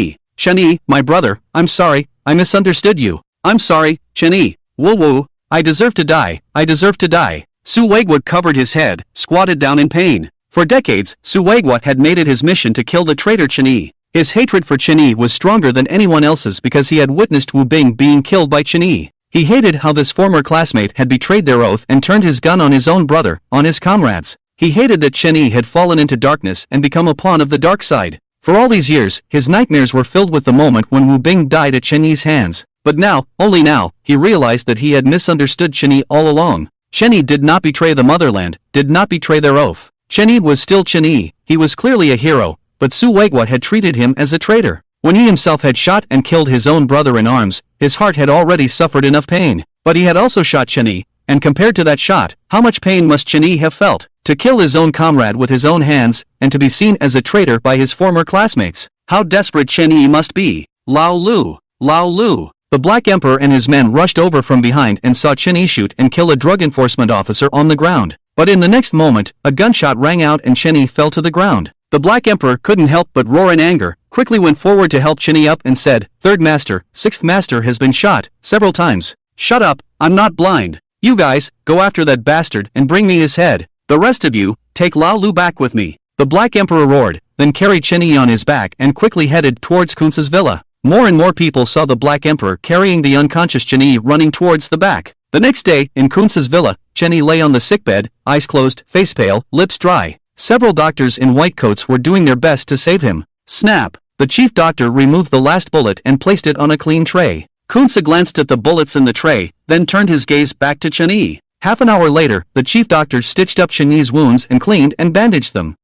Yi, my brother, I'm sorry, I misunderstood you. I'm sorry, Chen Yi. Woo, I deserve to die, I deserve to die. Su Weiguo covered his head, squatted down in pain. For decades, Su Weiguo had made it his mission to kill the traitor Chen Yi. His hatred for Chen Yi was stronger than anyone else's because he had witnessed Wu Bing being killed by Chen Yi. He hated how this former classmate had betrayed their oath and turned his gun on his own brother, on his comrades. He hated that Chen Yi had fallen into darkness and become a pawn of the dark side. For all these years, his nightmares were filled with the moment when Wu Bing died at Chen Yi's hands. But now, only now, he realized that he had misunderstood Chen Yi all along. Chen Yi did not betray the motherland, did not betray their oath. Chen Yi was still Chen Yi, he was clearly a hero, but Su Weiguo had treated him as a traitor. When he himself had shot and killed his own brother in arms, his heart had already suffered enough pain. But he had also shot Chen Yi, and compared to that shot, how much pain must Chen Yi have felt? To kill his own comrade with his own hands, and to be seen as a traitor by his former classmates. How desperate Chen Yi must be. Lao Lu. The Black Emperor and his men rushed over from behind and saw Chen Yi shoot and kill a drug enforcement officer on the ground. But in the next moment, a gunshot rang out and Chen Yi fell to the ground. The Black Emperor couldn't help but roar in anger, quickly went forward to help Chen Yi up and said, Third Master, Sixth Master has been shot, several times. Shut up, I'm not blind. You guys, go after that bastard and bring me his head. The rest of you, take Lao Lu back with me. The Black Emperor roared, then carried Chen Yi on his back and quickly headed towards Kunce's villa. More and more people saw the Black Emperor carrying the unconscious Chen Yi running towards the back. The next day, in Kunce's villa, Chen Yi lay on the sickbed, eyes closed, face pale, lips dry. Several doctors in white coats were doing their best to save him. Snap! The chief doctor removed the last bullet and placed it on a clean tray. Kunce glanced at the bullets in the tray, then turned his gaze back to Chen Yi. Half an hour later, the chief doctor stitched up Chen Yi's wounds and cleaned and bandaged them.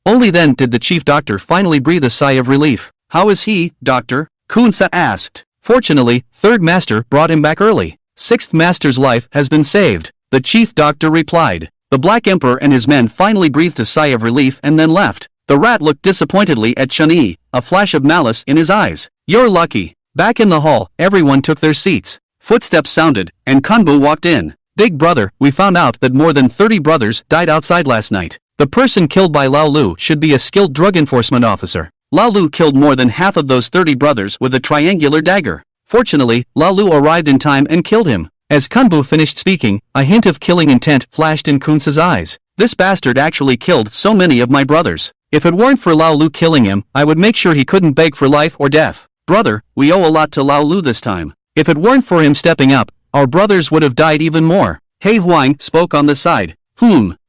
Only then did the chief doctor finally breathe a sigh of relief. How is he, doctor? Kunce asked. Fortunately, Third Master brought him back early. Sixth Master's life has been saved, the chief doctor replied. The Black Emperor and his men finally breathed a sigh of relief and then left. The rat looked disappointedly at Chen Yi, a flash of malice in his eyes. You're lucky. Back in the hall, everyone took their seats. Footsteps sounded, and Kanbu walked in. Big brother, we found out that more than 30 brothers died outside last night. The person killed by Lao Lu should be a skilled drug enforcement officer. Lao Lu killed more than half of those 30 brothers with a triangular dagger. Fortunately, Lao Lu arrived in time and killed him. As Kanbu finished speaking, a hint of killing intent flashed in Kunce's eyes. This bastard actually killed so many of my brothers. If it weren't for Lao Lu killing him, I would make sure he couldn't beg for life or death. Brother, we owe a lot to Lao Lu this time. If it weren't for him stepping up, our brothers would have died even more. He Huang spoke on the side.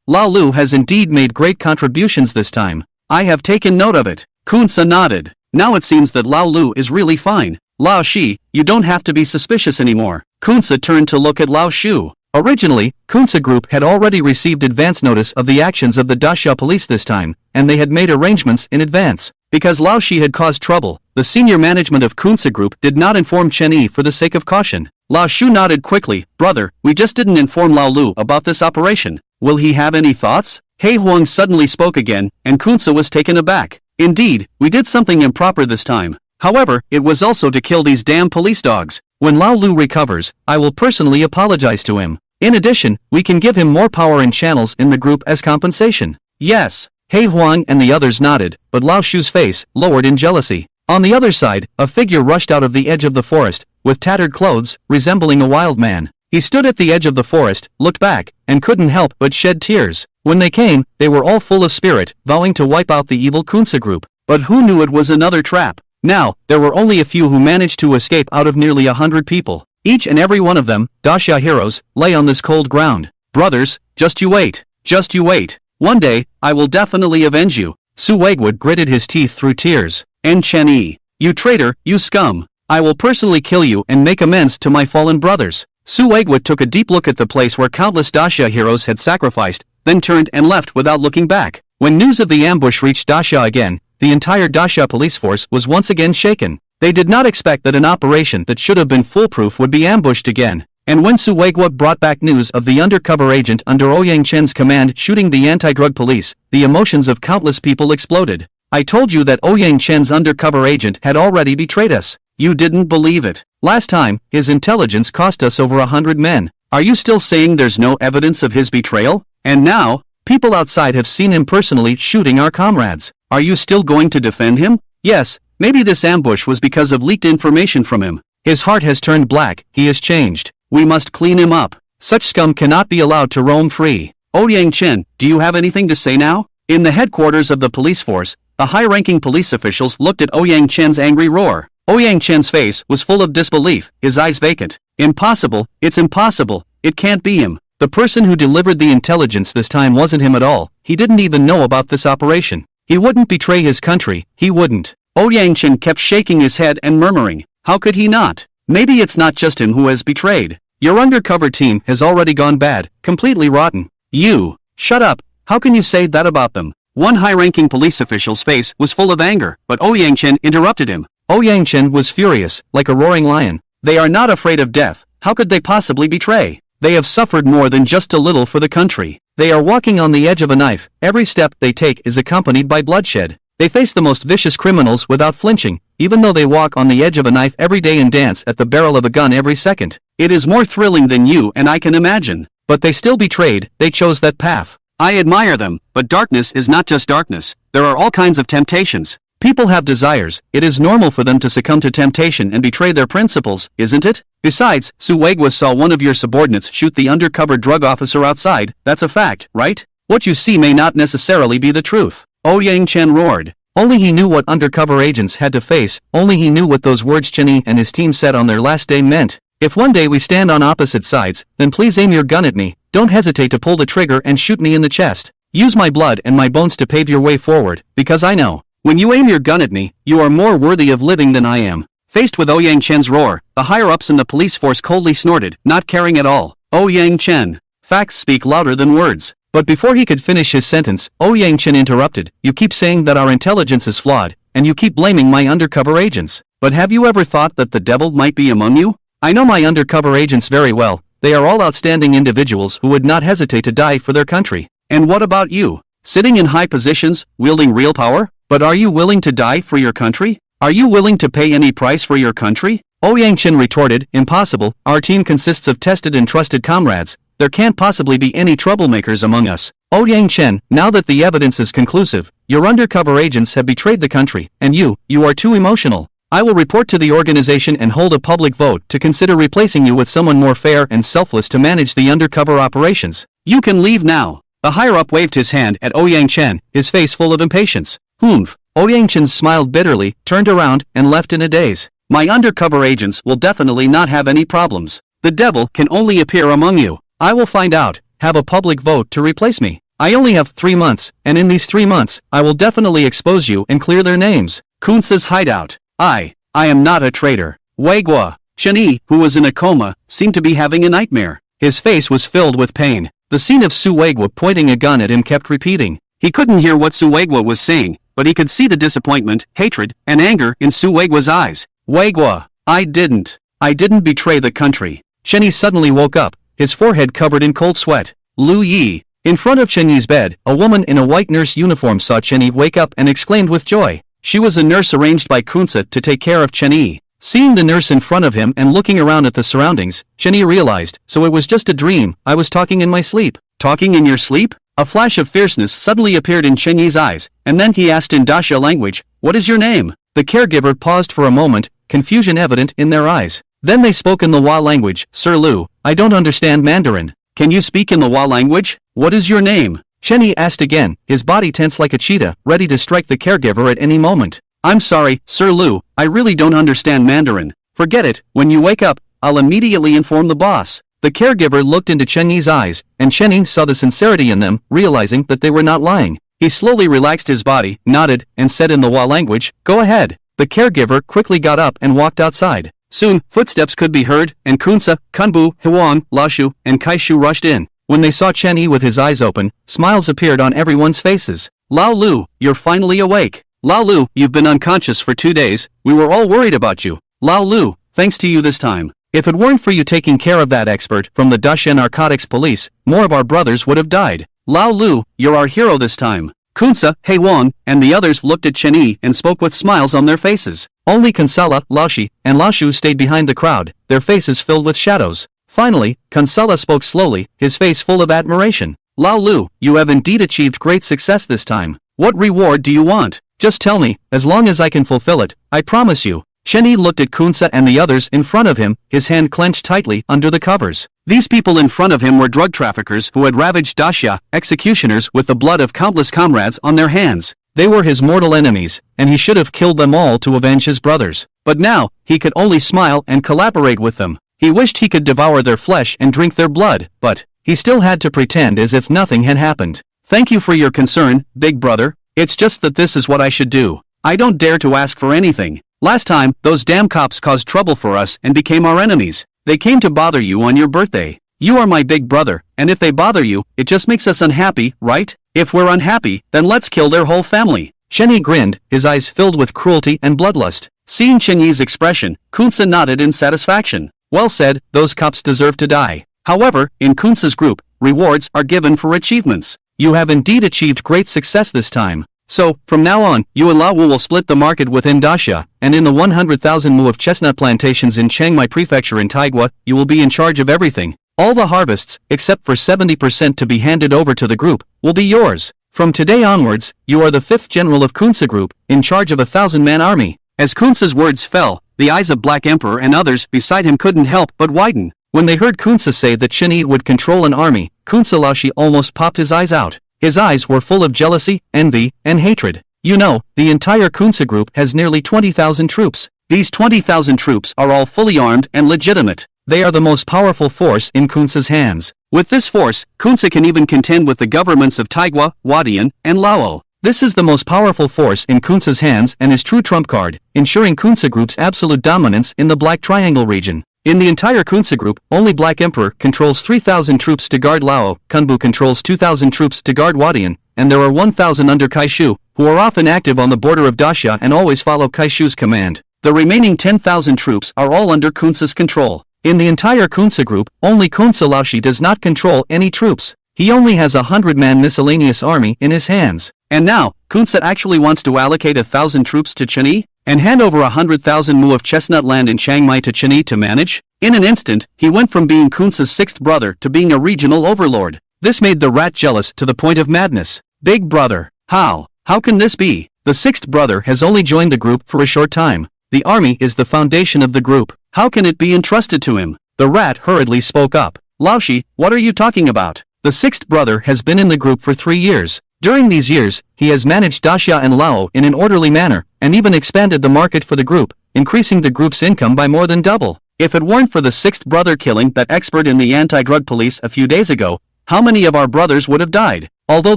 Lao Lu has indeed made great contributions this time. I have taken note of it. Kunce nodded. Now it seems that Lao Lu is really fine. Lao Shi, you don't have to be suspicious anymore. Kunce turned to look at Lao Shu. Originally, Kunce Group had already received advance notice of the actions of the Dashia police this time, and they had made arrangements in advance. Because Lao Shi had caused trouble, the senior management of Kunce Group did not inform Chen Yi for the sake of caution. Lao Shu nodded quickly. Brother, we just didn't inform Lao Lu about this operation. Will he have any thoughts? He Huang suddenly spoke again, and Kunce was taken aback. Indeed, we did something improper this time. However, it was also to kill these damn police dogs. When Lao Lu recovers, I will personally apologize to him. In addition, we can give him more power and channels in the group as compensation. Yes. He Huang and the others nodded, but Lao Shu's face lowered in jealousy. On the other side, a figure rushed out of the edge of the forest, with tattered clothes, resembling a wild man. He stood at the edge of the forest, looked back, and couldn't help but shed tears. When they came, they were all full of spirit, vowing to wipe out the evil Kunce Group. But who knew it was another trap? Now, there were only a few who managed to escape out of nearly 100 people. Each and every one of them, Dashia heroes, lay on this cold ground. Brothers, just you wait. Just you wait. One day, I will definitely avenge you. Su Wegwood gritted his teeth through tears. And Chen Yi. You traitor, you scum. I will personally kill you and make amends to my fallen brothers. Su Wegwood took a deep look at the place where countless Daxia heroes had sacrificed, then turned and left without looking back. When news of the ambush reached Daxia again, the entire Daxia police force was once again shaken. They did not expect that an operation that should have been foolproof would be ambushed again. And when Su Wegwood brought back news of the undercover agent under Ouyang Chen's command shooting the anti-drug police, the emotions of countless people exploded. I told you that Ouyang Chen's undercover agent had already betrayed us. You didn't believe it. Last time, his intelligence cost us over 100 men. Are you still saying there's no evidence of his betrayal? And now, people outside have seen him personally shooting our comrades. Are you still going to defend him? Yes, maybe this ambush was because of leaked information from him. His heart has turned black, he has changed. We must clean him up. Such scum cannot be allowed to roam free. Ouyang Chen, do you have anything to say now? In the headquarters of the police force, the high-ranking police officials looked at Ouyang Chen's angry roar. Ouyang Chen's face was full of disbelief, his eyes vacant. Impossible, it's impossible, it can't be him. The person who delivered the intelligence this time wasn't him at all. He didn't even know about this operation. He wouldn't betray his country, he wouldn't. Ouyang Chen kept shaking his head and murmuring, how could he not? Maybe it's not just him who has betrayed. Your undercover team has already gone bad, completely rotten. You, shut up, how can you say that about them? One high-ranking police official's face was full of anger, but Ouyang Chen interrupted him. Ouyang Chen was furious, like a roaring lion. They are not afraid of death, how could they possibly betray? They have suffered more than just a little for the country. They are walking on the edge of a knife, every step they take is accompanied by bloodshed. They face the most vicious criminals without flinching, even though they walk on the edge of a knife every day and dance at the barrel of a gun every second. It is more thrilling than you and I can imagine. But they still betrayed, they chose that path. I admire them, but darkness is not just darkness. There are all kinds of temptations. People have desires, it is normal for them to succumb to temptation and betray their principles, isn't it? Besides, Su Wegwood saw one of your subordinates shoot the undercover drug officer outside, that's a fact, right? What you see may not necessarily be the truth. Ouyang Chen roared. Only he knew what undercover agents had to face, only he knew what those words Chen Yi and his team said on their last day meant. If one day we stand on opposite sides, then please aim your gun at me, don't hesitate to pull the trigger and shoot me in the chest. Use my blood and my bones to pave your way forward, because I know. When you aim your gun at me, you are more worthy of living than I am. Faced with Ouyang Chen's roar, the higher-ups in the police force coldly snorted, not caring at all. Ouyang Chen. Facts speak louder than words. But before he could finish his sentence, Ouyang Chen interrupted. You keep saying that our intelligence is flawed, and you keep blaming my undercover agents. But have you ever thought that the devil might be among you? I know my undercover agents very well. They are all outstanding individuals who would not hesitate to die for their country. And what about you? Sitting in high positions, wielding real power? But are you willing to die for your country? Are you willing to pay any price for your country? Ouyang Chen retorted, impossible, our team consists of tested and trusted comrades. There can't possibly be any troublemakers among us. Ouyang Chen, now that the evidence is conclusive, your undercover agents have betrayed the country, and you are too emotional. I will report to the organization and hold a public vote to consider replacing you with someone more fair and selfless to manage the undercover operations. You can leave now. The higher-up waved his hand at Ouyang Chen, his face full of impatience. Humph. Ouyang Chen smiled bitterly, turned around, and left in a daze. My undercover agents will definitely not have any problems. The devil can only appear among you. I will find out, have a public vote to replace me. I only have 3 months, and in these 3 months, I will definitely expose you and clear their names. Kunce's hideout. I am not a traitor. Weigua. Chen Yi, who was in a coma, seemed to be having a nightmare. His face was filled with pain. The scene of Su Weigua pointing a gun at him kept repeating. He couldn't hear what Su Weigua was saying, but he could see the disappointment, hatred, and anger in Su Weigua's eyes. Weigua. I didn't betray the country. Chen Yi suddenly woke up, his forehead covered in cold sweat. Lu Yi. In front of Chen Yi's bed, a woman in a white nurse uniform saw Chen Yi wake up and exclaimed with joy. She was a nurse arranged by Kunce to take care of Chen Yi. Seeing the nurse in front of him and looking around at the surroundings, Chen Yi realized, so it was just a dream, I was talking in my sleep. Talking in your sleep? A flash of fierceness suddenly appeared in Chen Yi's eyes, and then he asked in Daxia language, what is your name? The caregiver paused for a moment, confusion evident in their eyes. Then they spoke in the Hua language, Sir Lu, I don't understand Mandarin. Can you speak in the Hua language? What is your name? Chen Yi asked again, his body tense like a cheetah, ready to strike the caregiver at any moment. I'm sorry, Sir Lu, I really don't understand Mandarin. Forget it, when you wake up, I'll immediately inform the boss. The caregiver looked into Chen Yi's eyes, and Chen Yi saw the sincerity in them, realizing that they were not lying. He slowly relaxed his body, nodded, and said in the Wa language, "Go ahead." The caregiver quickly got up and walked outside. Soon, footsteps could be heard, and Kunsa, Kunbu, Huang, Laoshu, and Kaishu rushed in. When they saw Chen Yi with his eyes open, smiles appeared on everyone's faces. "Lao Lu, you're finally awake. Lao Lu, you've been unconscious for 2 days, we were all worried about you. Lao Lu, thanks to you this time. If it weren't for you taking care of that expert from the Dacia Narcotics Police, more of our brothers would have died. Lao Lu, you're our hero this time." Kunsa, He Wang, and the others looked at Chen Yi and spoke with smiles on their faces. Only Kansala, Laoshi, and Laoshu stayed behind the crowd, their faces filled with shadows. Finally, Kansala spoke slowly, his face full of admiration. "Lao Lu, you have indeed achieved great success this time. What reward do you want? Just tell me, as long as I can fulfill it, I promise you." Chen Yi looked at Kunsa and the others in front of him, his hand clenched tightly under the covers. These people in front of him were drug traffickers who had ravaged Dacia, executioners with the blood of countless comrades on their hands. They were his mortal enemies, and he should have killed them all to avenge his brothers. But now, he could only smile and collaborate with them. He wished he could devour their flesh and drink their blood, but he still had to pretend as if nothing had happened. "Thank you for your concern, big brother. It's just that this is what I should do. I don't dare to ask for anything. Last time, those damn cops caused trouble for us and became our enemies. They came to bother you on your birthday. You are my big brother, and if they bother you, it just makes us unhappy, right? If we're unhappy, then let's kill their whole family." Chen Yi grinned, his eyes filled with cruelty and bloodlust. Seeing Chen Yi's expression, Kunsa nodded in satisfaction. "Well said, those cops deserve to die. However, in Kunsa's group, rewards are given for achievements. You have indeed achieved great success this time. So, from now on, you and Lao Wu will split the market within Dacia, and in the 100,000 mu of chestnut plantations in Chiang Mai Prefecture in Taigua, you will be in charge of everything. All the harvests, except for 70% to be handed over to the group, will be yours. From today onwards, you are the 5th general of Kunsa Group, in charge of a 1,000-man army." As Kunsa's words fell, the eyes of Black Emperor and others beside him couldn't help but widen. When they heard Kunsa say that Chen Yi would control an army, Kunsa Laoshi almost popped his eyes out. His eyes were full of jealousy, envy, and hatred. "You know, the entire Kunsa Group has nearly 20,000 troops. These 20,000 troops are all fully armed and legitimate. They are the most powerful force in Kunsa's hands. With this force, Kunsa can even contend with the governments of Taigua, Wadian, and Lao. This is the most powerful force in Kunsa's hands and his true trump card, ensuring Kunsa Group's absolute dominance in the Black Triangle region. In the entire Kunsa Group, only Black Emperor controls 3,000 troops to guard Lao, Kunbu controls 2,000 troops to guard Wadian, and there are 1,000 under Kaishu, who are often active on the border of Dacia and always follow Kaishu's command. The remaining 10,000 troops are all under Kunsa's control. In the entire Kunsa Group, only Kunsa Laoshi does not control any troops. He only has a 100-man miscellaneous army in his hands. And now, Kunsa actually wants to allocate 1,000 troops to Chen Yi? And hand over 100,000 mu of chestnut land in Chiang Mai to Chen Yi to manage? In an instant, he went from being Kunsa's 6th brother to being a regional overlord. This made the rat jealous to the point of madness. "Big brother, how? How can this be? The 6th brother has only joined the group for a short time. The army is the foundation of the group. How can it be entrusted to him?" The rat hurriedly spoke up. "Laoshi, what are you talking about? The 6th brother has been in the group for 3 years. During these years, he has managed Dacia and Lao in an orderly manner, and even expanded the market for the group, increasing the group's income by more than double. If it weren't for the 6th brother killing that expert in the anti-drug police a few days ago, how many of our brothers would have died?" Although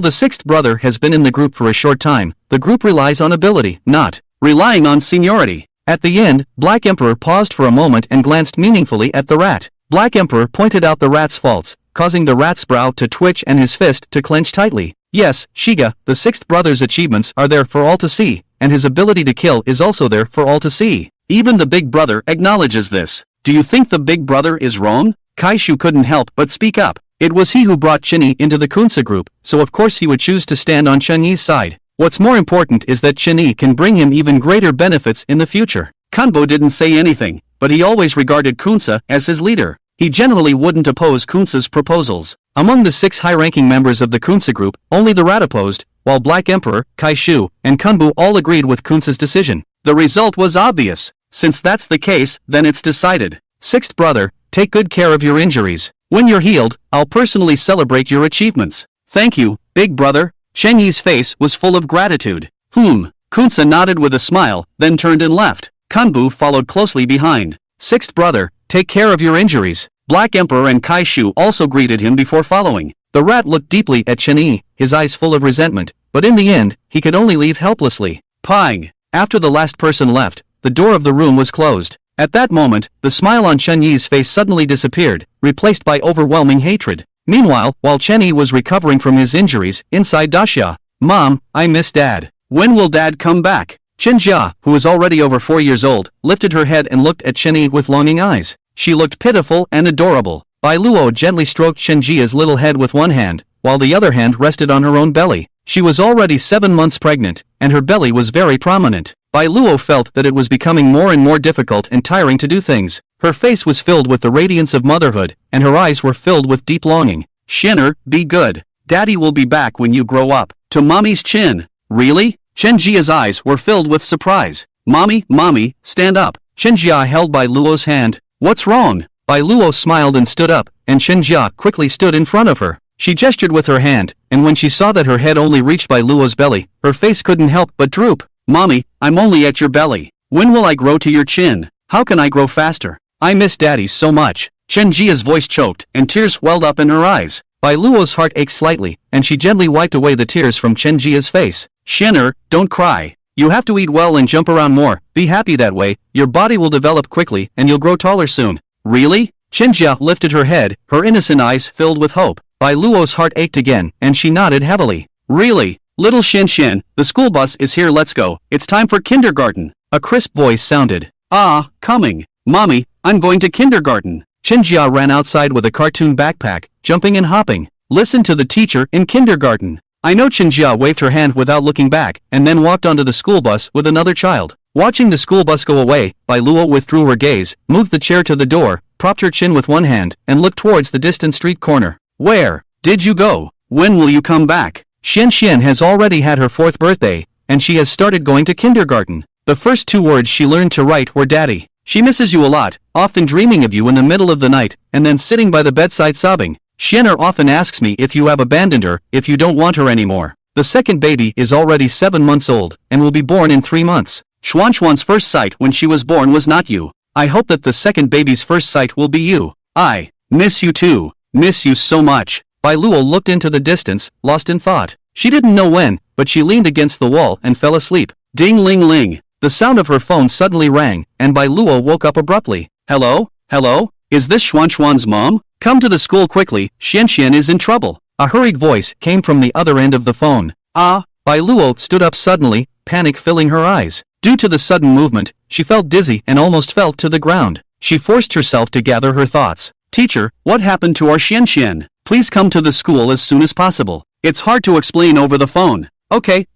the 6th brother has been in the group for a short time, the group relies on ability, not relying on seniority. At the end, Black Emperor paused for a moment and glanced meaningfully at the rat. Black Emperor pointed out the rat's faults, causing the rat's brow to twitch and his fist to clench tightly. "Yes, Shiga, the 6th brother's achievements are there for all to see, and his ability to kill is also there for all to see. Even the big brother acknowledges this. Do you think the big brother is wrong?" Kaishu couldn't help but speak up. It was he who brought Chen Yi into the Kunsa Group, so of course he would choose to stand on Chen Yi's side. What's more important is that Chen Yi can bring him even greater benefits in the future. Kunbo didn't say anything, but he always regarded Kunsa as his leader. He generally wouldn't oppose Kunsa's proposals. Among the 6 high-ranking members of the Kunsa Group, only the rat opposed, while Black Emperor, Kaishu, and Kunbu all agreed with Kunsa's decision. The result was obvious. Since that's the case, then it's decided. 6th brother, take good care of your injuries. When you're healed, I'll personally celebrate your achievements. "Thank you, big brother." Chen Yi's face was full of gratitude. Kunsa nodded with a smile, then turned and left. Kunbu followed closely behind. 6th brother, take care of your injuries. Black Emperor and Kaishu also greeted him before following. The rat looked deeply at Chen Yi, his eyes full of resentment, but in the end, he could only leave helplessly. Pang! After the last person left, the door of the room was closed. At that moment, the smile on Chen Yi's face suddenly disappeared, replaced by overwhelming hatred. Meanwhile, while Chen Yi was recovering from his injuries, inside Daxia, "Mom, I miss Dad. When will Dad come back?" Chen Jia, who was already over 4 years old, lifted her head and looked at Chen Yi with longing eyes. She looked pitiful and adorable. Bai Luo gently stroked Chen Jia's little head with one hand, while the other hand rested on her own belly. She was already 7 months pregnant, and her belly was very prominent. Bai Luo felt that it was becoming more and more difficult and tiring to do things. Her face was filled with the radiance of motherhood, and her eyes were filled with deep longing. "Shinner, be good. Daddy will be back when you grow up." To Mommy's chin. "Really?" Chen Jia's eyes were filled with surprise. Mommy, stand up." Chen Jia held Bai Luo's hand. "What's wrong?" Bai Luo smiled and stood up, and Chen Jia quickly stood in front of her. She gestured with her hand, and when she saw that her head only reached Bai Luo's belly, her face couldn't help but droop. "Mommy, I'm only at your belly. When will I grow to your chin? How can I grow faster? I miss Daddy so much." Chen Jia's voice choked, and tears welled up in her eyes. Bai Luo's heart ached slightly, and she gently wiped away the tears from Chen Jia's face. "Shinner, don't cry. You have to eat well and jump around more. Be happy that way. Your body will develop quickly, and you'll grow taller soon." "Really?" Chen Jia lifted her head, her innocent eyes filled with hope. Bai Luo's heart ached again, and she nodded heavily. "Really? Little Shin, the school bus is here, let's go. It's time for kindergarten." A crisp voice sounded. "Ah, coming. Mommy, I'm going to kindergarten." Chen Jia ran outside with a cartoon backpack, jumping and hopping. "Listen to the teacher in kindergarten." I know. Chen Jia waved her hand without looking back, and then walked onto the school bus with another child. Watching the school bus go away, Bai Luo withdrew her gaze, moved the chair to the door, propped her chin with one hand, and looked towards the distant street corner. "Where did you go? When will you come back?" Xian has already had her 4th birthday, and she has started going to kindergarten. The first 2 words she learned to write were "Daddy." She misses you a lot, often dreaming of you in the middle of the night, and then sitting by the bedside sobbing. Xianer often asks me if you have abandoned her, if you don't want her anymore. The second baby is already 7 months old, and will be born in 3 months. Xuan's first sight when she was born was not you. I hope that the second baby's first sight will be you. I miss you too. Miss you so much. Bai Luo looked into the distance, lost in thought. She didn't know when, but she leaned against the wall and fell asleep. Ding-ling-ling. The sound of her phone suddenly rang, and Bai Luo woke up abruptly. "Hello? Hello? Is this Xuan's mom? Come to the school quickly, Xian is in trouble." A hurried voice came from the other end of the phone. "Ah!" Bai Luo stood up suddenly, panic filling her eyes. Due to the sudden movement, she felt dizzy and almost fell to the ground. She forced herself to gather her thoughts. "Teacher, what happened to our Xian? Please come to the school as soon as possible. It's hard to explain over the phone." Okay.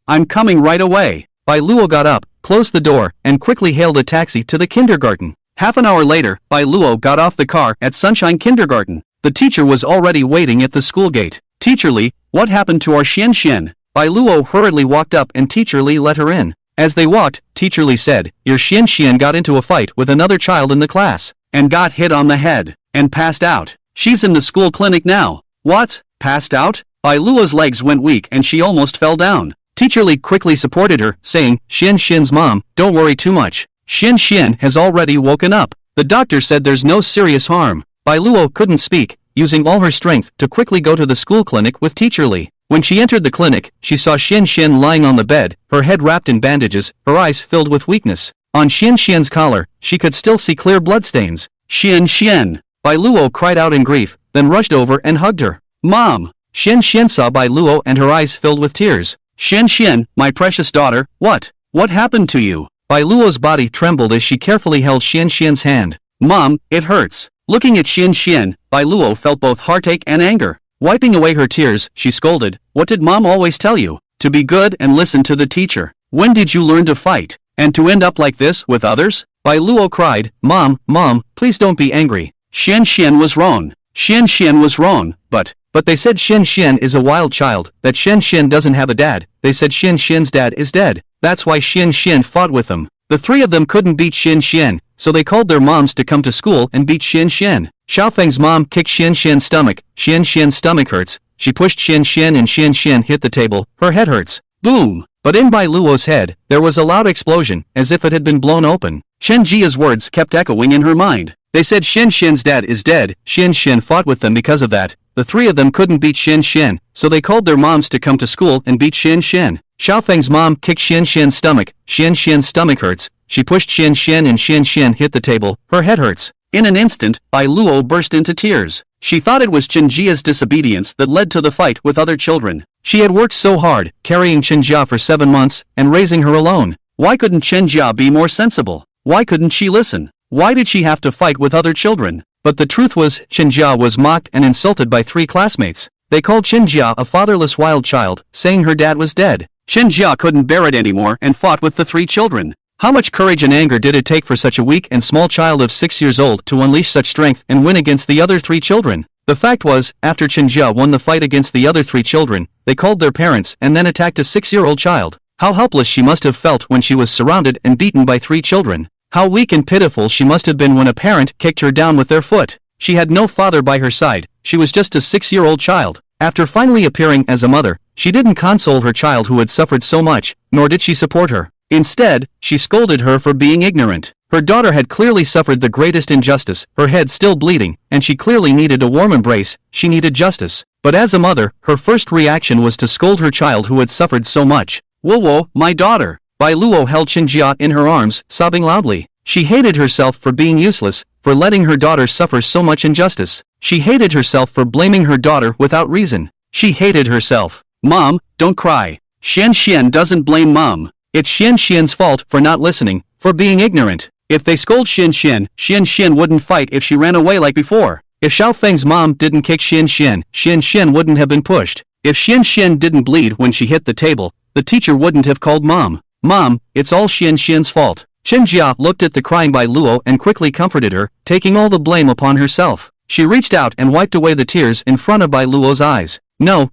I'm coming right away." Bai Luo got up, closed the door, and quickly hailed a taxi to the kindergarten. Half an hour later, Bai Luo got off the car at Sunshine Kindergarten. The teacher was already waiting at the school gate. "Teacher Li, what happened to our Xian?" Bai Luo hurriedly walked up and Teacher Li let her in. As they walked, Teacher Li said, "Your Xian got into a fight with another child in the class, and got hit on the head, and passed out. She's in the school clinic now." "What? Passed out?" Bai Luo's legs went weak and she almost fell down. Teacher Li quickly supported her, saying, "Xian's mom, don't worry too much. Xian has already woken up. The doctor said there's no serious harm." Bai Luo couldn't speak, using all her strength to quickly go to the school clinic with Teacher Li. When she entered the clinic, she saw Xian lying on the bed, her head wrapped in bandages, her eyes filled with weakness. On Xian's collar, she could still see clear bloodstains. "Xian!" Bai Luo cried out in grief, then rushed over and hugged her. "Mom!" Xian saw Bai Luo and her eyes filled with tears. "Xian, my precious daughter, what happened to you?" Bai Luo's body trembled as she carefully held Xian's hand. "Mom, it hurts." Looking at Xian, Bai Luo felt both heartache and anger. Wiping away her tears, she scolded, "What did Mom always tell you? To be good and listen to the teacher. When did you learn to fight? And to end up like this with others?" Bai Luo cried, Mom, please don't be angry. Xian was wrong. Xian was wrong, but they said Xian is a wild child, that Xian doesn't have a dad. They said Xian's dad is dead. That's why Xian fought with them. The 3 of them couldn't beat Xian, so they called their moms to come to school and beat Xian. Xiaofeng's mom kicked Xian's stomach. Xian's stomach hurts. She pushed Xian and Xian hit the table. Her head hurts. Boom! But in Bai Luo's head, there was a loud explosion, as if it had been blown open. Chen Jia's words kept echoing in her mind. They said Xian's dad is dead. Xian fought with them because of that. the three of them couldn't beat Xian Xian, so they called their moms to come to school and beat Xian Xian. Xiaofeng's mom kicked Xian Xian's stomach. Xian Xian's stomach hurts. She pushed Xian Xian and Xian Xian hit the table. Her head hurts. In an instant, Bai Luo burst into tears. She thought it was Chen Jia's disobedience that led to the fight with other children. She had worked so hard, carrying Chen Jia for 7 months, and raising her alone. Why couldn't Chen Jia be more sensible? Why couldn't she listen? Why did she have to fight with other children? But the truth was, Chen Jia was mocked and insulted by 3 classmates. They called Chen Jia a fatherless wild child, saying her dad was dead. Chen Jia couldn't bear it anymore and fought with the 3 children. How much courage and anger did it take for such a weak and small child of 6 years old to unleash such strength and win against the other 3 children? The fact was, after Chen Jia won the fight against the other 3 children, they called their parents and then attacked a 6-year-old child. How helpless she must have felt when she was surrounded and beaten by 3 children. How weak and pitiful she must have been when a parent kicked her down with their foot. She had no father by her side, she was just a 6-year-old child. After finally appearing as a mother, she didn't console her child who had suffered so much, nor did she support her. Instead, she scolded her for being ignorant. Her daughter had clearly suffered the greatest injustice, her head still bleeding, and she clearly needed a warm embrace. She needed justice. But as a mother, her first reaction was to scold her child who had suffered so much. "Luo, my daughter." Bai Luo held Chen Jia in her arms, sobbing loudly. She hated herself for being useless, for letting her daughter suffer so much injustice. She hated herself for blaming her daughter without reason. She hated herself. "Mom, don't cry. Xian Xian doesn't blame Mom. It's Xian Xian's fault for not listening, for being ignorant. If they scold Xian Xian, Xian Xian wouldn't fight if she ran away like before. If Xiaofeng's mom didn't kick Xian Xian, Xian Xian wouldn't have been pushed. If Xian Xian didn't bleed when she hit the table, the teacher wouldn't have called Mom. Mom, it's all Xian Xian's fault." Chen Jia looked at the crying Bai Luo and quickly comforted her, taking all the blame upon herself. She reached out and wiped away the tears in front of Bai Luo's eyes. No,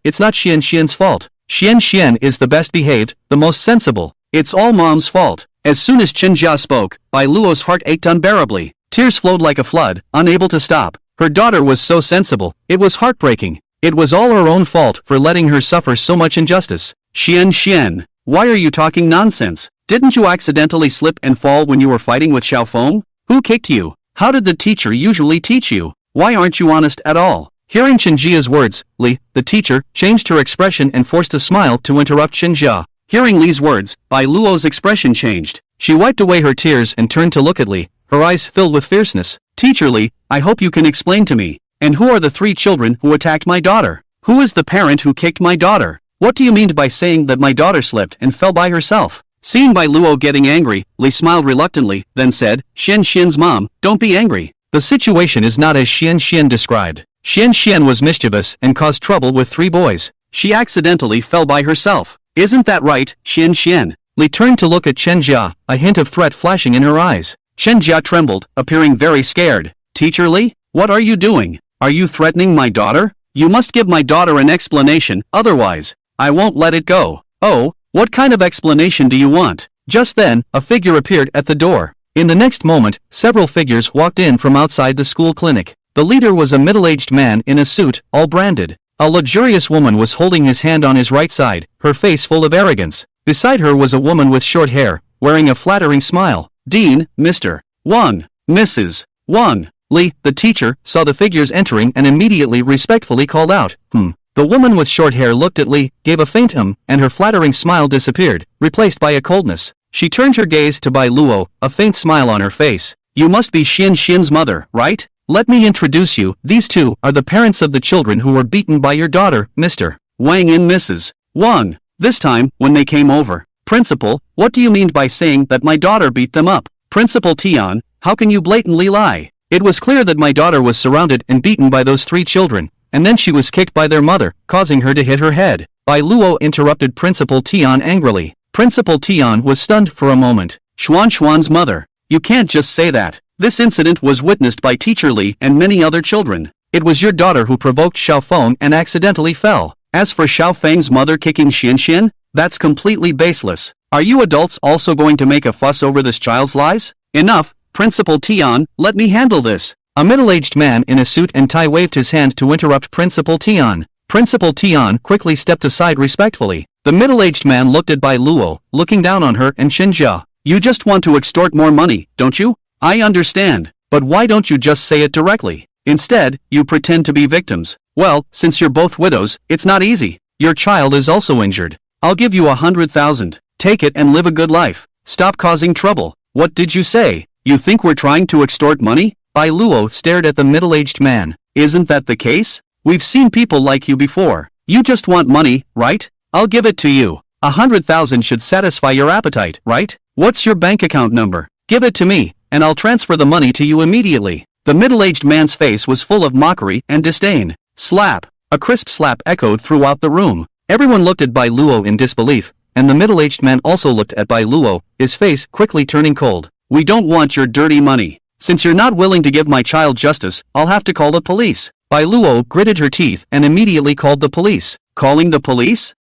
it's not Xian Xian's fault. Xian Xian is the best behaved, the most sensible. It's all Mom's fault. As soon as Chen Jia spoke, Bai Luo's heart ached unbearably. Tears flowed like a flood, unable to stop. Her daughter was so sensible, it was heartbreaking. It was all her own fault for letting her suffer so much injustice. "Xian Xian, why are you talking nonsense? Didn't you accidentally slip and fall when you were fighting with Xiaofeng? Who kicked you? How did the teacher usually teach you? Why aren't you honest at all?" Hearing Chen Jia's words, Li, the teacher, changed her expression and forced a smile to interrupt Chen Jia. Hearing Li's words, Bai Luo's expression changed. She wiped away her tears and turned to look at Li, her eyes filled with fierceness. "Teacher Li, I hope you can explain to me. And who are the 3 children who attacked my daughter? Who is the parent who kicked my daughter? What do you mean by saying that my daughter slipped and fell by herself?" Seeing Bai Luo getting angry, Li smiled reluctantly, then said, "Xian Xian's mom, don't be angry. The situation is not as Xian Xian described. Xian Xian was mischievous and caused trouble with 3 boys. She accidentally fell by herself. Isn't that right, Xian Xian?" Li turned to look at Chen Jia, a hint of threat flashing in her eyes. Chen Jia trembled, appearing very scared. "Teacher Li, what are you doing? Are you threatening my daughter? You must give my daughter an explanation, otherwise, I won't let it go." "Oh, what kind of explanation do you want?" Just then, a figure appeared at the door. In the next moment, several figures walked in from outside the school clinic. The leader was a middle-aged man in a suit, all branded. A luxurious woman was holding his hand on his right side, her face full of arrogance. Beside her was a woman with short hair, wearing a flattering smile. "Dean, Mr. Wang, Mrs. Wang." Li, the teacher, saw the figures entering and immediately respectfully called out, The woman with short hair looked at Li, gave a faint and her flattering smile disappeared, replaced by a coldness. She turned her gaze to Bai Luo, a faint smile on her face. "You must be Xian Xian's mother, right? Let me introduce you. These 2 are the parents of the children who were beaten by your daughter, Mr. Wang and Mrs. Wang." This time, when they came over, "Principal, what do you mean by saying that my daughter beat them up? Principal Tian, how can you blatantly lie? It was clear that my daughter was surrounded and beaten by those 3 children, and then she was kicked by their mother, causing her to hit her head." Bai Luo interrupted Principal Tian angrily. Principal Tian was stunned for a moment. Xuan's mother. You can't just say that. This incident was witnessed by Teacher Li and many other children. It was your daughter who provoked Xiaofeng and accidentally fell. As for Xiaofeng's mother kicking Xian Xian, that's completely baseless. Are you adults also going to make a fuss over this child's lies? Enough, Principal Tian, let me handle this. A middle-aged man in a suit and tie waved his hand to interrupt Principal Tian. Principal Tian quickly stepped aside respectfully. The middle-aged man looked at Bai Luo, looking down on her and Chen Jia. "You just want to extort more money, don't you? I understand, but why don't you just say it directly? Instead, you pretend to be victims. Well, since you're both widows, it's not easy. Your child is also injured. I'll give you 100,000. Take it and live a good life. Stop causing trouble. What did you say? You think we're trying to extort money? Bai Luo stared at the middle-aged man. Isn't that the case? We've seen people like you before. You just want money, right? I'll give it to you. 100,000 should satisfy your appetite, right? What's your bank account number? Give it to me, and I'll transfer the money to you immediately. The middle-aged man's face was full of mockery and disdain. Slap! A crisp slap echoed throughout the room. Everyone looked at Bai Luo in disbelief, and the middle-aged man also looked at Bai Luo, his face quickly turning cold. We don't want your dirty money. Since you're not willing to give my child justice, I'll have to call the police. Bai Luo gritted her teeth and immediately called the police. Calling the police?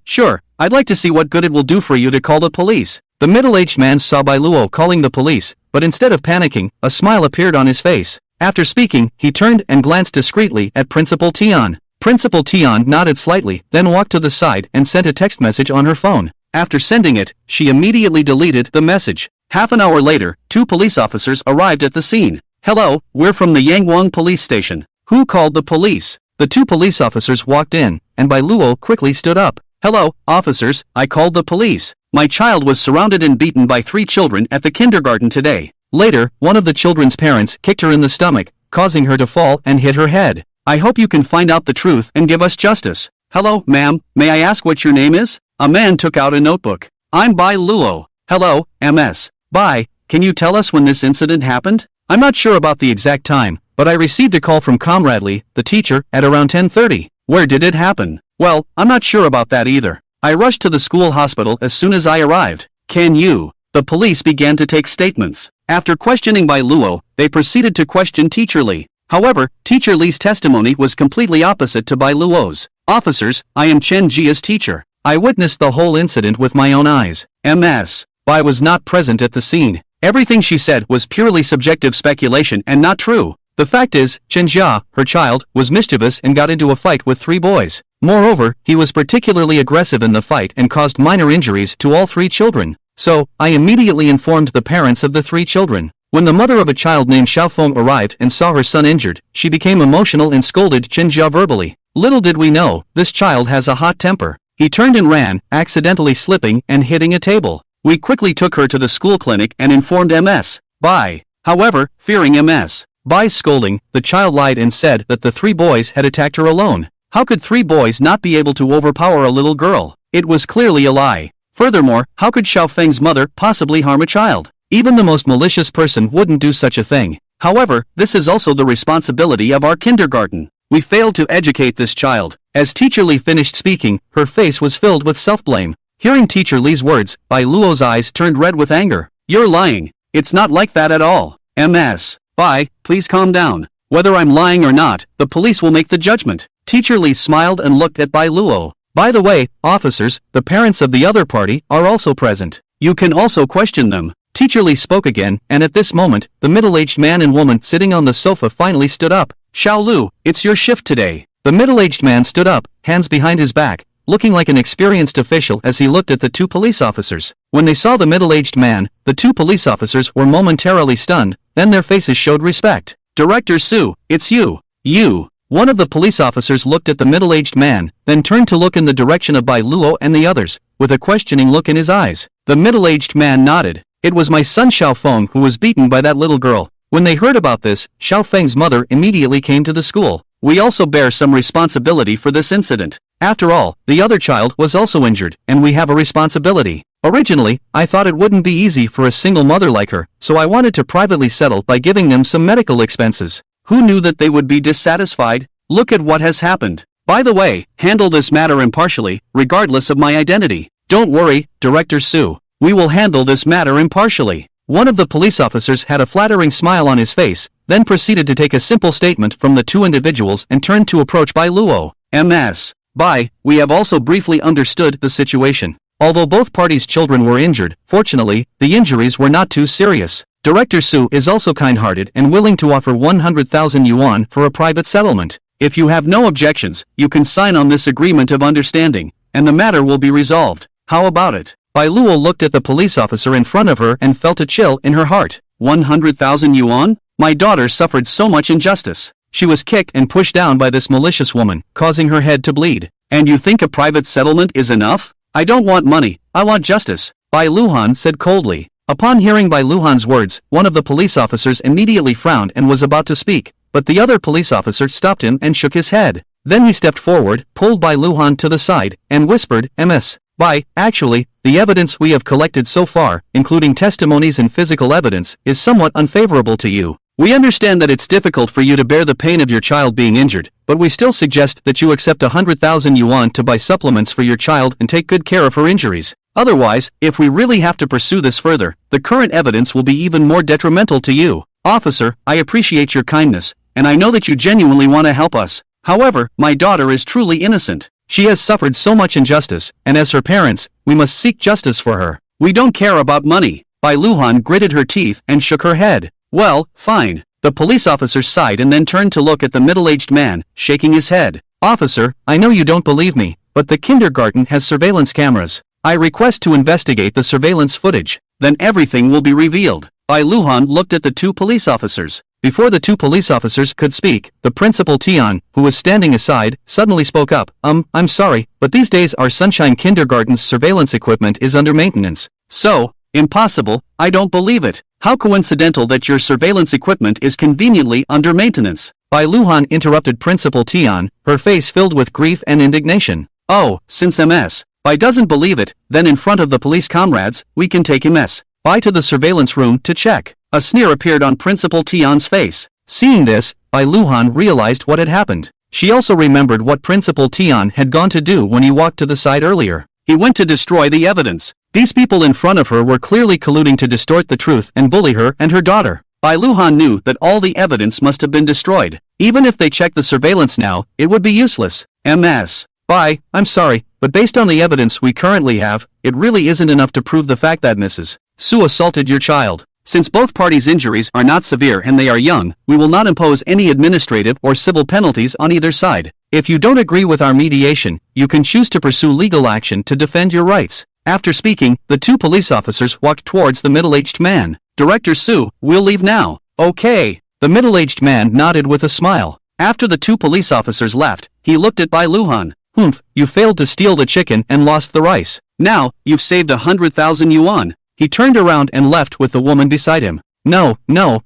Sure. I'd like to see what good it will do for you to call the police. The middle-aged man saw Bai Luo calling the police, but instead of panicking, a smile appeared on his face. After speaking, he turned and glanced discreetly at Principal Tian. Principal Tian nodded slightly, then walked to the side and sent a text message on her phone. After sending it, she immediately deleted the message. Half an hour later, 2 police officers arrived at the scene. Hello, we're from the Yangwang police station. Who called the police? The 2 police officers walked in, and Bai Luo quickly stood up. Hello, officers, I called the police. My child was surrounded and beaten by 3 children at the kindergarten today. Later, one of the children's parents kicked her in the stomach, causing her to fall and hit her head. I hope you can find out the truth and give us justice. Hello, ma'am, may I ask what your name is? A man took out a notebook. I'm Bai Luo. Hello, MS. Bai, can you tell us when this incident happened? I'm not sure about the exact time, but I received a call from Comrade Lee, the teacher, at around 10:30. Where did it happen? Well, I'm not sure about that either. I rushed to the school hospital as soon as I arrived. Can you? The police began to take statements. After questioning Bai Luo, they proceeded to question Teacher Lee. However, Teacher Lee's testimony was completely opposite to Bai Luo's. Officers, I am Chen Jia's teacher. I witnessed the whole incident with my own eyes. MS. Bai was not present at the scene. Everything she said was purely subjective speculation and not true. The fact is, Chen Jia, her child, was mischievous and got into a fight with 3 boys. Moreover, he was particularly aggressive in the fight and caused minor injuries to all 3 children. So, I immediately informed the parents of the 3 children. When the mother of a child named Xiaofeng arrived and saw her son injured, she became emotional and scolded Chen Jia verbally. Little did we know, this child has a hot temper. He turned and ran, accidentally slipping and hitting a table. We quickly took her to the school clinic and informed MS. Bai. However, fearing MS. Bai's scolding, the child lied and said that the 3 boys had attacked her alone. How could 3 boys not be able to overpower a little girl? It was clearly a lie. Furthermore, how could Xiaofeng's mother possibly harm a child? Even the most malicious person wouldn't do such a thing. However, this is also the responsibility of our kindergarten. We failed to educate this child. As Teacher Lee finished speaking, her face was filled with self-blame. Hearing Teacher Lee's words, Bai Luo's eyes turned red with anger. You're lying. It's not like that at all. MS. Bai, please calm down. Whether I'm lying or not, the police will make the judgment. Teacher Lee smiled and looked at Bai Luo. By the way, officers, the parents of the other party are also present. You can also question them. Teacher Lee spoke again, and at this moment, the middle-aged man and woman sitting on the sofa finally stood up. Xiao Lu, it's your shift today. The middle-aged man stood up, hands behind his back, looking like an experienced official as he looked at the 2 police officers. When they saw the middle-aged man, the 2 police officers were momentarily stunned, then their faces showed respect. Director Su, it's you. You. One of the police officers looked at the middle-aged man, then turned to look in the direction of Bai Luo and the others, with a questioning look in his eyes. The middle-aged man nodded. It was my son Xiaofeng who was beaten by that little girl. When they heard about this, Xiaofeng's mother immediately came to the school. We also bear some responsibility for this incident. After all, the other child was also injured, and we have a responsibility. Originally, I thought it wouldn't be easy for a single mother like her, so I wanted to privately settle by giving them some medical expenses. Who knew that they would be dissatisfied? Look at what has happened. By the way, handle this matter impartially, regardless of my identity. Don't worry, Director Su. We will handle this matter impartially. One of the police officers had a flattering smile on his face, then proceeded to take a simple statement from the 2 individuals and turned to approach Bai Luo. MS. Bai, we have also briefly understood the situation. Although both parties' children were injured, fortunately, the injuries were not too serious. Director Su is also kind-hearted and willing to offer 100,000 yuan for a private settlement. If you have no objections, you can sign on this agreement of understanding, and the matter will be resolved. How about it? Bai Luo looked at the police officer in front of her and felt a chill in her heart. 100,000 yuan? My daughter suffered so much injustice. She was kicked and pushed down by this malicious woman, causing her head to bleed. And you think a private settlement is enough? I don't want money, I want justice, Bai Luhan said coldly. Upon hearing Bai Luhan's words, one of the police officers immediately frowned and was about to speak, but the other police officer stopped him and shook his head. Then he stepped forward, pulled Bai Luhan to the side, and whispered, "Ms. Bai, actually, the evidence we have collected so far, including testimonies and physical evidence, is somewhat unfavorable to you. We understand that it's difficult for you to bear the pain of your child being injured, but we still suggest that you accept 100,000 yuan to buy supplements for your child and take good care of her injuries. Otherwise, if we really have to pursue this further, the current evidence will be even more detrimental to you. Officer, I appreciate your kindness, and I know that you genuinely want to help us. However, my daughter is truly innocent. She has suffered so much injustice, and as her parents, we must seek justice for her. We don't care about money." Bai Luhan gritted her teeth and shook her head. "Well, fine." The police officer sighed and then turned to look at the middle-aged man, shaking his head. "Officer, I know you don't believe me, but the kindergarten has surveillance cameras. I request to investigate the surveillance footage. Then everything will be revealed." Bai Luhan looked at the two police officers. Before the two police officers could speak, the principal Tian, who was standing aside, suddenly spoke up. I'm sorry, but these days our Sunshine Kindergarten's surveillance equipment is under maintenance." "So? Impossible, I don't believe it. How coincidental that your surveillance equipment is conveniently under maintenance." Bai Luhan interrupted Principal Tian, her face filled with grief and indignation. "Oh, since Ms. Bai doesn't believe it, then in front of the police comrades, we can take Ms. Bai to the surveillance room to check." A sneer appeared on Principal Tian's face. Seeing this, Bai Luhan realized what had happened. She also remembered what Principal Tian had gone to do when he walked to the side earlier. He went to destroy the evidence. These people in front of her were clearly colluding to distort the truth and bully her and her daughter. Bai Luhan knew that all the evidence must have been destroyed. Even if they checked the surveillance now, it would be useless. Ms. Bai, I'm sorry, but based on the evidence we currently have, it really isn't enough to prove the fact that Mrs. Su assaulted your child. Since both parties' injuries are not severe and they are young, we will not impose any administrative or civil penalties on either side. If you don't agree with our mediation, you can choose to pursue legal action to defend your rights." After speaking, the two police officers walked towards the middle-aged man. "Director Su, we'll leave now." "Okay." The middle-aged man nodded with a smile. After the two police officers left, he looked at Bai Luhan. "Humph, you failed to steal the chicken and lost the rice. Now, you've saved 100,000 yuan. He turned around and left with the woman beside him. No,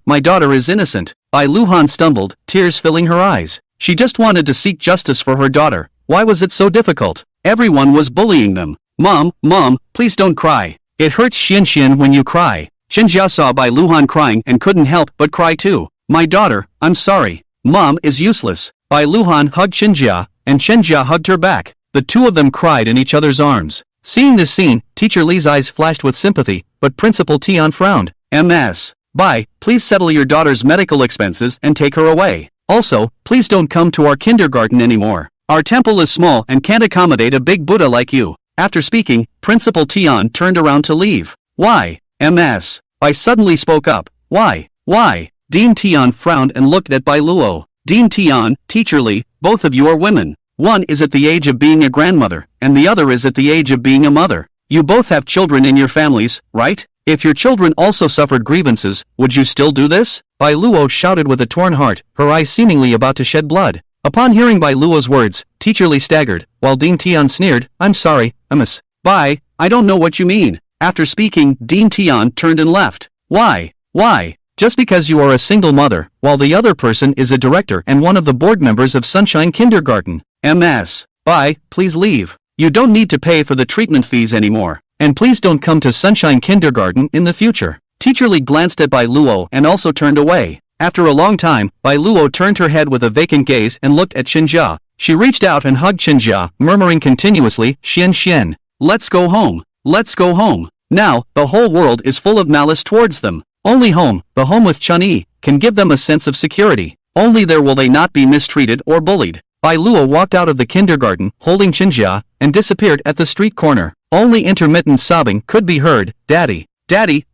my daughter is innocent." Bai Luhan stumbled, tears filling her eyes. She just wanted to seek justice for her daughter. Why was it so difficult? Everyone was bullying them. Mom, please don't cry. It hurts Xian when you cry." Xinjia saw Bai Luhan crying and couldn't help but cry too. "My daughter, I'm sorry. Mom is useless." Bai Luhan hugged Xinjia, and Xinjia hugged her back. The two of them cried in each other's arms. Seeing this scene, Teacher Li's eyes flashed with sympathy, but Principal Tian frowned. "Ms. Bai, please settle your daughter's medical expenses and take her away. Also, please don't come to our kindergarten anymore. Our temple is small and can't accommodate a big Buddha like you." After speaking, Principal Tian turned around to leave. "Why?" Ms. Bai suddenly spoke up. Why? Dean Tian frowned and looked at Bai Luo. "Dean Tian, Teacher Li, both of you are women. One is at the age of being a grandmother, and the other is at the age of being a mother. You both have children in your families, right? If your children also suffered grievances, would you still do this?" Bai Luo shouted with a torn heart, her eyes seemingly about to shed blood. Upon hearing Bai Luo's words, Teacher Li staggered, while Dean Tian sneered, "I'm sorry, Ms. Bai, I don't know what you mean." After speaking, Dean Tian turned and left. Why? Just because you are a single mother, while the other person is a director and one of the board members of Sunshine Kindergarten. Ms. Bai, please leave. You don't need to pay for the treatment fees anymore. And please don't come to Sunshine Kindergarten in the future. Teacher Li glanced at Bai Luo and also turned away. After a long time, Bai Luo turned her head with a vacant gaze and looked at Xinjia. She reached out and hugged Xinjia, murmuring continuously, Xian. "Let's go home. Let's go home." Now, the whole world is full of malice towards them. Only home, the home with Chun-Yi, can give them a sense of security. Only there will they not be mistreated or bullied. Bai Luo walked out of the kindergarten, holding Xinjia, and disappeared at the street corner. Only intermittent sobbing could be heard. Daddy,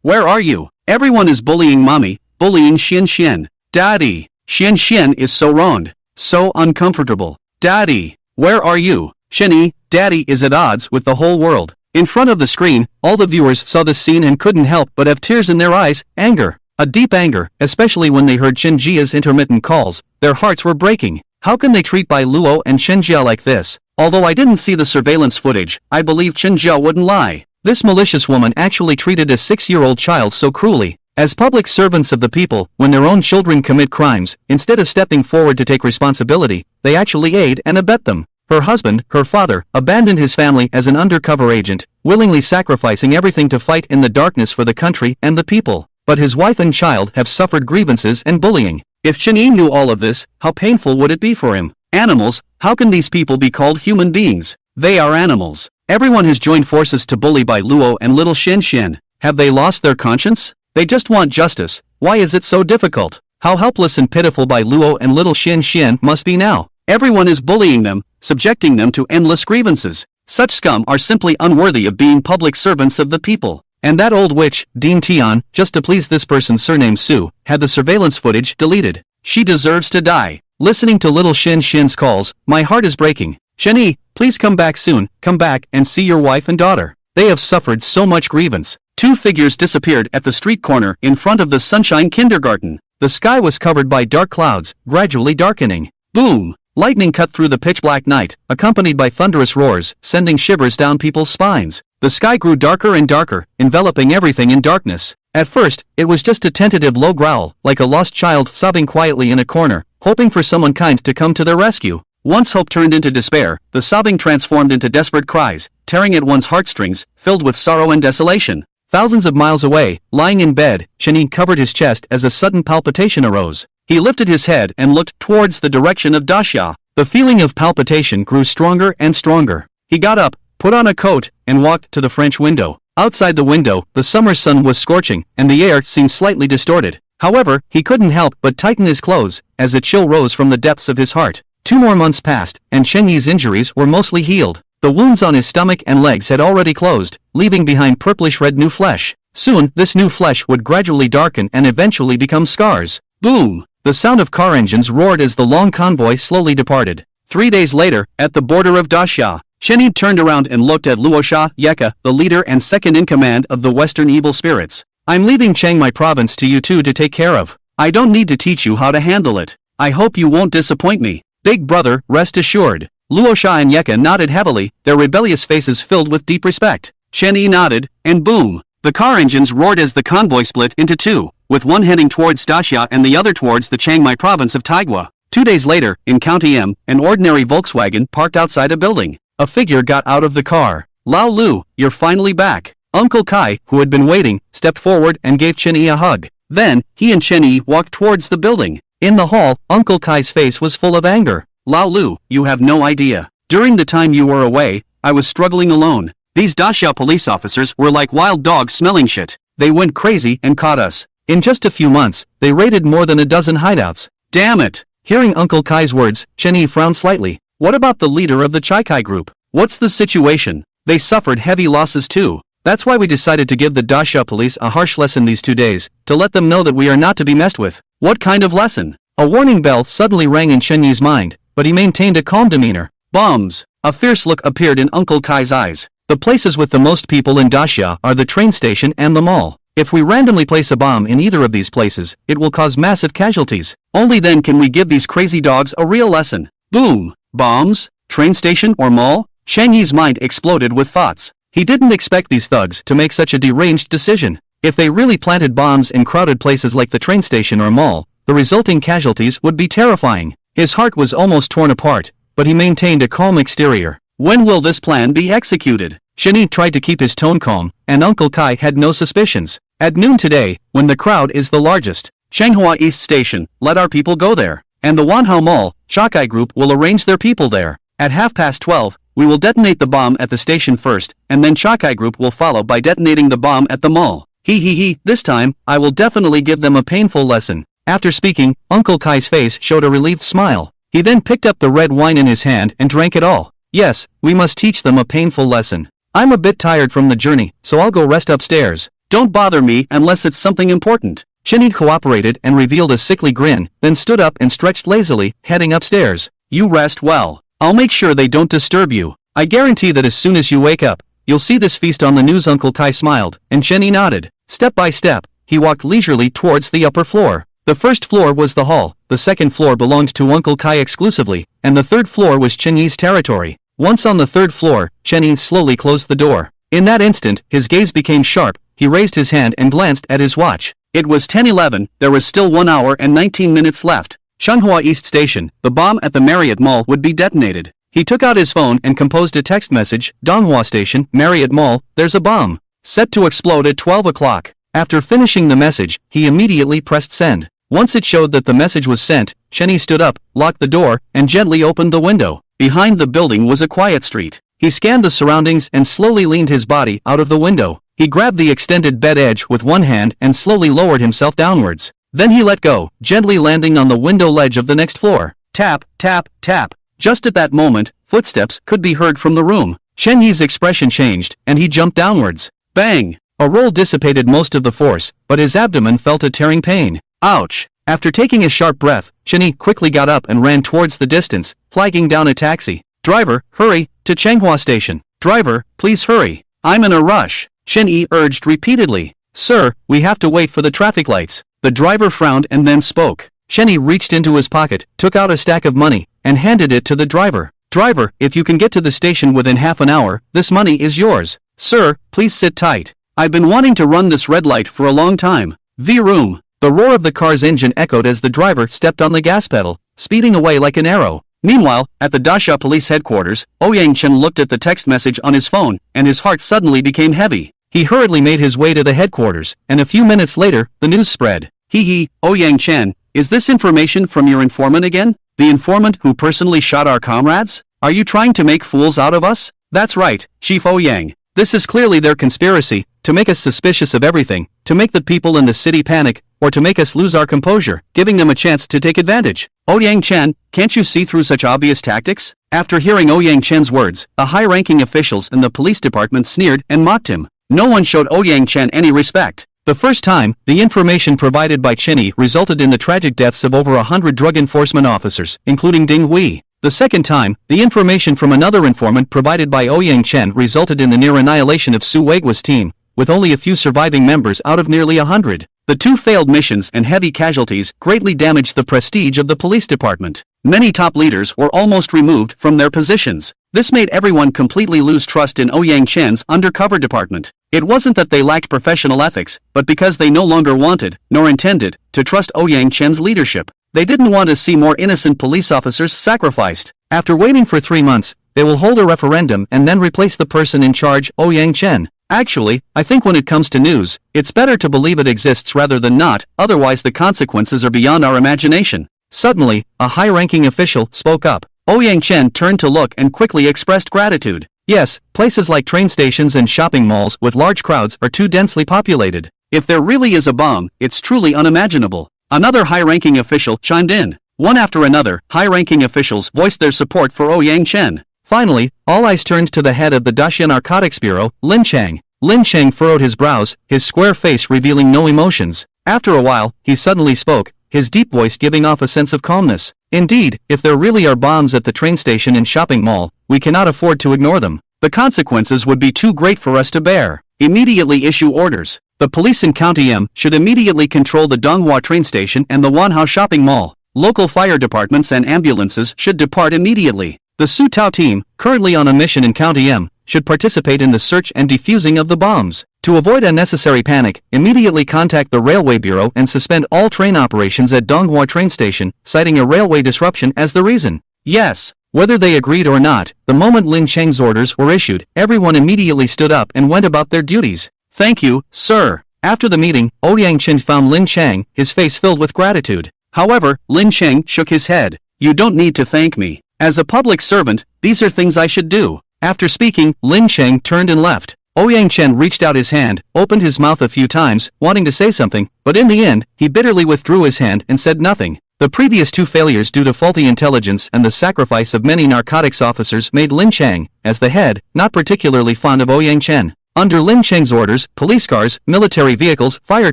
where are you? Everyone is bullying mommy, bullying Xian. Daddy, Xian is so wronged, so uncomfortable. Daddy, where are you? Shenny, Daddy is at odds with the whole world. In front of the screen, all the viewers saw this scene and couldn't help but have tears in their eyes. Anger. A deep anger, especially when they heard Chen Jia's intermittent calls. Their hearts were breaking. How can they treat Bai Luo and Chen Jia like this? Although I didn't see the surveillance footage, I believe Chen Jia wouldn't lie. This malicious woman actually treated a 6-year-old child so cruelly. As public servants of the people, when their own children commit crimes, instead of stepping forward to take responsibility, they actually aid and abet them. Her husband, her father, abandoned his family as an undercover agent, willingly sacrificing everything to fight in the darkness for the country and the people. But his wife and child have suffered grievances and bullying. If Chen Yi knew all of this, how painful would it be for him? Animals, how can these people be called human beings? They are animals. Everyone has joined forces to bully Bai Luo and little Shen Shen. Have they lost their conscience? They just want justice. Why is it so difficult? How helpless and pitiful Bai Luo and little Shen Shen must be now. Everyone is bullying them, subjecting them to endless grievances. Such scum are simply unworthy of being public servants of the people. And that old witch, Dean Tian, just to please this person's surname Su, had the surveillance footage deleted. She deserves to die. Listening to little Shen Shen's calls, my heart is breaking. Shen Yi, please come back soon, come back and see your wife and daughter. They have suffered so much grievance. 2 figures disappeared at the street corner in front of the Sunshine Kindergarten. The sky was covered by dark clouds, gradually darkening. Boom! Lightning cut through the pitch-black night, accompanied by thunderous roars, sending shivers down people's spines. The sky grew darker and darker, enveloping everything in darkness. At first, it was just a tentative low growl, like a lost child sobbing quietly in a corner, hoping for someone kind to come to their rescue. Once hope turned into despair, the sobbing transformed into desperate cries, tearing at one's heartstrings, filled with sorrow and desolation. Thousands of miles away, lying in bed, Chen Yi covered his chest as a sudden palpitation arose. He lifted his head and looked towards the direction of Daxia. The feeling of palpitation grew stronger and stronger. He got up, put on a coat, and walked to the French window. Outside the window, the summer sun was scorching, and the air seemed slightly distorted. However, he couldn't help but tighten his clothes, as a chill rose from the depths of his heart. 2 more months passed, and Chen Yi's injuries were mostly healed. The wounds on his stomach and legs had already closed, leaving behind purplish-red new flesh. Soon, this new flesh would gradually darken and eventually become scars. Boom! The sound of car engines roared as the long convoy slowly departed. 3 days later, at the border of Daxia, Chen Yi turned around and looked at Luosha Yeka, the leader and second-in-command of the Western Evil Spirits. I'm leaving Chiangmai province to you two to take care of. I don't need to teach you how to handle it. I hope you won't disappoint me. Big brother, rest assured. Luosha and Yeka nodded heavily, their rebellious faces filled with deep respect. Chen Yi nodded, and boom! The car engines roared as the convoy split into 2, with one heading towards Daxia and the other towards the Chiangmai province of Taigua. 2 days later, in County M, an ordinary Volkswagen parked outside a building. A figure got out of the car. Lao Lu, you're finally back. Uncle Kai, who had been waiting, stepped forward and gave Chen Yi a hug. Then, he and Chen Yi walked towards the building. In the hall, Uncle Kai's face was full of anger. Lao Lu, you have no idea. During the time you were away, I was struggling alone. These Daxia police officers were like wild dogs smelling shit. They went crazy and caught us. In just a few months, they raided more than a dozen hideouts. Damn it! Hearing Uncle Kai's words, Chen Yi frowned slightly. What about the leader of the Chikai group? What's the situation? They suffered heavy losses too. That's why we decided to give the Daxia police a harsh lesson these 2 days, to let them know that we are not to be messed with. What kind of lesson? A warning bell suddenly rang in Chen Yi's mind, but he maintained a calm demeanor. Bombs! A fierce look appeared in Uncle Kai's eyes. The places with the most people in Daxia are the train station and the mall. If we randomly place a bomb in either of these places, it will cause massive casualties. Only then can we give these crazy dogs a real lesson. Boom! Bombs? Train station or mall? Chen Yi's mind exploded with thoughts. He didn't expect these thugs to make such a deranged decision. If they really planted bombs in crowded places like the train station or mall, the resulting casualties would be terrifying. His heart was almost torn apart, but he maintained a calm exterior. When will this plan be executed? Chen Yi tried to keep his tone calm, and Uncle Kai had no suspicions. At noon today, when the crowd is the largest, Changhua East Station, let our people go there. And the Wanhao Mall, Chakai Group will arrange their people there. At 12:30, we will detonate the bomb at the station first, and then Chakai Group will follow by detonating the bomb at the mall. This time, I will definitely give them a painful lesson. After speaking, Uncle Kai's face showed a relieved smile. He then picked up the red wine in his hand and drank it all. Yes, we must teach them a painful lesson. I'm a bit tired from the journey, so I'll go rest upstairs. Don't bother me unless it's something important. Chen Yi cooperated and revealed a sickly grin, then stood up and stretched lazily, heading upstairs. You rest well. I'll make sure they don't disturb you. I guarantee that as soon as you wake up, you'll see this feast on the news. Uncle Kai smiled, and Chen Yi nodded. Step by step, he walked leisurely towards the upper floor. The first floor was the hall, the second floor belonged to Uncle Kai exclusively, and the third floor was Chen Yi's territory. Once on the third floor, Chen Yi slowly closed the door. In that instant, his gaze became sharp, he raised his hand and glanced at his watch. It was 10:11, there was still 1 hour and 19 minutes left. Changhua East Station, the bomb at the Marriott Mall would be detonated. He took out his phone and composed a text message, Donghua Station, Marriott Mall, there's a bomb. Set to explode at 12 o'clock. After finishing the message, he immediately pressed send. Once it showed that the message was sent, Chen Yi stood up, locked the door, and gently opened the window. Behind the building was a quiet street. He scanned the surroundings and slowly leaned his body out of the window. He grabbed the extended bed edge with one hand and slowly lowered himself downwards. Then he let go, gently landing on the window ledge of the next floor. Tap, tap, tap. Just at that moment, footsteps could be heard from the room. Chen Yi's expression changed, and he jumped downwards. Bang! A roll dissipated most of the force, but his abdomen felt a tearing pain. Ouch! After taking a sharp breath, Chen Yi quickly got up and ran towards the distance, flagging down a taxi. Driver, hurry, to Changhua Station. Driver, please hurry. I'm in a rush. Chen Yi urged repeatedly. Sir, we have to wait for the traffic lights. The driver frowned and then spoke. Chen Yi reached into his pocket, took out a stack of money, and handed it to the driver. Driver, if you can get to the station within half an hour, this money is yours. Sir, please sit tight. I've been wanting to run this red light for a long time. V-room. The roar of the car's engine echoed as the driver stepped on the gas pedal, speeding away like an arrow. Meanwhile, at the Dasha police headquarters, Ouyang Chen looked at the text message on his phone, and his heart suddenly became heavy. He hurriedly made his way to the headquarters, and a few minutes later, the news spread. Hee, Ouyang Chen, is this information from your informant again? The informant who personally shot our comrades? Are you trying to make fools out of us? That's right, Chief Ouyang. This is clearly their conspiracy, to make us suspicious of everything, to make the people in the city panic, or to make us lose our composure, giving them a chance to take advantage. Ouyang Chen, can't you see through such obvious tactics? After hearing Ouyang Chen's words, the high-ranking officials in the police department sneered and mocked him. No one showed Ouyang Chen any respect. The first time, the information provided by Chen Yi resulted in the tragic deaths of over 100 drug enforcement officers, including Ding Hui. The second time, the information from another informant provided by Ouyang Chen resulted in the near annihilation of Su Weigua's team, with only a few surviving members out of nearly 100. The two failed missions and heavy casualties greatly damaged the prestige of the police department. Many top leaders were almost removed from their positions. This made everyone completely lose trust in Ouyang Chen's undercover department. It wasn't that they lacked professional ethics, but because they no longer wanted, nor intended, to trust Ouyang Chen's leadership. They didn't want to see more innocent police officers sacrificed. After waiting for 3 months, they will hold a referendum and then replace the person in charge, Ouyang Chen. Actually, I think when it comes to news, it's better to believe it exists rather than not, otherwise the consequences are beyond our imagination. Suddenly, a high-ranking official spoke up. Ouyang Chen turned to look and quickly expressed gratitude. Yes, places like train stations and shopping malls with large crowds are too densely populated. If there really is a bomb, it's truly unimaginable. Another high-ranking official chimed in. One after another, high-ranking officials voiced their support for Ouyang Chen. Finally, all eyes turned to the head of the Daxia Narcotics Bureau, Lin Chang. Lin Chang furrowed his brows, his square face revealing no emotions. After a while, he suddenly spoke, his deep voice giving off a sense of calmness. Indeed, if there really are bombs at the train station and shopping mall, we cannot afford to ignore them. The consequences would be too great for us to bear. Immediately issue orders. The police in County M should immediately control the Donghua train station and the Wanhao shopping mall. Local fire departments and ambulances should depart immediately. The Su Tao team, currently on a mission in County M, should participate in the search and defusing of the bombs. To avoid unnecessary panic, immediately contact the Railway Bureau and suspend all train operations at Donghua train station, citing a railway disruption as the reason. Yes. Whether they agreed or not, the moment Lin Chang's orders were issued, everyone immediately stood up and went about their duties. Thank you, sir. After the meeting, Ouyang Chen found Lin Chang, his face filled with gratitude. However, Lin Chang shook his head. You don't need to thank me. As a public servant, these are things I should do. After speaking, Lin Chang turned and left. Ouyang Chen reached out his hand, opened his mouth a few times, wanting to say something, but in the end, he bitterly withdrew his hand and said nothing. The previous two failures due to faulty intelligence and the sacrifice of many narcotics officers made Lin Chang, as the head, not particularly fond of Ouyang Chen. Under Lin Chang's orders, police cars, military vehicles, fire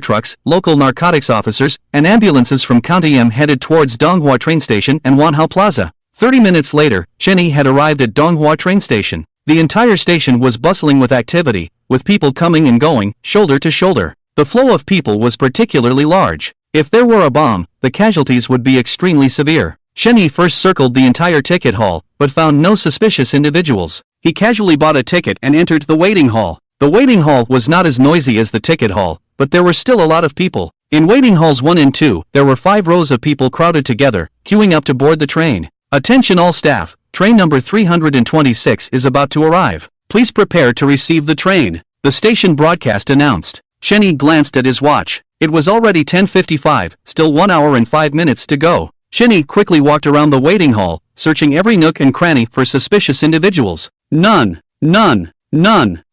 trucks, local narcotics officers, and ambulances from County M headed towards Donghua train station and Wanhao Plaza. 30 minutes later, Chen Yi had arrived at Donghua train station. The entire station was bustling with activity, with people coming and going, shoulder to shoulder. The flow of people was particularly large. If there were a bomb, the casualties would be extremely severe. Shen-Yi first circled the entire ticket hall, but found no suspicious individuals. He casually bought a ticket and entered the waiting hall. The waiting hall was not as noisy as the ticket hall, but there were still a lot of people. In waiting halls 1 and 2, there were 5 rows of people crowded together, queuing up to board the train. Attention all staff, train number 326 is about to arrive. Please prepare to receive the train, the station broadcast announced. Shen-Yi glanced at his watch. It was already 10:55, still 1 hour and 5 minutes to go. Shen-Yi quickly walked around the waiting hall, searching every nook and cranny for suspicious individuals. None.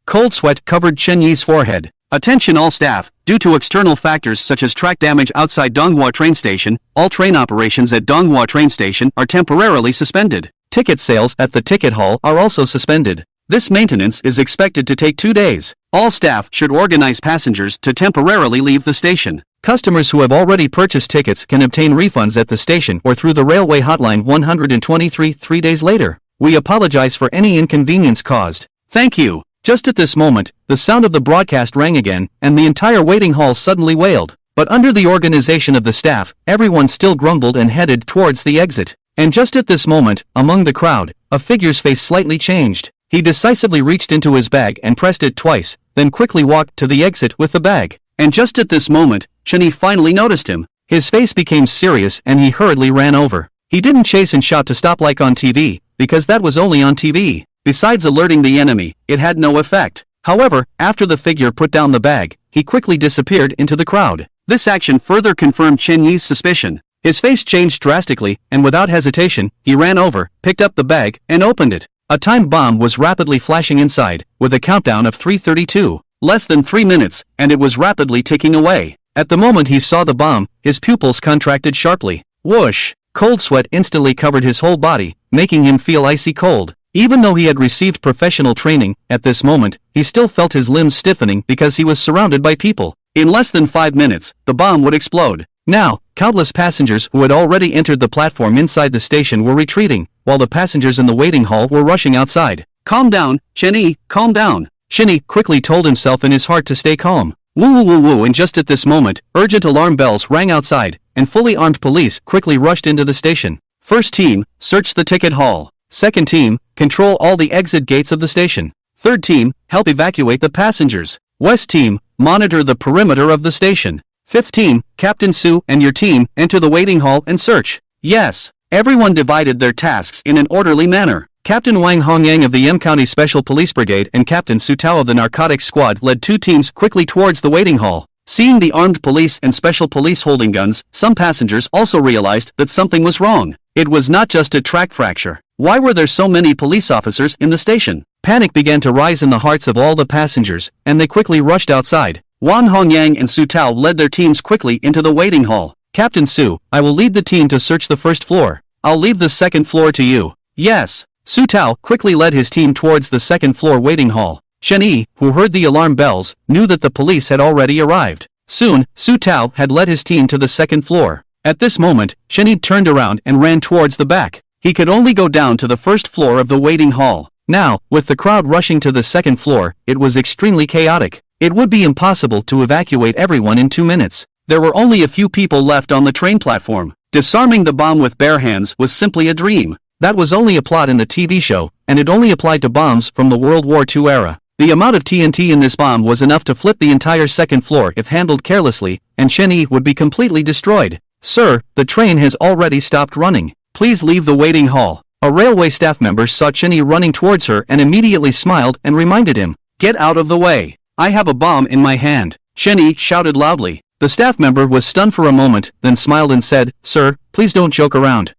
Cold sweat covered Shen-Yi's forehead. Attention all staff, due to external factors such as track damage outside Donghua train station, all train operations at Donghua train station are temporarily suspended. Ticket sales at the ticket hall are also suspended. This maintenance is expected to take 2 days. All staff should organize passengers to temporarily leave the station. Customers who have already purchased tickets can obtain refunds at the station or through the railway hotline 123 3 days later. We apologize for any inconvenience caused. Thank you. Just at this moment, the sound of the broadcast rang again, and the entire waiting hall suddenly wailed. But under the organization of the staff, everyone still grumbled and headed towards the exit. And just at this moment, among the crowd, a figure's face slightly changed. He decisively reached into his bag and pressed it twice, then quickly walked to the exit with the bag. And just at this moment, Shen-Yi finally noticed him. His face became serious and he hurriedly ran over. He didn't chase and shout to stop like on TV, because that was only on TV. Besides alerting the enemy, it had no effect. However, after the figure put down the bag, he quickly disappeared into the crowd. This action further confirmed Shen-Yi's suspicion. His face changed drastically, and without hesitation, he ran over, picked up the bag, and opened it. A time bomb was rapidly flashing inside, with a countdown of 3:32. Less than 3 minutes, and it was rapidly ticking away. At the moment he saw the bomb, his pupils contracted sharply. Whoosh! Cold sweat instantly covered his whole body, making him feel icy cold. Even though he had received professional training, at this moment, he still felt his limbs stiffening because he was surrounded by people. In less than 5 minutes, the bomb would explode. Now, countless passengers who had already entered the platform inside the station were retreating, while the passengers in the waiting hall were rushing outside. Calm down, Shen-Yi, calm down. Shen-Yi quickly told himself in his heart to stay calm. Woo, and just at this moment, urgent alarm bells rang outside, and fully armed police quickly rushed into the station. First team, search the ticket hall. Second team, control all the exit gates of the station. Third team, help evacuate the passengers. West team, monitor the perimeter of the station. Fifth team, Captain Su and your team, enter the waiting hall and search. Yes, everyone divided their tasks in an orderly manner. Captain Wang Hongyang of the M County Special Police Brigade and Captain Su Tao of the Narcotics Squad led 2 teams quickly towards the waiting hall. Seeing the armed police and special police holding guns, some passengers also realized that something was wrong. It was not just a track fracture. Why were there so many police officers in the station? Panic began to rise in the hearts of all the passengers, and they quickly rushed outside. Wang Hongyang and Su Tao led their teams quickly into the waiting hall. Captain Su, I will lead the team to search the first floor. I'll leave the second floor to you. Yes. Su Tao quickly led his team towards the second floor waiting hall. Shen-Yi, who heard the alarm bells, knew that the police had already arrived. Soon, Su Tao had led his team to the second floor. At this moment, Shen-Yi turned around and ran towards the back. He could only go down to the first floor of the waiting hall. Now, with the crowd rushing to the second floor, it was extremely chaotic. It would be impossible to evacuate everyone in 2 minutes. There were only a few people left on the train platform. Disarming the bomb with bare hands was simply a dream. That was only a plot in the TV show, and it only applied to bombs from the World War II era. The amount of TNT in this bomb was enough to flip the entire second floor if handled carelessly, and Shen-Yi would be completely destroyed. Sir, the train has already stopped running. Please leave the waiting hall. A railway staff member saw Shen-Yi running towards her and immediately smiled and reminded him. Get out of the way. I have a bomb in my hand. Shen-Yi shouted loudly. The staff member was stunned for a moment, then smiled and said, Sir, please don't joke around.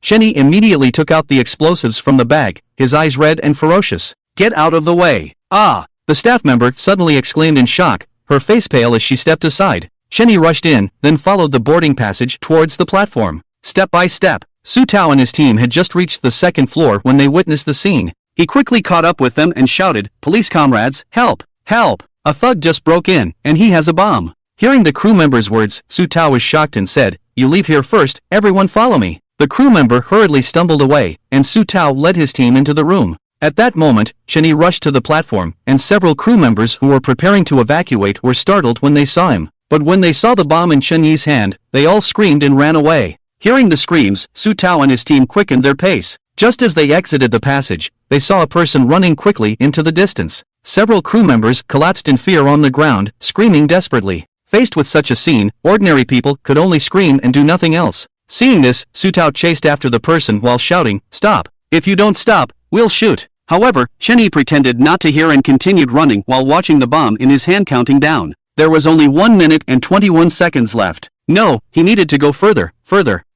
Shen-Yi immediately took out the explosives from the bag, his eyes red and ferocious. Get out of the way. The staff member suddenly exclaimed in shock, her face pale as she stepped aside. Shen-Yi rushed in, then followed the boarding passage towards the platform. Step by step, Su Tao and his team had just reached the second floor when they witnessed the scene. He quickly caught up with them and shouted, Police comrades, help! Help! A thug just broke in, and he has a bomb. Hearing the crew member's words, Su Tao was shocked and said, You leave here first, everyone follow me. The crew member hurriedly stumbled away, and Su Tao led his team into the room. At that moment, Cheney rushed to the platform, and several crew members who were preparing to evacuate were startled when they saw him. But when they saw the bomb in Cheney's hand, they all screamed and ran away. Hearing the screams, Su Tao and his team quickened their pace. Just as they exited the passage, they saw a person running quickly into the distance. Several crew members collapsed in fear on the ground, screaming desperately. Faced with such a scene, ordinary people could only scream and do nothing else. Seeing this, Su Tao chased after the person while shouting, "Stop! If you don't stop, we'll shoot." However, Cheney pretended not to hear and continued running while watching the bomb in his hand counting down. There was only 1 minute and 21 seconds left. No, he needed to go further.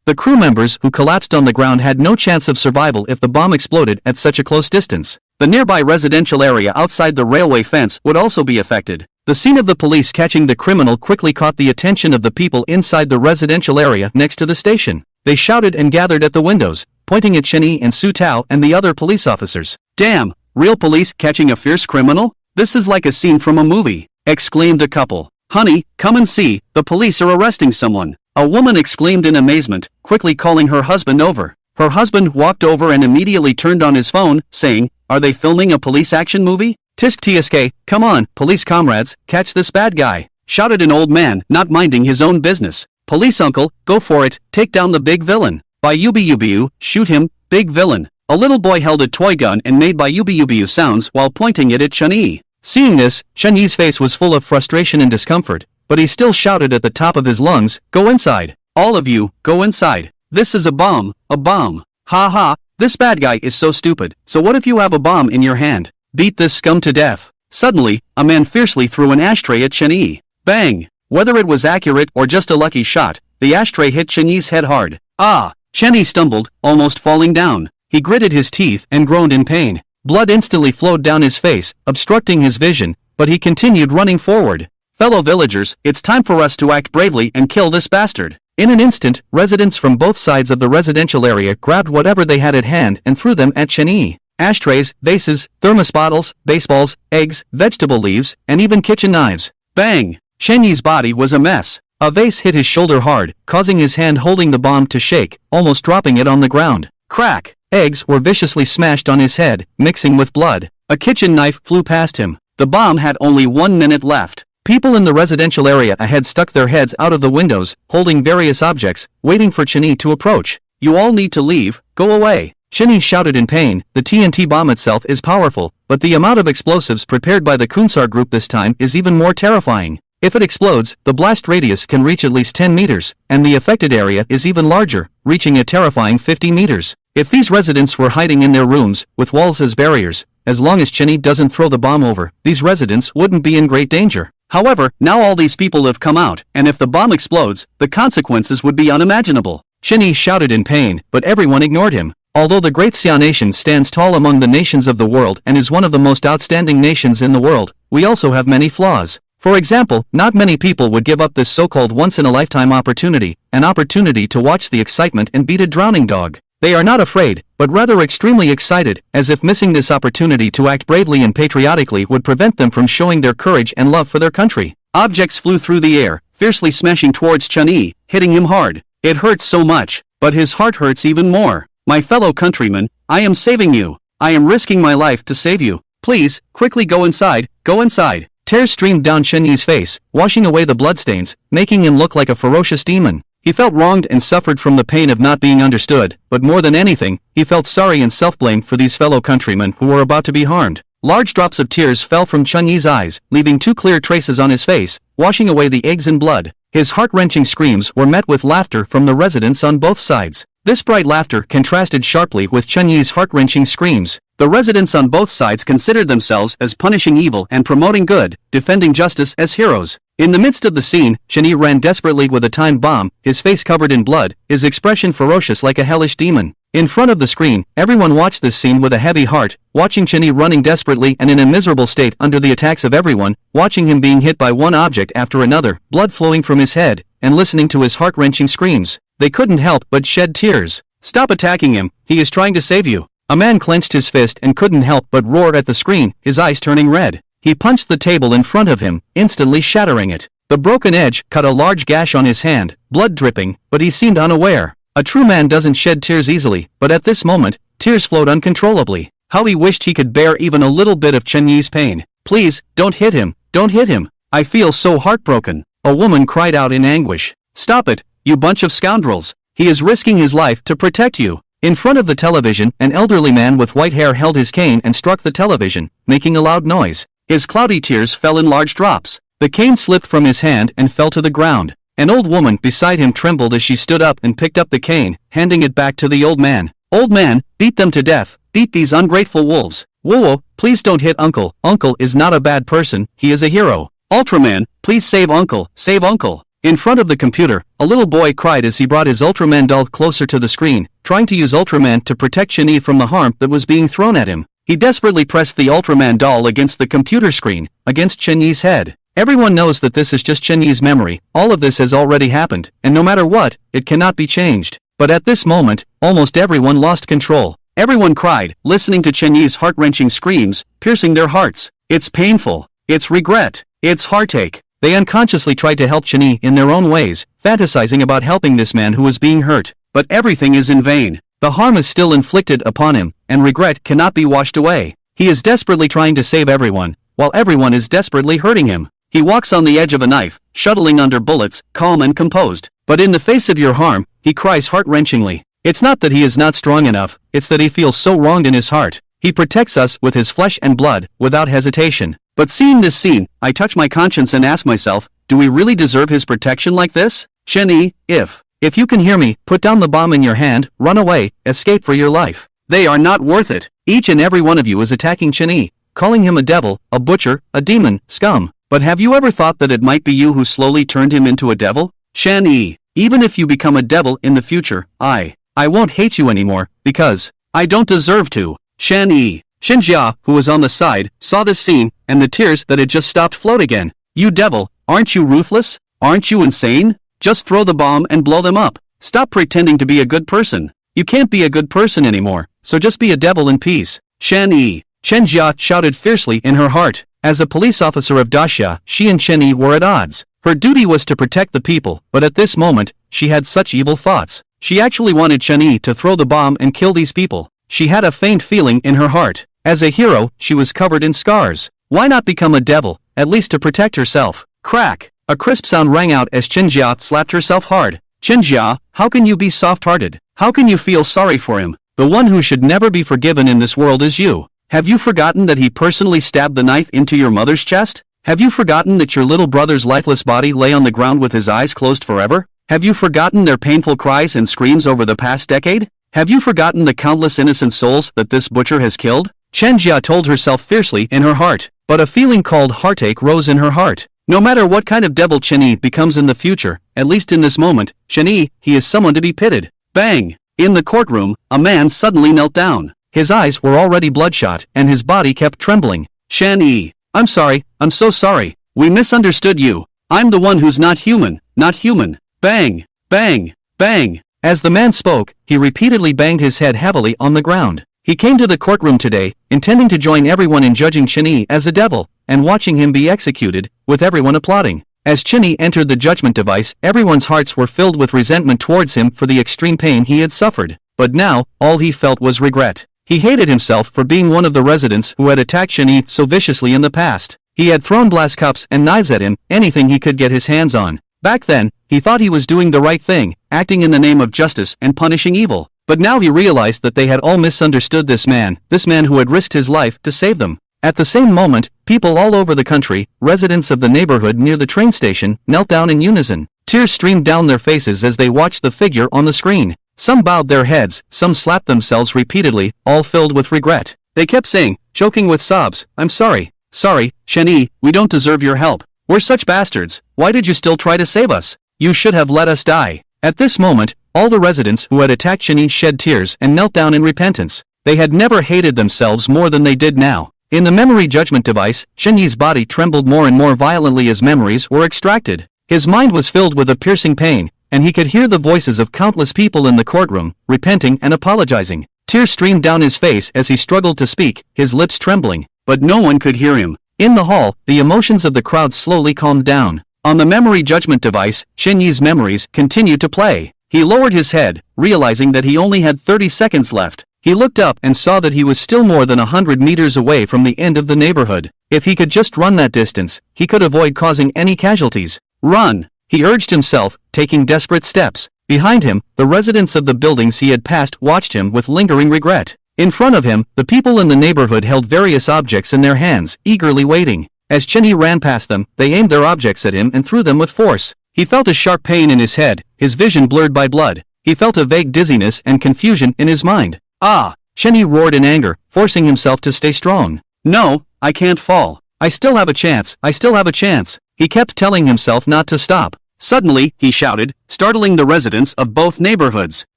The crew members who collapsed on the ground had no chance of survival if the bomb exploded at such a close distance. The nearby residential area outside the railway fence would also be affected. The scene of the police catching the criminal quickly caught the attention of the people inside the residential area next to the station. They shouted and gathered at the windows, pointing at Cheney and Su Tao and the other police officers. "Damn, real police catching a fierce criminal? This is like a scene from a movie," exclaimed the couple. "Honey, come and see, the police are arresting someone," a woman exclaimed in amazement, quickly calling her husband over. Her husband walked over and immediately turned on his phone, saying, "Are they filming a police action movie? Tisk tsk, come on, police comrades, catch this bad guy," shouted an old man, not minding his own business. "Police uncle, go for it, take down the big villain. By Ubu, shoot him, big villain." A little boy held a toy gun and made by Ubu sounds while pointing it at Cheney. Seeing this, Cheney's face was full of frustration and discomfort, but he still shouted at the top of his lungs, "Go inside. All of you, go inside. This is a bomb, a bomb. Ha ha, this bad guy is so stupid, so what if you have a bomb in your hand? Beat this scum to death." Suddenly, a man fiercely threw an ashtray at Cheney. Bang! Whether it was accurate or just a lucky shot, the ashtray hit Cheney's head hard. Ah! Cheney stumbled, almost falling down. He gritted his teeth and groaned in pain. Blood instantly flowed down his face, obstructing his vision, but he continued running forward. "Fellow villagers, it's time for us to act bravely and kill this bastard." In an instant, residents from both sides of the residential area grabbed whatever they had at hand and threw them at Cheney. Ashtrays, vases, thermos bottles, baseballs, eggs, vegetable leaves, and even kitchen knives. Bang! Cheney's body was a mess. A vase hit his shoulder hard, causing his hand holding the bomb to shake, almost dropping it on the ground. Crack! Eggs were viciously smashed on his head, mixing with blood. A kitchen knife flew past him. The bomb had only 1 minute left. People in the residential area ahead stuck their heads out of the windows, holding various objects, waiting for Cheney to approach. "You all need to leave, go away." Cheney shouted in pain. The TNT bomb itself is powerful, but the amount of explosives prepared by the Kunsar group this time is even more terrifying. If it explodes, the blast radius can reach at least 10 meters, and the affected area is even larger, reaching a terrifying 50 meters. If these residents were hiding in their rooms, with walls as barriers, as long as Cheney doesn't throw the bomb over, these residents wouldn't be in great danger. However, now all these people have come out, and if the bomb explodes, the consequences would be unimaginable. Cheney shouted in pain, but everyone ignored him. Although the Great Xia nation stands tall among the nations of the world and is one of the most outstanding nations in the world, we also have many flaws. For example, not many people would give up this so-called once-in-a-lifetime opportunity, an opportunity to watch the excitement and beat a drowning dog. They are not afraid, but rather extremely excited, as if missing this opportunity to act bravely and patriotically would prevent them from showing their courage and love for their country. Objects flew through the air, fiercely smashing towards Cheney, hitting him hard. It hurts so much, but his heart hurts even more. "My fellow countrymen, I am saving you. I am risking my life to save you. Please, quickly go inside, go inside." Tears streamed down Cheney's face, washing away the bloodstains, making him look like a ferocious demon. He felt wronged and suffered from the pain of not being understood, but more than anything, he felt sorry and self-blame for these fellow countrymen who were about to be harmed. Large drops of tears fell from Cheney's eyes, leaving 2 clear traces on his face, washing away the eggs and blood. His heart-wrenching screams were met with laughter from the residents on both sides. This bright laughter contrasted sharply with Cheney's heart-wrenching screams. The residents on both sides considered themselves as punishing evil and promoting good, defending justice as heroes. In the midst of the scene, Cheney ran desperately with a timed bomb, his face covered in blood, his expression ferocious like a hellish demon. In front of the screen, everyone watched this scene with a heavy heart, watching Cheney running desperately and in a miserable state under the attacks of everyone, watching him being hit by one object after another, blood flowing from his head, and listening to his heart-wrenching screams. They couldn't help but shed tears. "Stop attacking him, he is trying to save you." A man clenched his fist and couldn't help but roar at the screen, his eyes turning red. He punched the table in front of him, instantly shattering it. The broken edge cut a large gash on his hand, blood dripping, but he seemed unaware. A true man doesn't shed tears easily, but at this moment, tears flowed uncontrollably. How he wished he could bear even a little bit of Chen Yi's pain. Please, don't hit him, don't hit him. I feel so heartbroken. A woman cried out in anguish. Stop it, you bunch of scoundrels. He is risking his life to protect you. In front of the television, an elderly man with white hair held his cane and struck the television, making a loud noise. His cloudy tears fell in large drops. The cane slipped from his hand and fell to the ground. An old woman beside him trembled as she stood up and picked up the cane, handing it back to the old man. Old man, beat them to death, beat these ungrateful wolves. Whoa, please don't hit Uncle. Uncle is not a bad person, he is a hero. Ultraman, please save Uncle, save Uncle. In front of the computer, a little boy cried as he brought his Ultraman doll closer to the screen, trying to use Ultraman to protect Chen Yi from the harm that was being thrown at him. He desperately pressed the Ultraman doll against the computer screen, against Chen Yi's head. Everyone knows that this is just Chen Yi's memory, all of this has already happened, and no matter what, it cannot be changed. But at this moment, almost everyone lost control. Everyone cried, listening to Chen Yi's heart-wrenching screams, piercing their hearts. It's painful. It's regret. It's heartache. They unconsciously tried to help Chen Yi in their own ways, fantasizing about helping this man who was being hurt. But everything is in vain. The harm is still inflicted upon him, and regret cannot be washed away. He is desperately trying to save everyone, while everyone is desperately hurting him. He walks on the edge of a knife, shuttling under bullets, calm and composed. But in the face of your harm, he cries heart-wrenchingly. It's not that he is not strong enough, it's that he feels so wronged in his heart. He protects us with his flesh and blood, without hesitation. But seeing this scene, I touch my conscience and ask myself, do we really deserve his protection like this? Chen Yi, if you can hear me, put down the bomb in your hand, run away, escape for your life. They are not worth it. Each and every one of you is attacking Chen Yi, calling him a devil, a butcher, a demon, scum. But have you ever thought that it might be you who slowly turned him into a devil? Chen Yi, even if you become a devil in the future, I won't hate you anymore, because I don't deserve to. Chen Yi. Shen Jia, who was on the side, saw this scene, and the tears that had just stopped flowed again. You devil, aren't you ruthless? Aren't you insane? Just throw the bomb and blow them up. Stop pretending to be a good person. You can't be a good person anymore, so just be a devil in peace. Chen Yi. Chen Jia shouted fiercely in her heart. As a police officer of Daxia, she and Chen Yi were at odds. Her duty was to protect the people, but at this moment, she had such evil thoughts. She actually wanted Chen Yi to throw the bomb and kill these people. She had a faint feeling in her heart. As a hero, she was covered in scars. Why not become a devil, at least to protect herself? Crack! A crisp sound rang out as Chen Jia slapped herself hard. Chen Jia, how can you be soft-hearted? How can you feel sorry for him? The one who should never be forgiven in this world is you. Have you forgotten that he personally stabbed the knife into your mother's chest? Have you forgotten that your little brother's lifeless body lay on the ground with his eyes closed forever? Have you forgotten their painful cries and screams over the past decade? Have you forgotten the countless innocent souls that this butcher has killed? Chen Jia told herself fiercely in her heart, but a feeling called heartache rose in her heart. No matter what kind of devil Chen Yi becomes in the future, at least in this moment, Chen Yi, he is someone to be pitied. Bang! In the courtroom, a man suddenly knelt down. His eyes were already bloodshot, and his body kept trembling. Chen Yi, I'm sorry, I'm so sorry. We misunderstood you. I'm the one who's not human, not human. Bang! Bang! Bang! As the man spoke, he repeatedly banged his head heavily on the ground. He came to the courtroom today, intending to join everyone in judging Chen Yi as a devil, and watching him be executed, with everyone applauding. As Chen Yi entered the judgment device, everyone's hearts were filled with resentment towards him for the extreme pain he had suffered. But now, all he felt was regret. He hated himself for being one of the residents who had attacked Chen Yi so viciously in the past. He had thrown glass cups and knives at him, anything he could get his hands on. Back then, he thought he was doing the right thing, acting in the name of justice and punishing evil. But now he realized that they had all misunderstood this man who had risked his life to save them. At the same moment, people all over the country, residents of the neighborhood near the train station, knelt down in unison. Tears streamed down their faces as they watched the figure on the screen. Some bowed their heads, some slapped themselves repeatedly, all filled with regret. They kept saying, choking with sobs, I'm sorry. Sorry, Chen Yi, we don't deserve your help. We're such bastards. Why did you still try to save us? You should have let us die. At this moment, all the residents who had attacked Chen Yi shed tears and knelt down in repentance. They had never hated themselves more than they did now. In the memory judgment device, Chen Yi's body trembled more and more violently as memories were extracted. His mind was filled with a piercing pain, and he could hear the voices of countless people in the courtroom, repenting and apologizing. Tears streamed down his face as he struggled to speak, his lips trembling, but no one could hear him. In the hall, the emotions of the crowd slowly calmed down. On the memory judgment device, Chen Yi's memories continued to play. He lowered his head, realizing that he only had 30 seconds left. He looked up and saw that he was still more than 100 meters away from the end of the neighborhood. If he could just run that distance, he could avoid causing any casualties. Run! He urged himself, taking desperate steps. Behind him, the residents of the buildings he had passed watched him with lingering regret. In front of him, the people in the neighborhood held various objects in their hands, eagerly waiting. As Cheney ran past them, they aimed their objects at him and threw them with force. He felt a sharp pain in his head, his vision blurred by blood. He felt a vague dizziness and confusion in his mind. Ah! Cheney roared in anger, forcing himself to stay strong. No, I can't fall. I still have a chance, I still have a chance. He kept telling himself not to stop. Suddenly, he shouted, startling the residents of both neighborhoods.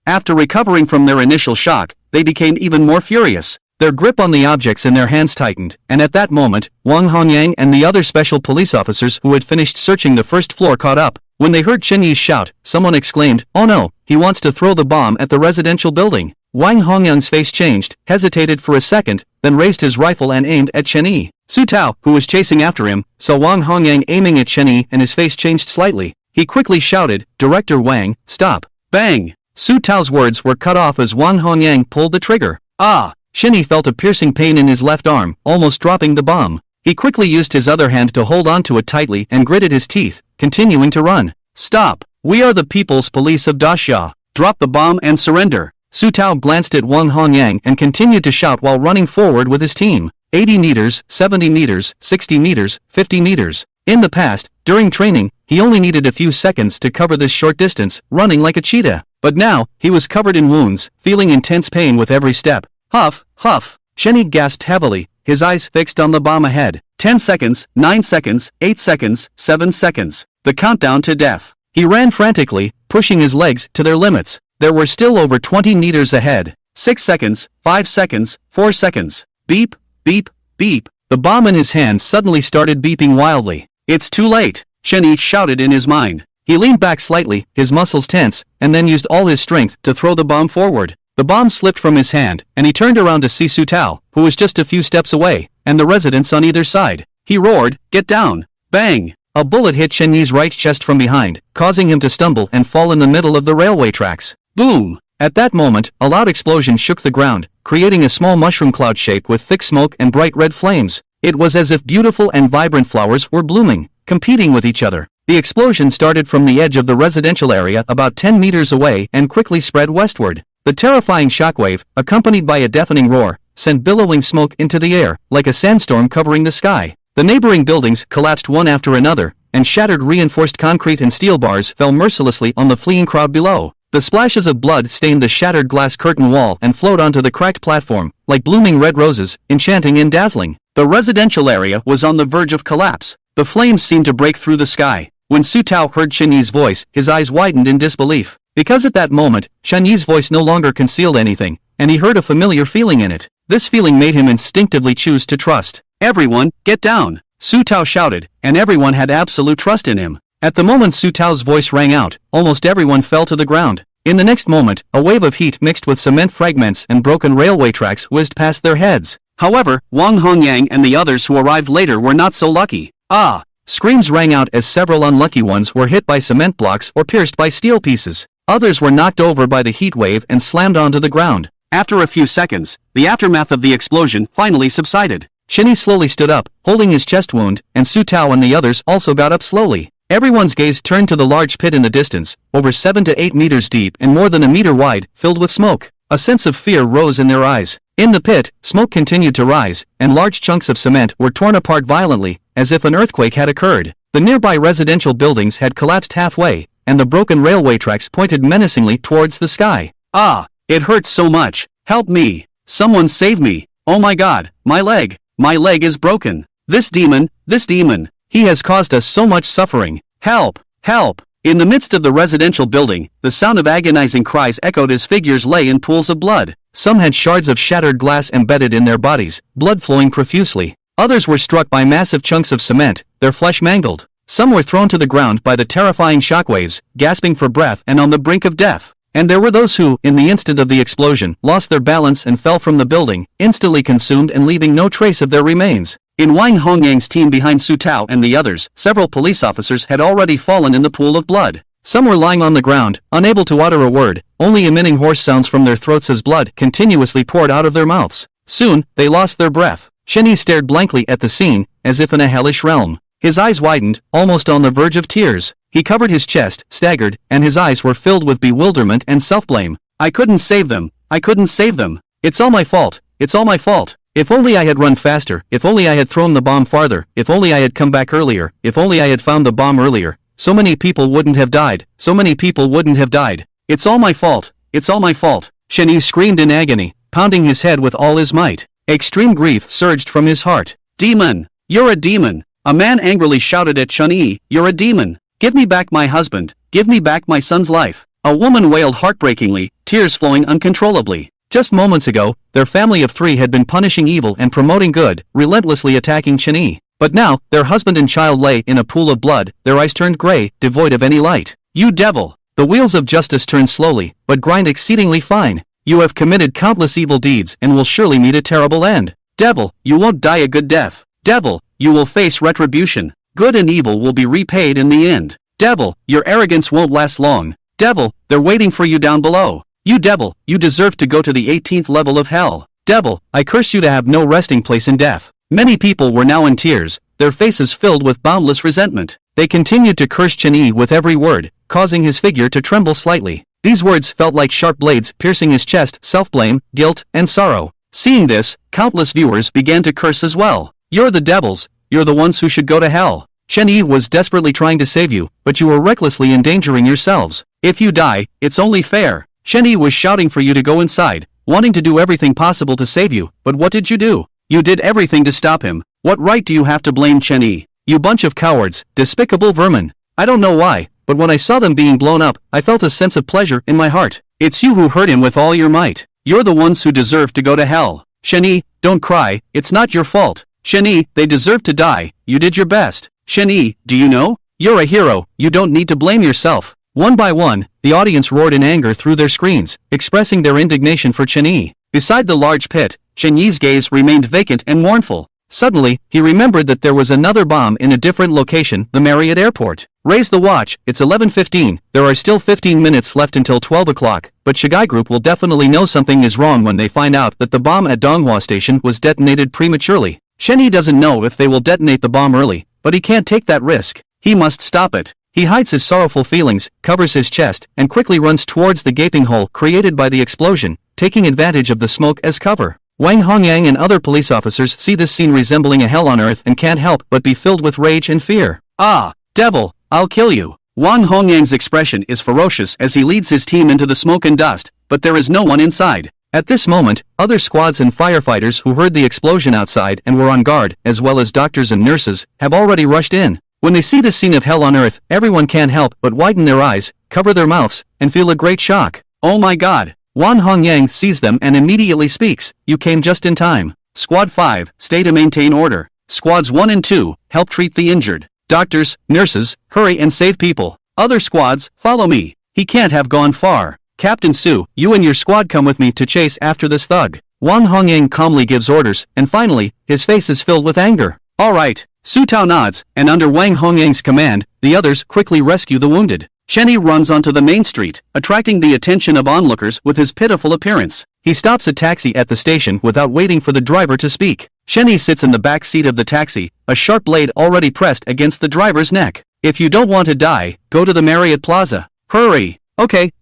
After recovering from their initial shock, they became even more furious. Their grip on the objects in their hands tightened, and at that moment, Wang Hongyang and the other special police officers who had finished searching the first floor caught up. When they heard Chenyi's shout, someone exclaimed, "Oh no, he wants to throw the bomb at the residential building." Wang Hongyang's face changed, hesitated for a second, then raised his rifle and aimed at Chenyi. Su Tao, who was chasing after him, saw Wang Hongyang aiming at Chenyi and his face changed slightly. He quickly shouted, "Director Wang, stop." Bang! Su Tao's words were cut off as Wang Hongyang pulled the trigger. Ah! Chenyi felt a piercing pain in his left arm, almost dropping the bomb. He quickly used his other hand to hold onto it tightly and gritted his teeth, continuing to run. Stop! We are the People's Police of Daxia. Drop the bomb and surrender. Su Tao glanced at Wang Hongyang and continued to shout while running forward with his team. 80 meters, 70 meters, 60 meters, 50 meters. In the past, during training, he only needed a few seconds to cover this short distance, running like a cheetah. But now, he was covered in wounds, feeling intense pain with every step. Huff, huff. Chenyi gasped heavily, his eyes fixed on the bomb ahead. 10 seconds, 9 seconds, 8 seconds, 7 seconds. The countdown to death. He ran frantically, pushing his legs to their limits. There were still over 20 meters ahead. 6 seconds, 5 seconds, 4 seconds. Beep, beep, beep. The bomb in his hand suddenly started beeping wildly. It's too late, Chenyi shouted in his mind. He leaned back slightly, his muscles tense, and then used all his strength to throw the bomb forward. The bomb slipped from his hand, and he turned around to see Su Tao, who was just a few steps away, and the residents on either side. He roared, "Get down!" Bang! A bullet hit Chenyi's right chest from behind, causing him to stumble and fall in the middle of the railway tracks. Boom! At that moment, a loud explosion shook the ground, creating a small mushroom cloud shape with thick smoke and bright red flames. It was as if beautiful and vibrant flowers were blooming, competing with each other. The explosion started from the edge of the residential area about 10 meters away and quickly spread westward. The terrifying shockwave, accompanied by a deafening roar, sent billowing smoke into the air, like a sandstorm covering the sky. The neighboring buildings collapsed one after another, and shattered reinforced concrete and steel bars fell mercilessly on the fleeing crowd below. The splashes of blood stained the shattered glass curtain wall and flowed onto the cracked platform, like blooming red roses, enchanting and dazzling. The residential area was on the verge of collapse. The flames seemed to break through the sky. When Su Tao heard Chenyi's voice, his eyes widened in disbelief. Because at that moment, Chenyi's voice no longer concealed anything, and he heard a familiar feeling in it. This feeling made him instinctively choose to trust. "Everyone, get down!" Su Tao shouted, and everyone had absolute trust in him. At the moment Su Tao's voice rang out, almost everyone fell to the ground. In the next moment, a wave of heat mixed with cement fragments and broken railway tracks whizzed past their heads. However, Wang Hongyang and the others who arrived later were not so lucky. Ah! Screams rang out as several unlucky ones were hit by cement blocks or pierced by steel pieces. Others were knocked over by the heat wave and slammed onto the ground. After a few seconds, the aftermath of the explosion finally subsided. Chenyi slowly stood up, holding his chest wound, and Su Tao and the others also got up slowly. Everyone's gaze turned to the large pit in the distance, over 7 to 8 meters deep and more than a meter wide, filled with smoke. A sense of fear rose in their eyes. In the pit, smoke continued to rise, and large chunks of cement were torn apart violently, as if an earthquake had occurred. The nearby residential buildings had collapsed halfway, and the broken railway tracks pointed menacingly towards the sky. Ah! It hurts so much. Help me! Someone save me! Oh my God! My leg! My leg is broken! This demon! He has caused us so much suffering! Help! Help! In the midst of the residential building, the sound of agonizing cries echoed as figures lay in pools of blood. Some had shards of shattered glass embedded in their bodies, blood flowing profusely. Others were struck by massive chunks of cement, their flesh mangled. Some were thrown to the ground by the terrifying shockwaves, gasping for breath and on the brink of death. And there were those who, in the instant of the explosion, lost their balance and fell from the building, instantly consumed and leaving no trace of their remains. In Wang Hongyang's team behind Su Tao and the others, several police officers had already fallen in the pool of blood. Some were lying on the ground, unable to utter a word, only emitting hoarse sounds from their throats as blood continuously poured out of their mouths. Soon, they lost their breath. Shenyi stared blankly at the scene, as if in a hellish realm. His eyes widened, almost on the verge of tears. He covered his chest, staggered, and his eyes were filled with bewilderment and self-blame. I couldn't save them. I couldn't save them. It's all my fault. It's all my fault. If only I had run faster, if only I had thrown the bomb farther, if only I had come back earlier, if only I had found the bomb earlier. So many people wouldn't have died. So many people wouldn't have died. It's all my fault. It's all my fault. Shenyi screamed in agony, pounding his head with all his might. Extreme grief surged from his heart. Demon! You're a demon! A man angrily shouted at Shenyi, you're a demon! Give me back my husband! Give me back my son's life! A woman wailed heartbreakingly, tears flowing uncontrollably. Just moments ago, their family of 3 had been punishing evil and promoting good, relentlessly attacking Shenyi. But now, their husband and child lay in a pool of blood, their eyes turned gray, devoid of any light. You devil! The wheels of justice turn slowly, but grind exceedingly fine. You have committed countless evil deeds and will surely meet a terrible end. Devil, you won't die a good death. Devil, you will face retribution. Good and evil will be repaid in the end. Devil, your arrogance won't last long. Devil, they're waiting for you down below. You devil, you deserve to go to the 18th level of hell. Devil, I curse you to have no resting place in death. Many people were now in tears, their faces filled with boundless resentment. They continued to curse Shenyi with every word, causing his figure to tremble slightly. These words felt like sharp blades piercing his chest, self-blame, guilt, and sorrow. Seeing this, countless viewers began to curse as well. You're the devils, you're the ones who should go to hell. Shenyi was desperately trying to save you, but you were recklessly endangering yourselves. If you die, it's only fair. Shenyi was shouting for you to go inside, wanting to do everything possible to save you, but what did you do? You did everything to stop him. What right do you have to blame Shenyi? You bunch of cowards, despicable vermin. I don't know why, but when I saw them being blown up, I felt a sense of pleasure in my heart. It's you who hurt him with all your might. You're the ones who deserve to go to hell. Shenyi, don't cry, it's not your fault. Shenyi, they deserve to die, you did your best. Shenyi, do you know? You're a hero, you don't need to blame yourself. One by one, the audience roared in anger through their screens, expressing their indignation for Shenyi. Beside the large pit, Shenyi's gaze remained vacant and mournful. Suddenly, he remembered that there was another bomb in a different location, the Marriott Airport. Raise the watch, it's 11:15, there are still 15 minutes left until 12 o'clock, but Shigai Group will definitely know something is wrong when they find out that the bomb at Donghua Station was detonated prematurely. Shenyi doesn't know if they will detonate the bomb early, but he can't take that risk. He must stop it. He hides his sorrowful feelings, covers his chest, and quickly runs towards the gaping hole created by the explosion, taking advantage of the smoke as cover. Wang Hongyang and other police officers see this scene resembling a hell on earth and can't help but be filled with rage and fear. Ah, devil, I'll kill you. Wang Hongyang's expression is ferocious as he leads his team into the smoke and dust, but there is no one inside. At this moment, other squads and firefighters who heard the explosion outside and were on guard, as well as doctors and nurses, have already rushed in. When they see the scene of hell on earth, everyone can't help but widen their eyes, cover their mouths, and feel a great shock. Oh my god! Wang Hongyang sees them and immediately speaks, you came just in time. Squad 5, stay to maintain order. Squads 1 and 2, help treat the injured. Doctors, nurses, hurry and save people. Other squads, follow me. He can't have gone far. Captain Su, you and your squad come with me to chase after this thug. Wang Hongyang calmly gives orders, and finally, his face is filled with anger. Alright. Su Tao nods, and under Wang Hongyang's command, the others quickly rescue the wounded. Shenyi runs onto the main street, attracting the attention of onlookers with his pitiful appearance. He stops a taxi at the station without waiting for the driver to speak. Shenyi sits in the back seat of the taxi, a sharp blade already pressed against the driver's neck. If you don't want to die, go to the Marriott Plaza. Hurry! Okay,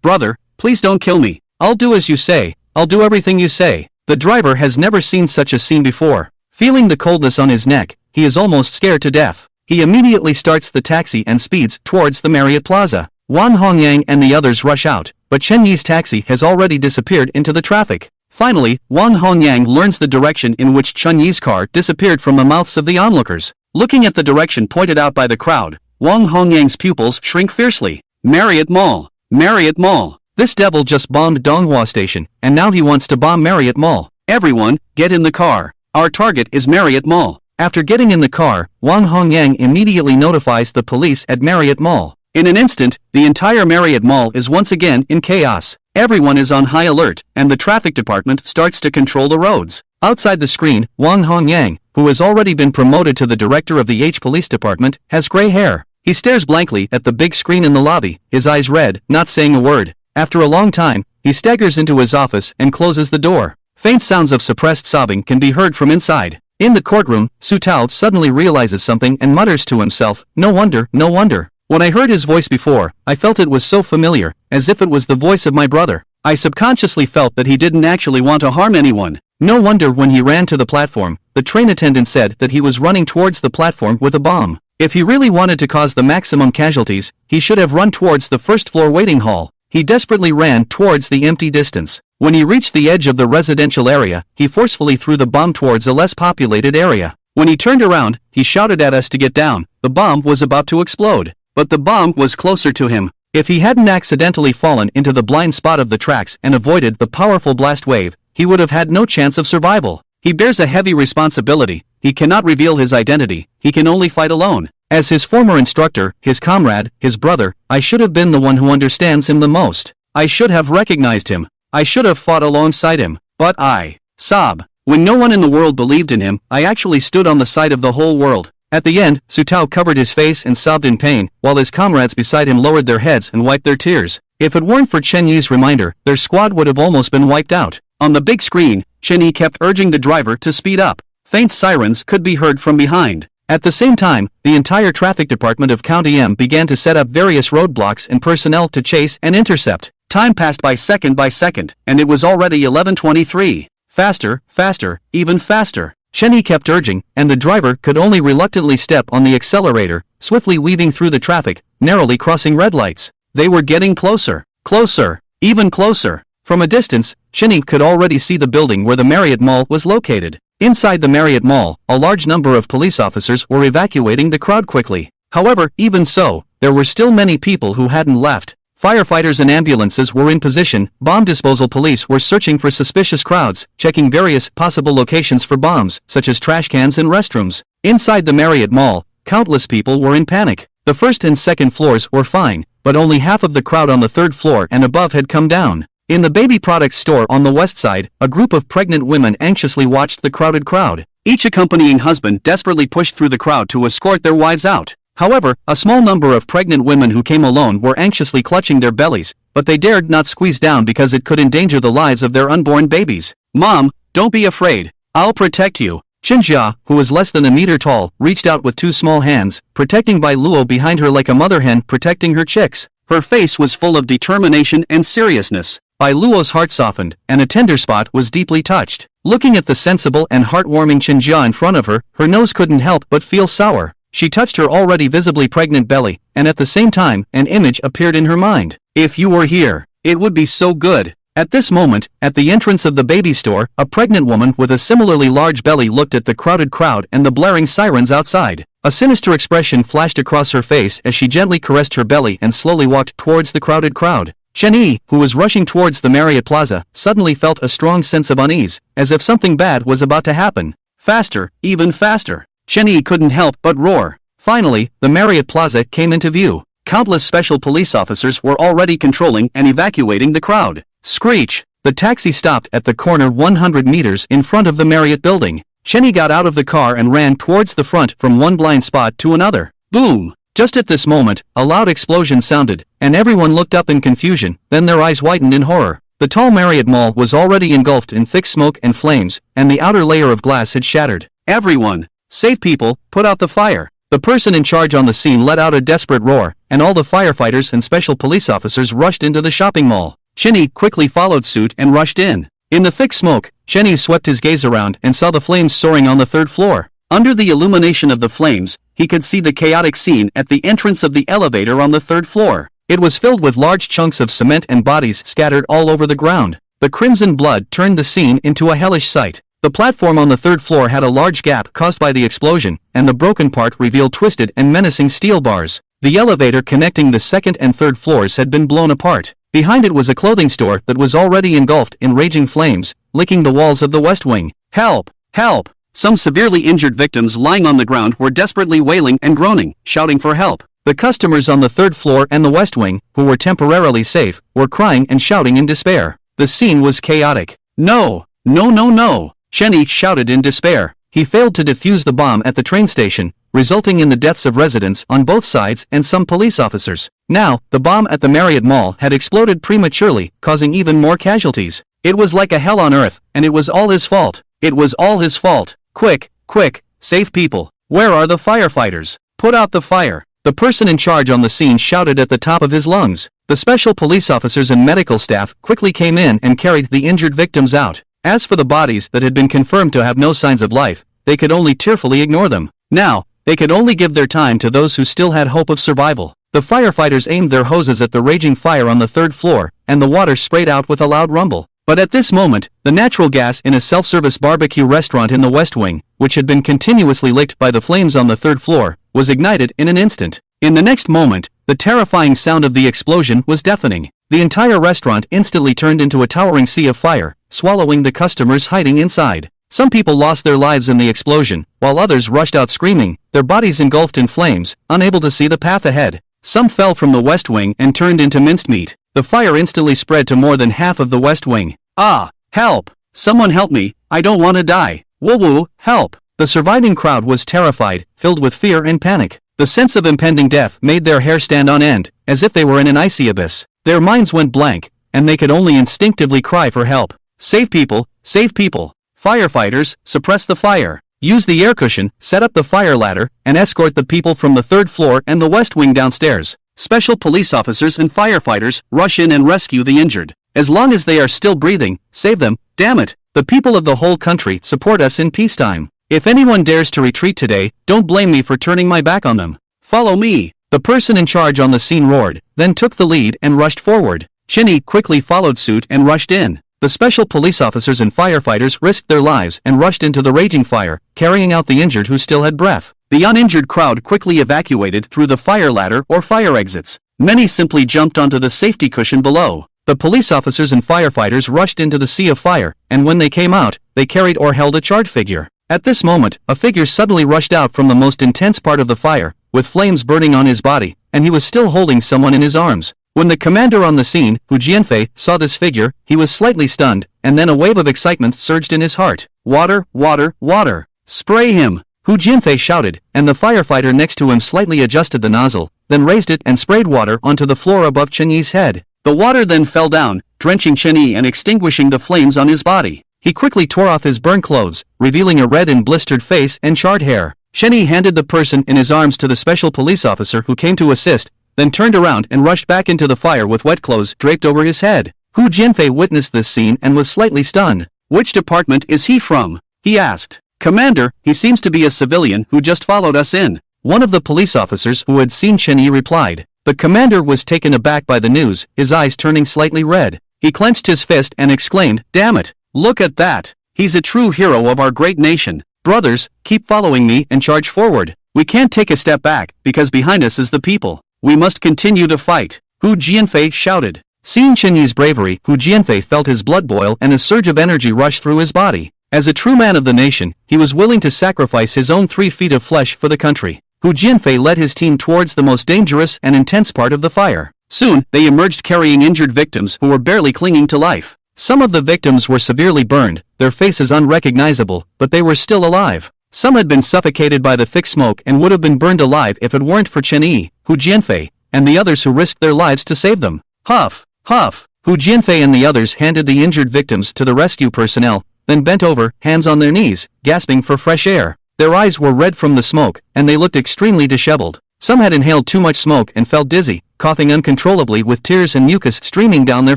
brother, please don't kill me. I'll do as you say, I'll do everything you say. The driver has never seen such a scene before. Feeling the coldness on his neck, he is almost scared to death. He immediately starts the taxi and speeds towards the Marriott Plaza. Wang Hongyang and the others rush out, but Shenyi's taxi has already disappeared into the traffic. Finally, Wang Hongyang learns the direction in which Shenyi's car disappeared from the mouths of the onlookers. Looking at the direction pointed out by the crowd, Wang Hongyang's pupils shrink fiercely. Marriott Mall. Marriott Mall. This devil just bombed Donghua Station, and now he wants to bomb Marriott Mall. Everyone, get in the car. Our target is Marriott Mall. After getting in the car, Wang Hongyang immediately notifies the police at Marriott Mall. In an instant, the entire Marriott Mall is once again in chaos. Everyone is on high alert, and the traffic department starts to control the roads. Outside the screen, Wang Hongyang, who has already been promoted to the director of the H Police Department, has gray hair. He stares blankly at the big screen in the lobby, his eyes red, not saying a word. After a long time, he staggers into his office and closes the door. Faint sounds of suppressed sobbing can be heard from inside. In the courtroom, Su Tao suddenly realizes something and mutters to himself, "No wonder, no wonder. When I heard his voice before, I felt it was so familiar, as if it was the voice of my brother. I subconsciously felt that he didn't actually want to harm anyone. No wonder when he ran to the platform, the train attendant said that he was running towards the platform with a bomb. If he really wanted to cause the maximum casualties, he should have run towards the first-floor waiting hall. He desperately ran towards the empty distance. When he reached the edge of the residential area, he forcefully threw the bomb towards a less populated area. When he turned around, he shouted at us to get down. The bomb was about to explode. But the bomb was closer to him. If he hadn't accidentally fallen into the blind spot of the tracks and avoided the powerful blast wave, he would have had no chance of survival. He bears a heavy responsibility. He cannot reveal his identity. He can only fight alone. As his former instructor, his comrade, his brother, I should have been the one who understands him the most. I should have recognized him. I should have fought alongside him. But I sob. When no one in the world believed in him, I actually stood on the side of the whole world. At the end, Su Tao covered his face and sobbed in pain, while his comrades beside him lowered their heads and wiped their tears. If it weren't for Chen Yi's reminder, their squad would have almost been wiped out. On the big screen, Chen Yi kept urging the driver to speed up. Faint sirens could be heard from behind. At the same time, the entire traffic department of County M began to set up various roadblocks and personnel to chase and intercept. Time passed by second, and it was already 11:23. Faster, faster, even faster. Chen Yi kept urging, and the driver could only reluctantly step on the accelerator, swiftly weaving through the traffic, narrowly crossing red lights. They were getting closer, closer, even closer. From a distance, Chen Yi could already see the building where the Marriott Mall was located. Inside the Marriott Mall, a large number of police officers were evacuating the crowd quickly. However, even so, there were still many people who hadn't left. Firefighters and ambulances were in position. Bomb disposal police were searching for suspicious crowds, checking various possible locations for bombs, such as trash cans and restrooms. Inside the Marriott Mall, countless people were in panic. The first and second floors were fine, but only half of the crowd on the third floor and above had come down. In the baby products store on the west side, a group of pregnant women anxiously watched the crowded crowd. Each accompanying husband desperately pushed through the crowd to escort their wives out. However, a small number of pregnant women who came alone were anxiously clutching their bellies, but they dared not squeeze down because it could endanger the lives of their unborn babies. "Mom, don't be afraid. I'll protect you." Chen Jia, who was less than a meter tall, reached out with two small hands, protecting Bai Luo behind her like a mother hen protecting her chicks. Her face was full of determination and seriousness. Bai Luo's heart softened, and a tender spot was deeply touched. Looking at the sensible and heartwarming Chen Jia in front of her, her nose couldn't help but feel sour. She touched her already visibly pregnant belly, and at the same time, an image appeared in her mind. "If you were here, it would be so good." At this moment, at the entrance of the baby store, a pregnant woman with a similarly large belly looked at the crowded crowd and the blaring sirens outside. A sinister expression flashed across her face as she gently caressed her belly and slowly walked towards the crowded crowd. Chen Yi, who was rushing towards the Marriott Plaza, suddenly felt a strong sense of unease, as if something bad was about to happen. Faster, even faster. Chen Yi couldn't help but roar. Finally, the Marriott Plaza came into view. Countless special police officers were already controlling and evacuating the crowd. Screech! The taxi stopped at the corner 100 meters in front of the Marriott building. Chen Yi got out of the car and ran towards the front from one blind spot to another. Boom! Just at this moment, a loud explosion sounded, and everyone looked up in confusion, then their eyes widened in horror. The tall Marriott Mall was already engulfed in thick smoke and flames, and the outer layer of glass had shattered. "Everyone! Save people, put out the fire." The person in charge on the scene let out a desperate roar, and all the firefighters and special police officers rushed into the shopping mall. Chen Yi quickly followed suit and rushed in. In the thick smoke, Chen Yi swept his gaze around and saw the flames soaring on the third floor. Under the illumination of the flames, he could see the chaotic scene at the entrance of the elevator on the third floor. It was filled with large chunks of cement and bodies scattered all over the ground. The crimson blood turned the scene into a hellish sight. The platform on the third floor had a large gap caused by the explosion, and the broken part revealed twisted and menacing steel bars. The elevator connecting the second and third floors had been blown apart. Behind it was a clothing store that was already engulfed in raging flames, licking the walls of the West Wing. "Help! Help!" Some severely injured victims lying on the ground were desperately wailing and groaning, shouting for help. The customers on the third floor and the West Wing, who were temporarily safe, were crying and shouting in despair. The scene was chaotic. "No! No, no, no!" Chen Yi shouted in despair. He failed to defuse the bomb at the train station, resulting in the deaths of residents on both sides and some police officers. Now, the bomb at the Marriott Mall had exploded prematurely, causing even more casualties. It was like a hell on earth, and it was all his fault. It was all his fault. Quick, quick, save people. Where are the firefighters? Put out the fire. The person in charge on the scene shouted at the top of his lungs. The special police officers and medical staff quickly came in and carried the injured victims out. As for the bodies that had been confirmed to have no signs of life, they could only tearfully ignore them. Now, they could only give their time to those who still had hope of survival. The firefighters aimed their hoses at the raging fire on the third floor, and the water sprayed out with a loud rumble. But at this moment, the natural gas in a self-service barbecue restaurant in the West Wing, which had been continuously licked by the flames on the third floor, was ignited in an instant. In the next moment, the terrifying sound of the explosion was deafening. The entire restaurant instantly turned into a towering sea of fire, swallowing the customers hiding inside. Some people lost their lives in the explosion, while others rushed out screaming, their bodies engulfed in flames, unable to see the path ahead. Some fell from the West Wing and turned into minced meat. The fire instantly spread to more than half of the West Wing. Ah! Help! Someone help me, I don't want to die. Woo-woo, help! The surviving crowd was terrified, filled with fear and panic. The sense of impending death made their hair stand on end, as if they were in an icy abyss. Their minds went blank, and they could only instinctively cry for help. Save people, save people. Firefighters, suppress the fire. Use the air cushion, set up the fire ladder, and escort the people from the third floor and the West Wing downstairs. Special police officers and firefighters rush in and rescue the injured. As long as they are still breathing, save them, damn it. The people of the whole country support us in peacetime. If anyone dares to retreat today, don't blame me for turning my back on them. Follow me. The person in charge on the scene roared, then took the lead and rushed forward. Chinny quickly followed suit and rushed in. The special police officers and firefighters risked their lives and rushed into the raging fire, carrying out the injured who still had breath. The uninjured crowd quickly evacuated through the fire ladder or fire exits. Many simply jumped onto the safety cushion below. The police officers and firefighters rushed into the sea of fire, and when they came out, they carried or held a charred figure. At this moment, a figure suddenly rushed out from the most intense part of the fire, with flames burning on his body, and he was still holding someone in his arms. When the commander on the scene, Hu Jianfei, saw this figure, he was slightly stunned, and then a wave of excitement surged in his heart. Water, water, water! Spray him! Hu Jianfei shouted, and the firefighter next to him slightly adjusted the nozzle, then raised it and sprayed water onto the floor above Chen Yi's head. The water then fell down, drenching Chen Yi and extinguishing the flames on his body. He quickly tore off his burned clothes, revealing a red and blistered face and charred hair. Chen Yi handed the person in his arms to the special police officer who came to assist, then turned around and rushed back into the fire with wet clothes draped over his head. Hu Jianfei witnessed this scene and was slightly stunned. Which department is he from? He asked. Commander, he seems to be a civilian who just followed us in. One of the police officers who had seen Chen Yi replied. The commander was taken aback by the news, his eyes turning slightly red. He clenched his fist and exclaimed, "Damn it! Look at that! He's a true hero of our great nation. Brothers, keep following me and charge forward. We can't take a step back, because behind us is the people. We must continue to fight." Hu Jianfei shouted. Seeing Chen Yi's bravery, Hu Jianfei felt his blood boil and a surge of energy rush through his body. As a true man of the nation, he was willing to sacrifice his own 3 feet of flesh for the country. Hu Jianfei led his team towards the most dangerous and intense part of the fire. Soon, they emerged carrying injured victims who were barely clinging to life. Some of the victims were severely burned, their faces unrecognizable, but they were still alive. Some had been suffocated by the thick smoke and would have been burned alive if it weren't for Chen Yi, Hu Jianfei, and the others who risked their lives to save them. Huff! Huff! Hu Jianfei and the others handed the injured victims to the rescue personnel, then bent over, hands on their knees, gasping for fresh air. Their eyes were red from the smoke, and they looked extremely disheveled. Some had inhaled too much smoke and felt dizzy, coughing uncontrollably with tears and mucus streaming down their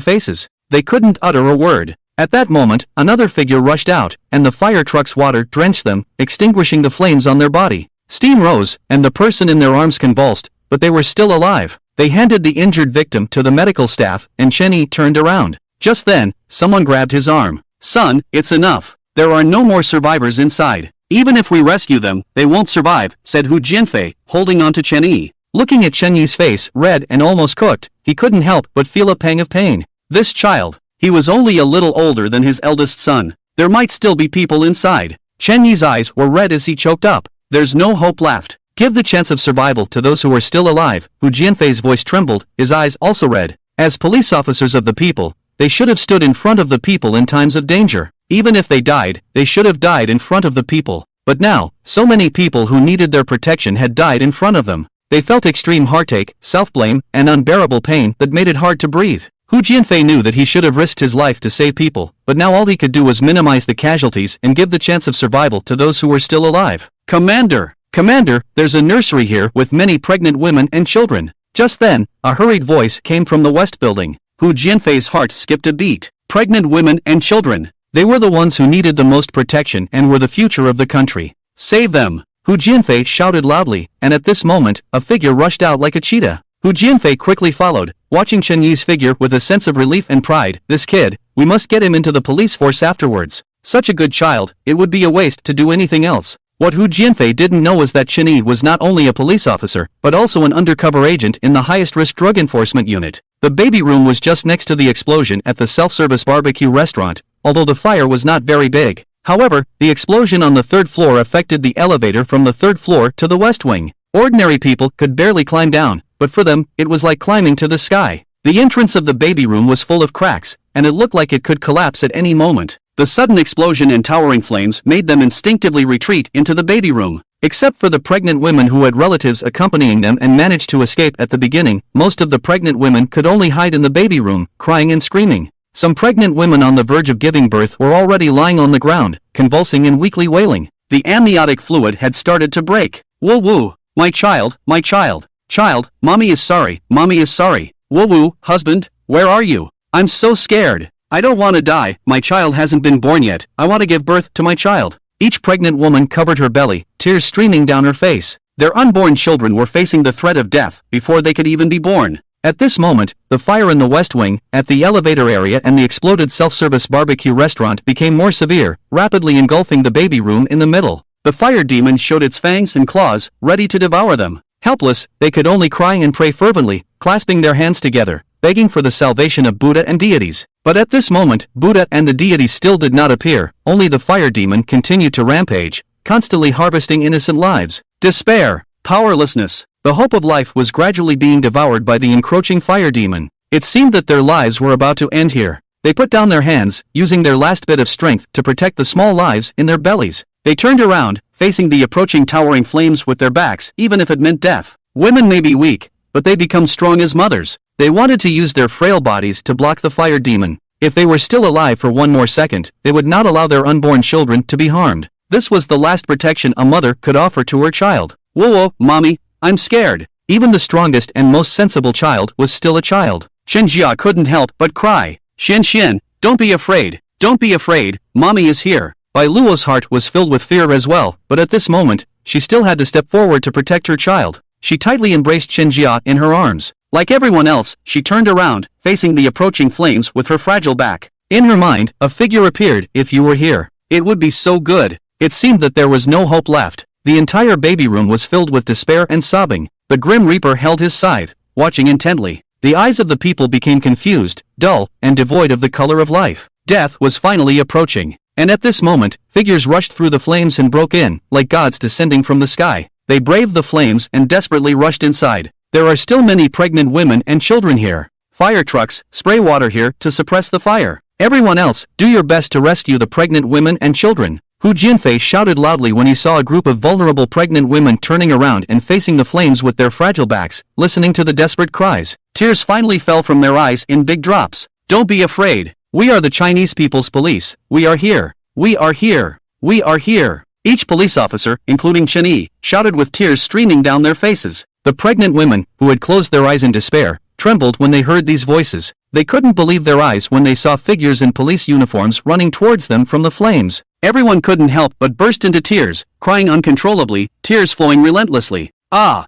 faces. They couldn't utter a word. At that moment, another figure rushed out, and the fire truck's water drenched them, extinguishing the flames on their body. Steam rose, and the person in their arms convulsed, but they were still alive. They handed the injured victim to the medical staff, and Chen Yi turned around. Just then, someone grabbed his arm. "Son, it's enough. There are no more survivors inside. Even if we rescue them, they won't survive," said Hu Jianfei, holding on to Chen Yi. Looking at Chen Yi's face, red and almost cooked, he couldn't help but feel a pang of pain. This child. He was only a little older than his eldest son. There might still be people inside. Chen Yi's eyes were red as he choked up. There's no hope left. Give the chance of survival to those who are still alive. Hu Jianfei's voice trembled, his eyes also red. As police officers of the people, they should have stood in front of the people in times of danger. Even if they died, they should have died in front of the people. But now, so many people who needed their protection had died in front of them. They felt extreme heartache, self-blame, and unbearable pain that made it hard to breathe. Hu Jianfei knew that he should have risked his life to save people, but now all he could do was minimize the casualties and give the chance of survival to those who were still alive. Commander! Commander, there's a nursery here with many pregnant women and children. Just then, a hurried voice came from the west building. Hu Jianfei's heart skipped a beat. Pregnant women and children. They were the ones who needed the most protection and were the future of the country. Save them! Hu Jianfei shouted loudly, and at this moment, a figure rushed out like a cheetah. Hu Jianfei quickly followed, watching Chen Yi's figure with a sense of relief and pride. This kid, we must get him into the police force afterwards. Such a good child, it would be a waste to do anything else. What Hu Jianfei didn't know was that Chen Yi was not only a police officer, but also an undercover agent in the highest-risk drug enforcement unit. The baby room was just next to the explosion at the self-service barbecue restaurant, although the fire was not very big. However, the explosion on the third floor affected the elevator from the third floor to the west wing. Ordinary people could barely climb down, but for them, it was like climbing to the sky. The entrance of the baby room was full of cracks, and it looked like it could collapse at any moment. The sudden explosion and towering flames made them instinctively retreat into the baby room. Except for the pregnant women who had relatives accompanying them and managed to escape at the beginning, most of the pregnant women could only hide in the baby room, crying and screaming. Some pregnant women on the verge of giving birth were already lying on the ground, convulsing and weakly wailing. The amniotic fluid had started to break. Woo woo, my child, my child. Child, mommy is sorry, mommy is sorry. Woo woo, husband, where are you? I'm so scared. I don't want to die, my child hasn't been born yet, I want to give birth to my child. Each pregnant woman covered her belly, tears streaming down her face. Their unborn children were facing the threat of death before they could even be born. At this moment, the fire in the west wing, at the elevator area and the exploded self-service barbecue restaurant became more severe, rapidly engulfing the baby room in the middle. The fire demon showed its fangs and claws, ready to devour them. Helpless, they could only cry and pray fervently, clasping their hands together, begging for the salvation of Buddha and deities. But at this moment, Buddha and the deities still did not appear, only the fire demon continued to rampage, constantly harvesting innocent lives. Despair, powerlessness, the hope of life was gradually being devoured by the encroaching fire demon. It seemed that their lives were about to end here. They put down their hands, using their last bit of strength to protect the small lives in their bellies. They turned around, facing the approaching towering flames with their backs, even if it meant death. Women may be weak, but they become strong as mothers. They wanted to use their frail bodies to block the fire demon. If they were still alive for one more second, they would not allow their unborn children to be harmed. This was the last protection a mother could offer to her child. Whoa, mommy, I'm scared. Even the strongest and most sensible child was still a child. Shen Jia couldn't help but cry. Xian, don't be afraid. Don't be afraid, mommy is here. Bai Luo's heart was filled with fear as well, but at this moment, she still had to step forward to protect her child. She tightly embraced Chen Jia in her arms. Like everyone else, she turned around, facing the approaching flames with her fragile back. In her mind, a figure appeared. If you were here, it would be so good. It seemed that there was no hope left. The entire baby room was filled with despair and sobbing. The Grim Reaper held his scythe, watching intently. The eyes of the people became confused, dull, and devoid of the color of life. Death was finally approaching. And at this moment, figures rushed through the flames and broke in, like gods descending from the sky. They braved the flames and desperately rushed inside. There are still many pregnant women and children here. Fire trucks, spray water here to suppress the fire. Everyone else, do your best to rescue the pregnant women and children. Hu Jianfei shouted loudly when he saw a group of vulnerable pregnant women turning around and facing the flames with their fragile backs, listening to the desperate cries. Tears finally fell from their eyes in big drops. Don't be afraid. We are the Chinese People's Police. We are here. We are here. We are here. Each police officer, including Chen Yi, shouted with tears streaming down their faces. The pregnant women, who had closed their eyes in despair, trembled when they heard these voices. They couldn't believe their eyes when they saw figures in police uniforms running towards them from the flames. Everyone couldn't help but burst into tears, crying uncontrollably, tears flowing relentlessly. Ah,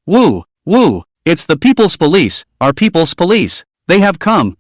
woo, it's the People's Police, our People's Police. They have come,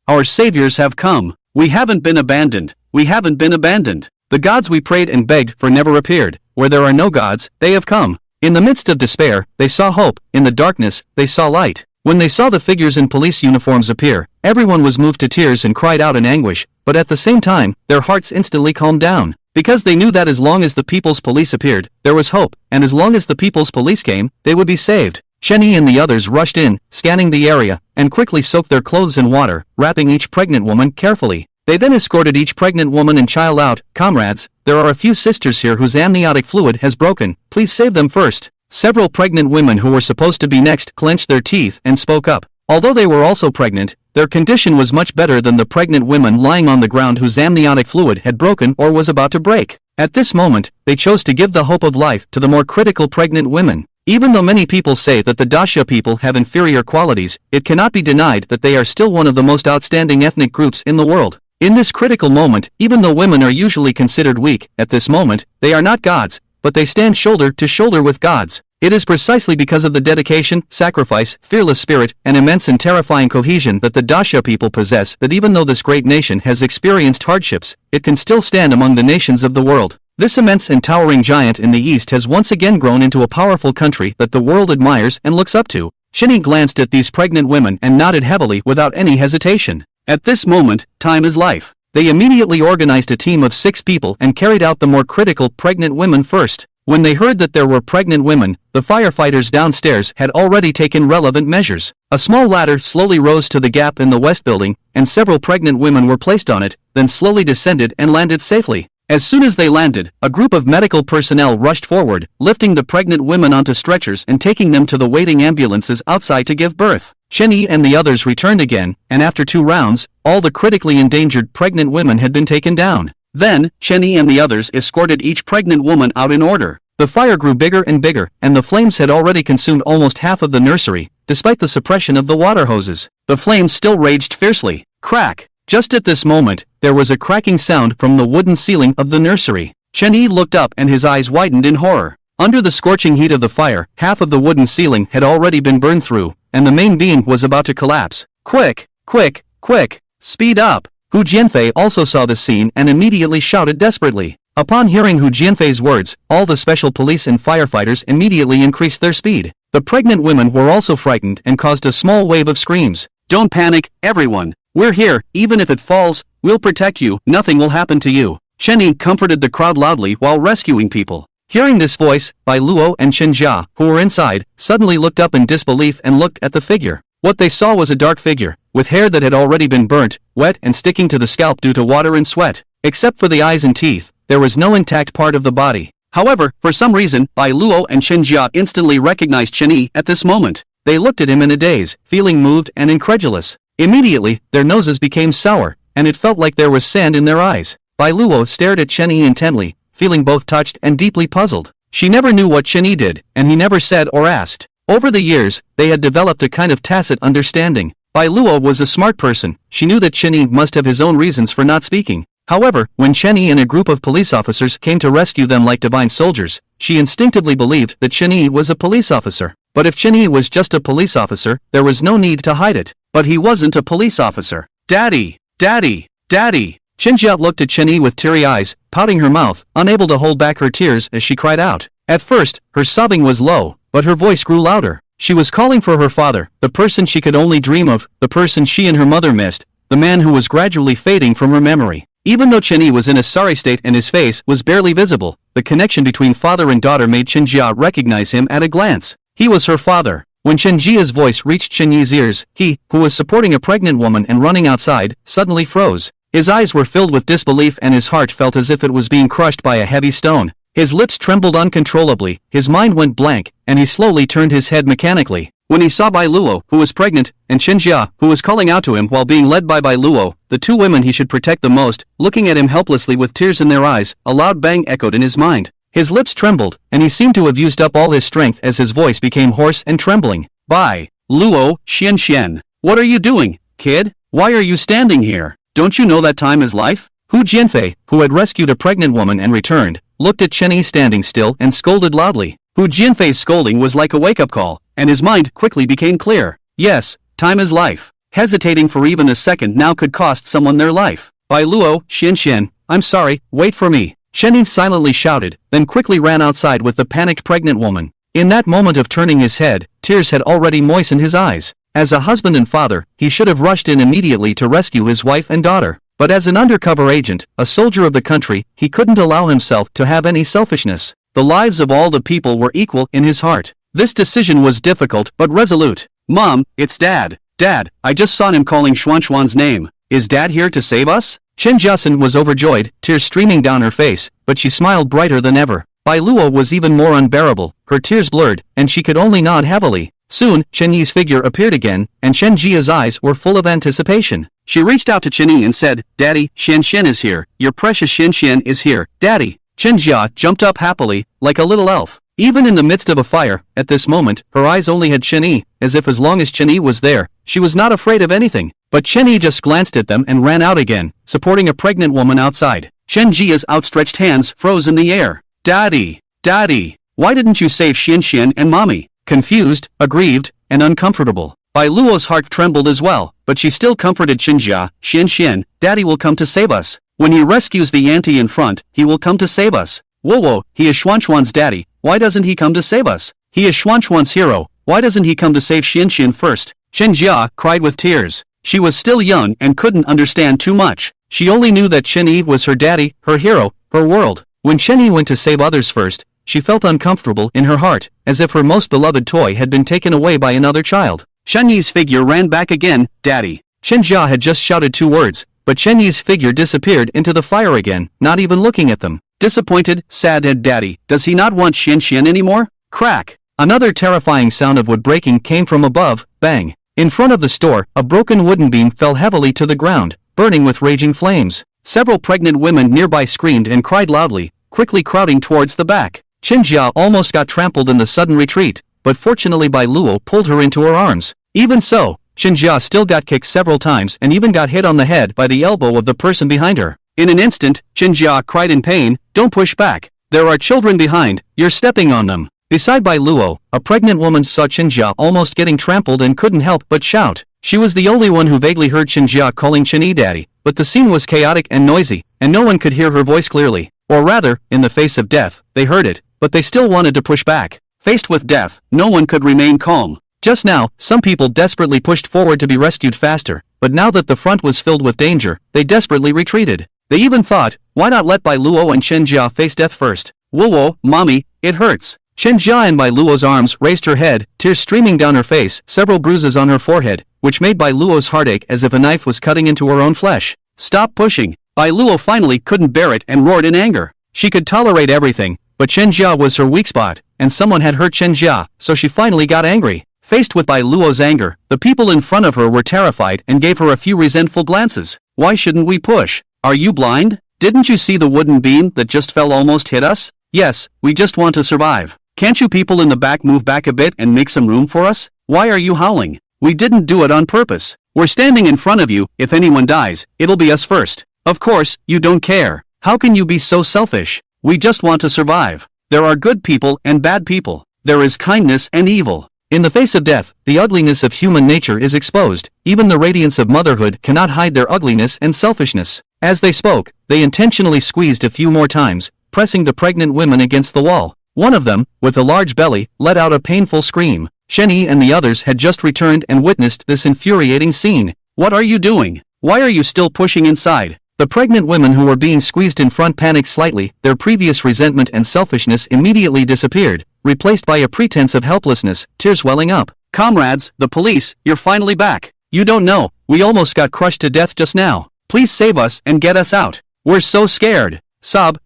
our saviors have come. We haven't been abandoned, we haven't been abandoned. The gods we prayed and begged for never appeared. Where there are no gods, they have come. In the midst of despair, they saw hope. In the darkness, they saw light. When they saw the figures in police uniforms appear, everyone was moved to tears and cried out in anguish, but at the same time, their hearts instantly calmed down. Because they knew that as long as the People's Police appeared, there was hope, and as long as the People's Police came, they would be saved. Chen Yi and the others rushed in, scanning the area, and quickly soaked their clothes in water, wrapping each pregnant woman carefully. They then escorted each pregnant woman and child out. Comrades, there are a few sisters here whose amniotic fluid has broken, please save them first. Several pregnant women who were supposed to be next clenched their teeth and spoke up. Although they were also pregnant, their condition was much better than the pregnant women lying on the ground whose amniotic fluid had broken or was about to break. At this moment, they chose to give the hope of life to the more critical pregnant women. Even though many people say that the Dacia people have inferior qualities, it cannot be denied that they are still one of the most outstanding ethnic groups in the world. In this critical moment, even though women are usually considered weak, at this moment, they are not gods, but they stand shoulder to shoulder with gods. It is precisely because of the dedication, sacrifice, fearless spirit, and immense and terrifying cohesion that the Dacia people possess that even though this great nation has experienced hardships, it can still stand among the nations of the world. This immense and towering giant in the East has once again grown into a powerful country that the world admires and looks up to. Shenny glanced at these pregnant women and nodded heavily without any hesitation. At this moment, time is life. They immediately organized a team of 6 people and carried out the more critical pregnant women first. When they heard that there were pregnant women, the firefighters downstairs had already taken relevant measures. A small ladder slowly rose to the gap in the west building, and several pregnant women were placed on it, then slowly descended and landed safely. As soon as they landed, a group of medical personnel rushed forward, lifting the pregnant women onto stretchers and taking them to the waiting ambulances outside to give birth. Shenny and the others returned again, and after 2 rounds, all the critically endangered pregnant women had been taken down. Then, Shenny and the others escorted each pregnant woman out in order. The fire grew bigger and bigger, and the flames had already consumed almost half of the nursery, despite the suppression of the water hoses. The flames still raged fiercely. Crack! Just at this moment, there was a cracking sound from the wooden ceiling of the nursery. Shenny looked up and his eyes widened in horror. Under the scorching heat of the fire, half of the wooden ceiling had already been burned through, and the main beam was about to collapse. Quick! Quick! Quick! Speed up! Hu Jianfei also saw the scene and immediately shouted desperately. Upon hearing Hu Jianfei's words, all the special police and firefighters immediately increased their speed. The pregnant women were also frightened and caused a small wave of screams. Don't panic, everyone. We're here, even if it falls, we'll protect you, nothing will happen to you. Shenny comforted the crowd loudly while rescuing people. Hearing this voice, Bai Luo and Chen Jia, who were inside, suddenly looked up in disbelief and looked at the figure. What they saw was a dark figure, with hair that had already been burnt, wet and sticking to the scalp due to water and sweat. Except for the eyes and teeth, there was no intact part of the body. However, for some reason, Bai Luo and Chen Jia instantly recognized Chen Yi at this moment. They looked at him in a daze, feeling moved and incredulous. Immediately, their noses became sour, and it felt like there was sand in their eyes. Bai Luo stared at Chen Yi intently, feeling both touched and deeply puzzled. She never knew what Chen Yi did, and he never said or asked. Over the years, they had developed a kind of tacit understanding. Bai Luo was a smart person. She knew that Chen Yi must have his own reasons for not speaking. However, when Chen Yi and a group of police officers came to rescue them like divine soldiers, she instinctively believed that Chen Yi was a police officer. But if Chen Yi was just a police officer, there was no need to hide it. But he wasn't a police officer. Daddy! Daddy! Daddy! Chen Jia looked at Chen Yi with teary eyes, pouting her mouth, unable to hold back her tears as she cried out. At first, her sobbing was low, but her voice grew louder. She was calling for her father, the person she could only dream of, the person she and her mother missed, the man who was gradually fading from her memory. Even though Chen Yi was in a sorry state and his face was barely visible, the connection between father and daughter made Chen Jia recognize him at a glance. He was her father. When Chen Jia's voice reached Chen Yi's ears, he, who was supporting a pregnant woman and running outside, suddenly froze. His eyes were filled with disbelief and his heart felt as if it was being crushed by a heavy stone. His lips trembled uncontrollably, his mind went blank, and he slowly turned his head mechanically. When he saw Bai Luo, who was pregnant, and Chen Jia, who was calling out to him while being led by Bai Luo, the 2 women he should protect the most, looking at him helplessly with tears in their eyes, a loud bang echoed in his mind. His lips trembled, and he seemed to have used up all his strength as his voice became hoarse and trembling. Bai Luo, Xian, what are you doing, kid? Why are you standing here? Don't you know that time is life? Hu Jianfei, who had rescued a pregnant woman and returned, looked at Chen Yi standing still and scolded loudly. Hu Jianfei's scolding was like a wake-up call, and his mind quickly became clear. Yes, time is life. Hesitating for even a second now could cost someone their life. Bai Luo, Xian, I'm sorry, wait for me. Shen Yi silently shouted, then quickly ran outside with the panicked pregnant woman. In that moment of turning his head, tears had already moistened his eyes. As a husband and father, he should have rushed in immediately to rescue his wife and daughter. But as an undercover agent, a soldier of the country, he couldn't allow himself to have any selfishness. The lives of all the people were equal in his heart. This decision was difficult but resolute. Mom, it's Dad. Dad, I just saw him calling Xuan's name. Is Dad here to save us? Chen Jiasen was overjoyed, tears streaming down her face, but she smiled brighter than ever. Bai Luo was even more unbearable, her tears blurred, and she could only nod heavily. Soon, Chen Yi's figure appeared again, and Chen Jia's eyes were full of anticipation. She reached out to Chen Yi and said, Daddy, Xian is here. Your precious Xian is here, Daddy. Chen Jia jumped up happily, like a little elf. Even in the midst of a fire, at this moment, her eyes only had Chen Yi, as long as Chen Yi was there, she was not afraid of anything. But Chen Yi just glanced at them and ran out again, supporting a pregnant woman outside. Chen Jia's outstretched hands froze in the air. Daddy, Daddy, why didn't you save Xian and Mommy? Confused, aggrieved, and uncomfortable. Bai Luo's heart trembled as well, but she still comforted Chen Jia. Xian, Daddy will come to save us. When he rescues the auntie in front, he will come to save us. Whoa, he is Xuanchuan's daddy, why doesn't he come to save us? He is Xuanchuan's hero, why doesn't he come to save Xian first? Chen Jia cried with tears. She was still young and couldn't understand too much. She only knew that Chen Yi was her daddy, her hero, her world. When Chen Yi went to save others first, she felt uncomfortable in her heart, as if her most beloved toy had been taken away by another child. Chen Yi's figure ran back again, Daddy. Chen Jia had just shouted 2 words, but Chen Yi's figure disappeared into the fire again, not even looking at them. Disappointed, sad Daddy, does he not want Xian anymore? Crack! Another terrifying sound of wood breaking came from above, bang. In front of the store, a broken wooden beam fell heavily to the ground, burning with raging flames. Several pregnant women nearby screamed and cried loudly, quickly crowding towards the back. Chen Jia almost got trampled in the sudden retreat, but fortunately Bai Luo pulled her into her arms. Even so, Chen Jia still got kicked several times and even got hit on the head by the elbow of the person behind her. In an instant, Chen Jia cried in pain, don't push back. There are children behind, you're stepping on them. Beside Bai Luo, a pregnant woman saw Chen Jia almost getting trampled and couldn't help but shout. She was the only one who vaguely heard Chen Jia calling Chen Yi daddy, but the scene was chaotic and noisy, and no one could hear her voice clearly. Or rather, in the face of death, they heard it, but they still wanted to push back. Faced with death, no one could remain calm. Just now, some people desperately pushed forward to be rescued faster, but now that the front was filled with danger, they desperately retreated. They even thought, why not let Bai Luo and Chen Jia face death first? Whoa, mommy, it hurts. Chen Jia in Bai Luo's arms raised her head, tears streaming down her face, several bruises on her forehead, which made Bai Luo's heart ache as if a knife was cutting into her own flesh. Stop pushing. Bai Luo finally couldn't bear it and roared in anger. She could tolerate everything, but Chen Jia was her weak spot, and someone had hurt Chen Jia, so she finally got angry. Faced with Bai Luo's anger, the people in front of her were terrified and gave her a few resentful glances. Why shouldn't we push? Are you blind? Didn't you see the wooden beam that just fell almost hit us? Yes, we just want to survive. Can't you people in the back move back a bit and make some room for us? Why are you howling? We didn't do it on purpose. We're standing in front of you, if anyone dies, it'll be us first. Of course, you don't care. How can you be so selfish? We just want to survive. There are good people and bad people. There is kindness and evil. In the face of death, the ugliness of human nature is exposed. Even the radiance of motherhood cannot hide their ugliness and selfishness. As they spoke, they intentionally squeezed a few more times, pressing the pregnant women against the wall. One of them, with a large belly, let out a painful scream. Chen Yi and the others had just returned and witnessed this infuriating scene. What are you doing? Why are you still pushing inside? The pregnant women who were being squeezed in front panicked slightly. Their previous resentment and selfishness immediately disappeared, replaced by a pretense of helplessness, tears welling up. Comrades, the police, you're finally back. You don't know, we almost got crushed to death just now. Please save us and get us out. We're so scared. Sob,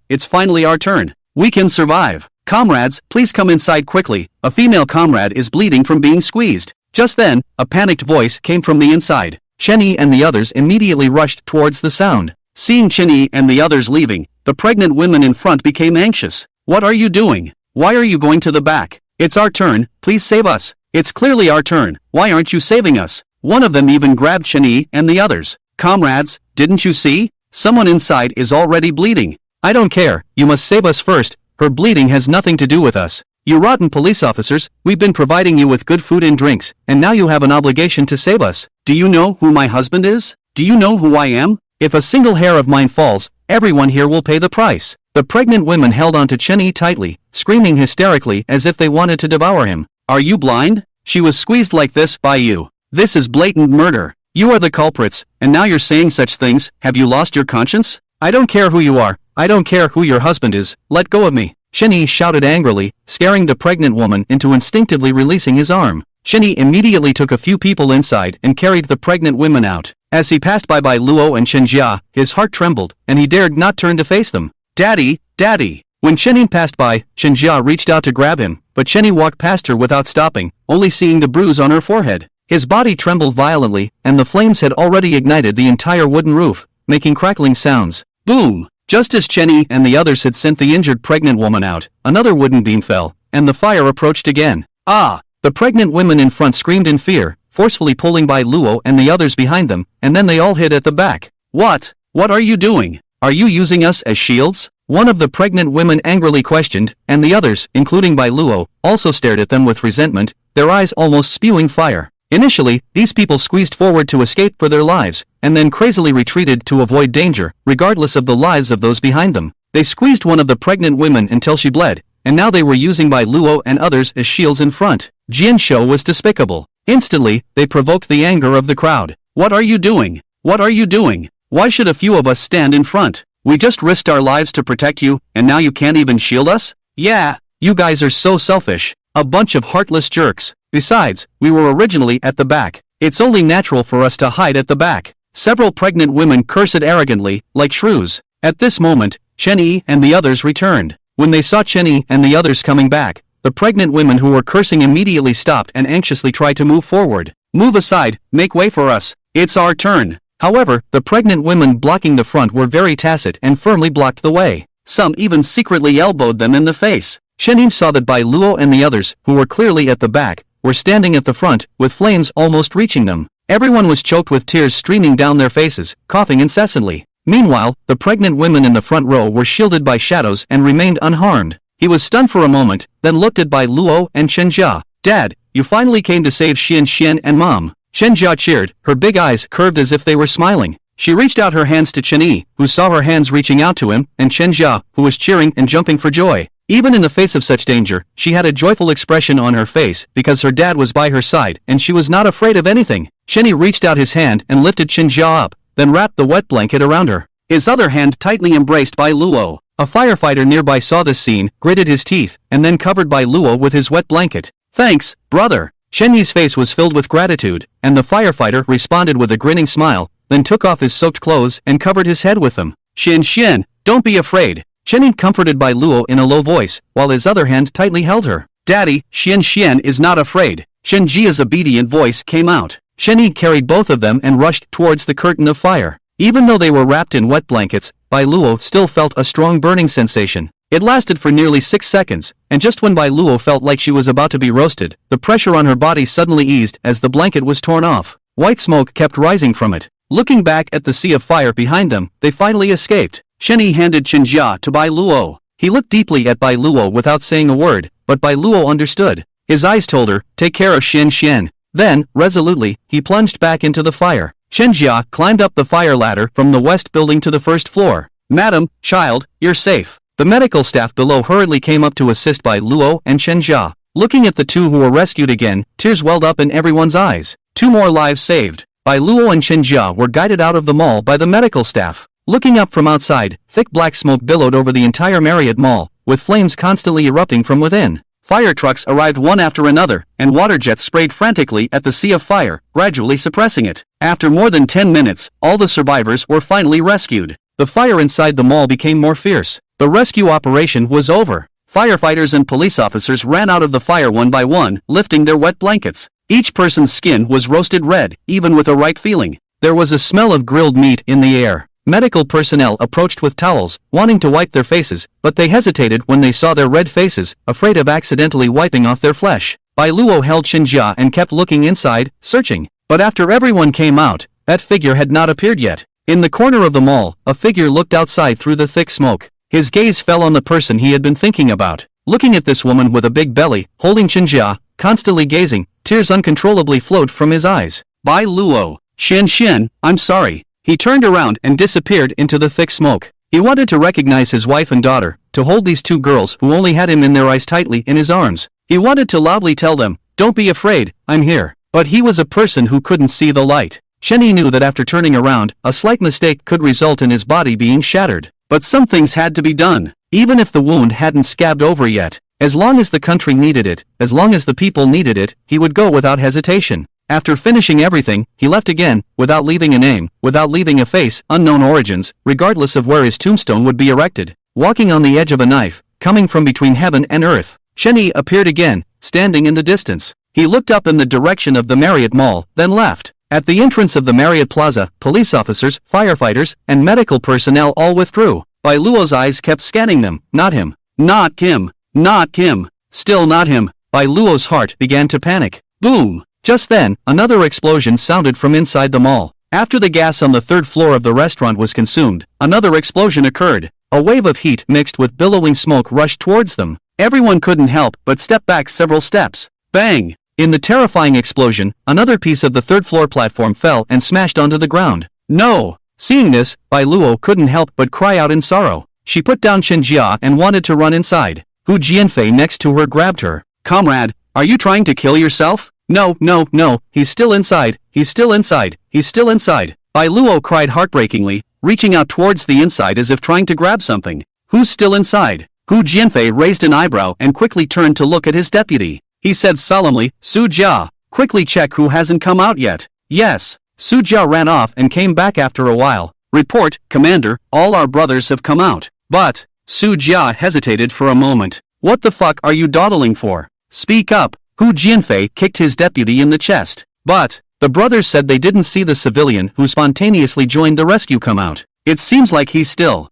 it's finally our turn. We can survive. Comrades, please come inside quickly. A female comrade is bleeding from being squeezed. Just then, a panicked voice came from the inside. Chen Yi and the others immediately rushed towards the sound. Seeing Chen Yi and the others leaving, the pregnant women in front became anxious. What are you doing? Why are you going to the back? It's our turn, please save us. It's clearly our turn, why aren't you saving us? One of them even grabbed Chen Yi and the others. Comrades, didn't you see? Someone inside is already bleeding. I don't care, you must save us first. Her bleeding has nothing to do with us. You rotten police officers, we've been providing you with good food and drinks, and now you have an obligation to save us. Do you know who my husband is? Do you know who I am? If a single hair of mine falls, everyone here will pay the price. The pregnant women held on to Chen Yi tightly, screaming hysterically as if they wanted to devour him. Are you blind? She was squeezed like this by you. This is blatant murder. You are the culprits, and now you're saying such things. Have you lost your conscience? I don't care who you are. I don't care who your husband is. Let go of me. Chen Yi shouted angrily, scaring the pregnant woman into instinctively releasing his arm. Chen Yi immediately took a few people inside and carried the pregnant women out. As he passed by Luo and Chen Jia, his heart trembled, and he dared not turn to face them. Daddy, Daddy! When Chen passed by, Chen Jia reached out to grab him, but Chen walked past her without stopping, only seeing the bruise on her forehead. His body trembled violently, and the flames had already ignited the entire wooden roof, making crackling sounds. Boom! Just as Chen and the others had sent the injured pregnant woman out, another wooden beam fell, and the fire approached again. Ah! The pregnant women in front screamed in fear, forcefully pulling Luo and the others behind them, and then they all hid at the back. What? What are you doing? Are you using us as shields? One of the pregnant women angrily questioned, and the others, including Luo, also stared at them with resentment, their eyes almost spewing fire. Initially, these people squeezed forward to escape for their lives, and then crazily retreated to avoid danger, regardless of the lives of those behind them. They squeezed one of the pregnant women until she bled, and now they were using Luo and others as shields in front. Jian Shou was despicable. Instantly, they provoked the anger of the crowd. What are you doing? What are you doing? Why should a few of us stand in front? We just risked our lives to protect you, and now you can't even shield us? Yeah, you guys are so selfish. A bunch of heartless jerks. Besides, we were originally at the back. It's only natural for us to hide at the back. Several pregnant women cursed arrogantly, like shrews. At this moment, Chen Yi and the others returned. When they saw Chen Yi and the others coming back, the pregnant women who were cursing immediately stopped and anxiously tried to move forward. Move aside, make way for us. It's our turn. However, the pregnant women blocking the front were very tacit and firmly blocked the way. Some even secretly elbowed them in the face. Chen Yi saw that Luo and the others, who were clearly at the back, were standing at the front, with flames almost reaching them. Everyone was choked with tears streaming down their faces, coughing incessantly. Meanwhile, the pregnant women in the front row were shielded by shadows and remained unharmed. He was stunned for a moment, then looked at Luo and Chen Jia. Dad, you finally came to save Xian and Mom. Chen Jia cheered, her big eyes curved as if they were smiling. She reached out her hands to Chen Yi, who saw her hands reaching out to him, and Chen Jia, who was cheering and jumping for joy. Even in the face of such danger, she had a joyful expression on her face because her dad was by her side and she was not afraid of anything. Chen Yi reached out his hand and lifted Chen Jia up, then wrapped the wet blanket around her. His other hand tightly embraced Luo. A firefighter nearby saw this scene, gritted his teeth, and then covered Luo with his wet blanket. Thanks, brother. Chen Yi's face was filled with gratitude, and the firefighter responded with a grinning smile, then took off his soaked clothes and covered his head with them. Xian, don't be afraid. Chen Yi comforted Luo in a low voice, while his other hand tightly held her. Daddy, Xian is not afraid. Chen Jia's obedient voice came out. Chen Yi carried both of them and rushed towards the curtain of fire. Even though they were wrapped in wet blankets, Luo still felt a strong burning sensation. It lasted for nearly 6 seconds, and just when Luo felt like she was about to be roasted, the pressure on her body suddenly eased as the blanket was torn off. White smoke kept rising from it. Looking back at the sea of fire behind them, they finally escaped. Chen Yi handed Chen Jia to Luo. He looked deeply at Luo without saying a word, but Luo understood. His eyes told her, take care of Xian. Then, resolutely, he plunged back into the fire. Chen Jia climbed up the fire ladder from the west building to the first floor. Madam, child, you're safe. The medical staff below hurriedly came up to assist Luo and Chen Jia. Looking at the two who were rescued again, tears welled up in everyone's eyes. 2 more lives saved. Luo and Chen Jia were guided out of the mall by the medical staff. Looking up from outside, thick black smoke billowed over the entire Marriott Mall, with flames constantly erupting from within. Fire trucks arrived one after another, and water jets sprayed frantically at the sea of fire, gradually suppressing it. After more than 10 minutes, all the survivors were finally rescued. The fire inside the mall became more fierce. The rescue operation was over. Firefighters and police officers ran out of the fire one by one, lifting their wet blankets. Each person's skin was roasted red, even with a right feeling. There was a smell of grilled meat in the air. Medical personnel approached with towels, wanting to wipe their faces, but they hesitated when they saw their red faces, afraid of accidentally wiping off their flesh. Luo held Chen Jia and kept looking inside, searching. But after everyone came out, that figure had not appeared yet. In the corner of the mall, a figure looked outside through the thick smoke. His gaze fell on the person he had been thinking about. Looking at this woman with a big belly, holding Chen Jia, constantly gazing, tears uncontrollably flowed from his eyes. Luo. Xian, I'm sorry. He turned around and disappeared into the thick smoke. He wanted to recognize his wife and daughter, to hold these 2 girls who only had him in their eyes tightly in his arms. He wanted to loudly tell them, don't be afraid, I'm here. But he was a person who couldn't see the light. Chen Yi knew that after turning around, a slight mistake could result in his body being shattered. But some things had to be done, even if the wound hadn't scabbed over yet. As long as the country needed it, as long as the people needed it, he would go without hesitation. After finishing everything, he left again, without leaving a name, without leaving a face, unknown origins, regardless of where his tombstone would be erected. Walking on the edge of a knife, coming from between heaven and earth, Shenyi appeared again, standing in the distance. He looked up in the direction of the Marriott Mall, then left. At the entrance of the Marriott Plaza, police officers, firefighters, and medical personnel all withdrew. Bai Luo's eyes kept scanning them. Not him. Not Kim. Not Kim. Still not him. Bai Luo's heart began to panic. Boom! Just then, another explosion sounded from inside the mall. After the gas on the third floor of the restaurant was consumed, another explosion occurred. A wave of heat mixed with billowing smoke rushed towards them. Everyone couldn't help but step back several steps. Bang! In the terrifying explosion, another piece of the third floor platform fell and smashed onto the ground. No! Seeing this, Bai Luo couldn't help but cry out in sorrow. She put down Chen Jia and wanted to run inside. Hu Jianfei next to her grabbed her. Comrade, are you trying to kill yourself? No, no, no, he's still inside, he's still inside, he's still inside. Bai Luo cried heartbreakingly, reaching out towards the inside as if trying to grab something. Who's still inside? Hu Jianfei raised an eyebrow and quickly turned to look at his deputy. He said solemnly, Su Jia, quickly check who hasn't come out yet. Yes. Su Jia ran off and came back after a while. Report, Commander, all our brothers have come out. But, Su Jia hesitated for a moment. What the fuck are you dawdling for? Speak up. Hu Jianfei kicked his deputy in the chest. But, the brothers said they didn't see the civilian who spontaneously joined the rescue come out. It seems like he's still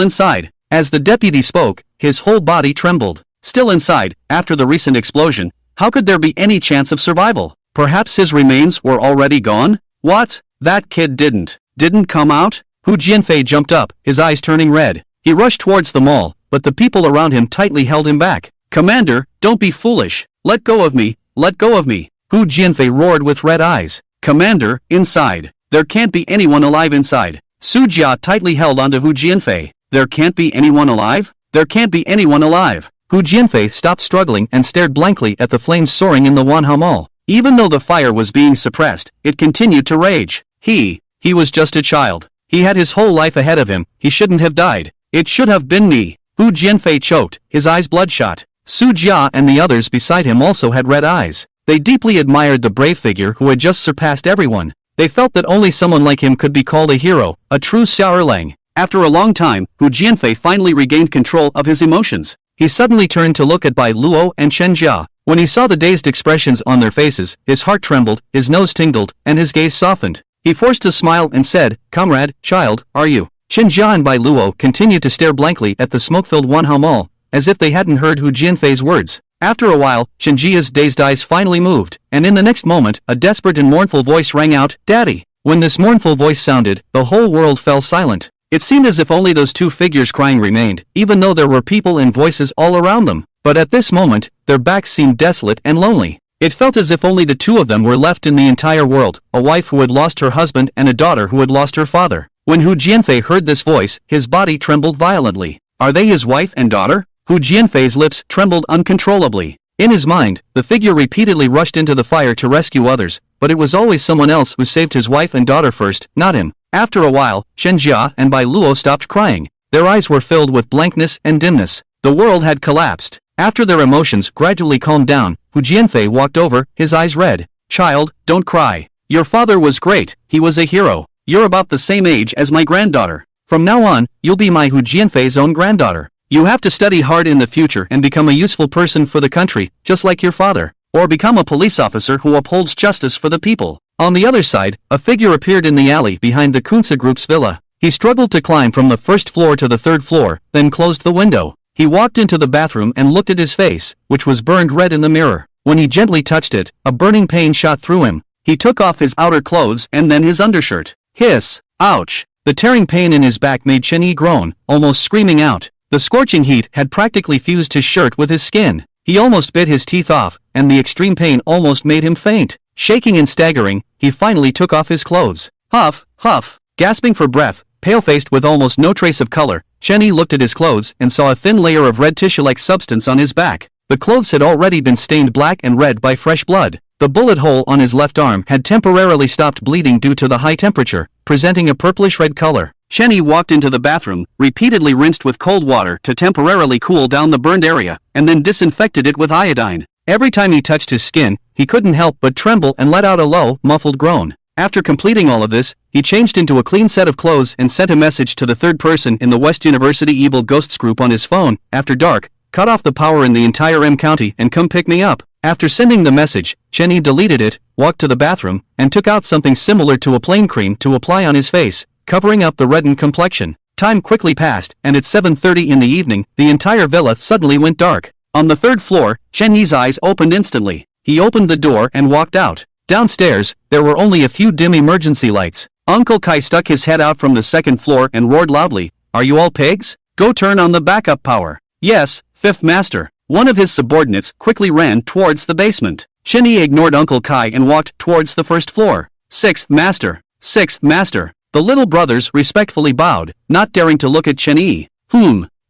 inside. As the deputy spoke, his whole body trembled. Still inside, after the recent explosion, how could there be any chance of survival? Perhaps his remains were already gone? What? That kid didn't come out? Hu Jianfei jumped up, his eyes turning red. He rushed towards the mall, but the people around him tightly held him back. Commander, don't be foolish. Let go of me, let go of me. Hu Jianfei roared with red eyes. Commander, inside. There can't be anyone alive inside. Su Jia tightly held onto Hu Jianfei. There can't be anyone alive? There can't be anyone alive. Hu Jianfei stopped struggling and stared blankly at the flames soaring in the Wanhao Mall. Even though the fire was being suppressed, it continued to rage. He was just a child. He had his whole life ahead of him. He shouldn't have died. It should have been me. Hu Jianfei choked, his eyes bloodshot. Su Jia and the others beside him also had red eyes. They deeply admired the brave figure who had just surpassed everyone. They felt that only someone like him could be called a hero, a true Xiaoerlang. After a long time, Hu Jianfei finally regained control of his emotions. He suddenly turned to look at Bai Luo and Chen Jia. When he saw the dazed expressions on their faces, his heart trembled, his nose tingled, and his gaze softened. He forced a smile and said, Comrade, child, are you? Chen Jia and Bai Luo continued to stare blankly at the smoke-filled Wanhao Mall, as if they hadn't heard Hu Jianfei's words. After a while, Chen Jia's dazed eyes finally moved, and in the next moment, a desperate and mournful voice rang out, Daddy! When this mournful voice sounded, the whole world fell silent. It seemed as if only those two figures crying remained, even though there were people and voices all around them. But at this moment, their backs seemed desolate and lonely. It felt as if only the two of them were left in the entire world, a wife who had lost her husband and a daughter who had lost her father. When Hu Jianfei heard this voice, his body trembled violently. Are they his wife and daughter? Hu Jianfei's lips trembled uncontrollably. In his mind, the figure repeatedly rushed into the fire to rescue others, but it was always someone else who saved his wife and daughter first, not him. After a while, Chen Jia and Bai Luo stopped crying. Their eyes were filled with blankness and dimness. The world had collapsed. After their emotions gradually calmed down, Hu Jianfei walked over, his eyes red. Child, don't cry. Your father was great, he was a hero. You're about the same age as my granddaughter. From now on, you'll be my Hu Jianfei's own granddaughter. You have to study hard in the future and become a useful person for the country, just like your father. Or become a police officer who upholds justice for the people. On the other side, a figure appeared in the alley behind the Kunze Group's villa. He struggled to climb from the first floor to the third floor, then closed the window. He walked into the bathroom and looked at his face, which was burned red in the mirror. When he gently touched it, a burning pain shot through him. He took off his outer clothes and then his undershirt. Hiss! Ouch! The tearing pain in his back made Chen Yi groan, almost screaming out. The scorching heat had practically fused his shirt with his skin. He almost bit his teeth off, and the extreme pain almost made him faint. Shaking and staggering, he finally took off his clothes. Huff, huff, gasping for breath, pale-faced with almost no trace of color, Chen Yi looked at his clothes and saw a thin layer of red tissue-like substance on his back. The clothes had already been stained black and red by fresh blood. The bullet hole on his left arm had temporarily stopped bleeding due to the high temperature, presenting a purplish-red color. Chen Yi walked into the bathroom, repeatedly rinsed with cold water to temporarily cool down the burned area, and then disinfected it with iodine. Every time he touched his skin, he couldn't help but tremble and let out a low, muffled groan. After completing all of this, he changed into a clean set of clothes and sent a message to the third person in the West University Evil Ghosts group on his phone. After dark, cut off the power in the entire M County and come pick me up. After sending the message, Cheney deleted it, walked to the bathroom, and took out something similar to a plain cream to apply on his face, covering up the reddened complexion. Time quickly passed, and at 7:30 in the evening, the entire villa suddenly went dark. On the third floor, Cheney's eyes opened instantly. He opened the door and walked out. Downstairs, there were only a few dim emergency lights. Uncle Kai stuck his head out from the second floor and roared loudly, "Are you all pigs? Go turn on the backup power." "Yes, Fifth Master." One of his subordinates quickly ran towards the basement. Cheney ignored Uncle Kai and walked towards the first floor. "Sixth Master. Sixth Master." The little brothers respectfully bowed, not daring to look at Cheney.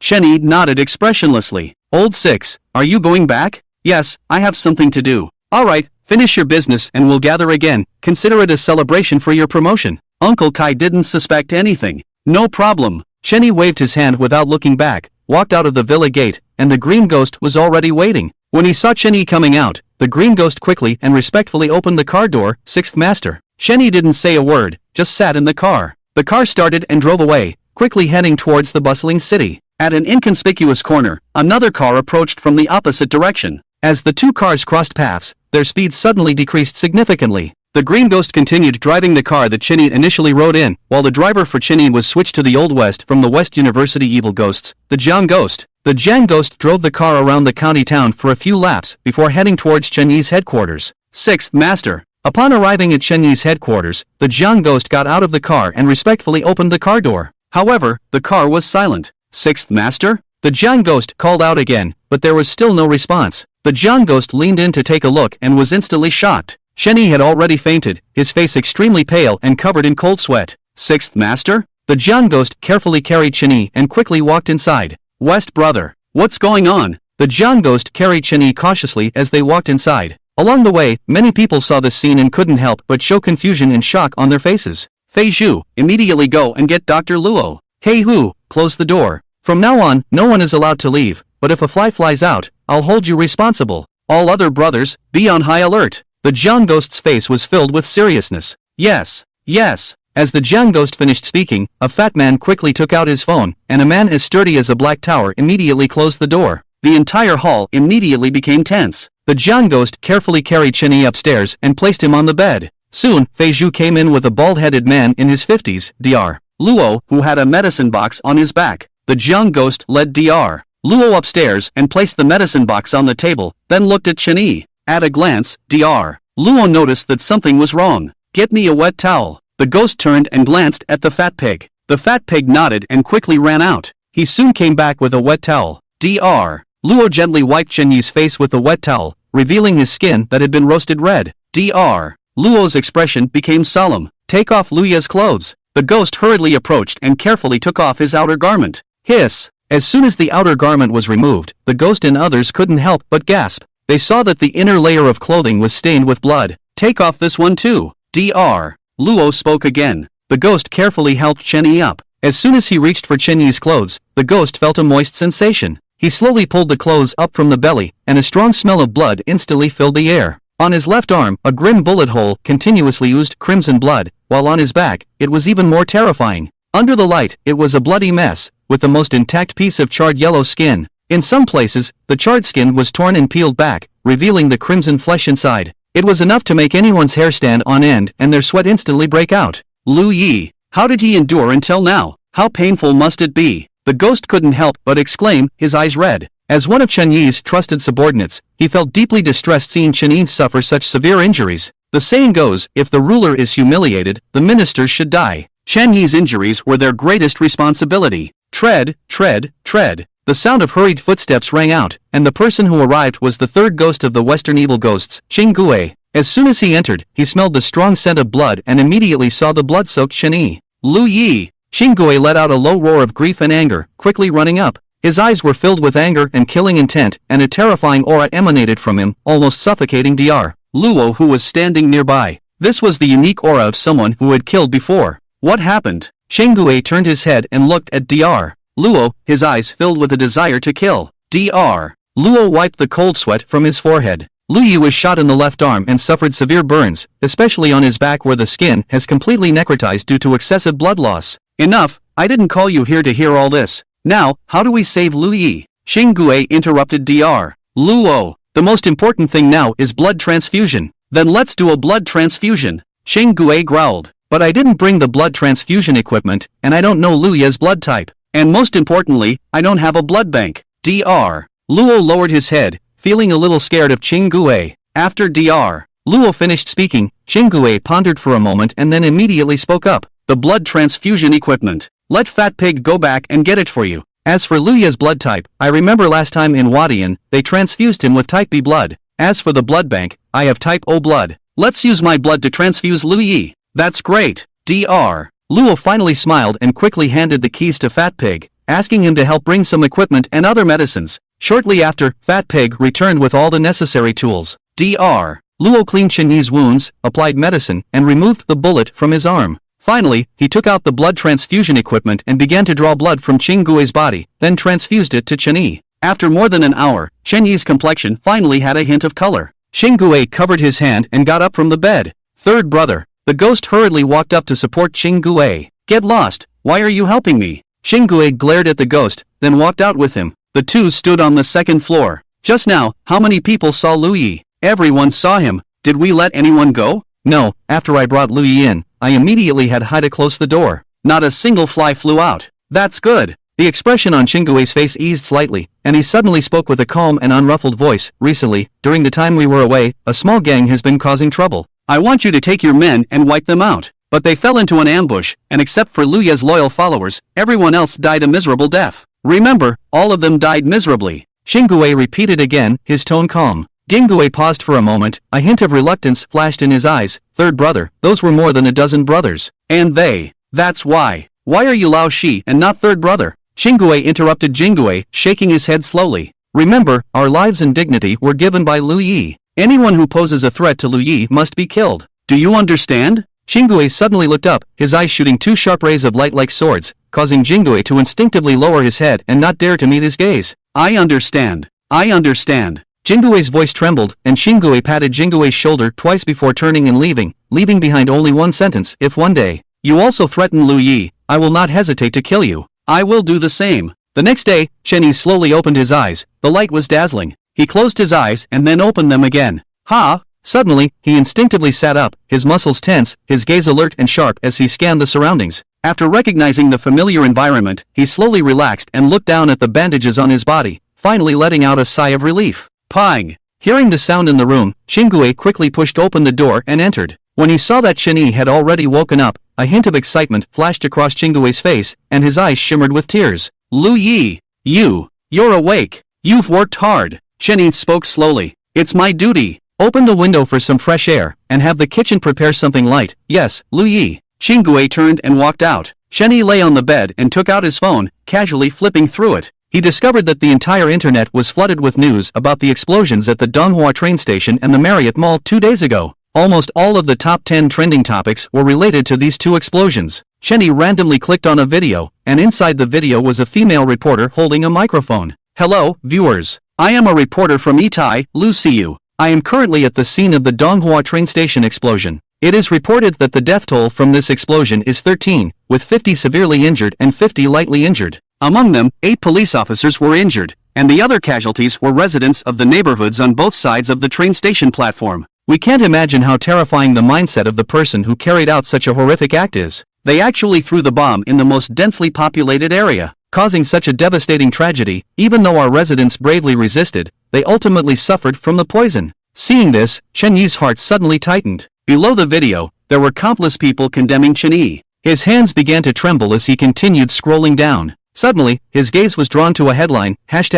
Cheney nodded expressionlessly. "Old Six, are you going back?" "Yes, I have something to do." "All right, finish your business and we'll gather again. Consider it a celebration for your promotion." Uncle Kai didn't suspect anything. "No problem." Cheney waved his hand without looking back, walked out of the villa gate, and the green ghost was already waiting. When he saw Cheney coming out, the green ghost quickly and respectfully opened the car door. "Sixth Master." Cheney didn't say a word, just sat in the car. The car started and drove away, quickly heading towards the bustling city. At an inconspicuous corner, another car approached from the opposite direction. As the two cars crossed paths, their speed suddenly decreased significantly. The green ghost continued driving the car that Cheney initially rode in, while the driver for Cheney was switched to the Old West from the West University Evil Ghosts, the Jiang Ghost. The Jiang Ghost drove the car around the county town for a few laps before heading towards Cheney's headquarters. Sixth Master. Upon arriving at Cheney's headquarters, the Jiang Ghost got out of the car and respectfully opened the car door. However, the car was silent. "Sixth Master?" The Jiang Ghost called out again, but there was still no response. The Jiang Ghost leaned in to take a look and was instantly shocked. Cheney had already fainted, his face extremely pale and covered in cold sweat. "Sixth Master?" The Jiang Ghost carefully carried Cheney and quickly walked inside. "West brother, what's going on?" The Jiang Ghost carried Cheney cautiously as they walked inside. Along the way, many people saw this scene and couldn't help but show confusion and shock on their faces. "Fei Zhu, immediately go and get Dr. Luo. Hey Hu, close the door. From now on, no one is allowed to leave, but if a fly flies out, I'll hold you responsible. All other brothers, be on high alert." The Jiang Ghost's face was filled with seriousness. "Yes, yes." As the Jiang Ghost finished speaking, a fat man quickly took out his phone, and a man as sturdy as a black tower immediately closed the door. The entire hall immediately became tense. The Jiang Ghost carefully carried Cheney upstairs and placed him on the bed. Soon, Fei Zhu came in with a bald-headed man in his 50s, Dr. Luo, who had a medicine box on his back. The Jiang Ghost led Dr. Luo upstairs and placed the medicine box on the table, then looked at Cheney. At a glance, Dr. Luo noticed that something was wrong. "Get me a wet towel." The ghost turned and glanced at the fat pig. The fat pig nodded and quickly ran out. He soon came back with a wet towel. Dr. Luo gently wiped Cheney's face with the wet towel, revealing his skin that had been roasted red. Dr. Luo's expression became solemn. "Take off Luya's clothes." The ghost hurriedly approached and carefully took off his outer garment. Hiss! As soon as the outer garment was removed, the ghost and others couldn't help but gasp. They saw that the inner layer of clothing was stained with blood. "Take off this one too." Dr. Luo spoke again. The ghost carefully helped Cheney up. As soon as he reached for Cheney's clothes, the ghost felt a moist sensation. He slowly pulled the clothes up from the belly, and a strong smell of blood instantly filled the air. On his left arm, a grim bullet hole continuously oozed crimson blood, while on his back, it was even more terrifying. Under the light, it was a bloody mess, with the most intact piece of charred yellow skin. In some places, the charred skin was torn and peeled back, revealing the crimson flesh inside. It was enough to make anyone's hair stand on end and their sweat instantly break out. Lu Yi, how did he endure until now? How painful must it be? The ghost couldn't help but exclaim, his eyes red. As one of Chen Yi's trusted subordinates, he felt deeply distressed seeing Chen Yi suffer such severe injuries. The saying goes, if the ruler is humiliated, the minister should die. Chen Yi's injuries were their greatest responsibility. Tread, tread, tread. The sound of hurried footsteps rang out, and the person who arrived was the third ghost of the Western Evil Ghosts, Qing Gui. As soon as he entered, he smelled the strong scent of blood and immediately saw the blood-soaked Chen Yi. Lu Yi! Qing Gui let out a low roar of grief and anger, quickly running up. His eyes were filled with anger and killing intent, and a terrifying aura emanated from him, almost suffocating Dr. Luo who was standing nearby. This was the unique aura of someone who had killed before. What happened? Qing Gui turned his head and looked at Dr. Luo, his eyes filled with a desire to kill. Dr. Luo wiped the cold sweat from his forehead. Lu Yi was shot in the left arm and suffered severe burns, especially on his back where the skin has completely necrotized due to excessive blood loss. Enough, I didn't call you here to hear all this. Now, how do we save Lu Yi? Xing Gui interrupted Dr. Luo. The most important thing now is blood transfusion. Then let's do a blood transfusion. Xing Gui growled. But I didn't bring the blood transfusion equipment, and I don't know Lu Yi's blood type. And most importantly, I don't have a blood bank. Dr. Luo lowered his head, feeling a little scared of Xing Gui. After Dr. Luo finished speaking, Xing Gui pondered for a moment and then immediately spoke up. The blood transfusion equipment. Let Fat Pig go back and get it for you. As for Lu Yi's blood type, I remember last time in Wadian, they transfused him with type B blood. As for the blood bank, I have type O blood. Let's use my blood to transfuse Lu Yi. That's great. Dr. Luo finally smiled and quickly handed the keys to Fat Pig, asking him to help bring some equipment and other medicines. Shortly after, Fat Pig returned with all the necessary tools. Dr. Luo cleaned Chen Yi's wounds, applied medicine, and removed the bullet from his arm. Finally, he took out the blood transfusion equipment and began to draw blood from Xing Gui's body, then transfused it to Chen Yi. After more than an hour, Chen Yi's complexion finally had a hint of color. Xing Gui covered his hand and got up from the bed. Third brother. The ghost hurriedly walked up to support Xing Gui. Get lost, why are you helping me? Xing Gui glared at the ghost, then walked out with him. The two stood on the second floor. Just now, how many people saw Lu Yi? Everyone saw him. Did we let anyone go? No, after I brought Lu Yi in, I immediately had Haida close the door. Not a single fly flew out. That's good. The expression on Xing Gui's face eased slightly, and he suddenly spoke with a calm and unruffled voice. Recently, during the time we were away, a small gang has been causing trouble. I want you to take your men and wipe them out. But they fell into an ambush, and except for Lu Yi's loyal followers, everyone else died a miserable death. Remember, all of them died miserably. Xing Gui repeated again, his tone calm. Xing Gui paused for a moment, a hint of reluctance flashed in his eyes. Third brother, those were more than a dozen brothers. And they. That's why. Why are you Lao Shi and not third brother? Xing Gui interrupted Xing Gui, shaking his head slowly. Remember, our lives and dignity were given by Lu Yi. Anyone who poses a threat to Lu Yi must be killed. Do you understand? Xing Gui suddenly looked up, his eyes shooting two sharp rays of light like swords, causing Xing Gui to instinctively lower his head and not dare to meet his gaze. I understand. I understand. Xing Gui's voice trembled, and Xing Gui patted Xing Gui's shoulder twice before turning and leaving behind only one sentence. If one day you also threaten Lu Yi, I will not hesitate to kill you. I will do the same. The next day, Chen Yi slowly opened his eyes. The light was dazzling. He closed his eyes and then opened them again. Ha! Suddenly, he instinctively sat up, his muscles tense, his gaze alert and sharp as he scanned the surroundings. After recognizing the familiar environment, he slowly relaxed and looked down at the bandages on his body, finally letting out a sigh of relief. Pang! Hearing the sound in the room, Xing Gui quickly pushed open the door and entered. When he saw that Chen Yi had already woken up, a hint of excitement flashed across Xing Gui's face, and his eyes shimmered with tears. Lu Yi! You're awake! You've worked hard! Chen Yi spoke slowly. It's my duty. Open the window for some fresh air, and have the kitchen prepare something light. Yes, Lu Yi. Xing Gui turned and walked out. Chen Yi lay on the bed and took out his phone, casually flipping through it. He discovered that the entire internet was flooded with news about the explosions at the Donghua train station and the Marriott Mall 2 days ago. Almost all of the top 10 trending topics were related to these two explosions. Chen Yi randomly clicked on a video, and inside the video was a female reporter holding a microphone. Hello, viewers. I am a reporter from Itai, Lu Siyu. I am currently at the scene of the Donghua train station explosion. It is reported that the death toll from this explosion is 13, with 50 severely injured and 50 lightly injured. Among them, 8 police officers were injured, and the other casualties were residents of the neighborhoods on both sides of the train station platform. We can't imagine how terrifying the mindset of the person who carried out such a horrific act is. They actually threw the bomb in the most densely populated area, causing such a devastating tragedy. Even though our residents bravely resisted, they ultimately suffered from the poison. Seeing this, Chen Yi's heart suddenly tightened. Below the video, there were countless people condemning Chen Yi. His hands began to tremble as he continued scrolling down. Suddenly, his gaze was drawn to a headline,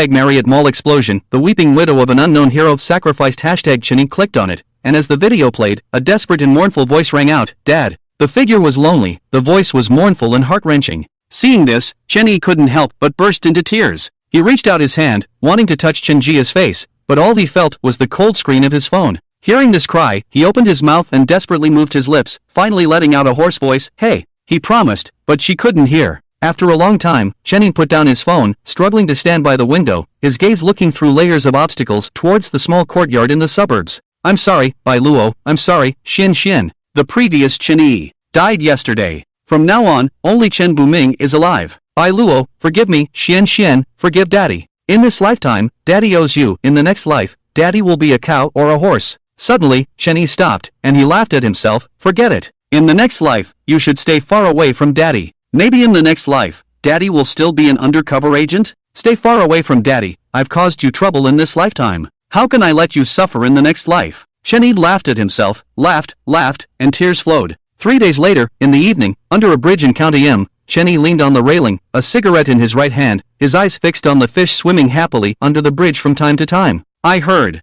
#Marriott Mall Explosion, the weeping widow of an unknown hero sacrificed. Chen Yi clicked on it, and as the video played, a desperate and mournful voice rang out, Dad. The figure was lonely, the voice was mournful and heart-wrenching. Seeing this, Chen Yi couldn't help but burst into tears. He reached out his hand, wanting to touch Chen Ji's face, but all he felt was the cold screen of his phone. Hearing this cry, he opened his mouth and desperately moved his lips, finally letting out a hoarse voice, hey. He promised, but she couldn't hear. After a long time, Shenny put down his phone, struggling to stand by the window, his gaze looking through layers of obstacles towards the small courtyard in the suburbs. I'm sorry, Bai Luo, I'm sorry, Xin. The previous Chen Yi died yesterday. From now on, only Chen Buming is alive. Bai Luo, forgive me, Xian, forgive Daddy. In this lifetime, Daddy owes you. In the next life, Daddy will be a cow or a horse. Suddenly, Chen Yi stopped, and he laughed at himself. Forget it. In the next life, you should stay far away from Daddy. Maybe in the next life, Daddy will still be an undercover agent? Stay far away from Daddy. I've caused you trouble in this lifetime. How can I let you suffer in the next life? Chen Yi laughed at himself, laughed, and tears flowed. 3 days later, in the evening, under a bridge in County M, Chen Yi leaned on the railing, a cigarette in his right hand, his eyes fixed on the fish swimming happily under the bridge from time to time. I heard